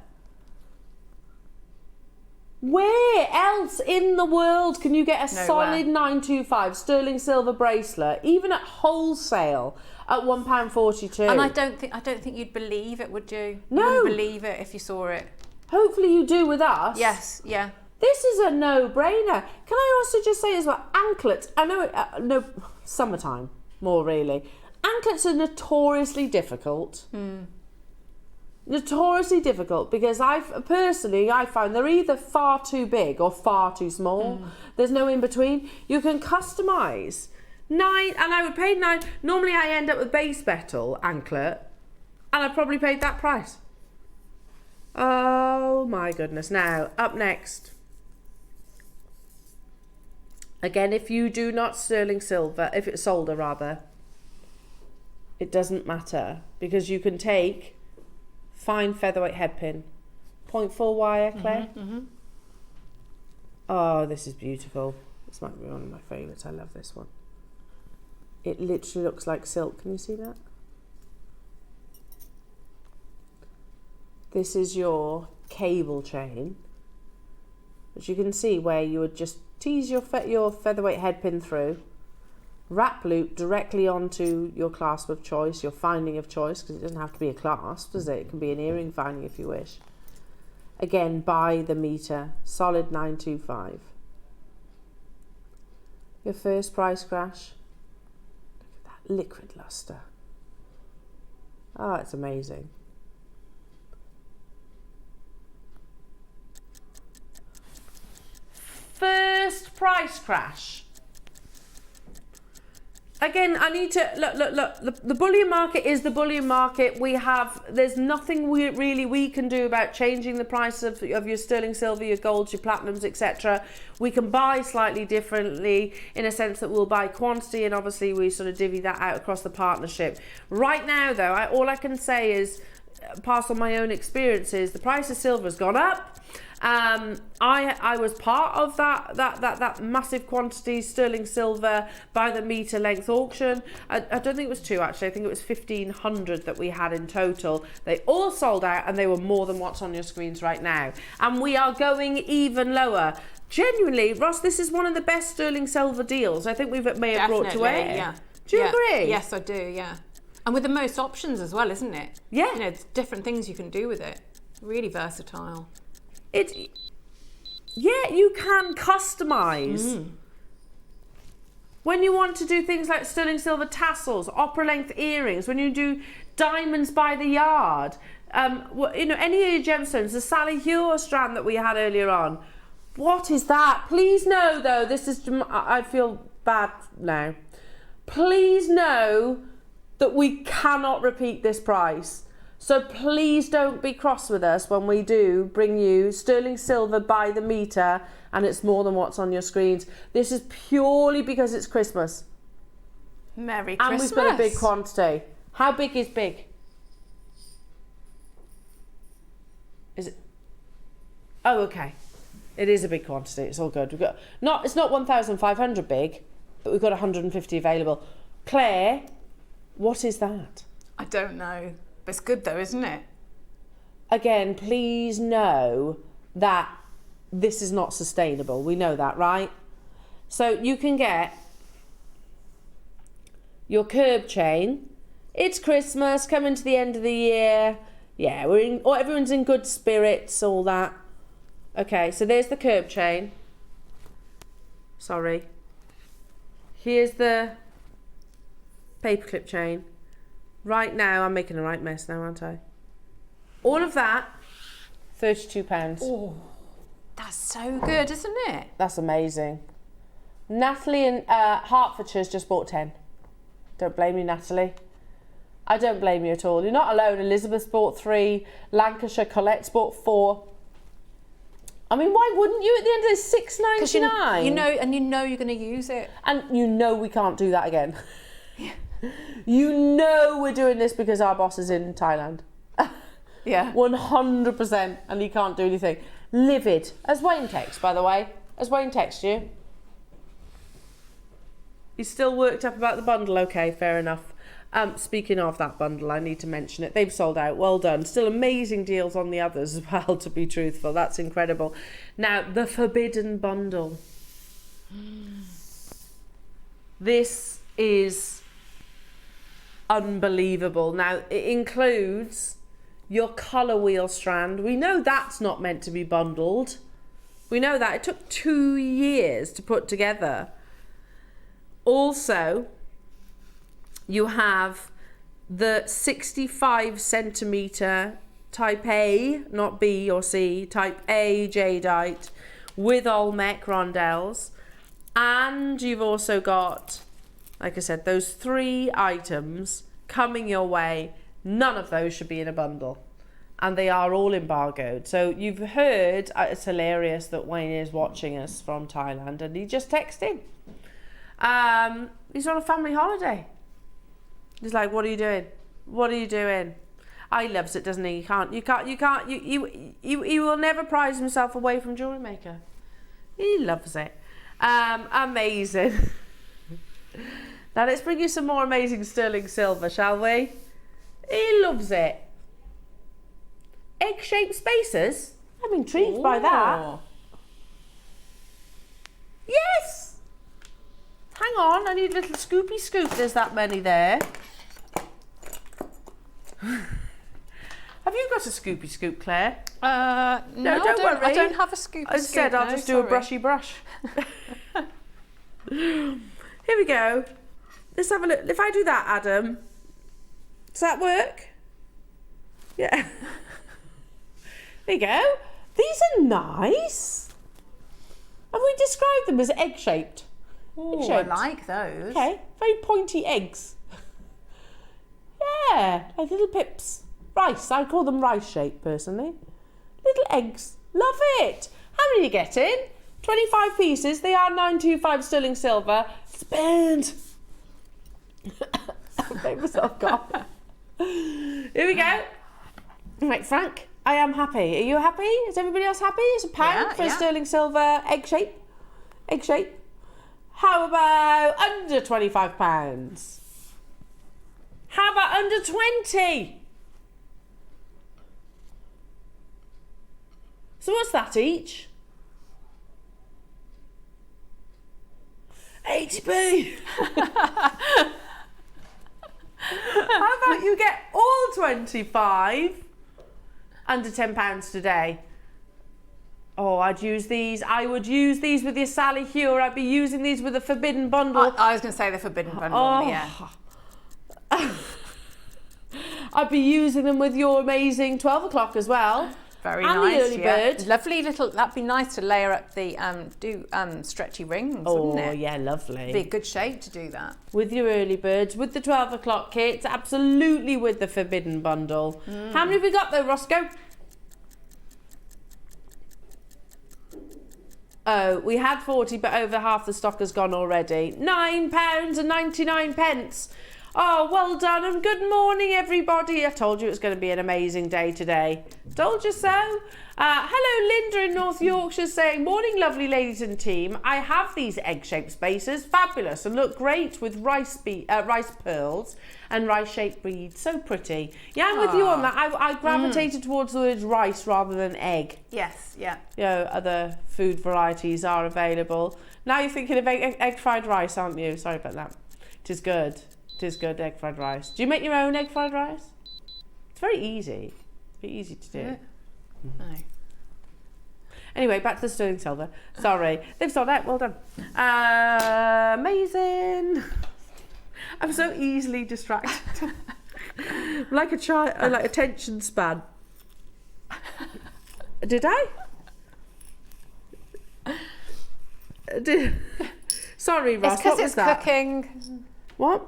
Where else in the world can you get a solid 925 sterling silver bracelet, even at wholesale, at £1.42? And I don't think you'd believe it, would you? No. You wouldn't believe it if you saw it. Hopefully you do with us. Yes, yeah. This is a no-brainer. Can I also just say as well, anklets, I know, summertime, more really. Anklets are notoriously difficult. Notoriously difficult because I find they're either far too big or far too small. There's no in between. You can customise 9, and I would pay 9. Normally I end up with base metal anklet, and I probably paid that price. Oh my goodness. Now, up next. Again, if you do not sterling silver, if it's solder rather, it doesn't matter because you can take fine featherweight head pin, 0.4 wire, Claire. Oh, this is beautiful. This might be one of my favourites. I love this one. It literally looks like silk. Can you see that? This is your cable chain, which you can see where you would just tease your featherweight head pin through, wrap loop directly onto your clasp of choice, your finding of choice, because it doesn't have to be a clasp, does it? It can be an earring finding if you wish. Again, by the metre, solid 925. Your first price crash. Look at that liquid lustre. Oh, it's amazing. First price crash. Again, I need to look. The bullion market is the bullion market. There's nothing we can do about changing the price of your sterling silver, your golds, your platinums, etc. We can buy slightly differently in a sense that we'll buy quantity, and obviously we sort of divvy that out across the partnership. Right now, though, all I can say is pass on my own experiences. The price of silver has gone up. I was part of that massive quantity sterling silver by the metre length auction. I don't think it was 2 actually. I think it was 1,500 that we had in total. They all sold out, and they were more than what's on your screens right now. And we are going even lower. Genuinely, Ross, this is one of the best sterling silver deals I think we may have brought to air. Yeah. Do you agree? Yes, I do. Yeah. And with the most options as well, isn't it? Yeah. You know, different things you can do with it. Really versatile. Yeah, you can customise. When you want to do things like sterling silver tassels, opera length earrings, when you do diamonds by the yard, you know, any of your gemstones, the Sally Hure strand that we had earlier on. What is that? Please know though, this is, I feel bad now. Please know that we cannot repeat this price. So please don't be cross with us when we do bring you sterling silver by the metre and it's more than what's on your screens. This is purely because it's Christmas. Merry And Christmas. we've got a big quantity. How big is big? Is it? Oh, okay. It is a big quantity. It's all good. We've got it's not 1,500 big, but we've got 150 available. Claire, what is that? I don't know. But it's good though, isn't it? Again, please know that this is not sustainable. We know that, right? So you can get your curb chain. It's Christmas, coming to the end of the year. Yeah, everyone's in good spirits, all that. Okay, so there's the curb chain. Sorry. Here's the paperclip chain. Right now, I'm making a right mess now, aren't I? All of that, £32. Oh, that's so good, isn't it? That's amazing. Natalie in Hertfordshire's just bought 10. Don't blame you, Natalie. I don't blame you at all. You're not alone. Elizabeth's bought 3. Lancashire Colette's bought 4. I mean, why wouldn't you at the end of this? $6.99. You know you're going to use it. And you know we can't do that again. You know we're doing this because our boss is in Thailand. Yeah. 100%, and he can't do anything. Livid. Has Wayne texted, by the way? Has Wayne texted you? He's still worked up about the bundle. Okay, fair enough. Speaking of that bundle, I need to mention it. They've sold out. Well done. Still amazing deals on the others as well, to be truthful. That's incredible. Now, the Forbidden Bundle. This is unbelievable. Now, it includes your colour wheel strand. We know that's not meant to be bundled. We know that. It took 2 years to put together. Also, you have the 65 centimetre type A, not B or C, type A jadeite with Olmec rondelles. And you've also got, like I said, those 3 items coming your way. None of those should be in a bundle. And they are all embargoed. So you've heard, it's hilarious that Wayne is watching us from Thailand and he just texted. He's on a family holiday. He's like, what are you doing? What are you doing? He loves it, doesn't he? He will never prize himself away from Jewellery Maker. He loves it. Amazing. Now let's bring you some more amazing sterling silver, shall we? He loves it. Egg-shaped spacers? I'm intrigued by that. Yes! Hang on, I need a little scoopy scoop. There's that many there. Have you got a scoopy scoop, Claire? No, don't worry. I don't have a scoopy scoop. Instead, I'll just do a brushy brush. Here we go. Let's have a look. If I do that, Adam, does that work? Yeah. There you go. These are nice. Have we described them as egg-shaped? Oh, I like those. Okay, very pointy eggs. Yeah, like little pips. Rice, I call them rice-shaped personally. Little eggs. Love it. How many are you getting? 25 pieces. They are 925 sterling silver. Spend. I've made myself cough. Here we go. Right, Frank, I am happy. Are you happy? Is everybody else happy? It's £1 for a sterling silver egg shape. Egg shape. How about under £25? How about under 20? So what's that each? 80p. How about you get all 25 under £10 today? Oh, I'd use these. I would use these with your Sally Hugh. I'd be using these with a Forbidden Bundle. I was going to say the Forbidden Bundle, yeah. I'd be using them with your amazing 12 o'clock as well. Very and nice. The early bird. Lovely little. That'd be nice to layer up the stretchy rings, wouldn't it? Oh yeah, lovely. Be a good shape to do that. With your early birds, with the 12 o'clock kits, absolutely with the Forbidden Bundle. How many have we got though, Roscoe? Oh, we had 40, but over half the stock has gone already. £9.99. Oh, well done and good morning, everybody. I told you it was going to be an amazing day today. Told you so. Hello, Linda in North Yorkshire saying, morning, lovely ladies and team. I have these egg-shaped spacers, fabulous, and look great with rice pearls and rice-shaped beads. So pretty. Yeah, I'm with you on that. I gravitated towards the word rice rather than egg. Yes, yeah. You know, other food varieties are available. Now you're thinking of egg fried rice, aren't you? Sorry about that. It is good. It is good, egg fried rice. Do you make your own egg fried rice? It's very easy. It's very easy to do. Yeah. No. Anyway, back to the sterling silver. Sorry, they've sold out. Well done. Amazing. I'm so easily distracted. Like a child, like attention span. Did I? Sorry, Ross. It's because what was it's that? cooking. What?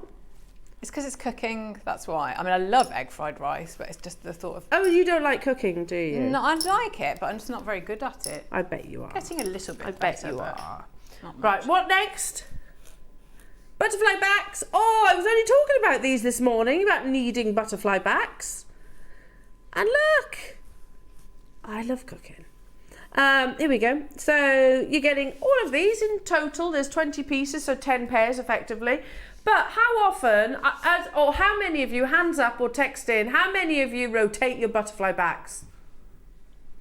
It's because it's cooking, that's why. I mean, I love egg fried rice, but it's just the thought of... Oh, you don't like cooking, do you? No, I like it, but I'm just not very good at it. I bet you are. Getting a little bit I better, bet you but are. not much. Right, what next? Butterfly backs. Oh, I was only talking about these this morning, about needing butterfly backs. And look, I love cooking. Here we go. So you're getting all of these in total. There's 20 pieces, so 10 pairs effectively. But how often, or how many of you, hands up or text in, how many of you rotate your butterfly backs?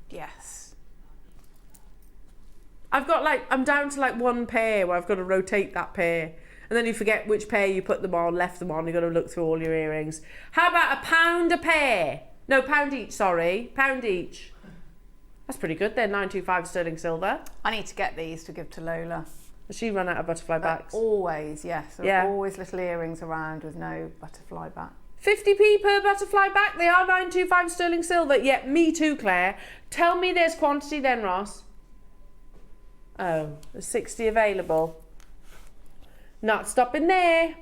Yes. I'm down to like one pair where I've got to rotate that pair. And then you forget which pair you put them on, left them on, you've got to look through all your earrings. How about £1 a pair? No, £1 each, sorry. £1 each. That's pretty good. They're 925 sterling silver. I need to get these to give to Lola. Has she run out of butterfly backs? Always, yes. There Yeah. are always little earrings around with no butterfly back. 50p per butterfly back. They are 925 sterling silver. Yeah, me too, Claire. Tell me there's quantity then, Ross. Oh, there's 60 available. Not stopping there.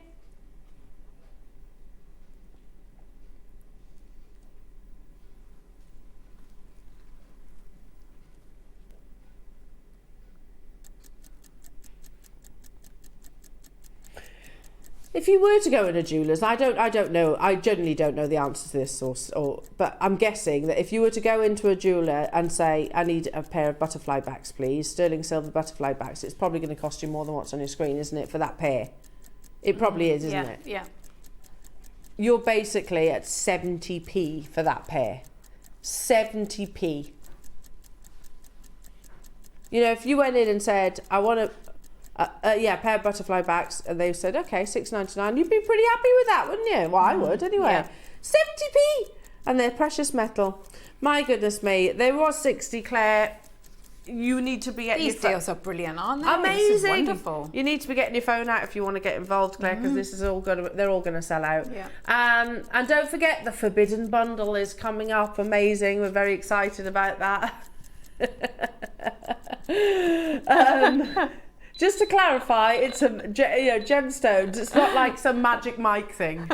If you were to go in a jeweller's, I don't know. I generally don't know the answer to this, but I'm guessing that if you were to go into a jeweller and say, I need a pair of butterfly backs, please, sterling silver butterfly backs, it's probably going to cost you more than what's on your screen, isn't it, for that pair? It probably is, isn't it? Yeah. You're basically at 70p for that pair. 70p. You know, if you went in and said, I want a pair of butterfly backs, and they said, okay, $6.99, you'd be pretty happy with that, wouldn't you? Well, I would anyway. Yeah. 70p! And they're precious metal. My goodness me, there was 60, Claire. You need to be getting These deals are brilliant, aren't they? amazing. This is wonderful. You need to be getting your phone out if you want to get involved, Claire, because this is all they're all gonna sell out. Yeah. And don't forget the Forbidden Bundle is coming up. Amazing. We're very excited about that. Just to clarify, it's gemstones. It's not like some Magic Mike thing.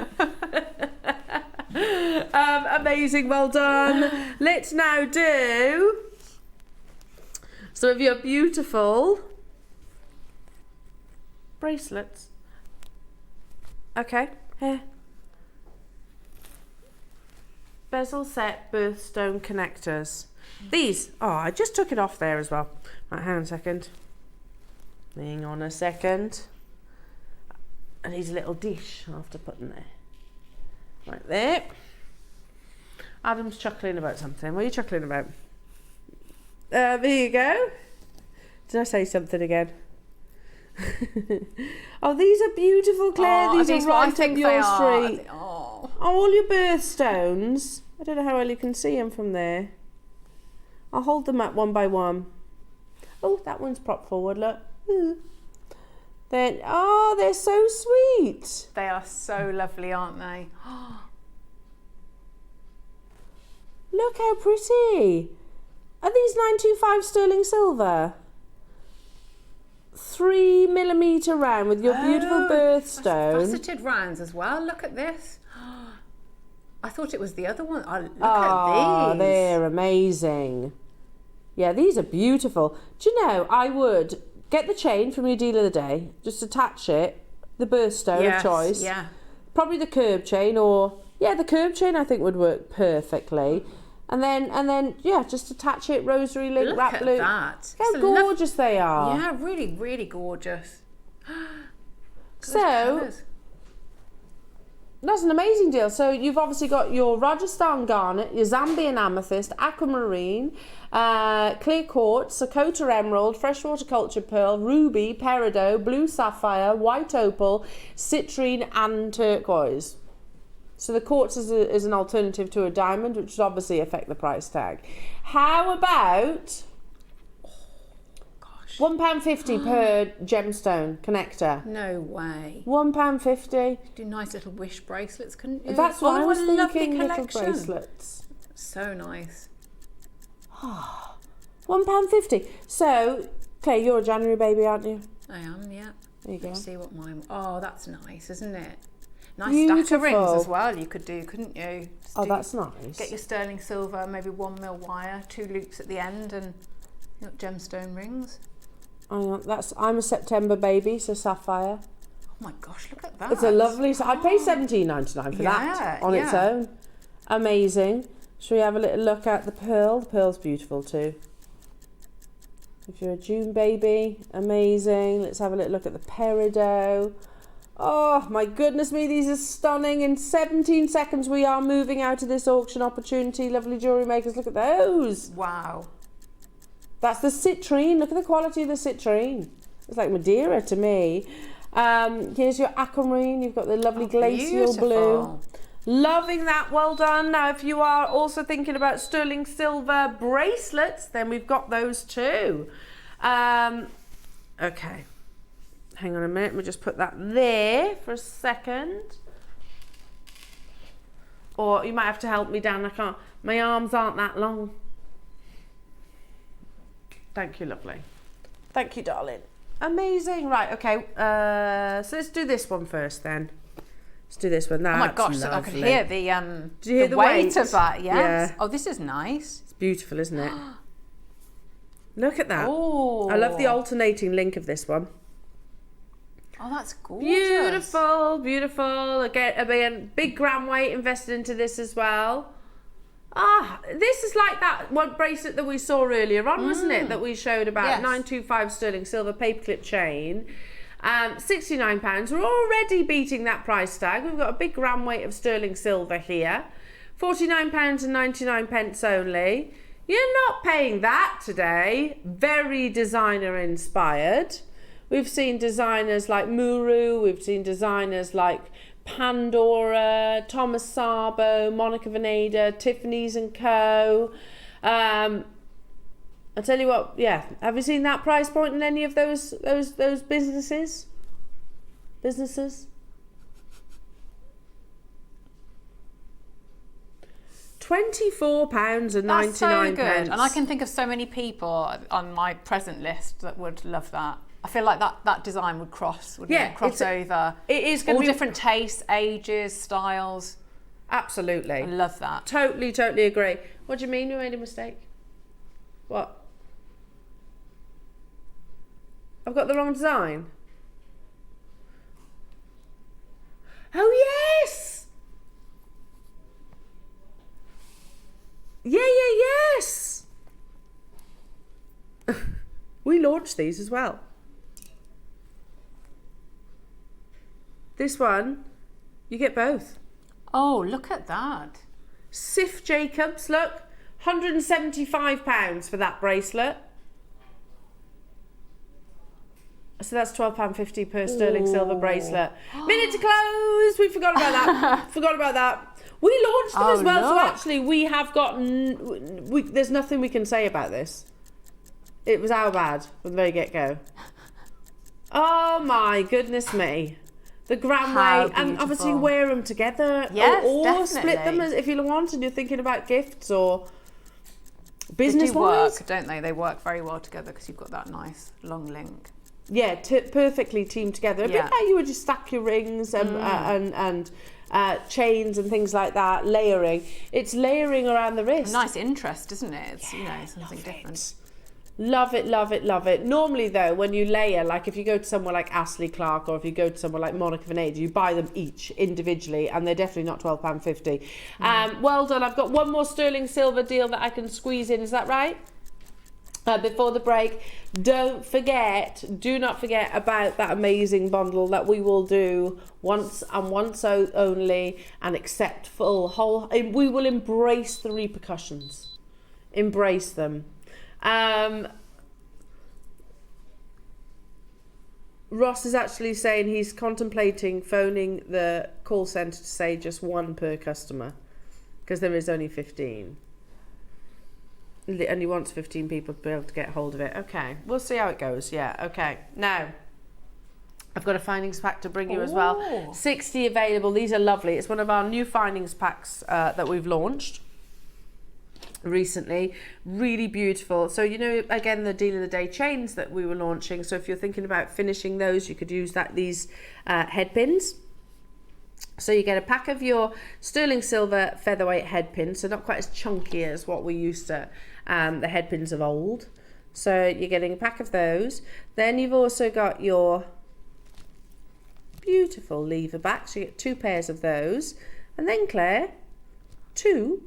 Amazing, well done. Let's now do some of your beautiful bracelets. Okay, here. Bezel set birthstone connectors. These, I just took it off there as well. Right, hang on a second. Hang on a second. I need a little dish I have to put in there. Right there. Adam's chuckling about something. What are you chuckling about? There you go. Did I say something again? Oh, these are beautiful, Claire. These are right up your street. Oh, all your birthstones. I don't know how well you can see them from there. I'll hold them up one by one. Oh, that one's propped forward, look. Then, they're so sweet. they are so lovely, aren't they? Look how pretty. Are these 925 sterling silver? 3mm round with your beautiful birthstone. Faceted rounds as well. Look at this. I thought it was the other one. Look at these. They're amazing. Yeah, these are beautiful. Do you know, I would get the chain from your deal of the day, just attach it, the birthstone of choice. Yeah. Probably the curb chain, or the curb chain I think would work perfectly. And then just attach it, rosary link, Look wrap at loop. that. How gorgeous they are. Yeah, really, really gorgeous. So Colours. that's an amazing deal. So you've obviously got your Rajasthan garnet, your Zambian amethyst, aquamarine, clear quartz, Sakota emerald, freshwater culture pearl, ruby, peridot, blue sapphire, white opal, citrine and turquoise. So the quartz is an alternative to a diamond, which would obviously affect the price tag. How about £1.50 per gemstone connector? No way. £1.50. Do nice little wish bracelets, couldn't you? That's what I was a lovely thinking, little collection. bracelets. So nice. £1.50. So, Claire, you're a January baby, aren't you? I am, yeah. There you go. Let's see what mine. Oh, that's nice, isn't it? Nice Beautiful. stack of rings as well. You could do, couldn't you? Just That's nice. Get your sterling silver, maybe 1mm wire, 2 loops at the end, and you got gemstone rings. I'm a September baby, so sapphire. Oh my gosh, look at that! It's a lovely. I'd pay £17.99 for that on its own. Amazing. Shall we have a little look at the pearl? The pearl's beautiful too. If you're a June baby, amazing. Let's have a little look at the peridot. Oh my goodness me, these are stunning. In 17 seconds we are moving out of this auction opportunity. Lovely jewellery makers, look at those. Wow. That's the citrine. Look at the quality of the citrine. It's like Madeira to me. Here's your aquamarine. You've got the lovely glacial blue. Loving that, well done. Now if you are also thinking about sterling silver bracelets, then we've got those too. Okay, hang on a minute, we'll just put that there for a second. Or you might have to help me down, I can't, my arms aren't that long. Thank you, lovely. Thank you, darling. Amazing, right, okay, so let's do this one first then. Let's do this one. That's oh my gosh, lovely. I could hear Did you hear the weight of that, yes. Yeah. Oh, this is nice. It's beautiful, isn't it? Look at that. Oh. I love the alternating link of this one. Oh, that's gorgeous. Beautiful, beautiful. Again, big gram weight invested into this as well. Ah, this is like that one bracelet that we saw earlier on, wasn't it? That we showed about. Yes. 925 sterling silver paperclip chain. £69. We're already beating that price tag. We've got a big gram weight of sterling silver here. £49.99 only. You're not paying that today. Very designer inspired. We've seen designers like Muru. We've seen designers like Pandora, Thomas Sabo, Monica Veneda, Tiffany's & Co. I'll tell you what, yeah. Have you seen that price point in any of those businesses? £24.99. That's so good. And I can think of so many people on my present list that would love that. I feel like that design would cross, wouldn't it? Cross over. It is going all to be different tastes, ages, styles. Absolutely. I love that. Totally agree. What do you mean we made a mistake? What? I've got the wrong design. Oh yes! Yes! We launched these as well. This one, you get both. Oh, look at that. Sif Jacobs, look, £175 for that bracelet. So that's £12.50 per sterling silver bracelet. Minute to close. We forgot about that. We launched them as well. Look. So actually, we have gotten. There's nothing we can say about this. It was our bad from the very get-go. Oh my goodness me. The gram weight, and obviously wear them together, yes, or split them if you want, and you're thinking about gifts or business-wise. They do work, don't they? They work very well together because you've got that nice long link. Yeah, perfectly teamed together. A bit like you would just stack your rings and chains and things like that, layering. It's layering around the wrist. A nice interest, isn't it? It's something different. Love it. Normally though, when you layer, like if you go to somewhere like Astley Clark or if you go to somewhere like Monica Veneda, you buy them each individually and they're definitely not £12.50. Well done. I've got one more sterling silver deal that I can squeeze in. Is that right? Before the break, do not forget about that amazing bundle that we will do once and once only, and accept we will embrace the repercussions. Embrace them. Ross is actually saying he's contemplating phoning the call centre to say just one per customer because there is only 15. And he wants 15 people to be able to get hold of it. Okay, we'll see how it goes. Yeah, okay. Now, I've got a findings pack to bring you as well. 60 available. These are lovely. It's one of our new findings packs that we've launched recently. Really beautiful. So, you know, again, the deal of the day chains that we were launching. So if you're thinking about finishing those, you could use these head pins. So you get a pack of your sterling silver featherweight head pins, so not quite as chunky as what we used to, the head pins of old. So you're getting a pack of those. Then you've also got your beautiful lever backs. You get 2 pairs of those. And then, Claire, 2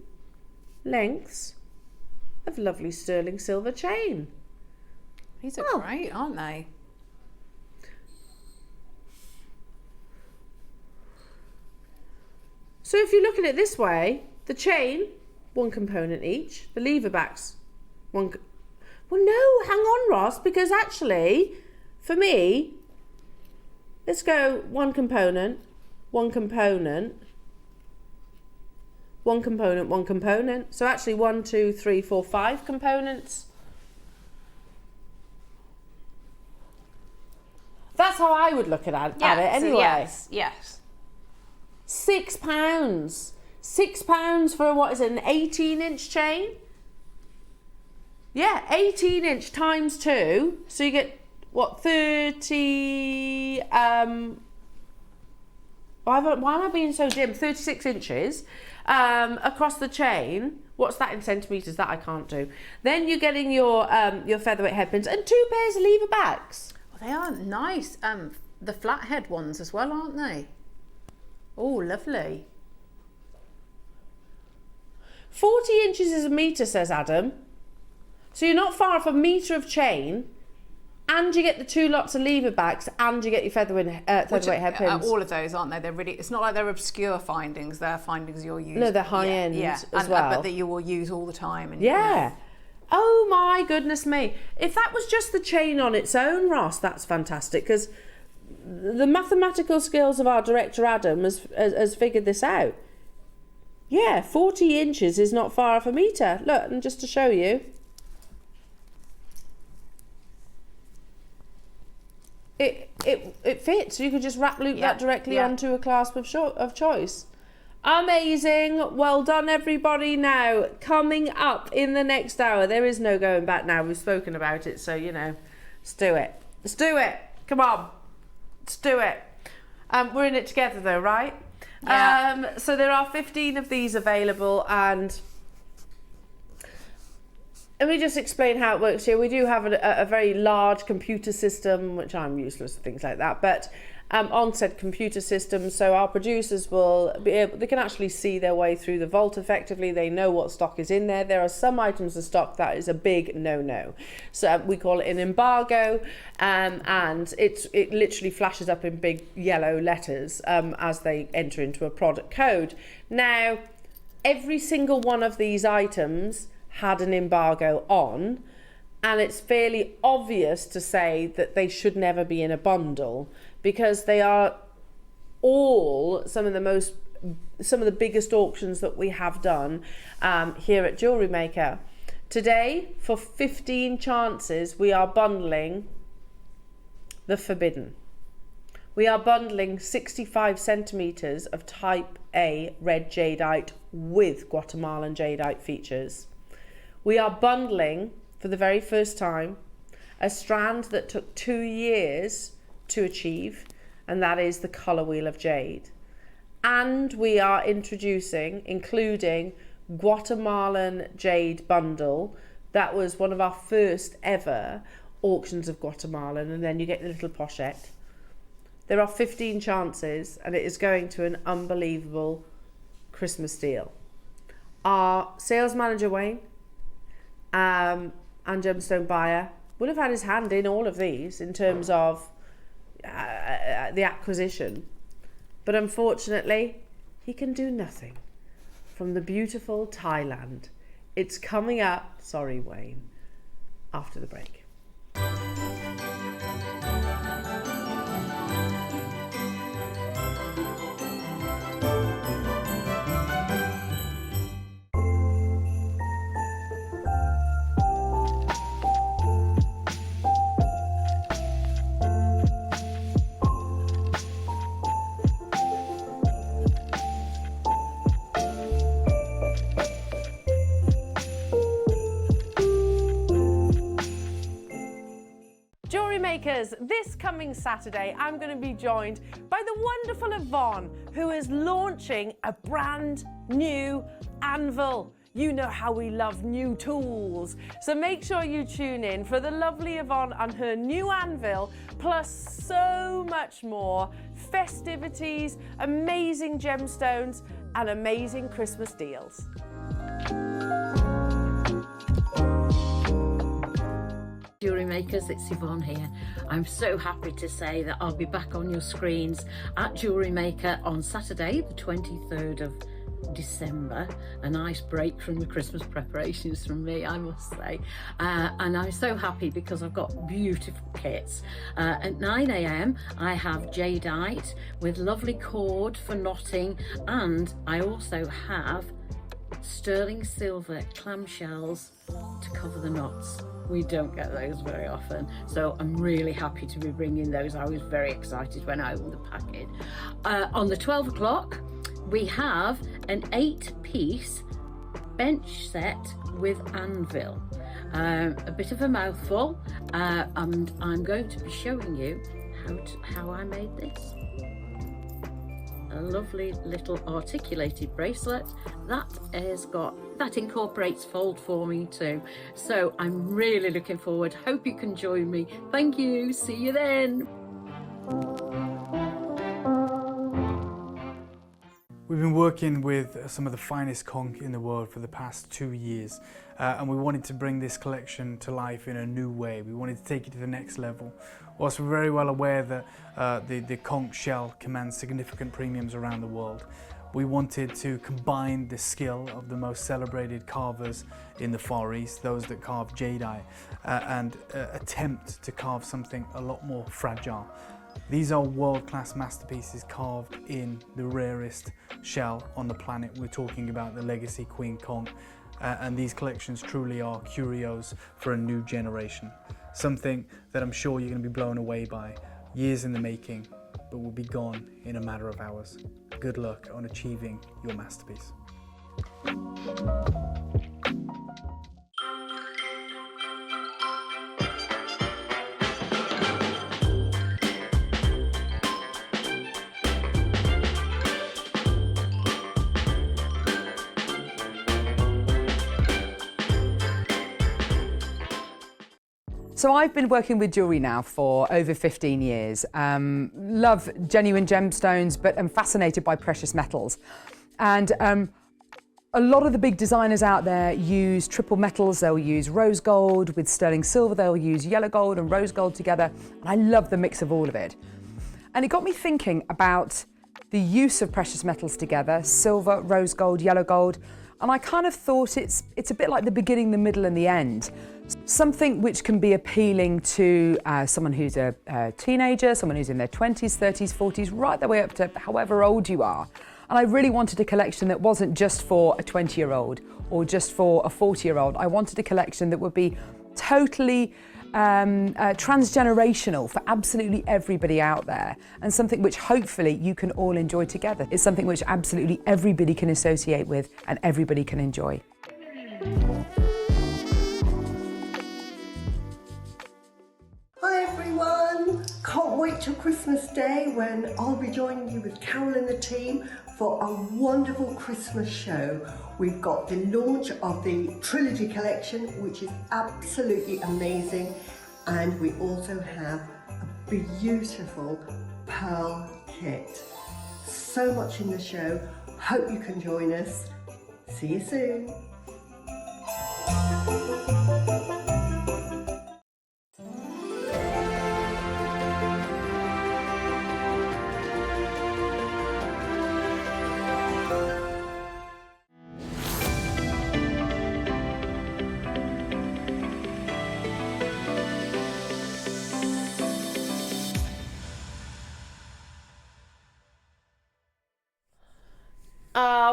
lengths of lovely sterling silver chain. These are great, aren't they? So if you look at it this way, the chain, one component each, the lever backs, one. Well, no, hang on, Ross, because actually, for me, let's go one component, one component, one component, one component. So actually 1, 2, 3, 4, 5 components. That's how I would look at it anyway. So yes. £6. £6 for what is it, an 18-inch chain? Yeah, 18-inch times 2. So you get what, 30 why am I being so dim? 36 inches across the chain. What's that in centimetres? That I can't do. Then you're getting your featherweight headpins and 2 pairs of lever backs. Well, they are nice. The flathead ones as well, aren't they? Oh, lovely. 40 inches is a metre, says Adam. So you're not far off a metre of chain, and you get the 2 lots of lever backs, and you get your featherweight headpins. All of those, aren't they? They're really. It's not like they're obscure findings. They're findings you'll use. No, they're high end as well. But that you will use all the time. And yeah. Oh my goodness me! If that was just the chain on its own, Ross, that's fantastic, because the mathematical skills of our director Adam has figured this out. Yeah, 40 inches is not far off a metre. Look, and just to show you. It fits. You could just wrap loop that directly onto a clasp of choice. Amazing. Well done, everybody. Now, coming up in the next hour, there is no going back now. We've spoken about it, so, you know, let's do it. Let's do it. Come on. Let's do it. We're in it together, though, right? Yeah. So there are 15 of these available, and let me just explain how it works here. We do have a very large computer system, which I'm useless at things like that, but on said computer system, so our producers will be able, they can actually see their way through the vault effectively. They know what stock is in there. There are some items of stock that is a big no-no. So we call it an embargo, and it literally flashes up in big yellow letters as they enter into a product code. Now, every single one of these items had an embargo on, and it's fairly obvious to say that they should never be in a bundle, because they are all some of the biggest auctions that we have done here at Jewellery Maker. Today, for 15 chances, we are bundling the Forbidden. We are bundling 65 centimetres of type A red jadeite with Guatemalan jadeite features. We are bundling, for the very first time, a strand that took 2 years to achieve, and that is the colour wheel of jade. And we are introducing, including Guatemalan jade bundle. That was one of our first ever auctions of Guatemalan, and then you get the little pochette. There are 15 chances, and it is going to an unbelievable Christmas deal. Our sales manager, Wayne, and gemstone buyer would have had his hand in all of these in terms of the acquisition, but unfortunately he can do nothing from the beautiful Thailand. It's coming up, sorry Wayne, after the break. Makers, this coming Saturday, I'm going to be joined by the wonderful Yvonne, who is launching a brand new anvil. You know how we love new tools. So make sure you tune in for the lovely Yvonne and her new anvil, plus so much more. Festivities, amazing gemstones, and amazing Christmas deals. Jewellery Makers, it's Yvonne here. I'm so happy to say that I'll be back on your screens at Jewellery Maker on Saturday, the 23rd of December. A nice break from the Christmas preparations from me, I must say. And I'm so happy because I've got beautiful kits. At 9 AM I have jadeite with lovely cord for knotting, and I also have sterling silver clamshells to cover the knots. We don't get those very often, so I'm really happy to be bringing those. I was very excited when I opened the packet. On the 12 o'clock we have an 8-piece bench set with anvil. A bit of a mouthful, and I'm going to be showing you how I made this. A lovely little articulated bracelet that incorporates fold forming too. So I'm really looking forward. Hope you can join me. Thank you. See you then. We've been working with some of the finest conch in the world for the past 2 years, and we wanted to bring this collection to life in a new way. We wanted to take it to the next level. Whilst we're very well aware that the conch shell commands significant premiums around the world, we wanted to combine the skill of the most celebrated carvers in the Far East, those that carve jadeite, and attempt to carve something a lot more fragile. These are world-class masterpieces carved in the rarest shell on the planet. We're talking about the Legacy Queen Conch, and these collections truly are curios for a new generation. Something that I'm sure you're going to be blown away by. Years in the making, but will be gone in a matter of hours. Good luck on achieving your masterpiece. So I've been working with jewellery now for over 15 years. Love genuine gemstones, but am fascinated by precious metals. And a lot of the big designers out there use triple metals. They'll use rose gold with sterling silver. They'll use yellow gold and rose gold together. And I love the mix of all of it. And it got me thinking about the use of precious metals together, silver, rose gold, yellow gold. And I kind of thought it's a bit like the beginning, the middle and the end. Something which can be appealing to someone who's a teenager, someone who's in their 20s, 30s, 40s, right the way up to however old you are. And I really wanted a collection that wasn't just for a 20-year-old or just for a 40-year-old. I wanted a collection that would be totally transgenerational for absolutely everybody out there, and something which hopefully you can all enjoy together. It's something which absolutely everybody can associate with and everybody can enjoy. Hi everyone! Can't wait till Christmas Day when I'll be joining you with Carol and the team for a wonderful Christmas show. We've got the launch of the Trilogy collection, which is absolutely amazing, and we also have a beautiful pearl kit. So much in the show. Hope you can join us. See you soon.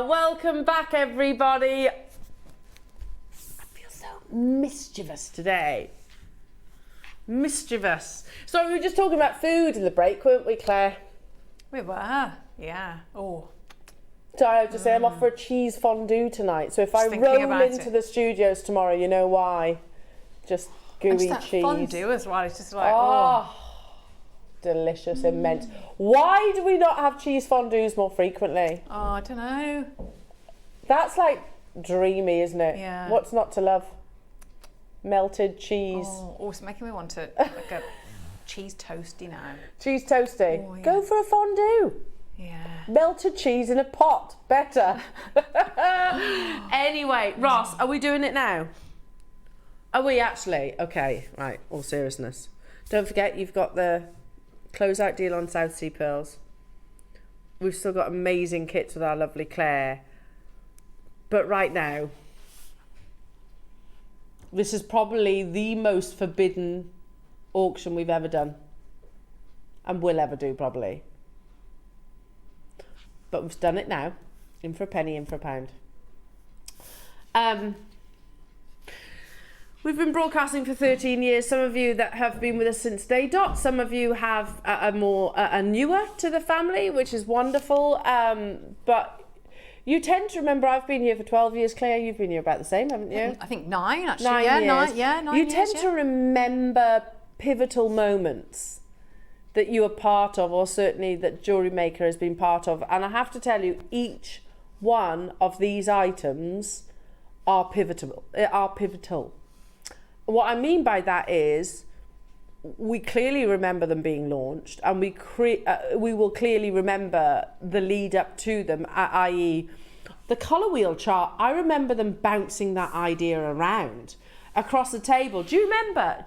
Welcome back, everybody. I feel so mischievous today. Mischievous. So we were just talking about food in the break, weren't we, Claire? We were, yeah. Oh. So I have to say I'm off for a cheese fondue tonight. So if I thinking roll about into it. the studios tomorrow, you know why. Just gooey And just that cheese. fondue as well. It's just like, Delicious, immense. Why do we not have cheese fondues more frequently? Oh, I don't know. That's like dreamy, isn't it? Yeah. What's not to love? Melted cheese. Oh, it's making me want to like a cheese toasty now. Cheese toasty. Oh, yeah. Go for a fondue. Yeah. Melted cheese in a pot. Better. Anyway, Ross, are we doing it now? Are we actually? Okay, right, all seriousness. Don't forget, you've got the closeout deal on South Sea Pearls. We've still got amazing kits with our lovely Claire. But right now, this is probably the most forbidden auction we've ever done. And will ever do, probably. But we've done it now. In for a penny, in for a pound. We've been broadcasting for 13 years. Some of you that have been with us since day dot. Some of you have are newer to the family, which is wonderful. But you tend to remember, I've been here for 12 years. Claire, you've been here about the same, haven't you? I think 9 actually. 9 yeah, years. 9 You years, tend to remember pivotal moments that you are part of, or certainly that Jewellery Maker has been part of. And I have to tell you, each one of these items are pivotal. What I mean by that is, we clearly remember them being launched, and we will clearly remember the lead up to them, i.e. the colour wheel chart. I remember them bouncing that idea around across the table. Do you remember?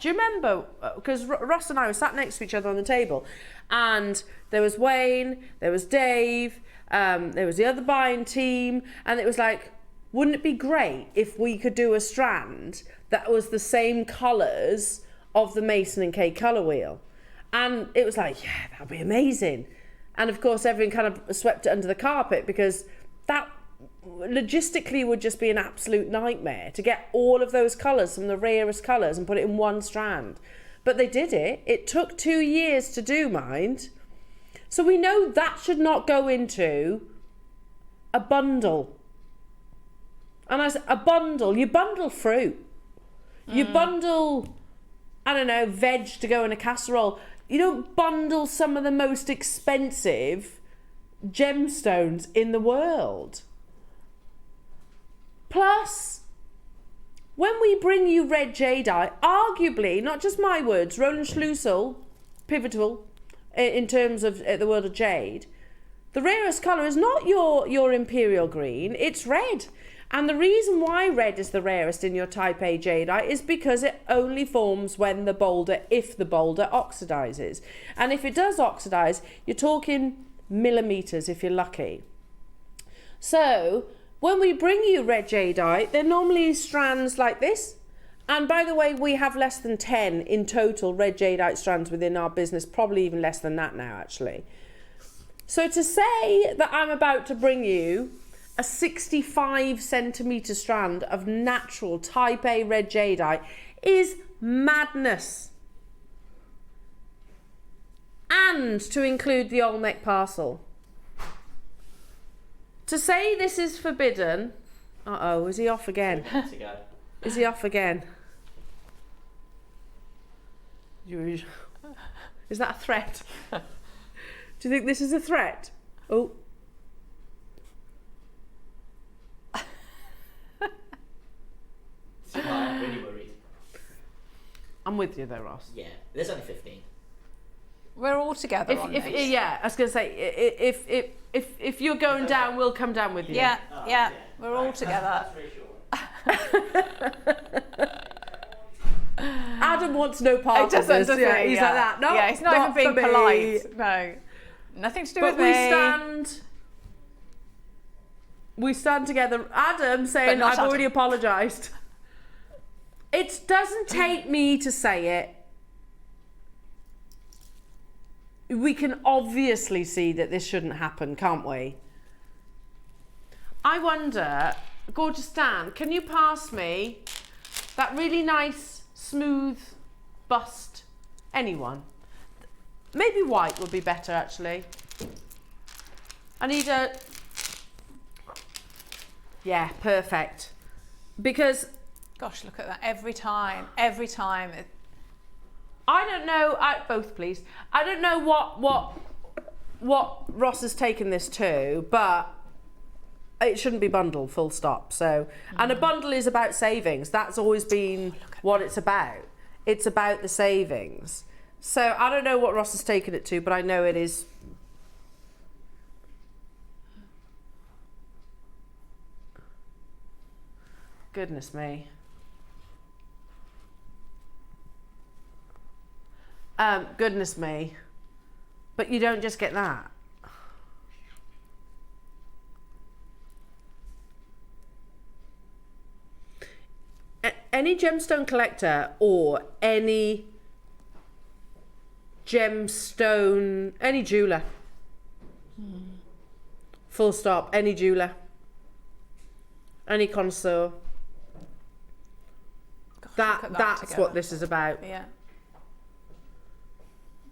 Because Ross and I were sat next to each other on the table, and there was Wayne, there was Dave, there was the other buying team, and it was like, wouldn't it be great if we could do a strand that was the same colours of the Mason and Kay colour wheel? And it was like, yeah, that'd be amazing. And of course, everyone kind of swept it under the carpet, because that logistically would just be an absolute nightmare to get all of those colours from the rarest colours and put it in one strand. But they did it. It took 2 years to do, mind. So we know that should not go into a bundle. And I said, a bundle, you bundle fruit. You bundle, I don't know, veg to go in a casserole. You don't bundle some of the most expensive gemstones in the world. Plus, when we bring you red jadeite, arguably, not just my words, Roland Schlusel, pivotal in terms of the world of jade, the rarest colour is not your imperial green, it's red. And the reason why red is the rarest in your type A jadeite is because it only forms when the boulder, if the boulder oxidizes. And if it does oxidize, you're talking millimeters if you're lucky. So when we bring you red jadeite, they're normally strands like this. And by the way, we have less than 10 in total red jadeite strands within our business, probably even less than that now, actually. So to say that I'm about to bring you a 65 centimetre strand of natural type A red jadeite is madness. And to include the Olmec parcel. To say this is forbidden, uh-oh, is he off again? Is he off again? Is that a threat? Do you think this is a threat? Oh. I'm really worried. I'm with you though, Ross. Yeah, there's only 15. We're all together on this. Yeah, I was going to say, if you're going down, we'll come down with you. Yeah, yeah, we're all together. Adam wants no part of this. Yeah, he's like that. No, yeah, he's not even being for me. polite. No, nothing to do But with me. we stand together. Adam saying, I've already apologised. It doesn't take me to say it. We can obviously see that this shouldn't happen, can't we? I wonder, gorgeous Dan, can you pass me that really nice, smooth bust? Anyone? Maybe white would be better, actually. I need a... Yeah, perfect. Because... Gosh, look at that. Every time. I don't know, both please. I don't know what Ross has taken this to, but it shouldn't be bundled, full stop. So, and a bundle is about savings. That's always been what it's about. It's about the savings. So I don't know what Ross has taken it to, but I know it is. Goodness me. Goodness me. But you don't just get that. Any gemstone collector or any gemstone, any jeweler. Full stop, any jeweler. Any connoisseur. That's what this is about. Yeah.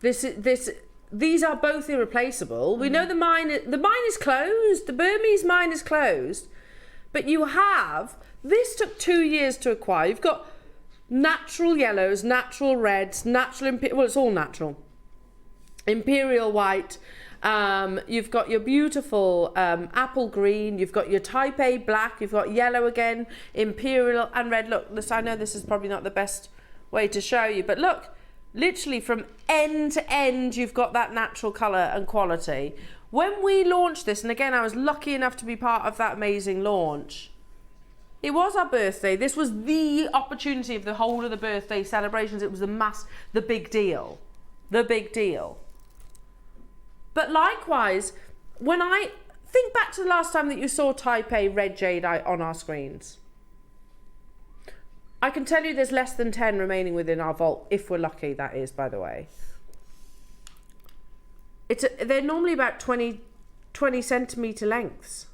These are both irreplaceable. We know the mine is closed. The Burmese mine is closed. But you have, this took 2 years to acquire. You've got natural yellows, natural reds, natural, well, it's all natural. Imperial white. You've got your beautiful apple green. You've got your type A black. You've got yellow again, imperial and red. Look, I know this is probably not the best way to show you, but look, literally from end to end, you've got that natural colour and quality. When we launched this, and again, I was lucky enough to be part of that amazing launch. It was our birthday. This was the opportunity of the whole of the birthday celebrations. It was the big deal. The big deal. But likewise, when I think back to the last time that you saw type A red jadeite on our screens, I can tell you there's less than 10 remaining within our vault, if we're lucky, that is, by the way. They're normally about 20 centimetre lengths.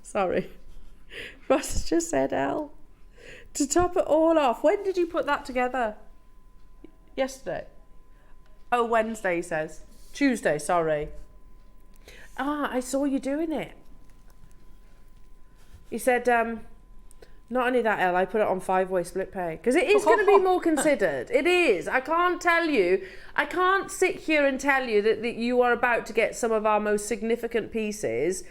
Sorry. Ross has just said L. To top it all off, when did you put that together? Yesterday? Oh, Wednesday, he says. Tuesday, sorry. I saw you doing it. He said, not only that, Elle, I put it on 5-way split pay. Because it is going to be more considered. It is. I can't sit here and tell you that you are about to get some of our most significant pieces.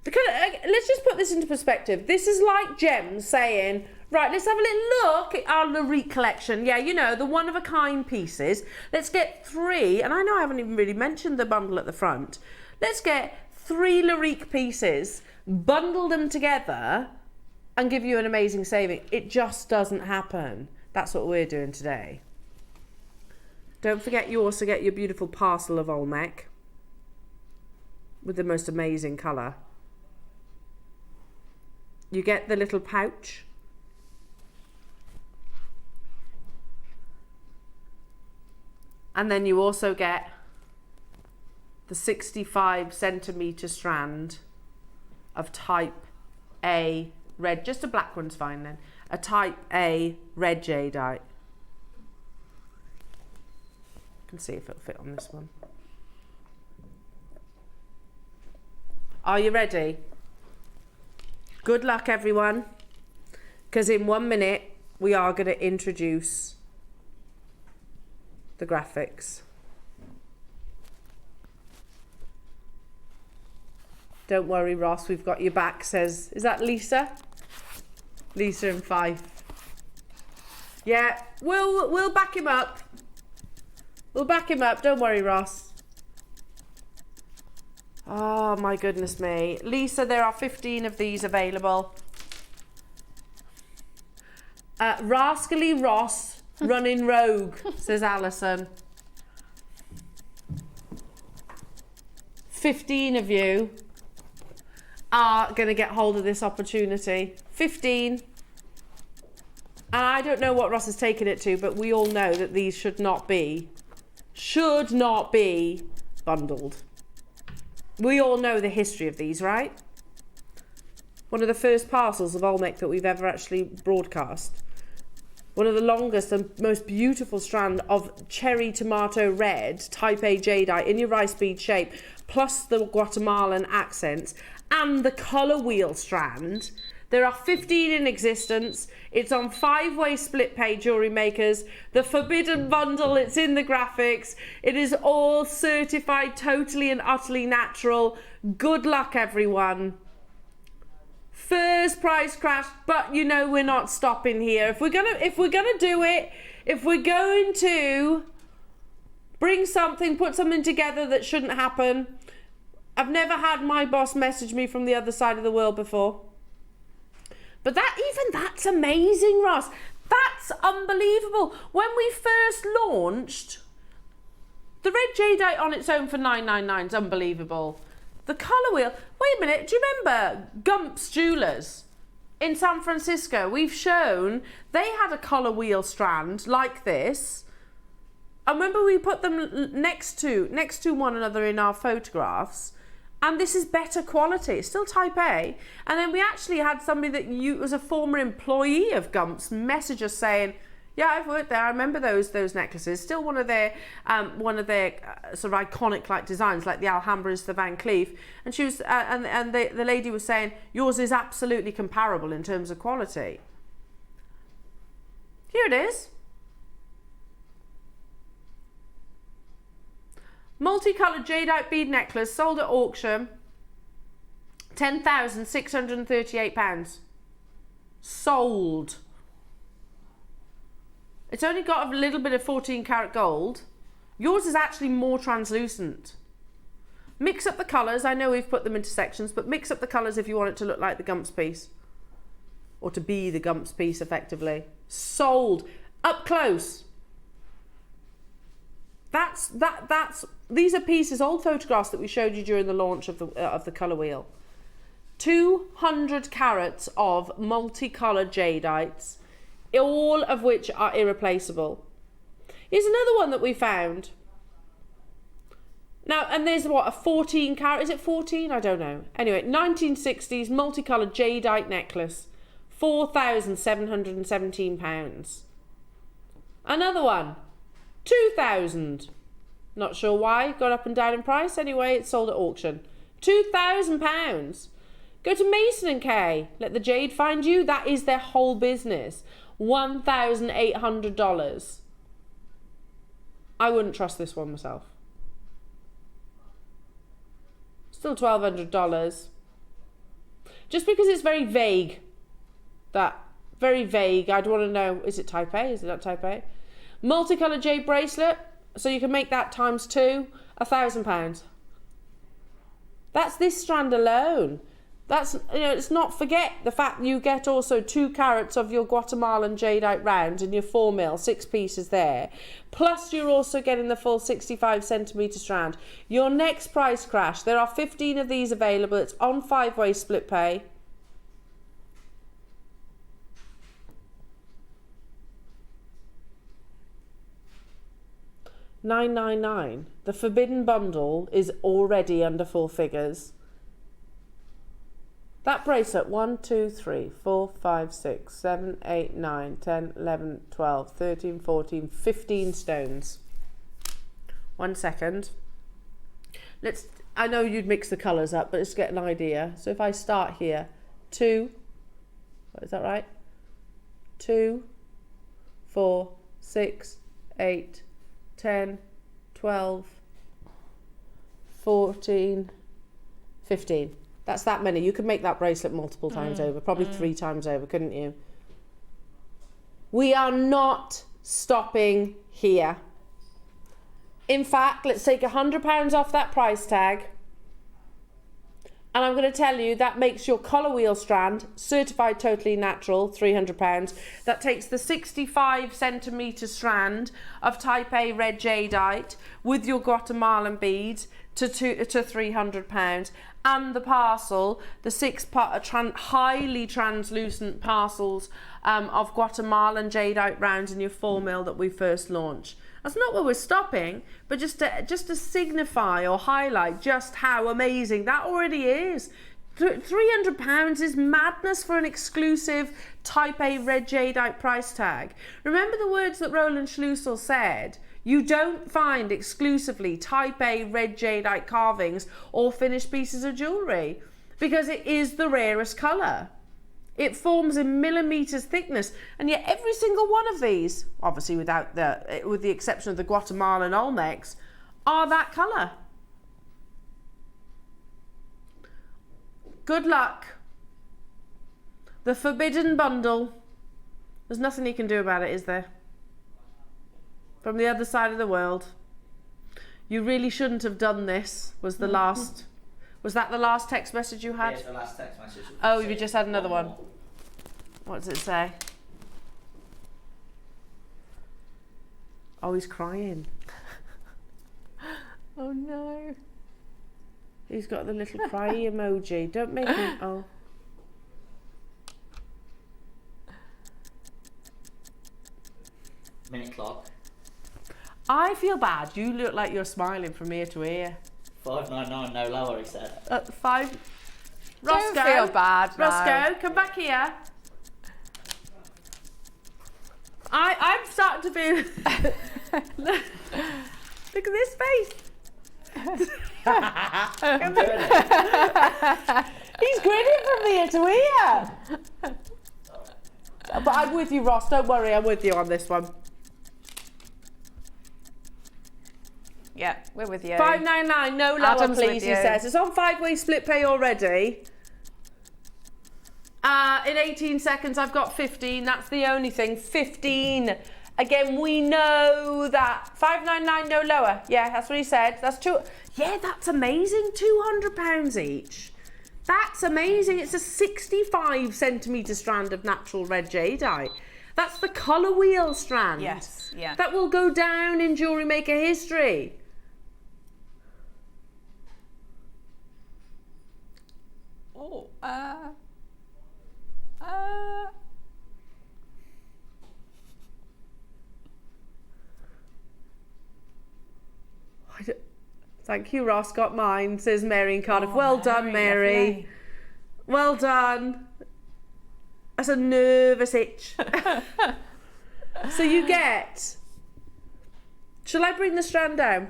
Because, let's just put this into perspective. This is like Gems saying, right, let's have a little look at our Larique collection. Yeah, you know, the one-of-a-kind pieces. Let's get 3, and I know I haven't even really mentioned the bundle at the front. Let's get 3 Larique pieces, bundle them together, and give you an amazing saving. It just doesn't happen. That's what we're doing today. Don't forget you also get your beautiful parcel of Olmec with the most amazing colour. You get the little pouch. And then you also get the 65 centimetre strand of type A red, just a black one's fine then, a type A red jadeite. You can see if it'll fit on this one. Are you ready? Good luck, everyone, because in 1 minute we are going to introduce the graphics. Don't worry, Ross, we've got your back, says, is that Lisa? Lisa and Fife. Yeah, we'll back him up. We'll back him up, don't worry, Ross. Oh, my goodness me. Lisa, there are 15 of these available. Rascally Ross running rogue, says Alison. 15 of you are going to get hold of this opportunity. 15. And I don't know what Ross has taken it to, but we all know that these should not be bundled. We all know the history of these, right? One of the first parcels of Olmec that we've ever actually broadcast. One of the longest and most beautiful strand of cherry tomato red, type A jadeite in your rice bead shape, plus the Guatemalan accents, and the colour wheel strand. There are 15 in existence. It's on 5-way split pay Jewellery Makers. The forbidden bundle, it's in the graphics. It is all certified totally and utterly natural. Good luck, everyone. First price crash, but you know we're not stopping here. If we're gonna do it, if we're going to bring something, put something together that shouldn't happen. I've never had my boss message me from the other side of the world before. But that's amazing, Ross. That's unbelievable. When we first launched, the red jadeite on its own for $9.99 is unbelievable. The colour wheel, wait a minute, do you remember Gump's Jewellers in San Francisco? We've shown they had a colour wheel strand like this. And remember we put them next to one another in our photographs. And this is better quality. It's still type A. And then we actually had somebody that was a former employee of Gump's message us saying, yeah, I've worked there. I remember those necklaces. Still one of their sort of iconic like designs, like the Alhambras, the Van Cleef. And she was, and the lady was saying, yours is absolutely comparable in terms of quality. Here it is. Multicoloured jadeite bead necklace sold at auction, £10,638. Sold. It's only got a little bit of 14 karat gold. Yours is actually more translucent. Mix up the colours. I know we've put them into sections, but mix up the colours if you want it to look like the Gump's piece. Or to be the Gump's piece, effectively. Sold. Up close. These are pieces, old photographs that we showed you during the launch of the colour wheel. 200 carats of multicoloured jadeites, all of which are irreplaceable. Here's another one that we found. Now, and there's what, a 14 carat, is it 14? I don't know. Anyway, 1960s multicoloured jadeite necklace, £4,717. Another one. 2,000. Not sure why, gone up and down in price. Anyway, it's sold at auction. £2,000. Go to Mason & Kay. Let the jade find you. That is their whole business. $1,800. I wouldn't trust this one myself. Still $1,200. Just because it's very vague. Very vague. I'd want to know, is it type A? Is it not type A? Multicoloured jade bracelet, so you can make that times 2, £1,000. That's this strand alone. That's, let's not forget the fact you get also 2 carats of your Guatemalan jadeite round in your 4mm, 6 pieces there. Plus you're also getting the full 65 centimetre strand. Your next price crash, there are 15 of these available. It's on 5-way split pay. $9.99. The forbidden bundle is already under 4 figures. That bracelet, 1, 2, 3, 4, 5, 6, 7, 8, 9, 10, 11, 12, 13, 14, 15 stones. 1 second. I know you'd mix the colours up, but let's get an idea. So if I start here, 2, is that right? 2, 4, 6, 8, 10, 12, 14, 15. That's that many. You could make that bracelet multiple times over, probably 3 times over, couldn't you? We are not stopping here. In fact, let's take £100 off that price tag. And I'm going to tell you that makes your collar wheel strand certified totally natural, £300. That takes the 65 centimetre strand of type A red jadeite with your Guatemalan beads to £300. And the parcel, the 6 highly translucent parcels of Guatemalan jadeite rounds in your 4mm that we first launched. That's not where we're stopping, but just to signify or highlight just how amazing that already is. £300 is madness for an exclusive type A red jadeite price tag. Remember the words that Roland Schlussel said? You don't find exclusively type A red jadeite carvings or finished pieces of jewellery because it is the rarest colour. It forms in millimetres thickness, and yet every single one of these, obviously with the exception of the Guatemalan Olmecs, are that colour. Good luck. The forbidden bundle. There's nothing you can do about it, is there? From the other side of the world. You really shouldn't have done this, was the last... Was that the last text message you had? Here's the last text message. Oh, you just had another one. What does it say? Oh, he's crying. Oh no. He's got the little cry emoji. Don't make him. Oh. Minute clock. I feel bad. You look like you're smiling from ear to ear. 599, no lower, he said. 5. Don't Roscoe. feel bad, no. Roscoe, come back here. I'm starting to feel. Look at this face. I'm doing it. He's grinning from ear to ear. But I'm with you, Ross. Don't worry, I'm with you on this one. Yeah, we're with you. 599, no lower, Adam's please. with He you. says it's on 5-way split pay already. In 18 seconds, I've got 15. That's the only thing. 15. Again, we know that 599, no lower. Yeah, that's what he said. That's two. Yeah, that's amazing. £200 each. That's amazing. It's a 65 centimetre strand of natural red jadeite. That's the colour wheel strand. Yes, yeah. That will go down in Jewellery Maker history. Oh, Thank you, Ross. Got mine, says Mary in Cardiff. Well done, Mary. lovely. Well done. That's a nervous itch. So you get... Shall I bring the strand down?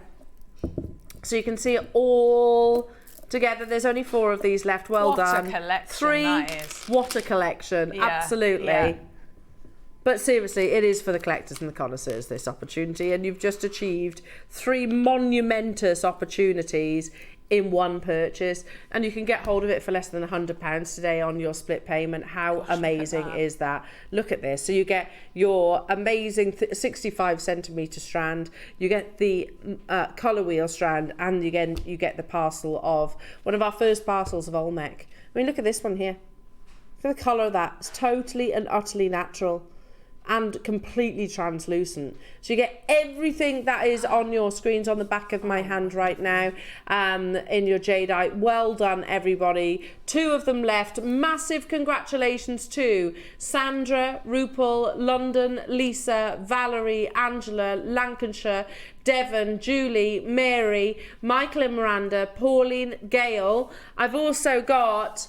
So you can see it all together. There's only 4 of these left. Well What a done. collection 3. that is. What a collection. Yeah, Absolutely. yeah. But seriously, it is for the collectors and the connoisseurs, this opportunity, and you've just achieved 3 monumentous opportunities in one purchase, and you can get hold of it for less than £100 today on your split payment. How amazing is that? Look at this. So you get your amazing 65 centimetre strand, you get the colour wheel strand, and you get the parcel of one of our first parcels of Olmec. I mean, look at this one here. Look at the colour of that. It's totally and utterly natural and completely translucent. So you get everything that is on your screens on the back of my hand right now in your jadeite. Well done, everybody. 2 of them left. Massive congratulations to Sandra, Rupal, London, Lisa, Valerie, Angela, Lancashire, Devon, Julie, Mary, Michael and Miranda, Pauline, Gail. I've also got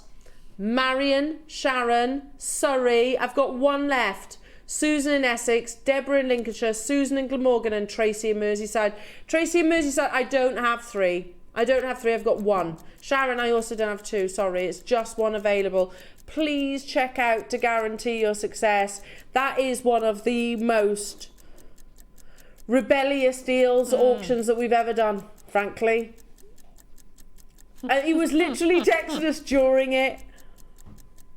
Marion, Sharon, Surrey. I've got 1 left. Susan in Essex, Deborah in Lincolnshire, Susan in Glamorgan, and Tracy in Merseyside. Tracy in Merseyside, I don't have 3. I've got 1. Sharon, I also don't have 2, sorry. It's just 1 available. Please check out to guarantee your success. That is one of the most rebellious deals, auctions that we've ever done, frankly. And he was literally texting us during it.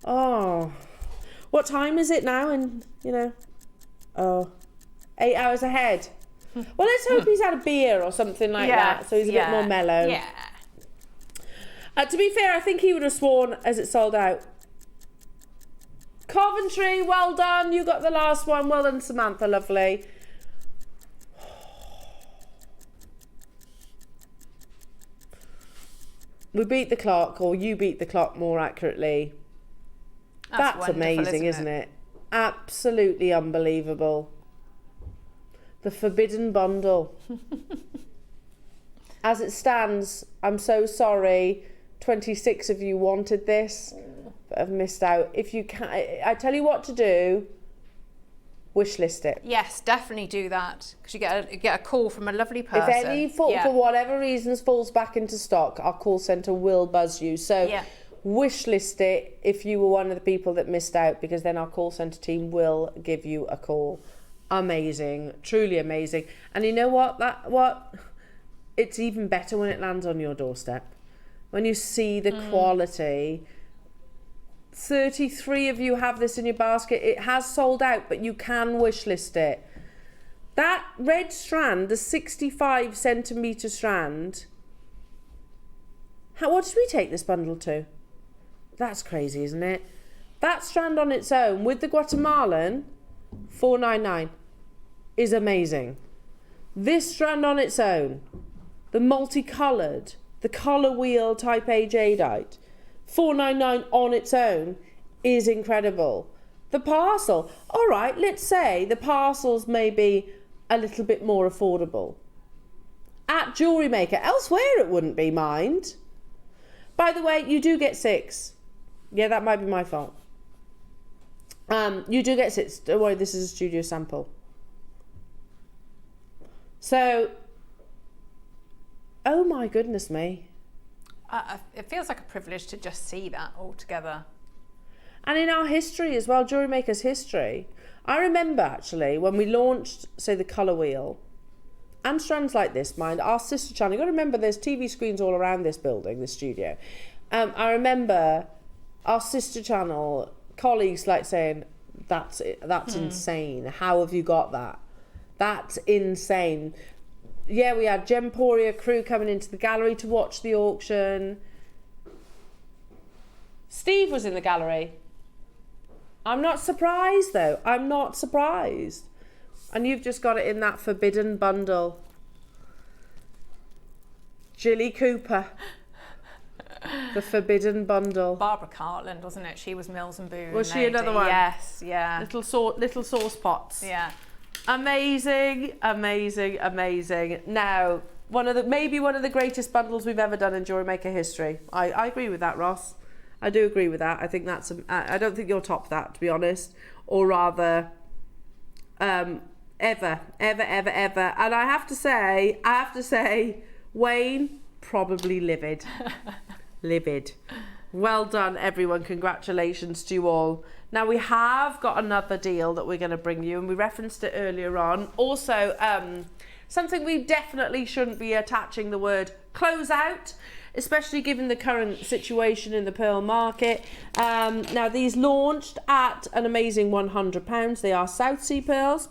Oh. What time is it now? And, 8 hours ahead. Well, let's hope he's had a beer or something like that, so he's a bit more mellow. Yeah. To be fair, I think he would have sworn as it sold out. Coventry, well done. You got the last one. Well done, Samantha, lovely. We beat the clock, or you beat the clock more accurately. That's amazing, isn't it? Absolutely unbelievable. The forbidden bundle. As it stands, I'm so sorry. 26 of you wanted this, but have missed out. If you can, I tell you what to do. Wish list it. Yes, definitely do that, because you get a call from a lovely person. If any for whatever reasons falls back into stock, our call centre will buzz you. So wish list it if you were one of the people that missed out, because then our call centre team will give you a call. Amazing, truly amazing. And you know what? It's even better when it lands on your doorstep. When you see the quality. 33 of you have this in your basket. It has sold out, but you can wish list it. That red strand, the 65 centimetre strand, what did we take this bundle to? That's crazy, isn't it? That strand on its own with the Guatemalan, $4.99, is amazing. This strand on its own, the multicoloured, the colour wheel type A jadeite, $4.99 on its own is incredible. The parcel, all right, let's say the parcels may be a little bit more affordable. At Jewellery Maker, elsewhere it wouldn't be, mind. By the way, you do get 6. Yeah, that might be my fault. You do get 6. Don't worry, this is a studio sample. So, oh my goodness me. It feels like a privilege to just see that all together. And in our history as well, Jewellery Maker's history, I remember actually when we launched, say, the colour wheel, and strands like this, mind, our sister channel, you've got to remember there's TV screens all around this building, this studio. I remember our sister channel colleagues like saying, that's insane. How have you got that? That's insane. Yeah, we had Gemporia crew coming into the gallery to watch the auction. Steve was in the gallery. I'm not surprised though. I'm not surprised. And you've just got it in that forbidden bundle. Jilly Cooper. The forbidden bundle. Barbara Cartland, wasn't it? She was Mills and Boon. Was she another one? Yes, yeah. Little sauce pots. Yeah. Amazing, amazing, amazing. Now, maybe one of the greatest bundles we've ever done in Jewellery Maker history. I agree with that, Ross. I do agree with that. I think that's. I don't think you'll top that, to be honest, or rather, ever. And I have to say, Wayne, probably livid. Livid. Well done, everyone. Congratulations to you all. Now, we have got another deal that we're going to bring you, and we referenced it earlier on. Also, something we definitely shouldn't be attaching the word close out, especially given the current situation in the pearl market. Now, these launched at an amazing £100. They are South Sea pearls.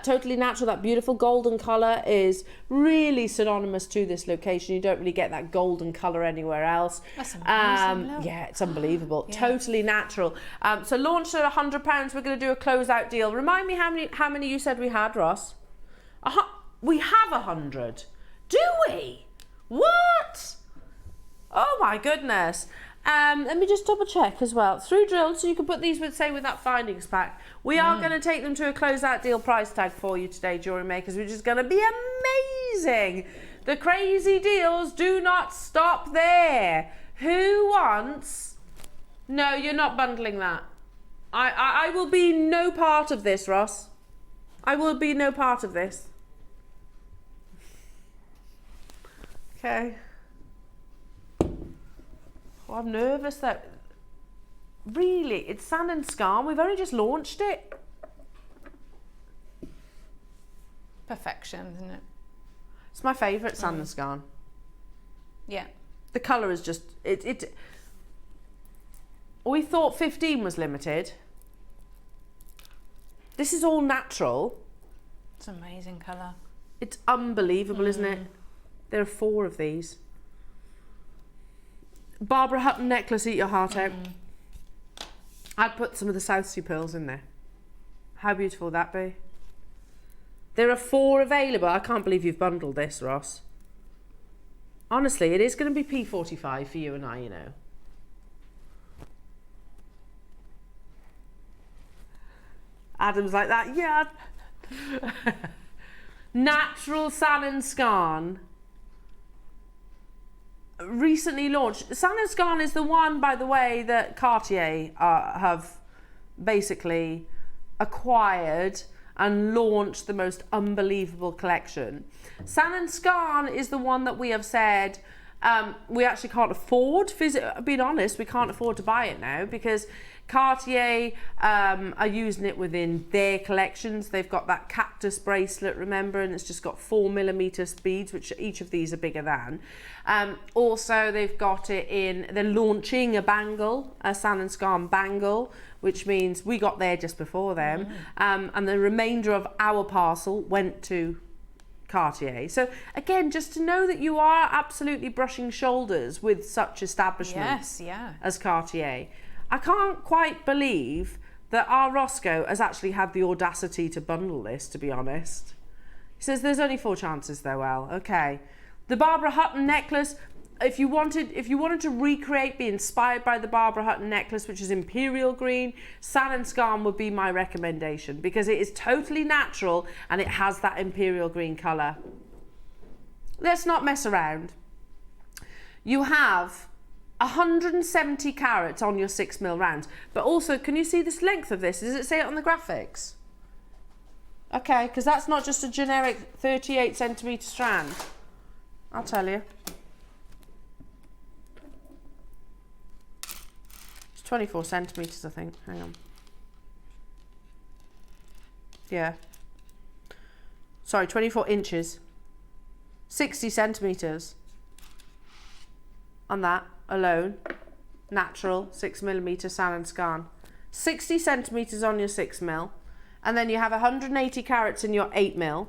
Totally natural. That beautiful golden colour is really synonymous to this location. You don't really get that golden colour anywhere else. That's amazing. Yeah, it's unbelievable. Yeah. Totally natural. So launched at £100. We're going to do a closeout deal. Remind me how many you said we had, Ross? We have 100. Do we? What? Oh my goodness. Let me just double check as well. Through drilled, so you can put these with that findings pack. We are going to take them to a closeout deal price tag for you today, Jewellery Makers, which is going to be amazing. The crazy deals do not stop there. Who wants? No, you're not bundling that. I will be no part of this, Ross. I will be no part of this. Okay. Oh, I'm nervous that. Really, it's Sand and Scarn. We've only just launched it. Perfection, isn't it? It's my favourite Sand and Scarn. Yeah. The colour is just it. We thought 15 was limited. This is all natural. It's an amazing colour. It's unbelievable, isn't it? There are 4 of these. Barbara Hutton necklace, eat your heart out. I'd put some of the South Sea pearls in there. How beautiful would that be? There are 4 available. I can't believe you've bundled this, Ross. Honestly, it is going to be P45 for you and I, you know. Adam's like that, yeah. Natural Sand and Scarn. Recently launched. Sand and Scarn is the one, by the way, that Cartier have basically acquired and launched the most unbelievable collection. Sand and Scarn is the one that we have said we actually can't afford. Being honest, we can't afford to buy it now because Cartier are using it within their collections. They've got that cactus bracelet, remember, and it's just got 4mm beads, which each of these are bigger than. Also, they've got it in, they're launching a bangle, a Sand and Scarn bangle, which means we got there just before them. And the remainder of our parcel went to Cartier. So again, just to know that you are absolutely brushing shoulders with such establishments as Cartier. I can't quite believe that our Roscoe has actually had the audacity to bundle this, to be honest. He says there's only 4 chances though, Elle. Okay. The Barbara Hutton necklace, if you wanted to recreate, be inspired by the Barbara Hutton necklace, which is imperial green, Sand and Scarn would be my recommendation because it is totally natural and it has that imperial green colour. Let's not mess around. You have 170 carats on your 6mm rounds, but also, can you see this length of this? Does it say it on the graphics? Okay, because that's not just a generic 38 centimetre strand. I'll tell you. It's 24 centimetres, I think. Hang on. Yeah. Sorry, 24 inches. 60 centimetres on that alone. Natural 6mm Sand and Scarn. 60 centimetres on your 6mm. And then you have 180 carats in your 8mm,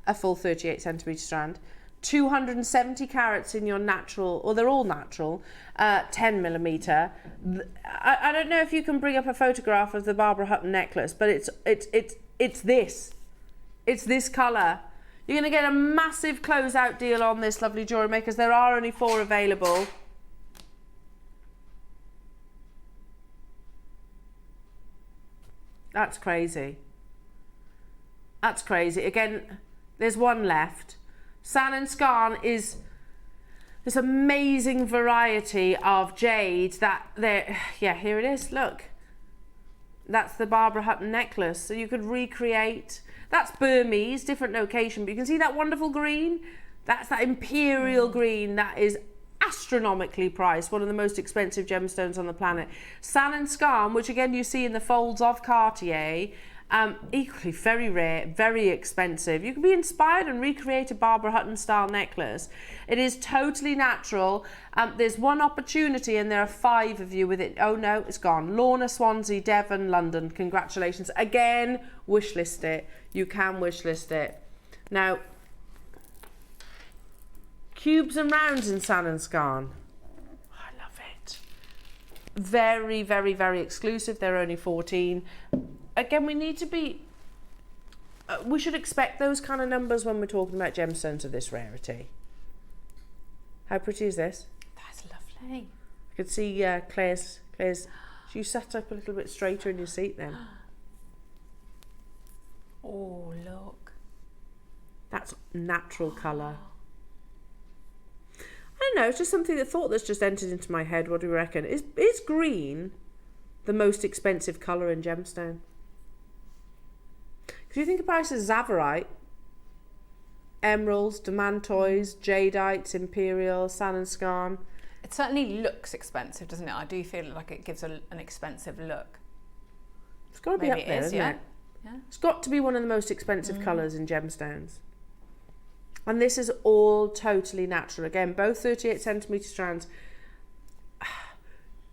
a full 38 centimetre strand. 270 carats in your natural, or they're all natural, 10mm. I don't know if you can bring up a photograph of the Barbara Hutton necklace, but it's this colour. You're going to get a massive closeout deal on this, lovely jewellery makers. There are only 4 available. That's crazy. That's crazy. Again, there's 1 left. Sand and Scarn is this amazing variety of jade that yeah, here it is, look. That's the Barbara Hutton necklace. So you could recreate, that's Burmese, different location, but you can see that wonderful green? That's that imperial green that is astronomically priced, one of the most expensive gemstones on the planet. Sand and Scarn, which again you see in the folds of Cartier, equally very rare, very expensive. You can be inspired and recreate a Barbara Hutton style necklace. It is totally natural. There's 1 opportunity and there are 5 of you with it. Oh no, it's gone. Lorna, Swansea, Devon, London. Congratulations. Again, wish list it. You can wish list it. Now, cubes and rounds in Sand and Scarn. I love it. Very, very, very exclusive. They're only 14. Again, we need to be, we should expect those kind of numbers when we're talking about gemstones of this rarity. How pretty is this? That's lovely. I could see Claire's, you sat up a little bit straighter in your seat then. Oh, look. That's natural colour. I don't know, it's just something, the thought that's just entered into my head. What do we reckon? Is green the most expensive colour in gemstone? If you think of prices, Zavarite, emeralds, demantoids, jadites, imperial, Sand and Scarn. It certainly looks expensive, doesn't it? I do feel like it gives an expensive look. It's got to be up there, isn't it? Yeah. It's got to be one of the most expensive colours in gemstones. And this is all totally natural. Again, both 38 centimetre strands.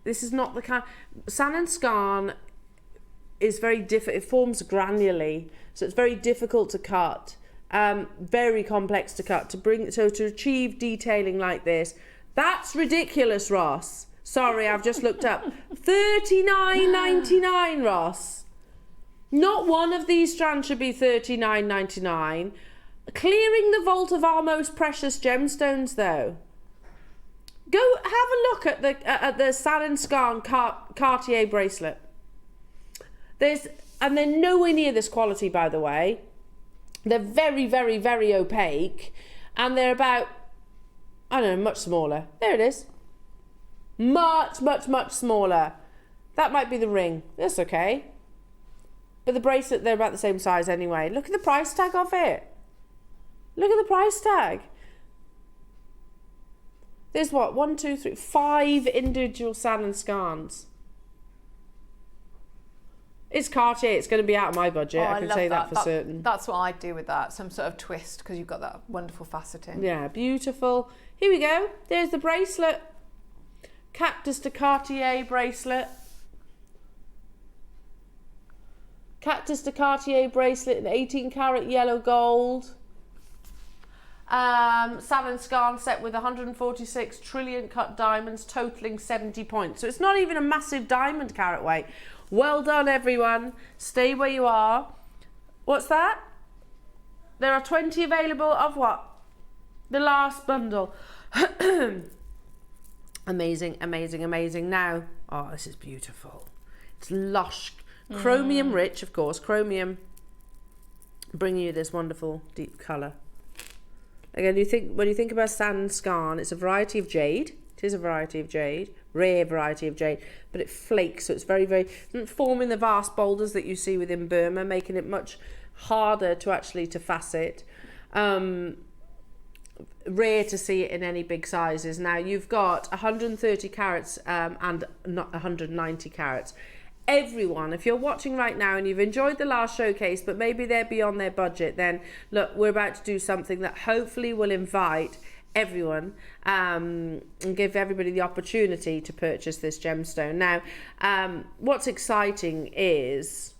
This is not the kind... Sand and Scarn is very different. It forms granularly, so it's very difficult to cut. Very complex to cut. To achieve detailing like this, that's ridiculous, Ross. Sorry, I've just looked up. $39.99, Ross. Not one of these strands should be $39.99. Clearing the vault of our most precious gemstones, though. Go have a look at the Sand and Scarn Cartier bracelet. And they're nowhere near this quality, by the way. They're very, very, very opaque, and they're about, I don't know, much smaller. There it is. Much, much, much smaller. That might be the ring. That's okay. But the bracelet, they're about the same size anyway. Look at the price tag of it. Look at the price tag. There's what? 1, 2, 3, 5 individual Sand and Scarns. It's Cartier. It's going to be out of my budget. I can say that for certain. That's what I'd do with that. Some sort of twist, because you've got that wonderful faceting. Yeah, beautiful. Here we go. There's the bracelet. Cactus de Cartier bracelet. Cactus de Cartier bracelet in 18 karat yellow gold. Sand and Scarn set with 146 trillion cut diamonds totaling 70 points. So it's not even a massive diamond carat weight. Well done, everyone. Stay where you are. What's that? there are 20 available of what? The last bundle. Amazing, amazing, amazing. Now, oh, this is beautiful. It's lush, chromium rich, of course. Chromium bringing you this wonderful deep colour. Again, when you think about sand and skarn, it's a variety of jade. It is a variety of jade, rare variety of jade, but it flakes, so it's very, very, doesn't form in the vast boulders that you see within Burma, making it much harder to facet. Rare to see it in any big sizes. Now you've got 130 carats and not 190 carats. Everyone, if you're watching right now and you've enjoyed the last showcase, but maybe they're beyond their budget, then look, we're about to do something that hopefully will invite everyone and give everybody the opportunity to purchase this gemstone. Now, what's exciting is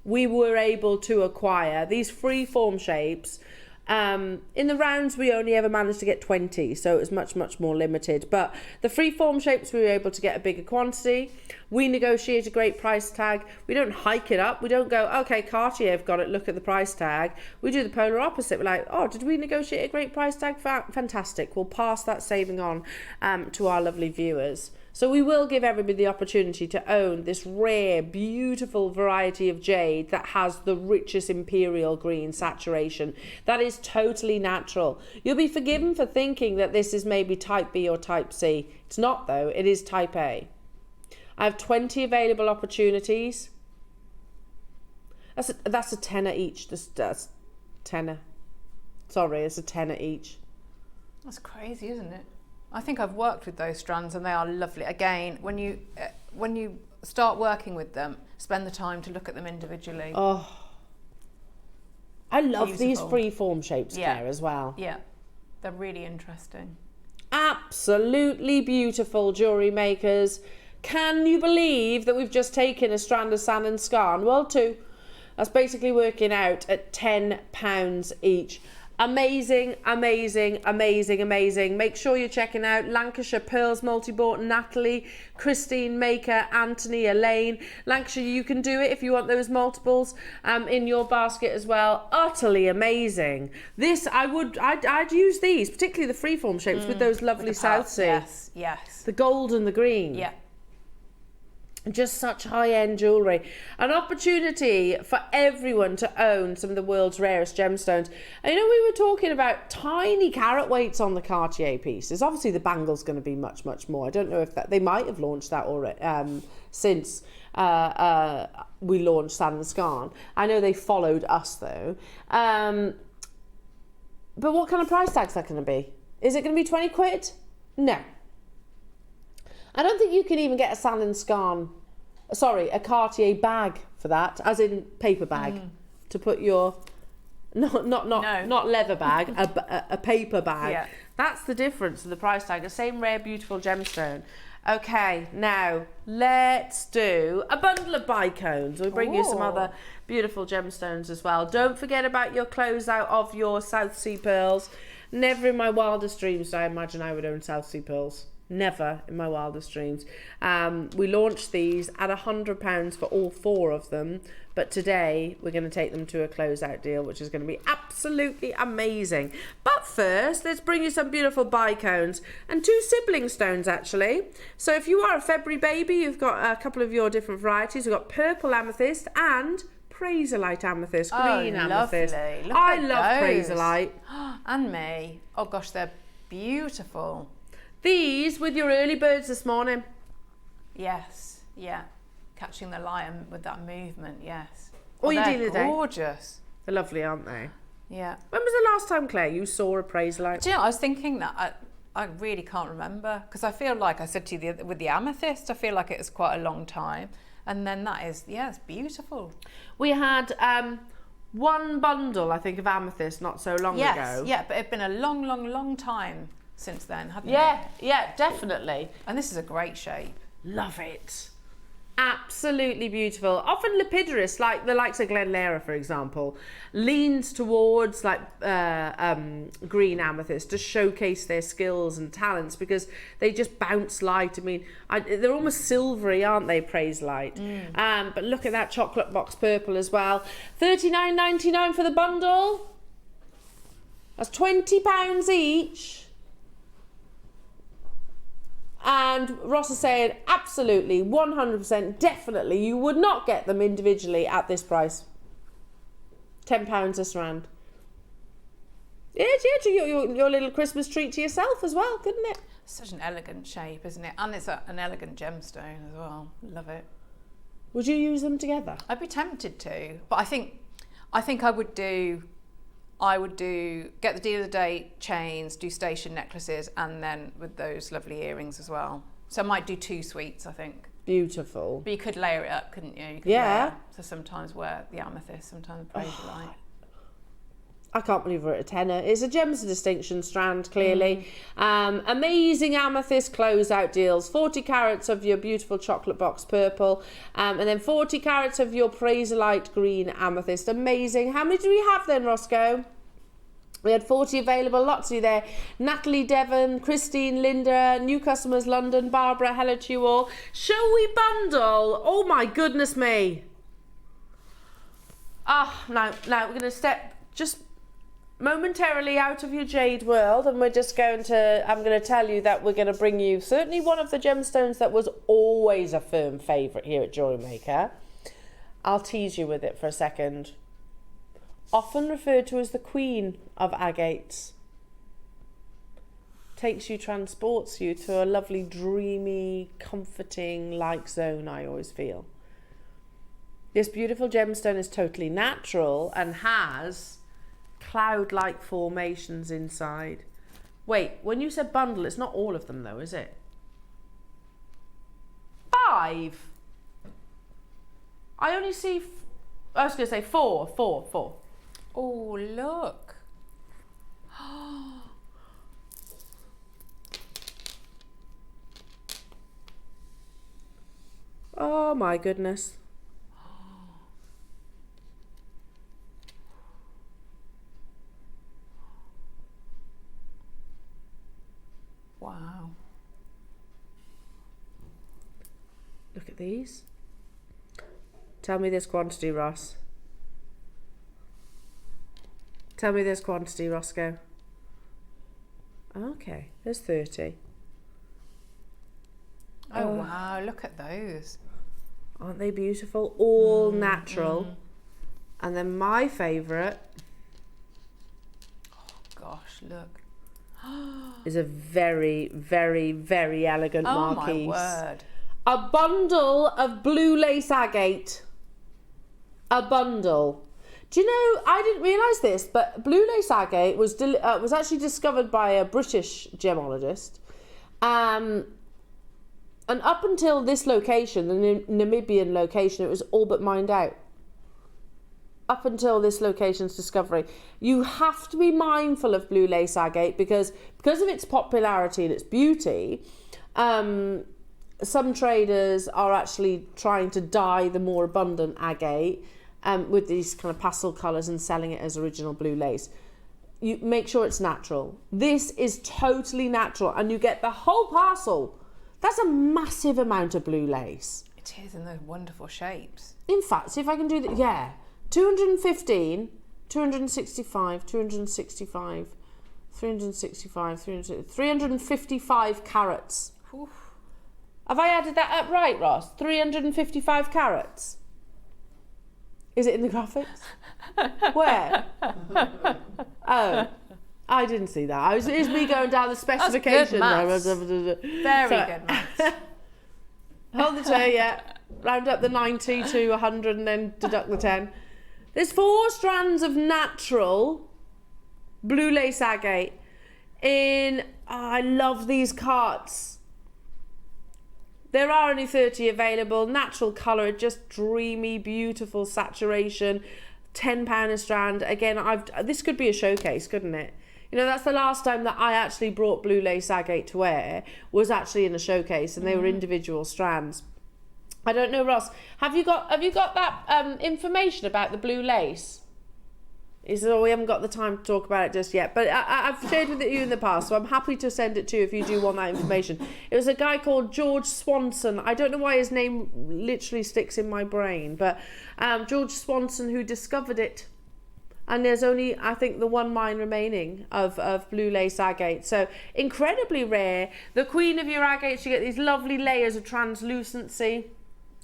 we were able to acquire these free form shapes. In the rounds, we only ever managed to get 20, so it was much, much more limited. But the free form shapes, we were able to get a bigger quantity. We negotiate a great price tag. We don't hike it up. We don't go, okay, Cartier have got it, look at the price tag. We do the polar opposite. We're like, oh, did we negotiate a great price tag? Fantastic. We'll pass that saving on to our lovely viewers. So we will give everybody the opportunity to own this rare, beautiful variety of jade that has the richest imperial green saturation. That is totally natural. You'll be forgiven for thinking that this is maybe type B or type C. It's not though, it is type A. I have 20 available opportunities. That's a tenner each. That's tenner. Sorry, it's a tenner each. That's crazy, isn't it? I think I've worked with those strands and they are lovely. Again, when you start working with them, spend the time to look at them individually. Oh, I love Beautiful. these free form shapes, Claire, as well. Yeah, they're really interesting. Absolutely beautiful, jewellery makers. Can you believe that we've just taken a strand of sand and skarn? Well, 2. That's basically working out at £10 each. Amazing, amazing, amazing, amazing. Make sure you're checking out Lancashire Pearls Multibought, Natalie, Christine, Maker, Anthony, Elaine. Lancashire, you can do it if you want those multiples in your basket as well. Utterly amazing. This, I'd use these, particularly the freeform shapes with those lovely South Sea. Yes, yes. The gold and the green. Yeah. Just such high-end jewellery. An opportunity for everyone to own some of the world's rarest gemstones. And you know, we were talking about tiny carat weights on the Cartier pieces. Obviously the bangle's going to be much, much more. I don't know if that, they might have launched that already since we launched Sand and Skarn. I know they followed us though. But what kind of price tag's that going to be? Is it going to be 20 quid? No. I don't think you can even get a Sand and Skarn, sorry, a Cartier bag for that, as in paper bag, to put your, not leather bag, a paper bag. Yeah. That's the difference in the price tag, the same rare, beautiful gemstone. Okay, now let's do a bundle of bicones. We'll bring you some other beautiful gemstones as well. Don't forget about your closeout of your South Sea pearls. Never in my wildest dreams did I imagine I would own South Sea pearls. Never in my wildest dreams. We launched these at £100 for all 4 of them, but today we're going to take them to a closeout deal, which is going to be absolutely amazing. But first, let's bring you some beautiful bicones and 2 sibling stones actually. So if you are a February baby, you've got a couple of your different varieties. We've got purple amethyst and Praserite amethyst, green amethyst. Lovely. I love Praserite. And me. Oh gosh, they're beautiful. These with your early birds this morning. Yes, yeah. Catching the light with that movement, yes. All you they're do today. Gorgeous. They're lovely, aren't they? Yeah. When was the last time, Claire, you saw a Praserite? Do you know, I was thinking that I really can't remember, because I feel like I said to you with the amethyst, I feel like it was quite a long time. And then that is, yeah, it's beautiful. We had 1 bundle, I think, of amethyst not so long ago. Yeah, but it's been a long, long, long time since then, hasn't it? Yeah, definitely. And this is a great shape. Love it. Absolutely beautiful. Often lepidurus, like the likes of Glenlera, for example, leans towards like green amethyst to showcase their skills and talents because they just bounce light. I mean, they're almost silvery, aren't they, Praserite? But look at that chocolate box purple as well. $39.99 for the bundle. That's £20 each. And Ross is saying, absolutely, 100%, definitely, you would not get them individually at this price. £10 a strand. Yeah, your little Christmas treat to yourself as well, couldn't it? Such an elegant shape, isn't it? And it's an elegant gemstone as well. Love it. Would you use them together? I'd be tempted to, but I think I would do get the deal of the day chains, do station necklaces, and then with those lovely earrings as well. So I might do 2 suites, I think. Beautiful. But you could layer it up, couldn't you? You could Yeah. layer. So sometimes wear the amethyst, sometimes the praserite. I can't believe we're at a tenner. It's a Gems of Distinction strand, clearly. Amazing amethyst closeout deals. 40 carats of your beautiful chocolate box purple. And then 40 carats of your Praserite green amethyst. Amazing. How many do we have then, Roscoe? We had 40 available, lots of you there. Natalie, Devon, Christine, Linda, new customers, London, Barbara, hello to you all. Shall we bundle? Oh my goodness me. Now we're going to step just momentarily out of your jade world, and we're just going to, I'm going to tell you that we're going to bring you certainly one of the gemstones that was always a firm favourite here at Jewellery Maker. I'll tease you with it for a second. Often referred to as the queen of agates. Transports you to a lovely, dreamy, comforting, like zone, I always feel. This beautiful gemstone is totally natural and has cloud-like formations inside. Wait, when you said bundle, it's not all of them though, is it? 5. I only see, I was going to say 4. Oh, look. Oh my goodness. Wow. Look at these. Tell me this quantity, Ross. Tell me this quantity, Roscoe. Okay, there's 30. Oh, wow, look at those. Aren't they beautiful? All natural. And then my favourite. Oh, gosh, look. Is a very, very, very elegant marquise. Oh, my word. A bundle of blue lace agate. A bundle. Do you know, I didn't realise this, but blue lace agate was actually discovered by a British gemologist. And up until this location, the Namibian location, it was all but mined out. Up until this location's discovery. You have to be mindful of blue lace agate because of its popularity and its beauty, some traders are actually trying to dye the more abundant agate with these kind of pastel colours and selling it as original blue lace. You make sure it's natural. This is totally natural and you get the whole parcel. That's a massive amount of blue lace. It is, in those wonderful shapes. In fact, see if I can do that. Yeah. 215, 265, 265, 365, 355 carats. Oof. Have I added that up right, Ross? 355 carats? Is it in the graphics? Where? Oh, I didn't see that. It's me going down the specification. That's good maths. Very good maths. Hold the toe, yeah. Round up the 90 to 100 and then deduct the 10. There's 4 strands of natural blue lace agate in, I love these carts. There are only 30 available. Natural colour, just dreamy, beautiful saturation. £10 a strand. Again, this could be a showcase, couldn't it? You know, that's the last time that I actually brought blue lace agate to wear, was actually in a showcase, and they were individual strands. I don't know, Ross. Have you got that information about the blue lace? He said, oh, we haven't got the time to talk about it just yet. But I've shared with you in the past, so I'm happy to send it to you if you do want that information. It was a guy called George Swanson. I don't know why his name literally sticks in my brain, but George Swanson, who discovered it And there's only, I think, the one mine remaining of blue lace agate. So incredibly rare. The queen of your agates, you get these lovely layers of translucency.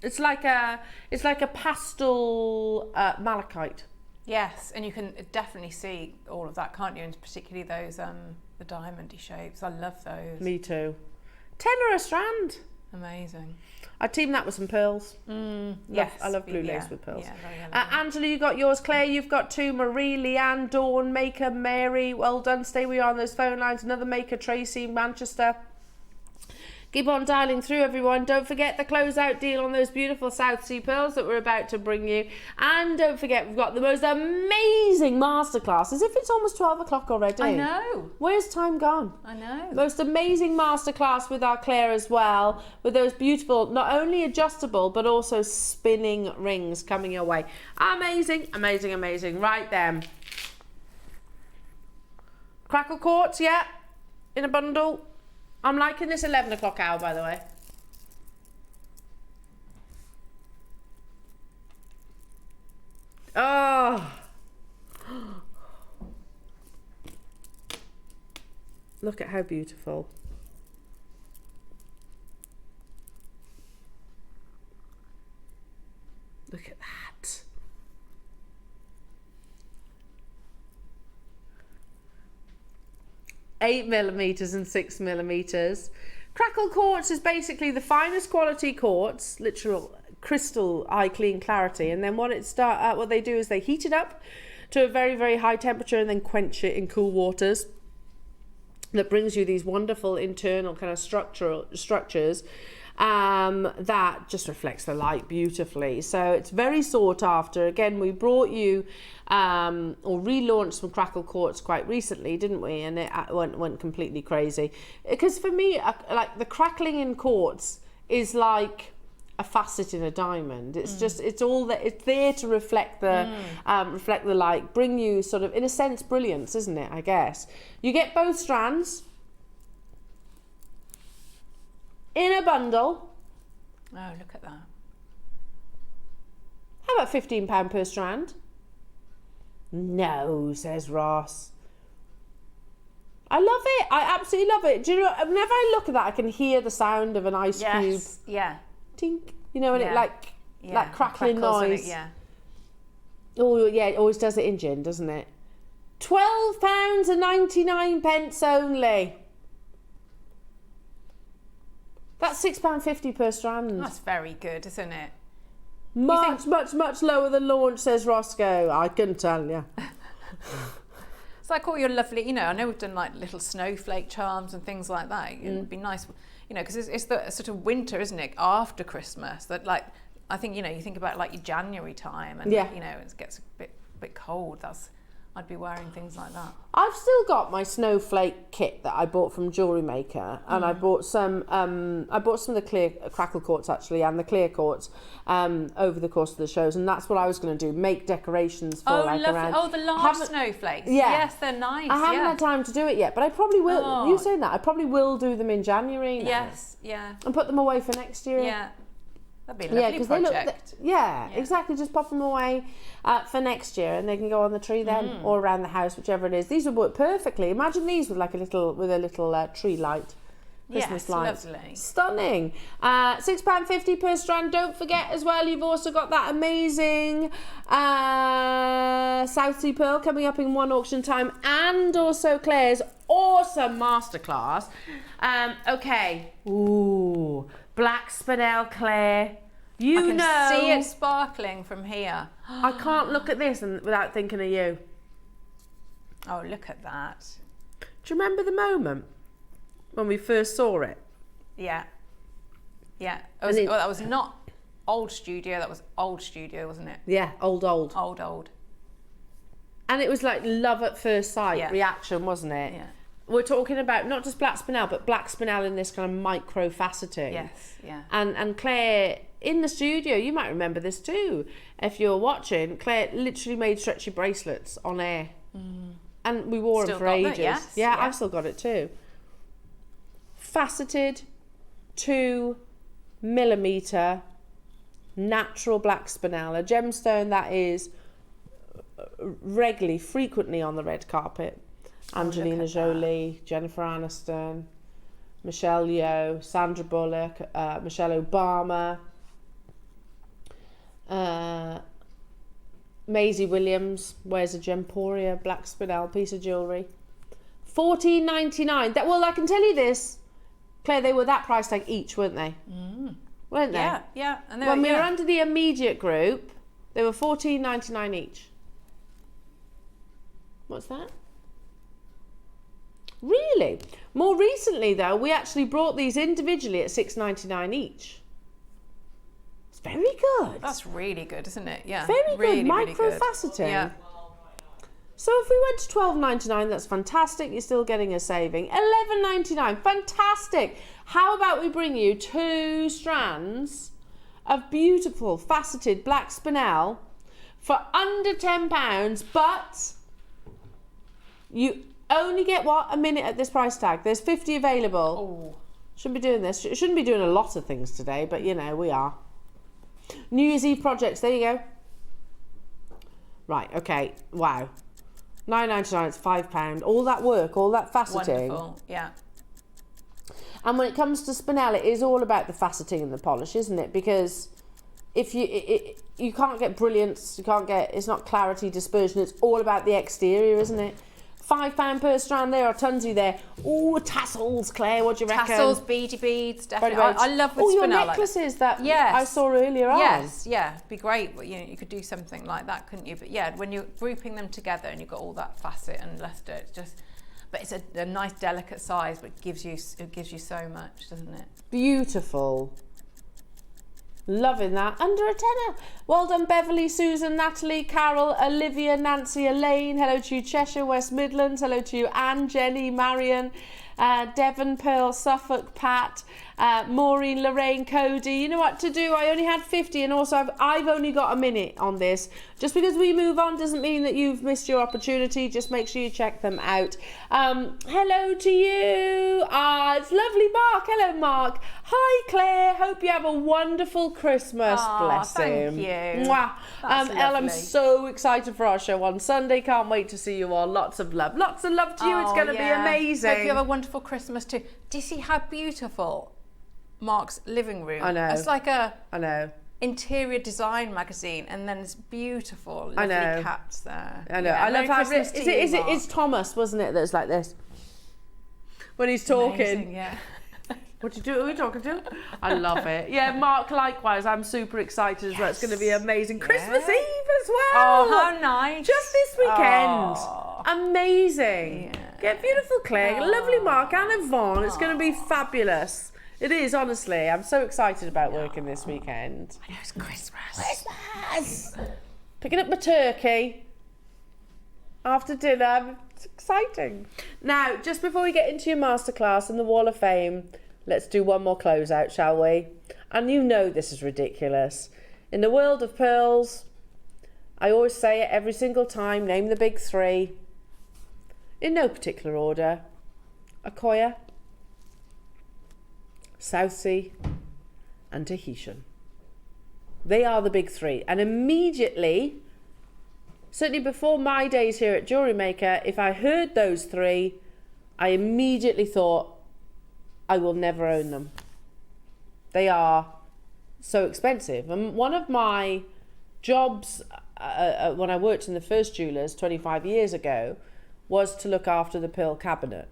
It's like a pastel malachite. Yes, and you can definitely see all of that, can't you? And particularly those the diamondy shapes. I love those. Me too. £10 a strand. Amazing. I team that with some pearls. Yes, I love blue lace with pearls. Yeah, very elegant. Angela, you got yours. Claire, you've got 2. Marie, Leanne, Dawn, Maker, Mary. Well done. Stay where you are on those phone lines. Another Maker, Tracy, Manchester. Keep on dialing through, everyone. Don't forget the closeout deal on those beautiful South Sea pearls that we're about to bring you. And don't forget, we've got the most amazing masterclass. As if it's almost 12 o'clock already. I know. Where's time gone? I know. Most amazing masterclass with our Claire as well, with those beautiful, not only adjustable, but also spinning rings coming your way. Amazing, amazing, amazing. Right then. Crackle quartz, yeah, in a bundle. I'm liking this 11 o'clock hour, by the way. Oh. Look at how beautiful. Look at that. $8mm and 6mm. Crackle quartz is basically the finest quality quartz, literal crystal eye clean clarity. And then what they do is they heat it up to a very, very high temperature and then quench it in cool waters. That brings you these wonderful internal kind of structures that just reflects the light beautifully. So it's very sought after. Again, we brought you or relaunched some Crackle quartz quite recently, didn't we? And it went completely crazy. Because for me, like the crackling in quartz is like a facet in a diamond. It's just, it's all that, it's there to reflect the light, bring you sort of, in a sense, brilliance, isn't it? I guess you get both strands in a bundle. Oh, look at that. How about £15 per strand? No, says Ross. I love it. I absolutely love it. Do you know, whenever I look at that, I can hear the sound of an ice cube. Yeah. Tink. You know, and it like crackling crackles noise. in it, yeah. Oh, yeah, it always does it in gin, doesn't it? £12.99 only. That's £6.50 per strand. That's very good, isn't it? Much lower than launch, says Roscoe. I can tell you. It's like all your lovely, you know, I know we've done like little snowflake charms and things like that. It'd be nice, you know, because it's the sort of winter, isn't it, after Christmas, that like, I think, you know, you think about like your January time and, you know, it gets a bit cold. I'd be wearing things like that. I've still got my snowflake kit that I bought from Jewellery Maker, and I bought some of the clear crackle quartz actually, and the clear quartz over the course of the shows, and that's what I was going to do, make decorations for around. Oh, the large snowflakes. Yeah. Yes, they're nice. I haven't had time to do it yet, but I probably will. Oh. You saying that, I probably will do them in January now. Yes, yeah. And put them away for next year. Yeah. That'd be a lovely project. Exactly. Just pop them away for next year, and they can go on the tree then, or around the house, whichever it is. These would work perfectly. Imagine these with a little tree light, Christmas light. Lovely. Stunning. £6.50 per strand. Don't forget as well, you've also got that amazing South Sea pearl coming up in one auction time, and also Claire's awesome masterclass. Okay. Ooh. Black spinel, Claire. I can see it sparkling from here. I can't look at this without thinking of you. Oh, look at that. Do you remember the moment when we first saw it? Yeah. Yeah. That was not old studio. That was old studio, wasn't it? Yeah, old. Old. And it was like love at first sight reaction, wasn't it? Yeah. We're talking about not just black spinel, but black spinel in this kind of micro faceting. Yes, yeah. And Claire, in the studio, you might remember this too, if you're watching, Claire literally made stretchy bracelets on air. And we wore them for ages. Yes. Yeah, I've still got it too. Faceted 2mm natural black spinel, a gemstone that is regularly, frequently on the red carpet. Angelina Jolie, Jennifer Aniston, Michelle Yeoh, Sandra Bullock, Michelle Obama, Maisie Williams wears a Gemporia black spinel piece of jewellery. $14.99. Well, I can tell you this, Claire, they were that price tag each, weren't they? Weren't they? Yeah, yeah. And When we were under the immediate group, they were $14.99 each. What's that? Really? More recently, though, we actually brought these individually at $6.99 each. It's very good. That's really good, isn't it? Yeah. Very really, good. really good. Micro-faceting. Yeah. So if we went to $12.99, that's fantastic. You're still getting a saving. $11.99, fantastic. How about we bring you 2 strands of beautiful faceted black spinel for under £10, but you only get a minute at this price tag. There's 50 available. Oh. Shouldn't be doing this. Shouldn't be doing a lot of things today, but you know, we are. New Year's Eve projects, there you go. Right, okay, wow. $9.99, it's £5. All that work, all that faceting. Wonderful, yeah. And when it comes to spinel, it is all about the faceting and the polish, isn't it? Because if you can't get brilliance, it's not clarity, dispersion, it's all about the exterior, isn't it? £5 per strand, there are tons of there. Oh, tassels, Claire, what do you reckon? Tassels, beady beads, definitely. I love with your spinel. necklaces that Yes. I saw earlier on. Yes, yeah, be great. But, you could do something like that, couldn't you? But yeah, when you're grouping them together and you've got all that facet and luster, it's just. But it's a nice, delicate size, but it gives you so much, doesn't it? Beautiful. Loving that. Under a tenner. Well done, Beverly, Susan, Natalie, Carol, Olivia, Nancy, Elaine. Hello to you, Cheshire, West Midlands. Hello to you, Anne, Jenny, Marion, Devon, Pearl, Suffolk, Pat, Maureen, Lorraine, Cody. You know what to do. I only had 50, and also I've only got a minute on this. Just because we move on doesn't mean that you've missed your opportunity. Just make sure you check them out. Hello to you. It's lovely, Mark. Hello, Mark. Hi, Claire. Hope you have a wonderful Christmas. Bless him. Thank you. Mwah. That's Elle, I'm lovely. so excited for our show on Sunday. Can't wait to see you all. Lots of love. Lots of love to you. It's going to be amazing. Hope you have a wonderful Christmas too. Do you see how beautiful Mark's living room? I know. It's like I know. interior design magazine, and then it's beautiful, lovely cats there. I know. Yeah, I love Merry how Christmas to you, Mark. it's Thomas, wasn't it? That's like this when he's talking. Amazing, yeah. What who are we talking to? I love it. Yeah, Mark, likewise. I'm super excited as well. It's going to be amazing. Christmas Eve as well. Oh, how nice. Just this weekend. Oh. Amazing. Yeah. Get beautiful Claire. Lovely Mark and Yvonne. It's going to be fabulous. It is, honestly. I'm so excited about working this weekend. I know, it's Christmas. Christmas! Picking up my turkey after dinner. It's exciting. Now, just before we get into your masterclass and the Wall of Fame, let's do one more closeout, shall we? And you know this is ridiculous. In the world of pearls, I always say it every single time, name the big 3. In no particular order. Akoya, South Sea, and Tahitian. They are the big 3. And immediately, certainly before my days here at Jewellery Maker, if I heard those 3, I immediately thought, I will never own them. They are so expensive. And one of my jobs when I worked in the first jewellers 25 years ago was to look after the pearl cabinet.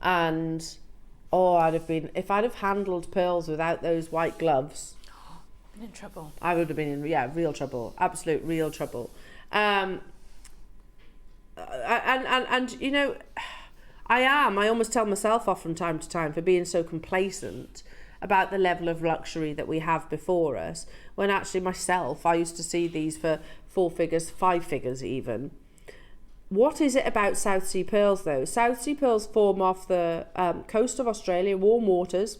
And if I'd have handled pearls without those white gloves, I'm in trouble. I would have been in real trouble, absolute real trouble. And you know, I almost tell myself off from time to time for being so complacent about the level of luxury that we have before us, when actually myself, I used to see these for 4 figures, 5 figures even. What is it about South Sea pearls though? South Sea pearls form off the coast of Australia, warm waters.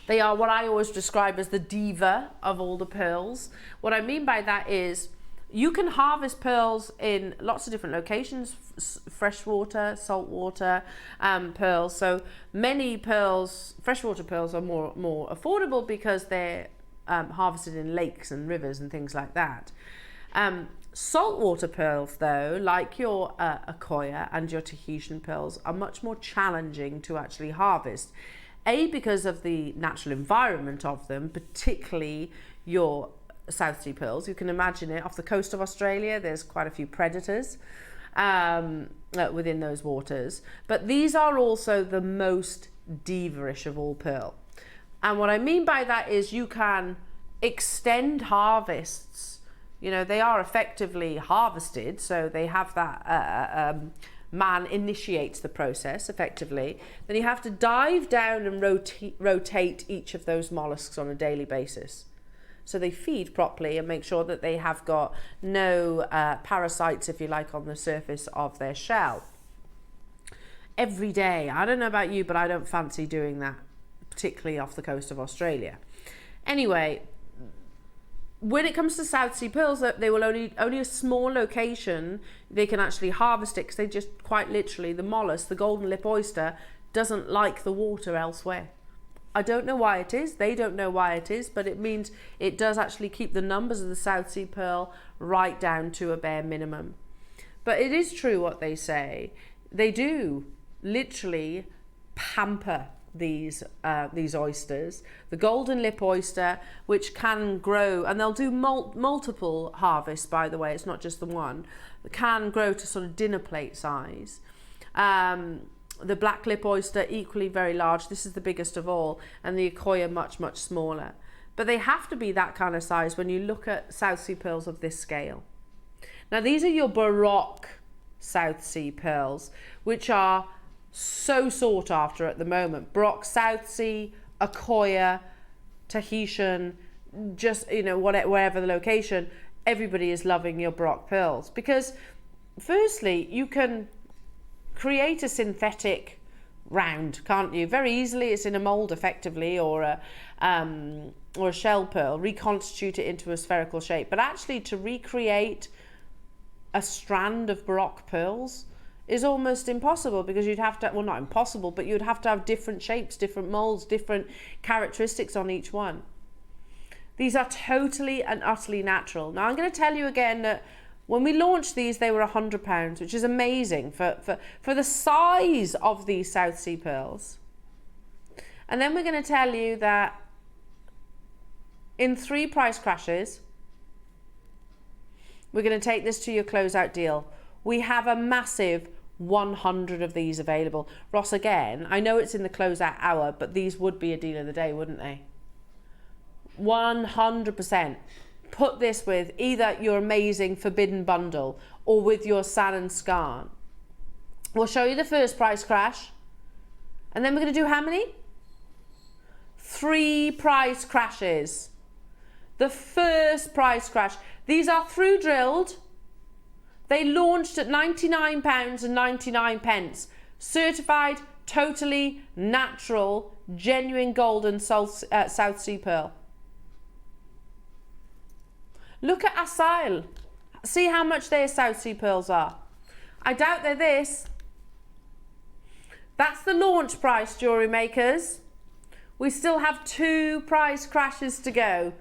They are what I always describe as the diva of all the pearls. What I mean by that is you can harvest pearls in lots of different locations, freshwater, saltwater pearls. So many pearls, freshwater pearls are more affordable because they're harvested in lakes and rivers and things like that. Saltwater pearls, though, like your Akoya and your Tahitian pearls, are much more challenging to actually harvest. A, because of the natural environment of them, particularly your South Sea pearls. You can imagine it off the coast of Australia. There's quite a few predators within those waters. But these are also the most diva-ish of all pearl. And what I mean by that is you can extend harvests. You know, they are effectively harvested, so they have that, man initiates the process effectively. Then you have to dive down and rotate each of those mollusks on a daily basis. So they feed properly and make sure that they have got no parasites, if you like, on the surface of their shell. Every day, I don't know about you, but I don't fancy doing that, particularly off the coast of Australia. Anyway, when it comes to South Sea pearls, they will only a small location they can actually harvest it, because they just quite literally, the mollusk, the golden lip oyster, doesn't like the water elsewhere. I don't know why it is, they don't know why it is, but it means it does actually keep the numbers of the South Sea pearl right down to a bare minimum. But it is true what they say. They do literally pamper these oysters. The golden lip oyster, which can grow, and they'll do multiple harvests, by the way, it's not just the one, can grow to sort of dinner plate size. The black lip oyster, equally very large. This is the biggest of all, and the Akoya much, much smaller. But they have to be that kind of size when you look at South Sea pearls of this scale. Now, these are your Baroque South Sea pearls, which are so sought after at the moment. Baroque South Sea, Akoya, Tahitian, just, you know, wherever the location, everybody is loving your Baroque pearls, because firstly, you can create a synthetic round, can't you? Very easily. It's in a mold effectively, or a shell pearl, reconstitute it into a spherical shape. But actually to recreate a strand of Baroque pearls is almost impossible, because you'd have to, well, not impossible, but you'd have to have different shapes, different molds, different characteristics on each one. These are totally and utterly natural. Now, I'm going to tell you again that when we launched these, they were £100, which is amazing for the size of these South Sea pearls. And then we're going to tell you that in 3 price crashes, we're going to take this to your closeout deal. We have a massive 100 of these available. Ross, again, I know it's in the closeout hour, but these would be a deal of the day, wouldn't they? 100%. Put this with either your amazing Forbidden Bundle or with your San and Scarn. We'll show you the first price crash, and then we're going to do how many? 3 price crashes. The first price crash. These are through drilled. They launched at £99.99. Certified, totally natural, genuine golden South Sea pearl. Look at Asail. See how much their South Sea pearls are. I doubt they're this. That's the launch price, jewellery makers. We still have 2 price crashes to go.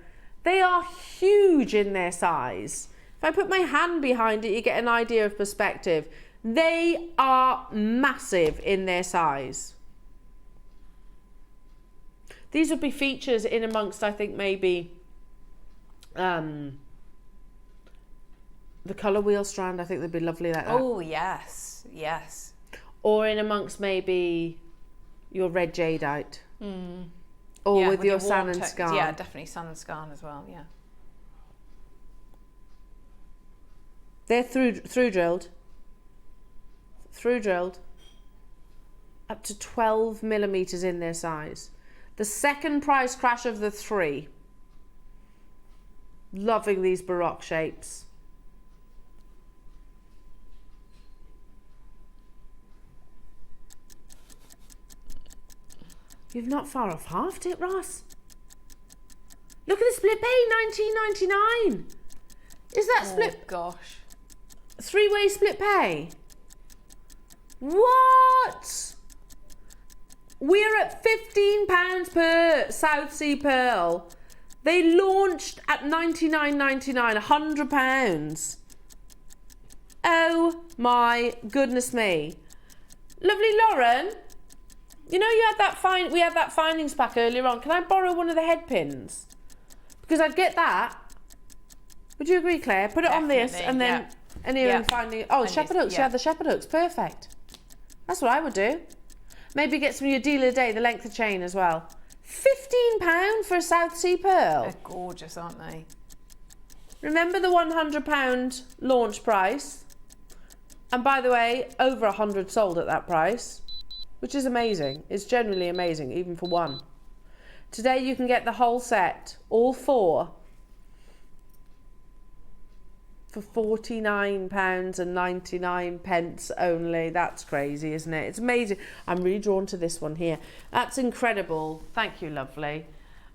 They are huge in their size. If I put my hand behind it, you get an idea of perspective. They are massive in their size. These would be features in amongst, I think, maybe the colour wheel strand. I think they'd be lovely like that. Oh, yes, yes. Or in amongst maybe your red jadeite. Or Yeah, with your warm San and Scarn. Yeah, definitely San and Scarn as well, yeah. They're through drilled. Through drilled. Up to 12 millimetres in their size. The second price crash of the 3. Loving these Baroque shapes. You've not far off halved it, Ross. Look at the split pay, £19.99. Is that split? Oh, gosh. 3-way split pay? What? We're at £15 per South Sea pearl. They launched at £99.99, £100. Oh my goodness me. Lovely Lauren, you know we had that findings pack earlier on. Can I borrow one of the head pins? Because I'd get that. Would you agree, Claire? Put it on this and then an earring finding. Oh, shepherd hooks. Yeah, the shepherd hooks. Perfect. That's what I would do. Maybe get some of your deal of the day, the length of chain as well. £15 for a South Sea pearl. They're gorgeous, aren't they? Remember the £100 launch price? And by the way, over 100 sold at that price, which is amazing. It's generally amazing, even for one. Today you can get the whole set, all four, for £49.99 only. That's crazy, isn't it? It's amazing. I'm really drawn to this one here. That's incredible. Thank you, lovely.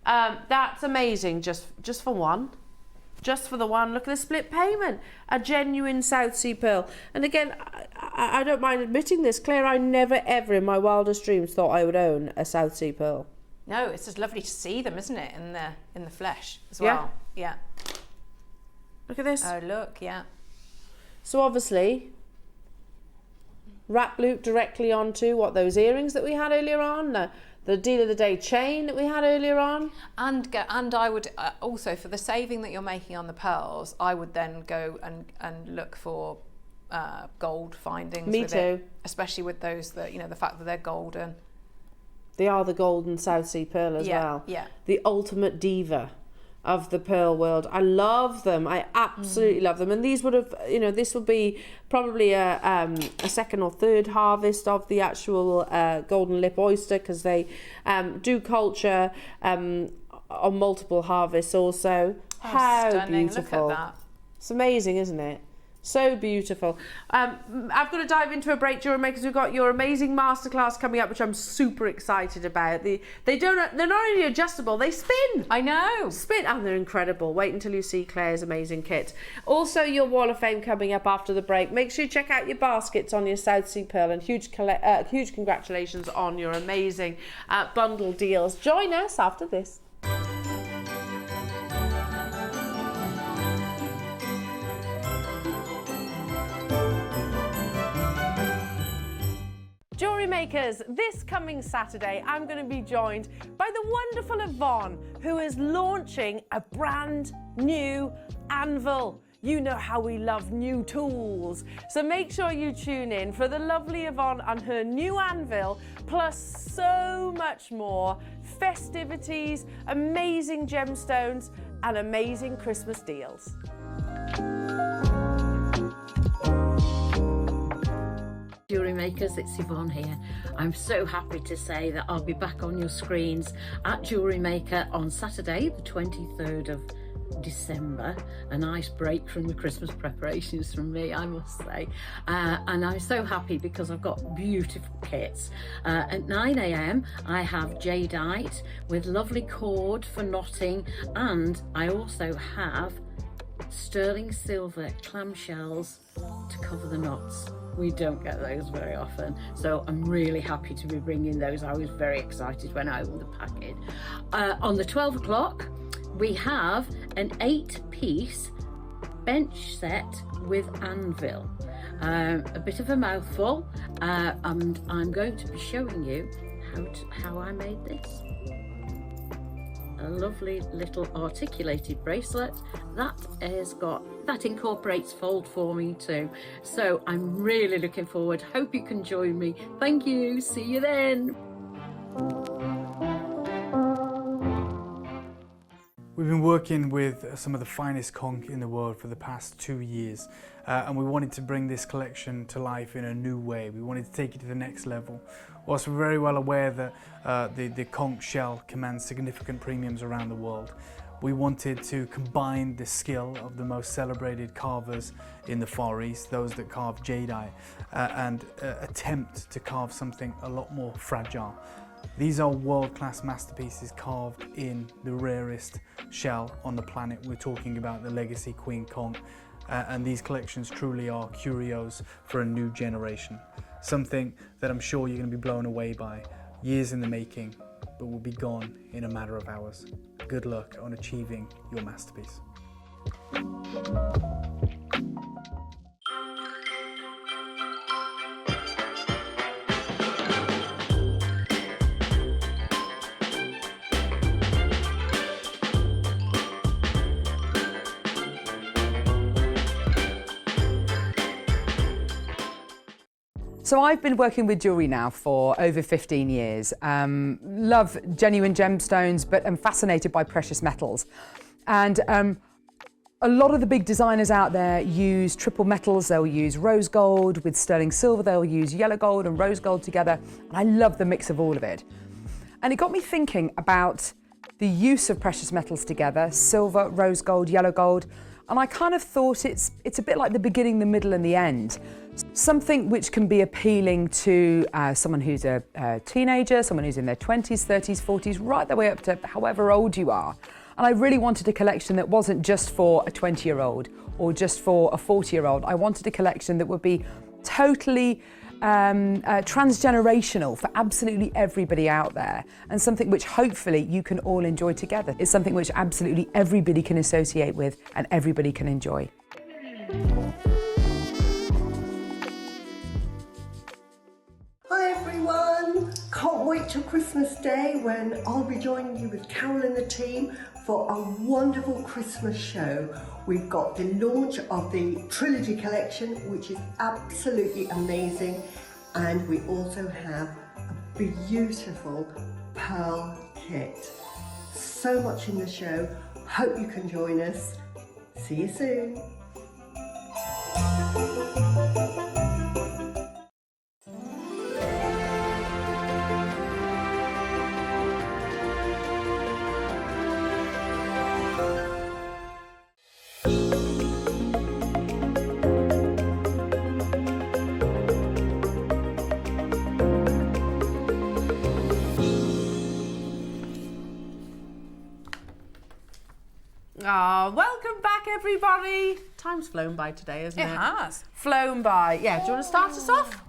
That's amazing, just for one. Just for the one. Look at the split payment. A genuine South Sea pearl. And again, I don't mind admitting this, Claire, I never ever in my wildest dreams thought I would own a South Sea pearl. No, it's just lovely to see them, isn't it, in the flesh as well. Yeah. Look at this. Oh, look, yeah. So obviously, wrap loop directly onto those earrings that we had earlier on, the deal of the day chain that we had earlier on. And I would also, for the saving that you're making on the pearls, I would then go and look for gold findings. Me with too. It, especially with those that, the fact that they're golden. They are the golden South Sea pearl as well. Yeah. The ultimate diva of the pearl world. I love them. I absolutely love them. And these would have, this would be probably a second or third harvest of the actual golden lip oyster, because they do culture on multiple harvests also. Oh, How stunning. beautiful. Look at that. It's amazing, isn't it? So beautiful. I've got to dive into a break, Jewellery Makers. We've got your amazing masterclass coming up, which I'm super excited about. They're not only adjustable, they spin. I know. Spin, and they're incredible. Wait until you see Claire's amazing kit. Also, your Wall of Fame coming up after the break. Make sure you check out your baskets on your South Sea pearl, and huge congratulations on your amazing bundle deals. Join us after this. Jewellery Makers, this coming Saturday, I'm going to be joined by the wonderful Yvonne, who is launching a brand new anvil. You know how we love new tools. So make sure you tune in for the lovely Yvonne and her new anvil, plus so much more. Festivities, amazing gemstones, and amazing Christmas deals. Jewellery Makers, it's Yvonne here. I'm so happy to say that I'll be back on your screens at Jewellery Maker on Saturday, the 23rd of December. A nice break from the Christmas preparations from me, I must say. And I'm so happy because I've got beautiful kits. At 9 AM, I have jadeite with lovely cord for knotting, and I also have sterling silver clamshells to cover the knots. We don't get those very often, so I'm really happy to be bringing those. I was very excited when I opened the package. On the 12 o'clock, we have an 8-piece bench set with anvil. A bit of a mouthful, and I'm going to be showing you how I made this. A lovely little articulated bracelet that incorporates fold forming too. So I'm really looking forward. Hope you can join me. Thank you. See you then. We've been working with some of the finest conch in the world for the past 2 years, and we wanted to bring this collection to life in a new way. We wanted to take it to the next level. Whilst we're very well aware that the conch shell commands significant premiums around the world, we wanted to combine the skill of the most celebrated carvers in the Far East, those that carve jadeite, and attempt to carve something a lot more fragile. These are world-class masterpieces carved in the rarest shell on the planet. We're talking about the Legacy Queen Conch, and these collections truly are curios for a new generation. Something that I'm sure you're going to be blown away by. Years in the making, but will be gone in a matter of hours. Good luck on achieving your masterpiece. So I've been working with jewellery now for over 15 years. Love genuine gemstones, but I'm fascinated by precious metals. And a lot of the big designers out there use triple metals. They'll use rose gold with sterling silver. They'll use yellow gold and rose gold together. And I love the mix of all of it. And it got me thinking about the use of precious metals together, silver, rose gold, yellow gold. And I kind of thought it's a bit like the beginning, the middle and the end. Something which can be appealing to someone who's a teenager, someone who's in their 20s, 30s, 40s, right the way up to however old you are. And I really wanted a collection that wasn't just for a 20-year-old or just for a 40-year-old. I wanted a collection that would be totally transgenerational for absolutely everybody out there, and something which hopefully you can all enjoy together. It's something which absolutely everybody can associate with and everybody can enjoy. Hi everyone! Can't wait till Christmas Day when I'll be joining you with Carol and the team for a wonderful Christmas show. We've got the launch of the Trilogy collection, which is absolutely amazing, and we also have a beautiful pearl kit. So much in the show. Hope you can join us. See you soon. Welcome back, everybody. Time's flown by today, isn't it? It has. Flown by. Yeah, do you want to start us off?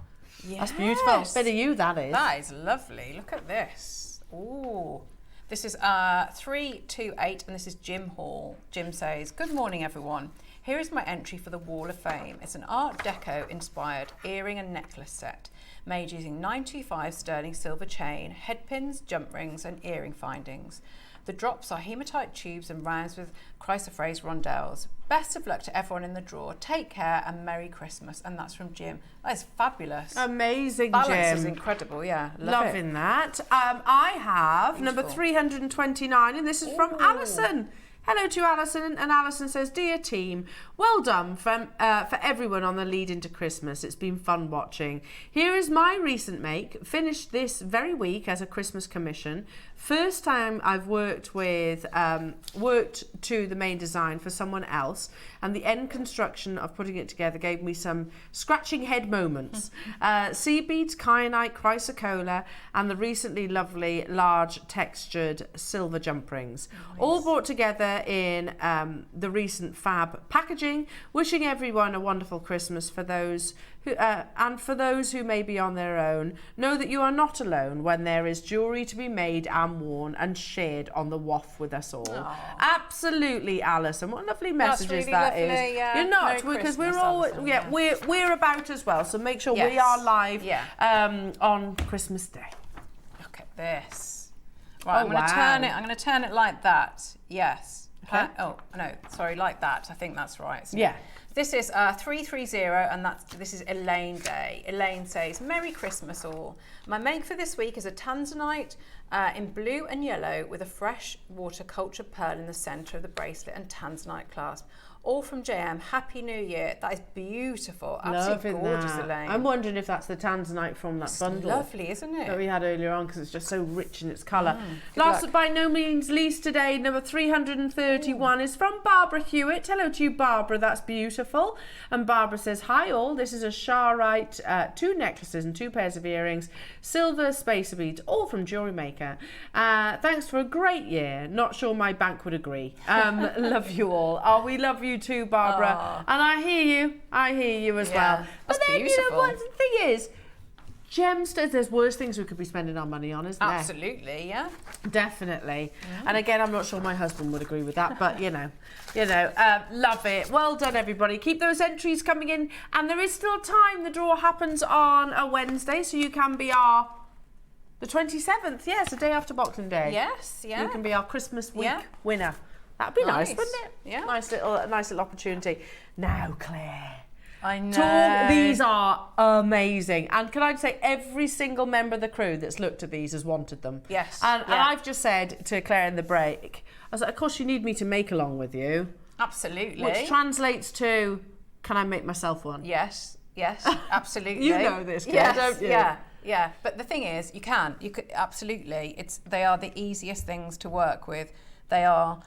Yes. That's beautiful. Bit of you, that is. That is lovely. Look at this. Ooh. This is 328 and this is Jim Hall. Jim says, good morning, everyone. Here is my entry for the Wall of Fame. It's an Art Deco inspired earring and necklace set made using 925 sterling silver chain, headpins, jump rings and earring findings. The drops are hematite tubes and rounds with chrysoprase rondelles. Best of luck to everyone in the draw. Take care and Merry Christmas. And that's from Jim. That is fabulous. Amazing, Balance Jim. is incredible, yeah. Loving that. I have number Beautiful. 329, and this is from Alison. Hello to Alison, and Alison says, dear team, well done for everyone on the lead into Christmas. It's been fun watching. Here is my recent make, finished this very week as a Christmas commission. First time I've worked to the main design for someone else, and the end construction of putting it together gave me some scratching head moments. Sea beads, kyanite, chrysocolla, and the recently lovely large textured silver jump rings. Nice. All brought together in the recent fab packaging. Wishing everyone a wonderful Christmas for those who, and for those who may be on their own, know that you are not alone when there is jewellery to be made and worn and shared on the waff with us all. Aww. Absolutely, Alison. What lovely messages really that lovely, is. yeah. You're not, Merry because Christmas, we're all Alison, we're about as well. So make sure Yes. we are live Yeah. on Christmas Day. Look at this. Right, I'm going to wow. turn it. I'm going to turn it like that. Yes. Okay. Oh no, sorry, like that. I think that's right. So Yeah. This is 330, and this is Elaine Day. Elaine says, Merry Christmas all. My make for this week is a tanzanite in blue and yellow with a fresh water cultured pearl in the centre of the bracelet and tanzanite clasp. All from JM. Happy New Year. That is beautiful. Absolutely Loving gorgeous, that. Elaine. I'm wondering if that's the tanzanite from that bundle. Lovely, isn't it? That we had earlier on, because it's just so rich in its colour. Good Last luck. but by no means least today, number 331 is from Barbara Hewitt. Hello to you, Barbara. That's beautiful. And Barbara says, hi all. This is a Charite, 2 necklaces and 2 pairs of earrings, silver spacer beads, all from Jewellery Maker. Thanks for a great year. Not sure my bank would agree. Love you all. Oh, we love you too, Barbara. Aww. And I hear you as well. That's but then, beautiful. you know what the thing is? Gemstones, there's worse things we could be spending our money on, isn't there? Absolutely, yeah. Definitely. And again, I'm not sure my husband would agree with that, but you know, love it. Well done, everybody. Keep those entries coming in, and there is still time. The draw happens on a Wednesday, so you can be the 27th. Yes, the day after Boxing Day. Yes, yeah. You can be our Christmas week Yeah. winner. That'd be nice, Nice. wouldn't it? Yeah. Nice little opportunity. Now, Claire, I know. These are amazing. And can I say, every single member of the crew that's looked at these has wanted them. Yes. And I've just said to Claire in the break, I was like, of course you need me to make along with you. Absolutely. Which translates to, can I make myself one? Yes, absolutely. You know this, Claire, don't you? Yeah. But the thing is, you could absolutely. They are the easiest things to work with. They are,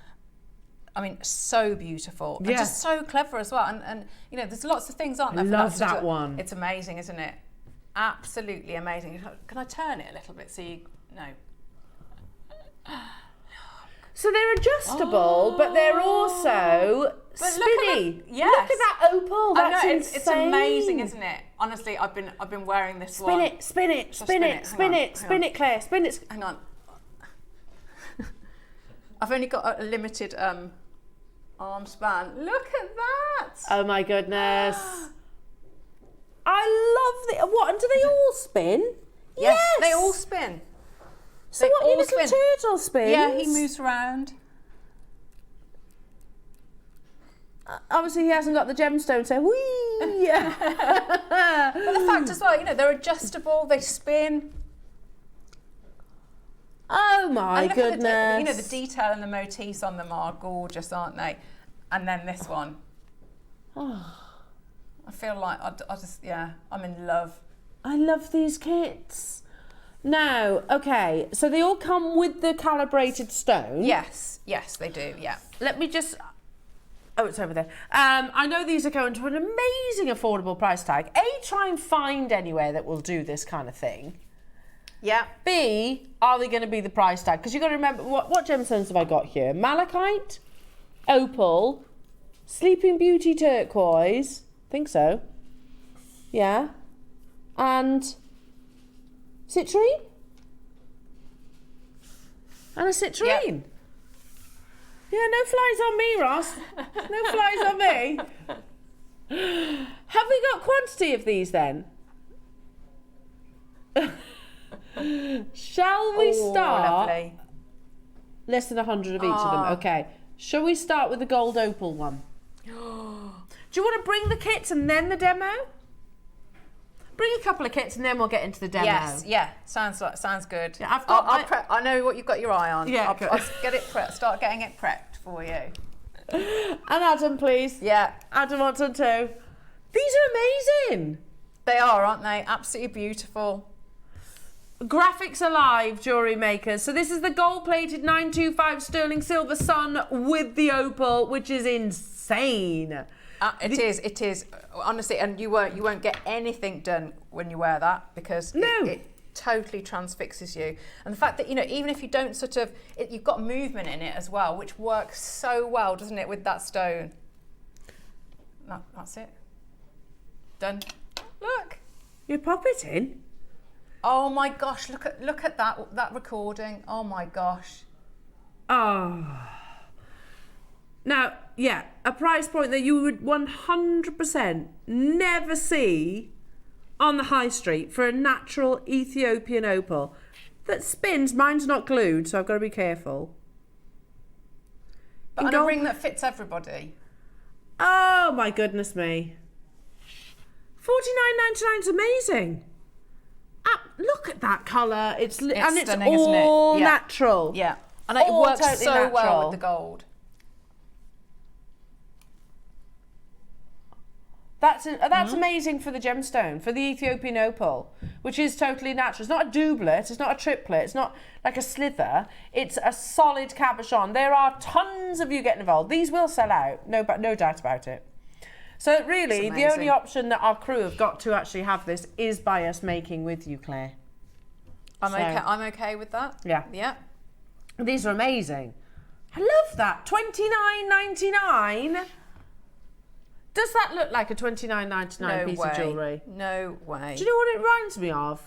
I mean, so beautiful and just so clever as well. And you know, there's lots of things, aren't there? I love that one. It's amazing, isn't it? Absolutely amazing. Can I turn it a little bit so you know? So they're adjustable, but they're also spinny. Yes. Look at that opal. That's I know, insane. it's amazing, isn't it? Honestly, I've been wearing this one. Spin it, Claire. Spin it. Hang on. I've only got a limited arm span. Look at that. Oh my goodness. I love the. What? And do they all spin? Yes, they all spin. So what? Your little turtle spins? Yeah, he moves around. Obviously, he hasn't got the gemstone, so whee! But the fact as well, you know, they're adjustable, they spin. Oh my goodness! You know, the detail and the motifs on them are gorgeous, aren't they? And then this one. I feel like I'm in love. I love these kits. Now, okay, so they all come with the calibrated stone. Yes, they do. Yeah. Let me just. Oh, it's over there. I know these are going to an amazing affordable price tag. A, try and find anywhere that will do this kind of thing. Yeah. B, are they going to be the price tag? Because you've got to remember, what gemstones have I got here? Malachite, opal, Sleeping Beauty turquoise. Think so. Yeah. And citrine? And a citrine. Yeah, no flies on me, Ross. No flies on me. Have we got quantity of these then? Shall we start? Lovely. Less than 100 of each of them. Okay. Shall we start with the gold opal one? Do you want to bring the kits and then the demo? Bring a couple of kits and then we'll get into the demo. Yes, yeah, sounds good. Yeah, I've got I know what you've got your eye on. Yeah, I'll get it prepped. Start getting it prepped for you. And Adam, please. Yeah, Adam wants one too. These are amazing. they are, aren't they? Absolutely beautiful. Graphics alive, jewellery makers. So this is the gold-plated 925 sterling silver sun with the opal, which is insane. It is honestly, and you won't get anything done when you wear that because it totally transfixes you. And the fact that, you know, even if you don't you've got movement in it as well, which works so well, doesn't it, with that stone? That's it. Done. Look. You pop it in. Oh my gosh! Look at that recording. Oh my gosh. Oh. Now, yeah, a price point that you would 100% never see on the high street for a natural Ethiopian opal that spins. Mine's not glued, so I've got to be careful. But on a ring that fits everybody. Oh my goodness me. $49.99 is amazing. Look at that colour. It's stunning, all isn't it? Yeah. natural. Yeah, and it works totally so natural. well with the gold. That's amazing for the gemstone, for the Ethiopian opal, which is totally natural. It's not a doublet, it's not a triplet, it's not like a slither. It's a solid cabochon. There are tons of you getting involved. These will sell out, no doubt about it. So really, the only option that our crew have got to actually have this is by us making with you, Claire. I'm okay with that. Yeah. Yeah. These are amazing. I love that. $29.99. Does that look like a $29.99 piece of jewellery? No way. Do you know what it reminds me of?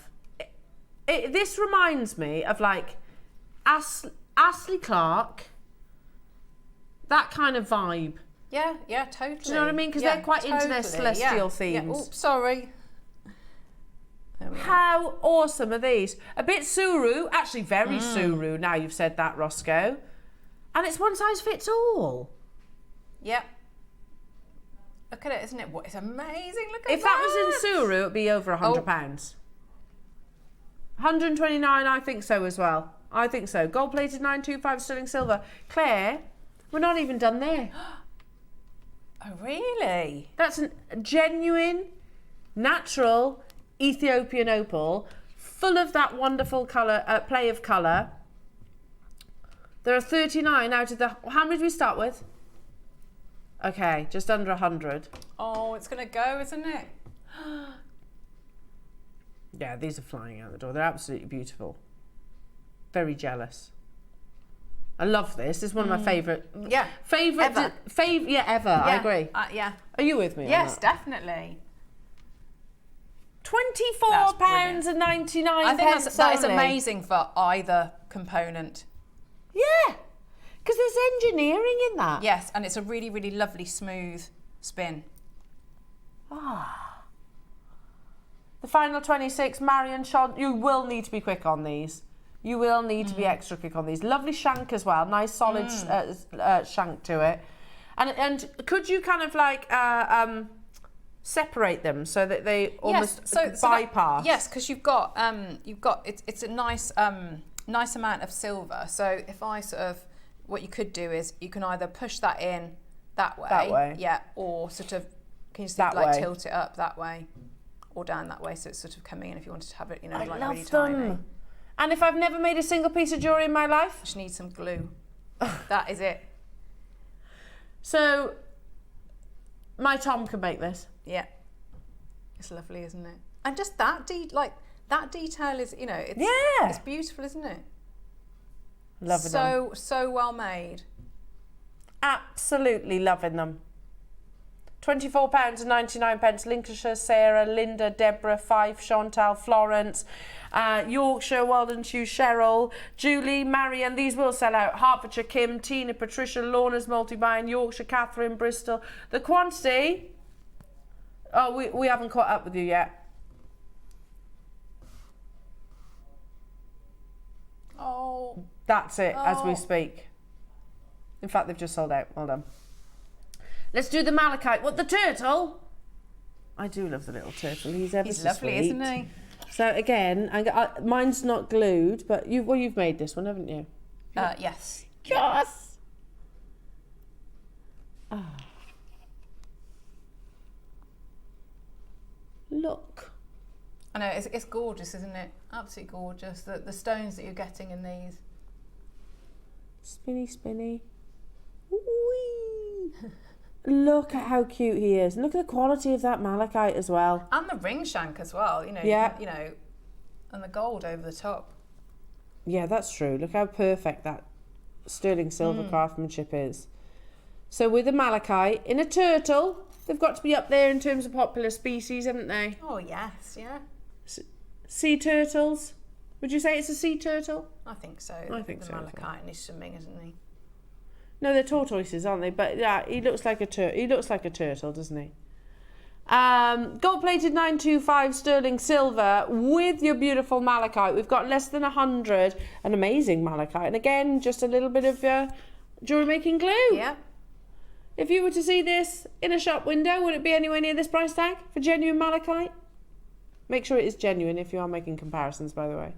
This reminds me of like Ashley Clark, that kind of vibe. Yeah, totally. Do you know what I mean? Because they're quite into their celestial themes. Yeah. Oops, sorry. How awesome are these? A bit Suru, actually very Suru now you've said that, Roscoe. And it's one size fits all. Yep. Look at it, isn't it? What? It's amazing. Look at If that was in Suru, it'd be over £100. 129, I think so as well. I think so. Gold plated 925 sterling silver. Claire, we're not even done there. Oh, really? That's a genuine, natural Ethiopian opal, full of that wonderful colour, play of colour. There are 39 out of the... How many did we start with? Okay, just under 100. Oh, it's going to go, isn't it? Yeah, these are flying out the door. They're absolutely beautiful. Very jealous. I love this. This is one of my favourite. Yeah. Favourite. Ever. Yeah, ever. I agree. Yeah. Are you with me? Yes, on that? definitely. £24 and 99 I think that is only. amazing for either component. Yeah, because there's engineering in that. Yes, and it's a really, really lovely smooth spin. The final 26, Marion, Sean, you will need to be quick on these. You will need to be extra quick on these. Lovely shank as well, nice solid shank to it. And could you kind of like separate them so that they almost bypass? Yes, because you've got it's a nice nice amount of silver. So if I sort of, what you could do is you can either push that in that way, yeah, or sort of can you just That like way. tilt it up that way or down that way, so it's sort of coming in if you wanted to have it, you know, I like love really them. tiny. And if I've never made a single piece of jewellery in my life, Just need some glue. That is it. so my Tom can make this. Yeah, it's lovely, isn't it? And just that that detail is, you know, it's Yeah. it's beautiful, isn't it? Loving them. So well made. Absolutely loving them. £24 and 99 pence. Lincolnshire, Sarah, Linda, Deborah, Fife, Chantal, Florence, Yorkshire, Weldon, Hugh, Cheryl, Julie, Marianne. These will sell out. Hertfordshire, Kim, Tina, Patricia, Lorna's multi-buying, Yorkshire, Catherine, Bristol. The quantity. Oh, we haven't caught up with you yet. Oh, That's it as we Oh. speak. In fact, they've just sold out. Well done. Let's do the malachite. What, the turtle? I do love the little turtle. He's ever he's so lovely, sweet. isn't he? So again, mine's not glued, but you've made this one, haven't you? Yes. Yes. Look. I know, it's gorgeous, isn't it? Absolutely gorgeous. The stones that you're getting in these. Spinny, spinny. Whee. Look at how cute he is. Look at the quality of that malachite as well. And the ring shank as well, you know. Yeah. You know, and the gold over the top. Yeah, that's true. Look how perfect that sterling silver craftsmanship is. So with the malachite, in a turtle, they've got to be up there in terms of popular species, haven't they? Oh, yes, yeah. Sea turtles. Would you say it's a sea turtle? I think so. I think so as well. Malachite, and he's swimming, isn't he? No, they're tortoises, aren't they? But yeah, he looks like a turtle, doesn't he? Gold-plated 925 sterling silver with your beautiful malachite. We've got less than 100, an amazing malachite, and again, just a little bit of jewellery making glue. Yeah. If you were to see this in a shop window, would it be anywhere near this price tag for genuine malachite? Make sure it is genuine if you are making comparisons, by the way.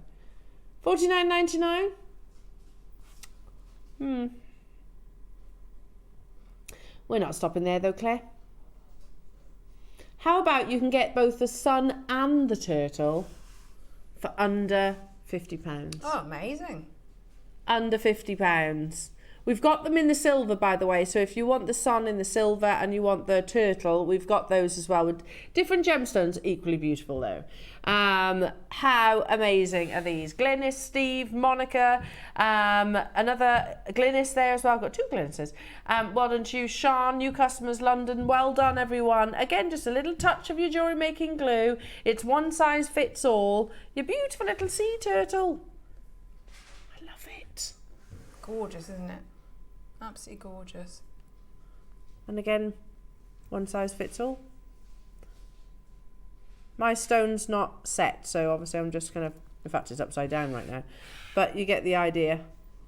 $49.99. We're not stopping there though, Claire. How about you can get both the sun and the turtle for under £50? Oh, amazing. Under £50. We've got them in the silver, by the way, so if you want the sun in the silver and you want the turtle, we've got those as well with different gemstones, equally beautiful though. How amazing are these? Glynis, Steve, Monica, another Glynis there as well. I've got two Glynises. Well done to you, Sean, new customers, London. Well done, everyone. Again, just a little touch of your jewellery making glue. It's one size fits all. Your beautiful little sea turtle. I love it. Gorgeous, isn't it? Absolutely gorgeous. And again, one size fits all. My stone's not set, so obviously I'm just going to, in fact it's upside down right now, but you get the idea.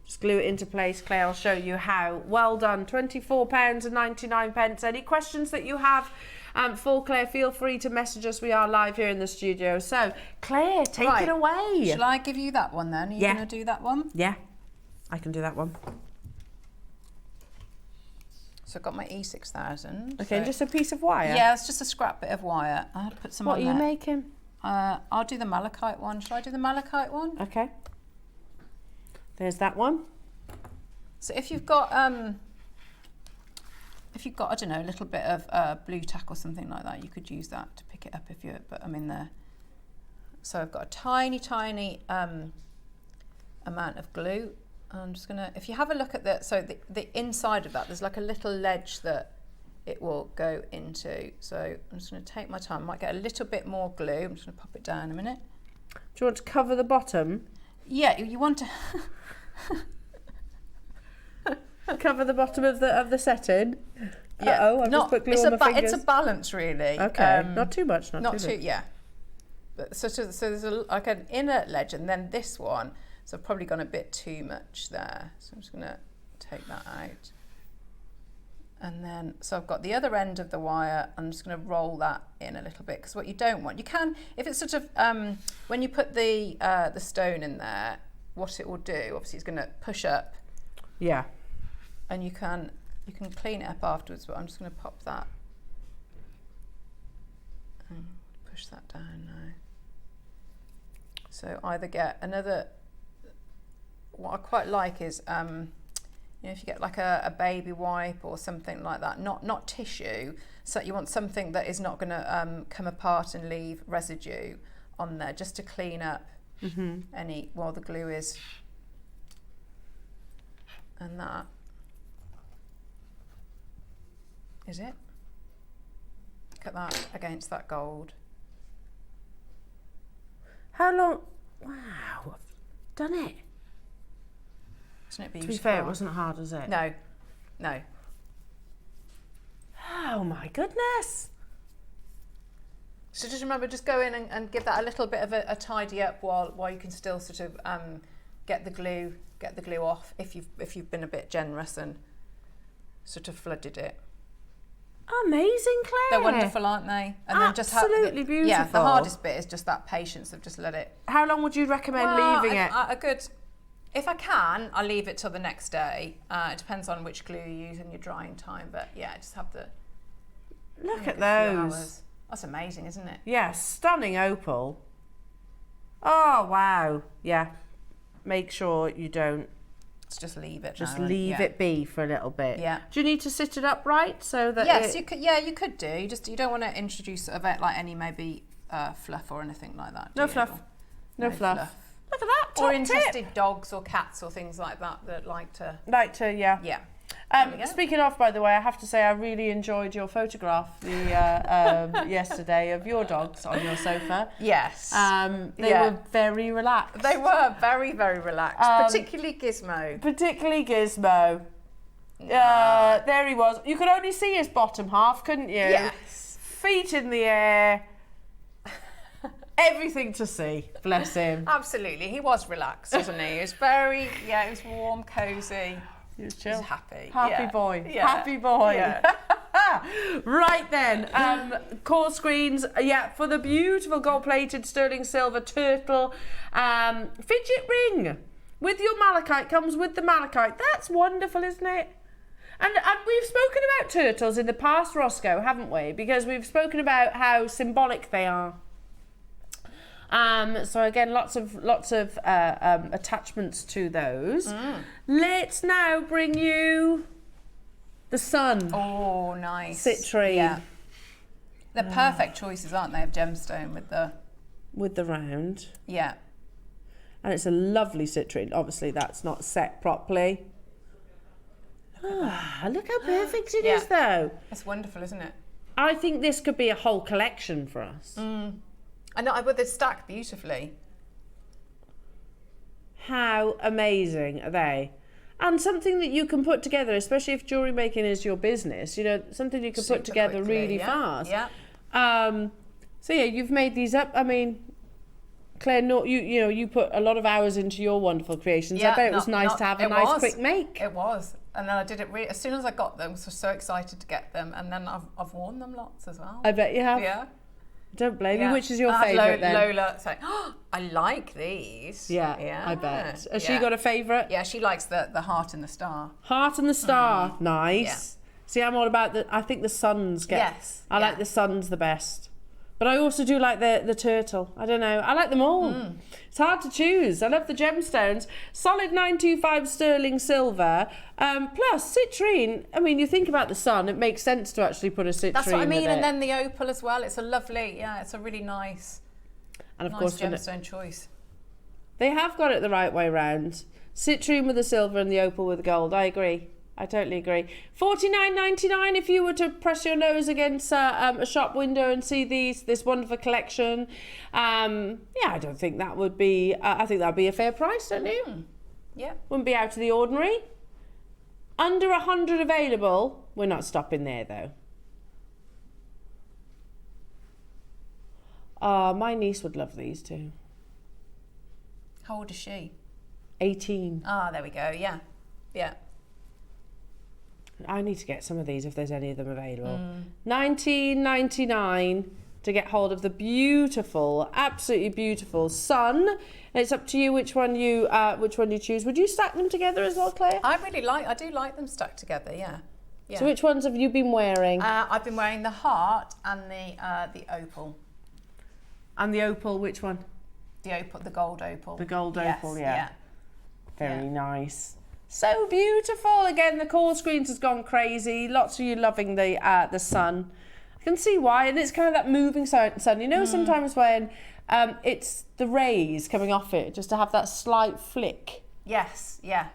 Just glue it into place. Claire will show you how. Well done. £24.99. Any questions that you have for Claire, feel free to message us. We are live here in the studio. So, Claire, take it away. Shall I give you that one then? Are you going to do that one? Yeah, I can do that one. So I've got my E6000. Okay, so just a piece of wire? Yeah, it's just a scrap bit of wire. I had to put some What on are you there. making? I'll do the malachite one. Shall I do the malachite one? Okay. There's that one. So if you've got, I don't know, a little bit of blue tack or something like that, you could use that to pick it up but I'm in there. So I've got a tiny, tiny amount of glue. I'm just gonna, if you have a look at the inside of that, there's like a little ledge that it will go into. So I'm just gonna take my time. I might get a little bit more glue. I'm just gonna pop it down a minute. Do you want to cover the bottom? Yeah, you want to cover the bottom of the setting. Yeah, I've just put glue on my fingers. It's a balance really. Okay, not too much, not too much. Yeah. But so there's like an inner ledge, and then this one. So I've probably gone a bit too much there. So I'm just gonna take that out. And then, so I've got the other end of the wire. I'm just gonna roll that in a little bit, because what you don't want, you can, if it's sort of, when you put the stone in there, what it will do, obviously it's gonna push up. Yeah. And you can clean it up afterwards, but I'm just gonna pop that and push that down now. So either get another, what I quite like is, you know, if you get like a baby wipe or something like that, not tissue, so you want something that is not going to come apart and leave residue on there, just to clean up any, while the glue is, and that is it. Look at that against that gold. How long? Wow, I've done it. Isn't it To beautiful? be fair, it wasn't hard, was it? No, no. Oh my goodness. So just remember, just go in and give that a little bit of a tidy up while you can still sort of get the glue off if you've been a bit generous and sort of flooded it. Amazing, Claire. They're wonderful, aren't they? And Absolutely beautiful. Yeah, the hardest bit is just that patience of just let it. How long would you recommend leaving it? A good. If I can, I'll leave it till the next day. It depends on which glue you use and your drying time, but yeah, just have the. Look at a few those. hours. That's amazing, isn't it? Yeah, stunning opal. Oh wow. Yeah. Make sure you don't. Just leave it. Just now, leave it be for a little bit. Yeah. Do you need to sit it upright so that? Yes, you could. Yeah, you could do. You don't want to introduce sort of like any maybe fluff or anything like that. No do you? fluff. No fluff. Look at that. Or top interested tip. dogs or cats or things like that like to. Yeah. Yeah. There we go. Speaking of, by the way, I have to say I really enjoyed your photograph yesterday of your dogs on your sofa. Yes. They were very relaxed. They were very, very relaxed, particularly Gizmo. There he was. You could only see his bottom half, couldn't you? Yes. Feet in the air. Everything to see. Bless him. Absolutely. He was relaxed, wasn't he? He was very, he was warm, cosy. He was chill. He was happy. Happy boy. Yeah. Happy boy. Yeah. Right then, core screens, for the beautiful gold-plated sterling silver turtle fidget ring with your malachite, comes with the malachite. That's wonderful, isn't it? And we've spoken about turtles in the past, Roscoe, haven't we? Because we've spoken about how symbolic they are. So again, lots of attachments to those. Let's now bring you the sun. Oh, nice. Citrine. Yeah. They're perfect choices, aren't they, of gemstone with the round. Yeah. And it's a lovely citrine. Obviously, that's not set properly. Look how perfect it is, though. It's wonderful, isn't it? I think this could be a whole collection for us. And but they're stacked beautifully. How amazing are they? And something that you can put together, especially if jewellery making is your business, something you can put together quickly, really fast. Yeah. So you've made these up. I mean, Claire, you put a lot of hours into your wonderful creations. I bet it was nice to have a nice quick make. It was. And then I did it as soon as I got them, so excited to get them, and then I've worn them lots as well. I bet you have. Yeah. Don't blame you. Which is your favourite then? Lola saying, oh, I like these. Yeah, I bet. Has she got a favourite? Yeah, she likes the heart and the star. Heart and the star, nice. Yeah. See, I'm all about I think the suns get. Yes. I like the suns the best. But I also do like the turtle. I don't know. I like them all. It's hard to choose. I love the gemstones. Solid 925 sterling silver. Plus citrine. I mean, you think about the sun, it makes sense to actually put a citrine. That's what I mean. with And it. then the opal as well. It's a lovely, it's a really nice, and of nice course, gemstone choice. they have got it the right way round. Citrine with the silver and the opal with the gold. I agree. I totally agree. $49.99 if you were to press your nose against a shop window and see this wonderful collection. I don't think that would be. I think that'd be a fair price, don't you? Yeah. Wouldn't be out of the ordinary. Under 100 available. We're not stopping there though. My niece would love these too. How old is she? 18. Ah, there we go. Yeah. Yeah. I need to get some of these if there's any of them available. $19.99 to get hold of the beautiful, absolutely beautiful sun. And it's up to you which one you choose. Would you stack them together as well, Claire? I do like them stuck together. Yeah. Yeah. So which ones have you been wearing? I've been wearing the heart and the opal. And the opal, which one? The opal, the gold opal. The gold Yes, opal, yeah. Very nice. So beautiful. Again, the call screens has gone crazy. Lots of you loving the sun. I can see why. And it's kind of that moving sun. You know, sometimes when it's the rays coming off it, just to have that slight flick. Yes. Yeah.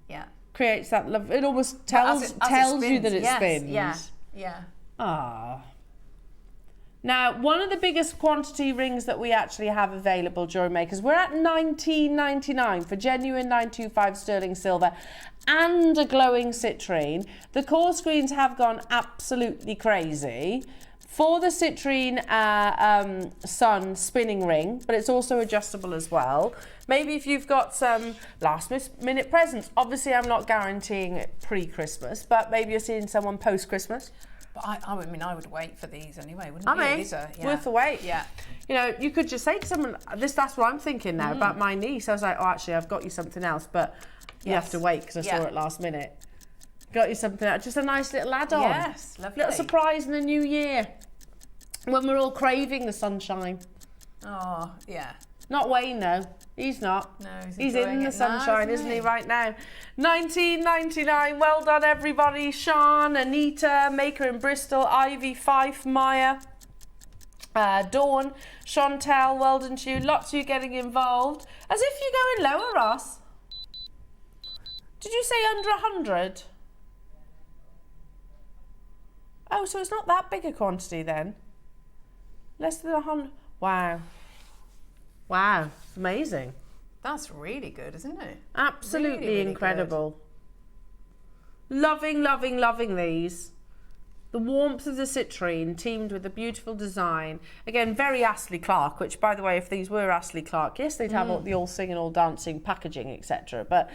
Yeah. Creates that love. It almost tells you that it spins. Yeah. Yeah. Ah. Now, one of the biggest quantity rings that we actually have available, Jewellery Makers, we're at $19.99 for genuine 925 sterling silver and a glowing citrine. The core screens have gone absolutely crazy for the citrine sun spinning ring, but it's also adjustable as well. Maybe if you've got some last minute presents, obviously I'm not guaranteeing it pre-Christmas, but maybe you're seeing someone post-Christmas. But I would wait for these anyway, wouldn't you? These are worth the wait. Yeah. You know, you could just say to someone, that's what I'm thinking now about my niece. I was like, oh, actually, I've got you something else, but you have to wait because I saw it last minute. Got you something else, just a nice little add-on. Yes, lovely. Little surprise in the new year when we're all craving the sunshine. Oh, yeah. Not Wayne, though. He's not. No, he's in the sunshine, isn't he, right now? $19.99. Well done, everybody. Sean, Anita, Maker in Bristol, Ivy, Fife, Maya, Dawn, Chantel, well done to you. Lots of you getting involved. As if you're going lower, Ross. Did you say under 100? Oh, so it's not that big a quantity then. Less than 100. Wow. Wow, amazing. That's really good, isn't it? Absolutely really incredible. Loving, loving, loving these. The warmth of the citrine teamed with the beautiful design. Again, very Astley Clark, which, by the way, if these were Astley Clark, yes, they'd have all the all singing, all dancing packaging, etc. But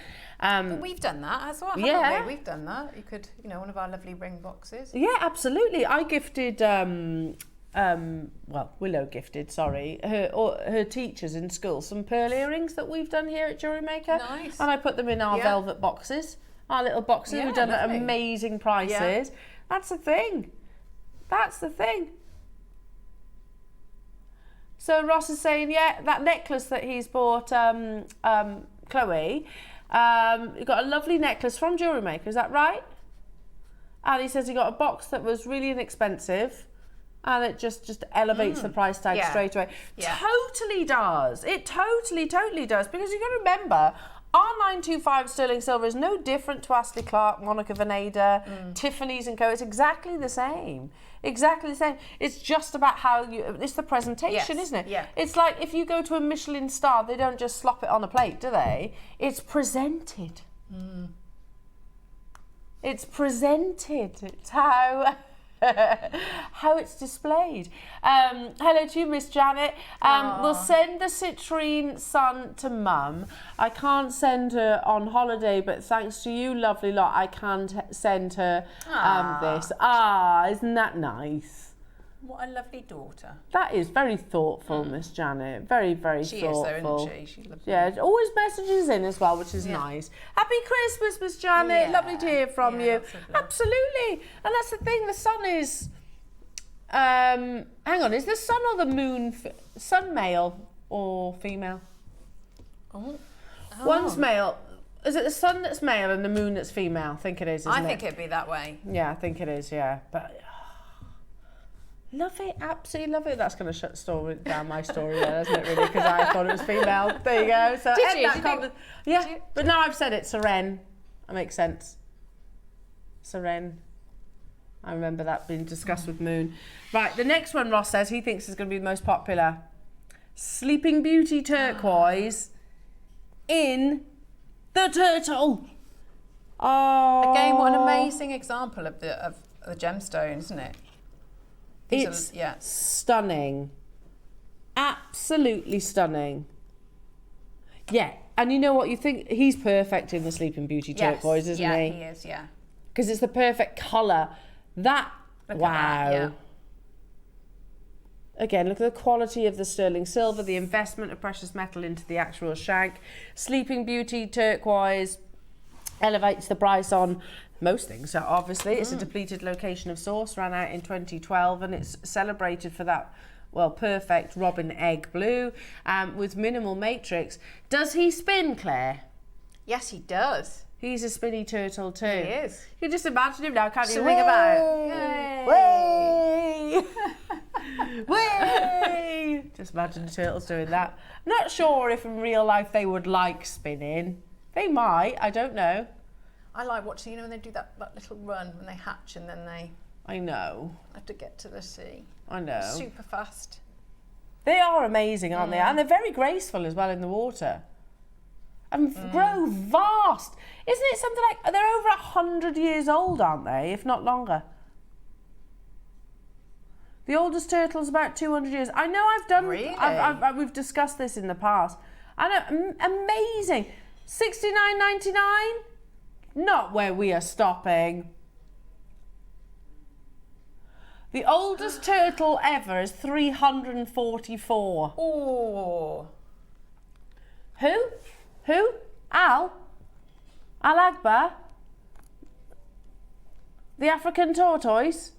we've done that as well, haven't yeah. we? We've done that. You could, one of our lovely ring boxes. Yeah, absolutely. I gifted... Willow gifted, her teachers in school some pearl earrings that we've done here at Jewellery Maker. Nice. And I put them in our velvet boxes, our little boxes. Yeah, We've done at lovely. amazing prices. Yeah. That's the thing. That's the thing. So Ross is saying, yeah, that necklace that he's bought, Chloe, you got a lovely necklace from Jewellery Maker, is that right? And he says he got a box that was really inexpensive. And it just elevates the price tag straight away. Yeah. Totally does. It totally does. Because you've got to remember, our 925 sterling silver is no different to Astley Clark, Monica Veneda, Tiffany's and Co. It's exactly the same. Exactly the same. It's just about how it's the presentation, isn't it? Yeah. It's like if you go to a Michelin star, they don't just slop it on a plate, do they? It's presented. It's presented. It's how... how it's displayed. Hello to you, Miss Janet. We'll send the citrine sun to Mum. I can't send her on holiday, but thanks to you, lovely lot, I can send her this. Isn't that nice? What a lovely daughter. That is very thoughtful, Miss Janet. Very, very thoughtful. She is, though, isn't she? She's lovely. Yeah, always messages in as well, which is nice. Happy Christmas, Miss Janet. Yeah. Lovely to hear from you. Absolutely. And that's the thing, the sun is... hang on, is the sun or the moon... sun male or female? One's male. Is it the sun that's male and the moon that's female? I think it is, isn't it? I think it'd be that way. Yeah, I think it is, yeah. But... love it, absolutely love it. That's going to shut down my story there, isn't it, really? Because I thought it was female. There you go. So Did you? Yeah, but now I've said it, Seren. That makes sense. Seren. I remember that being discussed with Moon. Right, the next one Ross says he thinks is going to be the most popular. Sleeping Beauty turquoise in the turtle. Oh. Again, what an amazing example of the gemstone, isn't it? It's stunning. Absolutely stunning. Yeah, and you know what? You think he's perfect in the Sleeping Beauty turquoise, isn't he? Yeah, he is, yeah. Because it's the perfect colour. Wow. At that, yeah. Again, look at the quality of the sterling silver, the investment of precious metal into the actual shank. Sleeping Beauty turquoise elevates the price on most things. So obviously it's a depleted location of source, ran out in 2012, and it's celebrated for that, well, perfect robin egg blue with minimal matrix. Does he spin, Claire? Yes, he does. He's a spinny turtle too. He is. You can just imagine him now, can't you? Swing about. Way! Way! Just imagine the turtles doing that. I'm not sure if in real life they would like spinning. They might, I don't know. I like watching, when they do that little run when they hatch and then they I know. have to get to the sea. I know. Super fast. They are amazing, aren't they? And they're very graceful as well in the water. And grow vast. Isn't it something like, they're over 100 years old, aren't they? If not longer. The oldest turtle's about 200 years. I know I've done... Really? We've discussed this in the past. I know, amazing. $69.99? Not where we are stopping. The oldest turtle ever is 344. Oh. Who? Al Akbar? The African tortoise?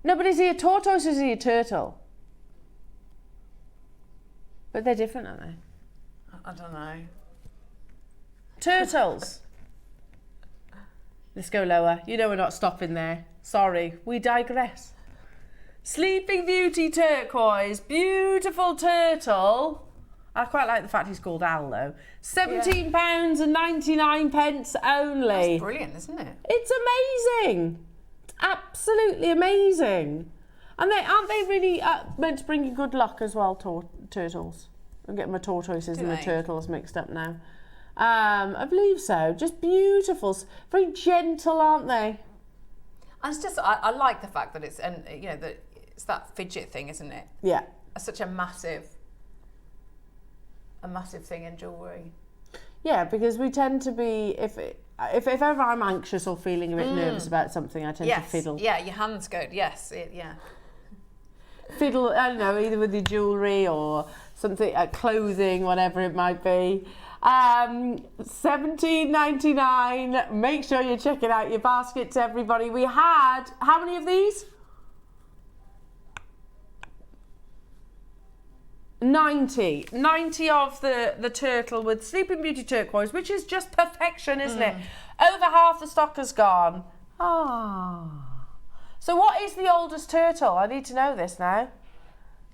No, but is he a tortoise or is he a turtle? But they're different, aren't they? I don't know. Turtles. Let's go lower. You know we're not stopping there. Sorry, we digress. Sleeping Beauty turquoise, beautiful turtle. I quite like the fact he's called Al though. £17.99 only. That's brilliant, isn't it? It's amazing. It's absolutely amazing. And aren't they really meant to bring you good luck as well, turtles? I'm getting my tortoises and the turtles mixed up now. I believe so. Just beautiful. Very gentle, aren't they? And it's just, I like the fact that it's, and that it's that fidget thing, isn't it? Yeah. It's such a massive thing in jewellery. Yeah, because we tend to be, if ever I'm anxious or feeling a bit nervous about something, I tend to fiddle. Yeah, your hands go, yes, Fiddle, I don't know, either with your jewellery or something, clothing, whatever it might be. $17.99. Make sure you're checking out your baskets, everybody. We had, how many of these? 90 of the turtle with Sleeping Beauty turquoise, which is just perfection, isn't it? Over half the stock has gone. So what is the oldest turtle? I need to know this now.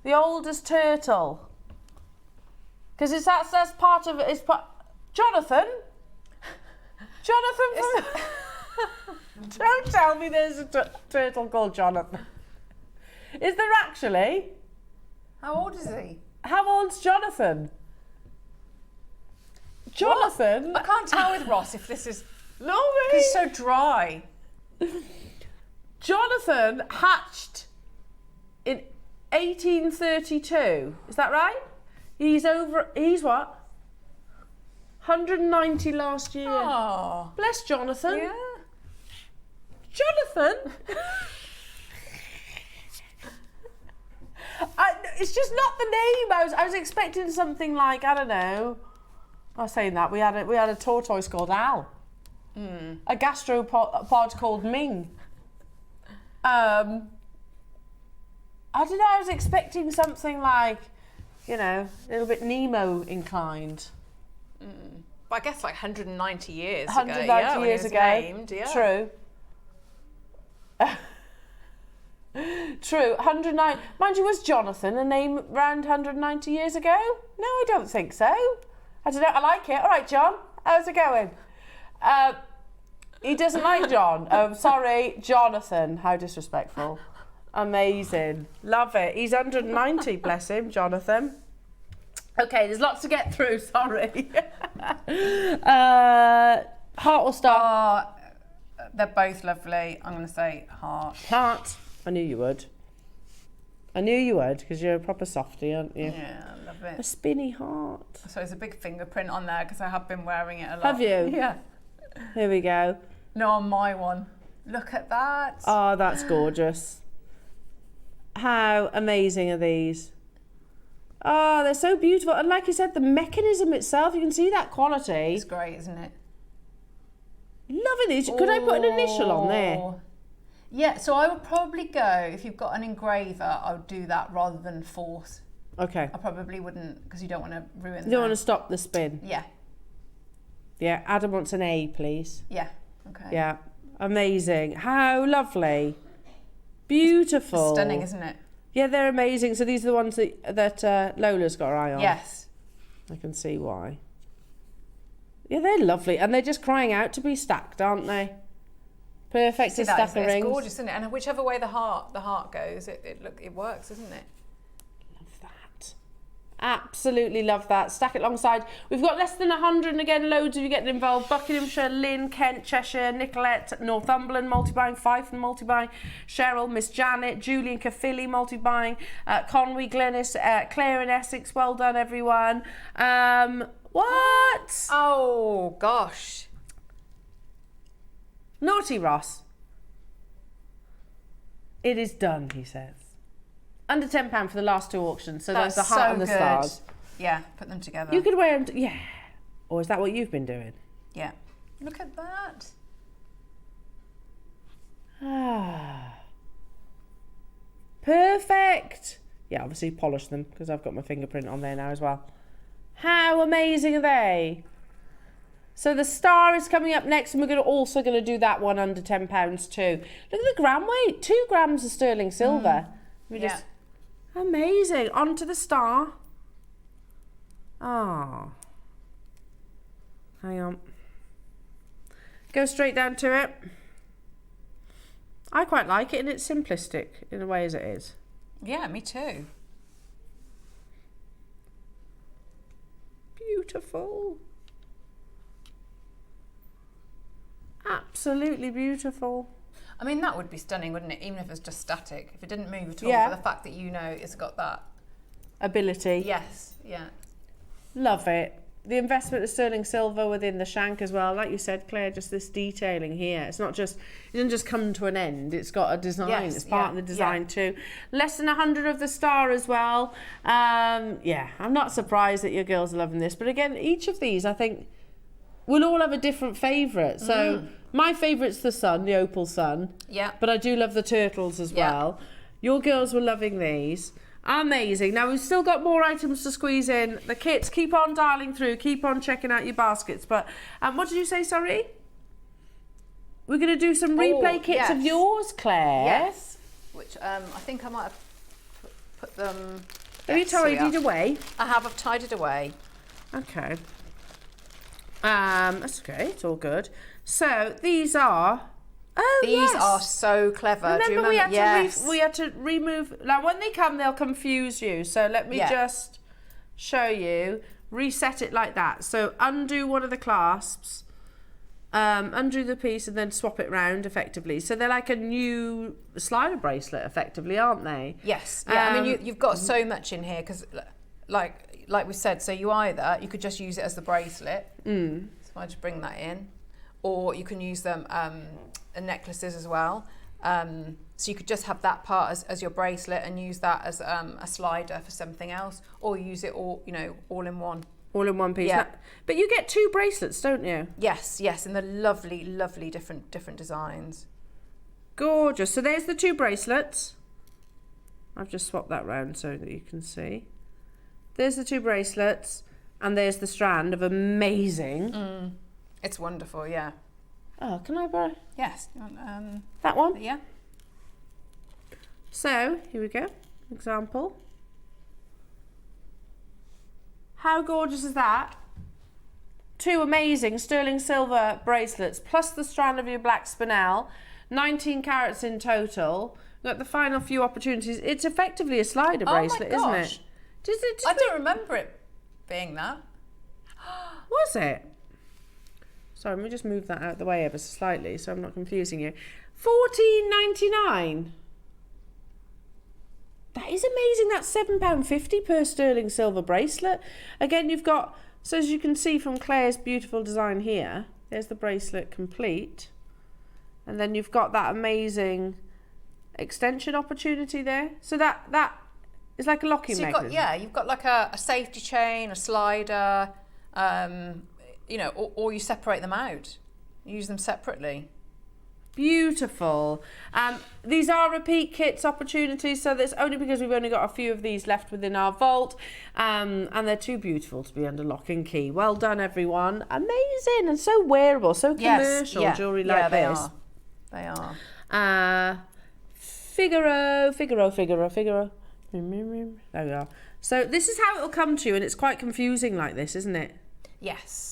The oldest turtle. Because that's part of it. It's Jonathan? Jonathan from... Don't tell me there's a turtle called Jonathan. Is there actually? How old is he? How old's Jonathan? Jonathan? What? I can't tell with Ross if this is... No, He's so dry. Jonathan hatched in 1832. Is that right? He's what? 190 last year. Oh. Bless Jonathan. Yeah. Jonathan? It's just not the name. I was expecting something like, I don't know. I was saying that we had a tortoise called Al. A gastropod called Ming. I don't know. I was expecting something like, you know, a little bit Nemo inclined. But I guess like 190 years 190 ago. Yeah, years ago. Named, yeah. True. True. 109. Mind you, was Jonathan a name around 190 years ago? No, I don't think so. I don't know. I like it. All right, John. How's it going? He doesn't like John. Oh, sorry, Jonathan. How disrespectful. Amazing. Love it. He's 190, bless him, Jonathan. Okay, there's lots to get through, sorry. Heart or star? They're both lovely. I'm going to say heart. Heart. I knew you would. I knew you would, because you're a proper softie, aren't you? Yeah, I love it. A spinny heart. So there's a big fingerprint on there because I have been wearing it a lot. Have you? Yeah. Here we go. No, on my one. Look at that. Oh, that's gorgeous. How amazing are these? Oh, they're so beautiful. And like you said, the mechanism itself, you can see that quality. It's great, isn't it? Loving these. Could I put an initial on there? Yeah, so I would probably go, if you've got an engraver, I would do that rather than force. Okay. I probably wouldn't, because you don't want to ruin You don't want to stop the spin. Yeah. Yeah, Adam wants an A, please. Yeah, okay. Yeah, amazing. How lovely. Beautiful. Stunning, isn't it? Yeah, they're amazing. So these are the ones that Lola's got her eye on. Yes. I can see why. Yeah, they're lovely. And they're just crying out to be stacked, aren't they? Perfect to stack the rings. It's gorgeous, isn't it? And whichever way the heart goes, it works, isn't it? Love that. Absolutely love that. Stack it alongside. We've got less than 100, and again, loads of you getting involved. Buckinghamshire, Lynn, Kent, Cheshire, Nicolette, Northumberland, multi-buying, Fife and multi-buying, Cheryl, Miss Janet, Julian, Caerphilly, multi-buying, Conwy, Glenys, Claire in Essex. Well done, everyone. What? Oh, gosh. Naughty Ross. It is done, he says. Under £10 for the last two auctions. So there's the heart and the stars. Yeah, put them together. You could wear them, yeah. Or is that what you've been doing? Yeah. Look at that. Ah. Perfect. Yeah, obviously polish them because I've got my fingerprint on there now as well. How amazing are they? So the star is coming up next, and we're also going to do that one under £10 too. Look at the gram weight, 2 grams of sterling silver. Amazing. Onto the star. Oh. Hang on. Go straight down to it. I quite like it, and it's simplistic in a way as it is. Yeah, me too. Beautiful. Absolutely beautiful. I mean, that would be stunning, wouldn't it? Even if it was just static. If it didn't move at all, Yeah. but the fact that you know it's got that. Ability. Yes, yeah. Love it. The investment of sterling silver within the shank as well. Like you said, Claire, just this detailing here. It's not just, it doesn't just come to an end. It's got a design. Yes, it's part yeah, of the design too. Less than 100 of the star as well. Yeah, I'm not surprised that your girls are loving this. But again, each of these, I think, we'll all have a different favourite. So my favourite's the sun, the opal sun. Yeah. But I do love the turtles as well. Your girls were loving these. Amazing. Now we've still got more items to squeeze in. The kits, keep on dialing through, keep on checking out your baskets. But what did you say, sorry? We're going to do some replay kits of yours, Claire. Yes. Which I think I might have put them. Have you tidied away? I have. I've tidied away. Okay. That's okay. It's all good. So these are. Oh, These are so clever. Remember, Do you remember? we had to remove. Now, when they come, they'll confuse you. So let me just show you. Reset it like that. So undo one of the clasps, undo the piece and then swap it round effectively. So they're like a new slider bracelet effectively, aren't they? Yes. Yeah. I mean, you've got so much in here because, like we said, so you could just use it as the bracelet. So I just bring that in, or you can use them in necklaces as well. So you could just have that part as your bracelet and use that as a slider for something else, or use it all in one. All in one piece. Yeah. But you get 2 bracelets, don't you? Yes, and the lovely, lovely different designs. Gorgeous. So there's the 2 bracelets. I've just swapped that round so that you can see. There's the 2 bracelets, and there's the strand of amazing. It's wonderful, yeah. Oh, can I borrow Yes. that one? Yeah. So here we go. Example. How gorgeous is that? 2 amazing sterling silver bracelets plus the strand of your black spinel, 19 carats in total. We've got the final few opportunities. It's effectively a slider bracelet, isn't it? I don't remember it being that. Was it? Sorry, let me just move that out of the way ever so slightly so I'm not confusing you. $14.99. That is amazing. That's £7.50 per sterling silver bracelet. Again, you've got, so as you can see from Claire's beautiful design here, there's the bracelet complete. And then you've got that amazing extension opportunity there. So that is like a locking mechanism. You've got like a safety chain, a slider, or you separate them out. You use them separately. Beautiful. These are repeat kits opportunities, so that's only because we've only got a few of these left within our vault, and they're too beautiful to be under lock and key. Well done, everyone. Amazing and so wearable, so commercial jewellery like this. They are. Figaro. There we are. So this is how it'll come to you, and it's quite confusing like this, isn't it? Yes,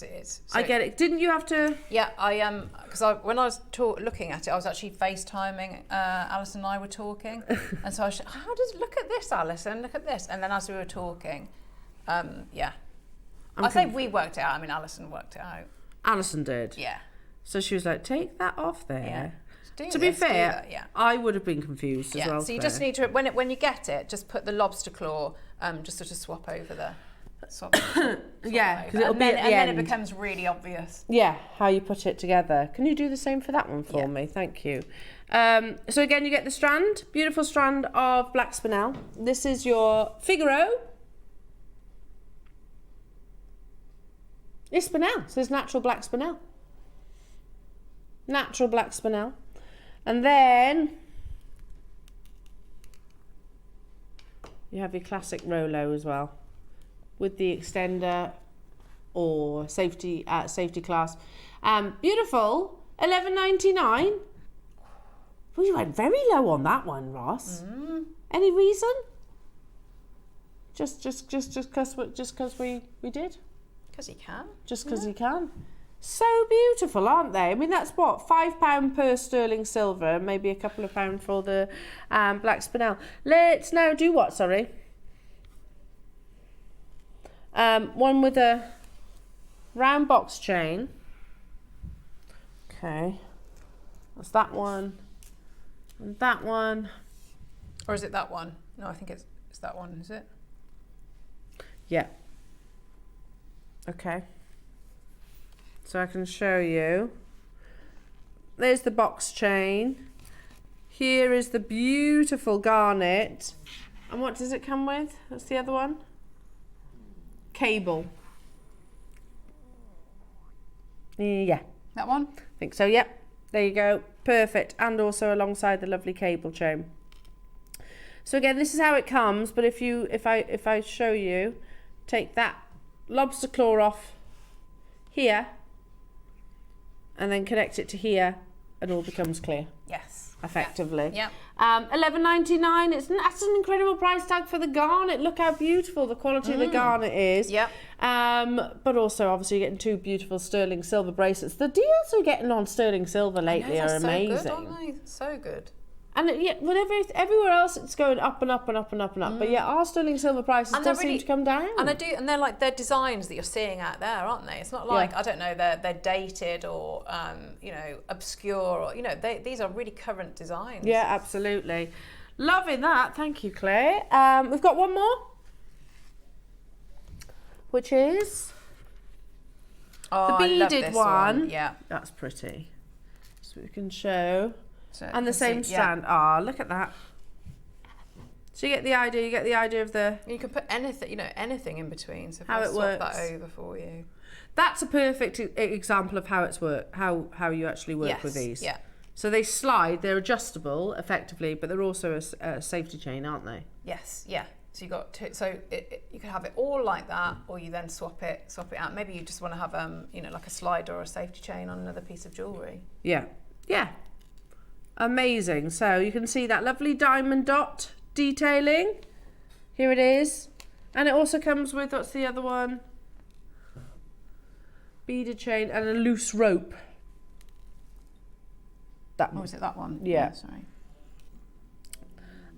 it is. So I get it. Didn't you have to? Yeah, I because when I was looking at it, I was actually FaceTiming. Alison and I were talking, and so I was, how does look at this, Alison? Look at this, and then as we were talking, I think we worked it out. I mean, Alison worked it out. Alison did. Yeah. So she was like, "Take that off there." Yeah. To be fair, I would have been confused as well. So you just need to when you get it, just put the lobster claw, just sort of swap over the. Yeah, because and then it becomes really obvious. Yeah, how you put it together. Can you do the same for that one for me? Thank you. So again, you get the strand, beautiful strand of black spinel. This is your Figaro. It's spinel, so it's natural black spinel. Natural black spinel. And then you have your classic Rolo as well, with the extender or safety class. Beautiful, $11.99. We went very low on that one, Ross. Any reason? Just because we did. Because he can. Just because he can. So beautiful, aren't they? I mean, that's what, £5 per sterling silver, maybe a couple of pounds for the black spinel. Let's now do what? Sorry. One with a round box chain. Okay, that's that one, and that one. Or is it that one? No, I think it's that one. Is it? Yeah. Okay. So I can show you. There's the box chain. Here is the beautiful garnet. And what does it come with? What's the other one? Cable. Yeah. That one? I think so, yep. There you go. Perfect. And also alongside the lovely cable chain. So again, this is how it comes, but if I show you, take that lobster claw off here and then connect it to here, it all becomes clear. Yes. Effectively. Yeah. $11.99. That's an incredible price tag for the garnet. Look how beautiful the quality of the garnet is. Yep. But also, obviously, you're getting 2 beautiful sterling silver bracelets. The deals we're getting on sterling silver lately are amazing. So good, aren't they? So good. And yeah, everywhere else it's going up and up and up and up and up. But yeah, our sterling silver prices And still they're seem to come down. And they're like, they're designs that you're seeing out there, aren't they? It's not like, Yeah. I don't know, they're dated or you know, obscure, or, you know, these are really current designs. Yeah, absolutely. Loving that. Thank you, Claire. We've got one more, which is Oh, the I love beaded this one. Yeah. That's pretty. So we can show. So And the you same can see- yeah. stand. Ah, look at that. So you get the idea. You get the idea of the. You can put anything, you know, anything in between. So if How I it swap works. that over for you. That's a perfect example of how it's work. How you actually work with these. Yeah. So they slide. They're adjustable effectively, but they're also a safety chain, aren't they? Yes. Yeah. So you got two. So you can have it all like that, or you then swap it out. Maybe you just want to have you know, like a slider or a safety chain on another piece of jewellery. Yeah. Yeah. Amazing. So you can see that lovely diamond dot detailing. Here it is. And it also comes with, what's the other one? Beaded chain and a loose rope. That Oh, one. is it that one? Yeah. Sorry.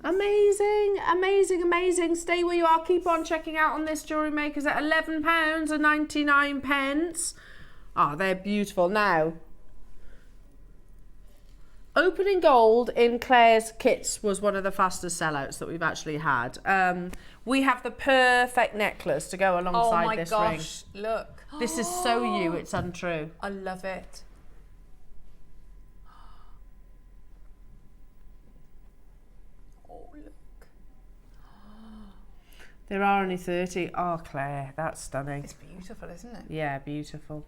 Amazing, amazing, amazing. Stay where you are. Keep on checking out on this Jewellery Makers at £11.99. Oh, they're beautiful. Now, opening gold in Claire's kits was one of the fastest sellouts that we've actually had. We have the perfect necklace to go alongside this ring. Oh my gosh, look. This is so you, it's untrue. I love it. Oh, look. There are only 30. Oh, Claire, that's stunning. It's beautiful, isn't it? Yeah, beautiful.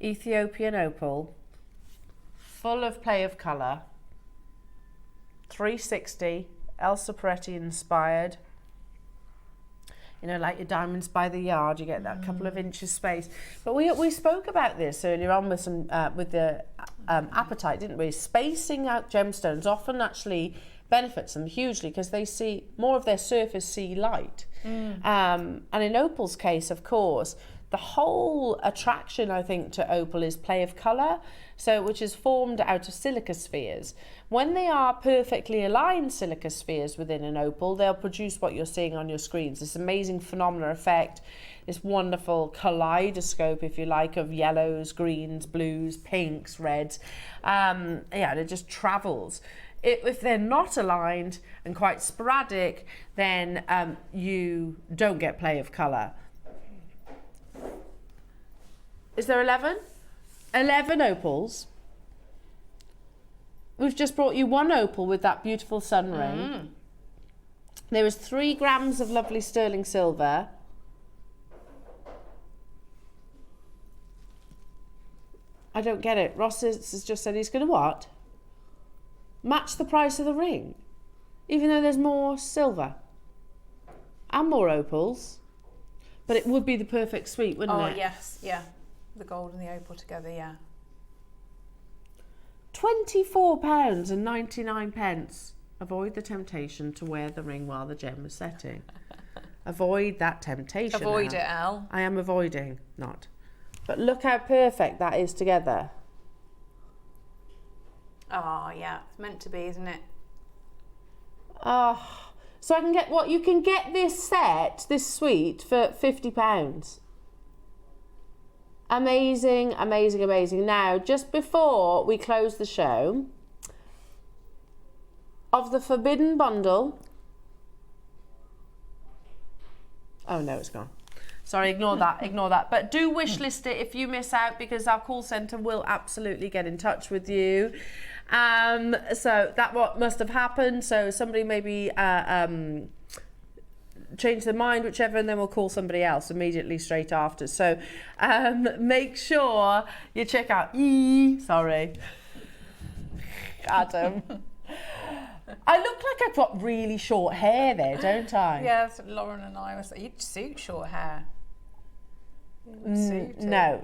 Ethiopian opal, full of play of colour. 360, Elsa Peretti inspired. You know, like your diamonds by the yard, you get that couple of inches space. But we spoke about this earlier on with some with the appetite, didn't we? Spacing out gemstones often actually benefits them hugely because they see more of their surface see light. And in opal's case, of course, the whole attraction, I think, to opal is play of colour, so which is formed out of silica spheres. When they are perfectly aligned silica spheres within an opal, they'll produce what you're seeing on your screens, this amazing phenomenal effect, this wonderful kaleidoscope, if you like, of yellows, greens, blues, pinks, reds. Yeah, and it just travels. If they're not aligned and quite sporadic, then you don't get play of colour. Is there 11? 11 opals. We've just brought you one opal with that beautiful sun ring. There is 3 grams of lovely sterling silver. I don't get it. Ross has just said he's going to what? Match the price of the ring, even though there's more silver and more opals. But it would be the perfect suite, wouldn't it? Oh, yes, yeah. The gold and the opal together, yeah. £24.99. Avoid the temptation to wear the ring while the gem is setting. Avoid that temptation. Avoid Al. it, Al. I am avoiding, not. But look how perfect that is together. Oh, yeah. It's meant to be, isn't it? Oh, so I can get what? You can get this set, this suite, for £50. Amazing, amazing, amazing. Now, just before we close the show, of the forbidden bundle. Oh no, it's gone. Sorry, ignore that, ignore that. But do wish list it if you miss out, because our call centre will absolutely get in touch with you. So that what must have happened. So somebody maybe change their mind, whichever, and then we'll call somebody else immediately straight after. So make sure you check out sorry, Adam. I look like I've got really short hair there, don't I? Yeah, that's what Lauren and I were saying. You'd suit short hair. No.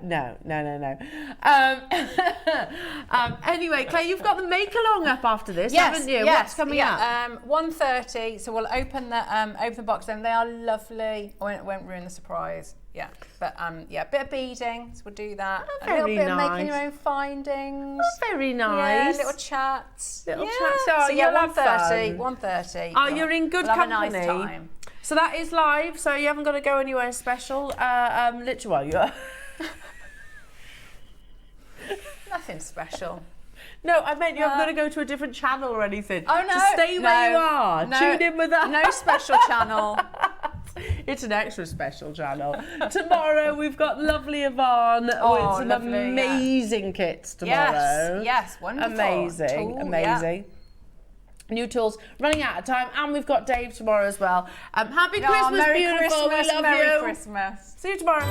Anyway, Claire, you've got the make along up after this, haven't you? What's coming up? 1:30. So we'll open the box. Then they are lovely. I won't ruin the surprise. Yeah, but a bit of beading. So we'll do that. Oh, a little bit very of making nice. your own findings. Oh, very nice. Yeah, little chats. Little yeah. chats. Oh, So yeah, you'll have 1:30. fun. 1:30. Oh, you're in good we'll company. Have a nice time. So that is live. So you haven't got to go anywhere special. Literally, well, you're. Nothing special. No, I meant you haven't got to go to a different channel or anything. Oh no! Just stay where you are. No, Tune in with us. No special channel. It's an extra special channel. Tomorrow we've got lovely Yvonne with some lovely, amazing kits tomorrow. Yes, wonderful. Amazing. New tools running out of time, and we've got Dave tomorrow as well. Happy Christmas, Merry beautiful. Christmas, We love Merry you. Christmas. See you tomorrow.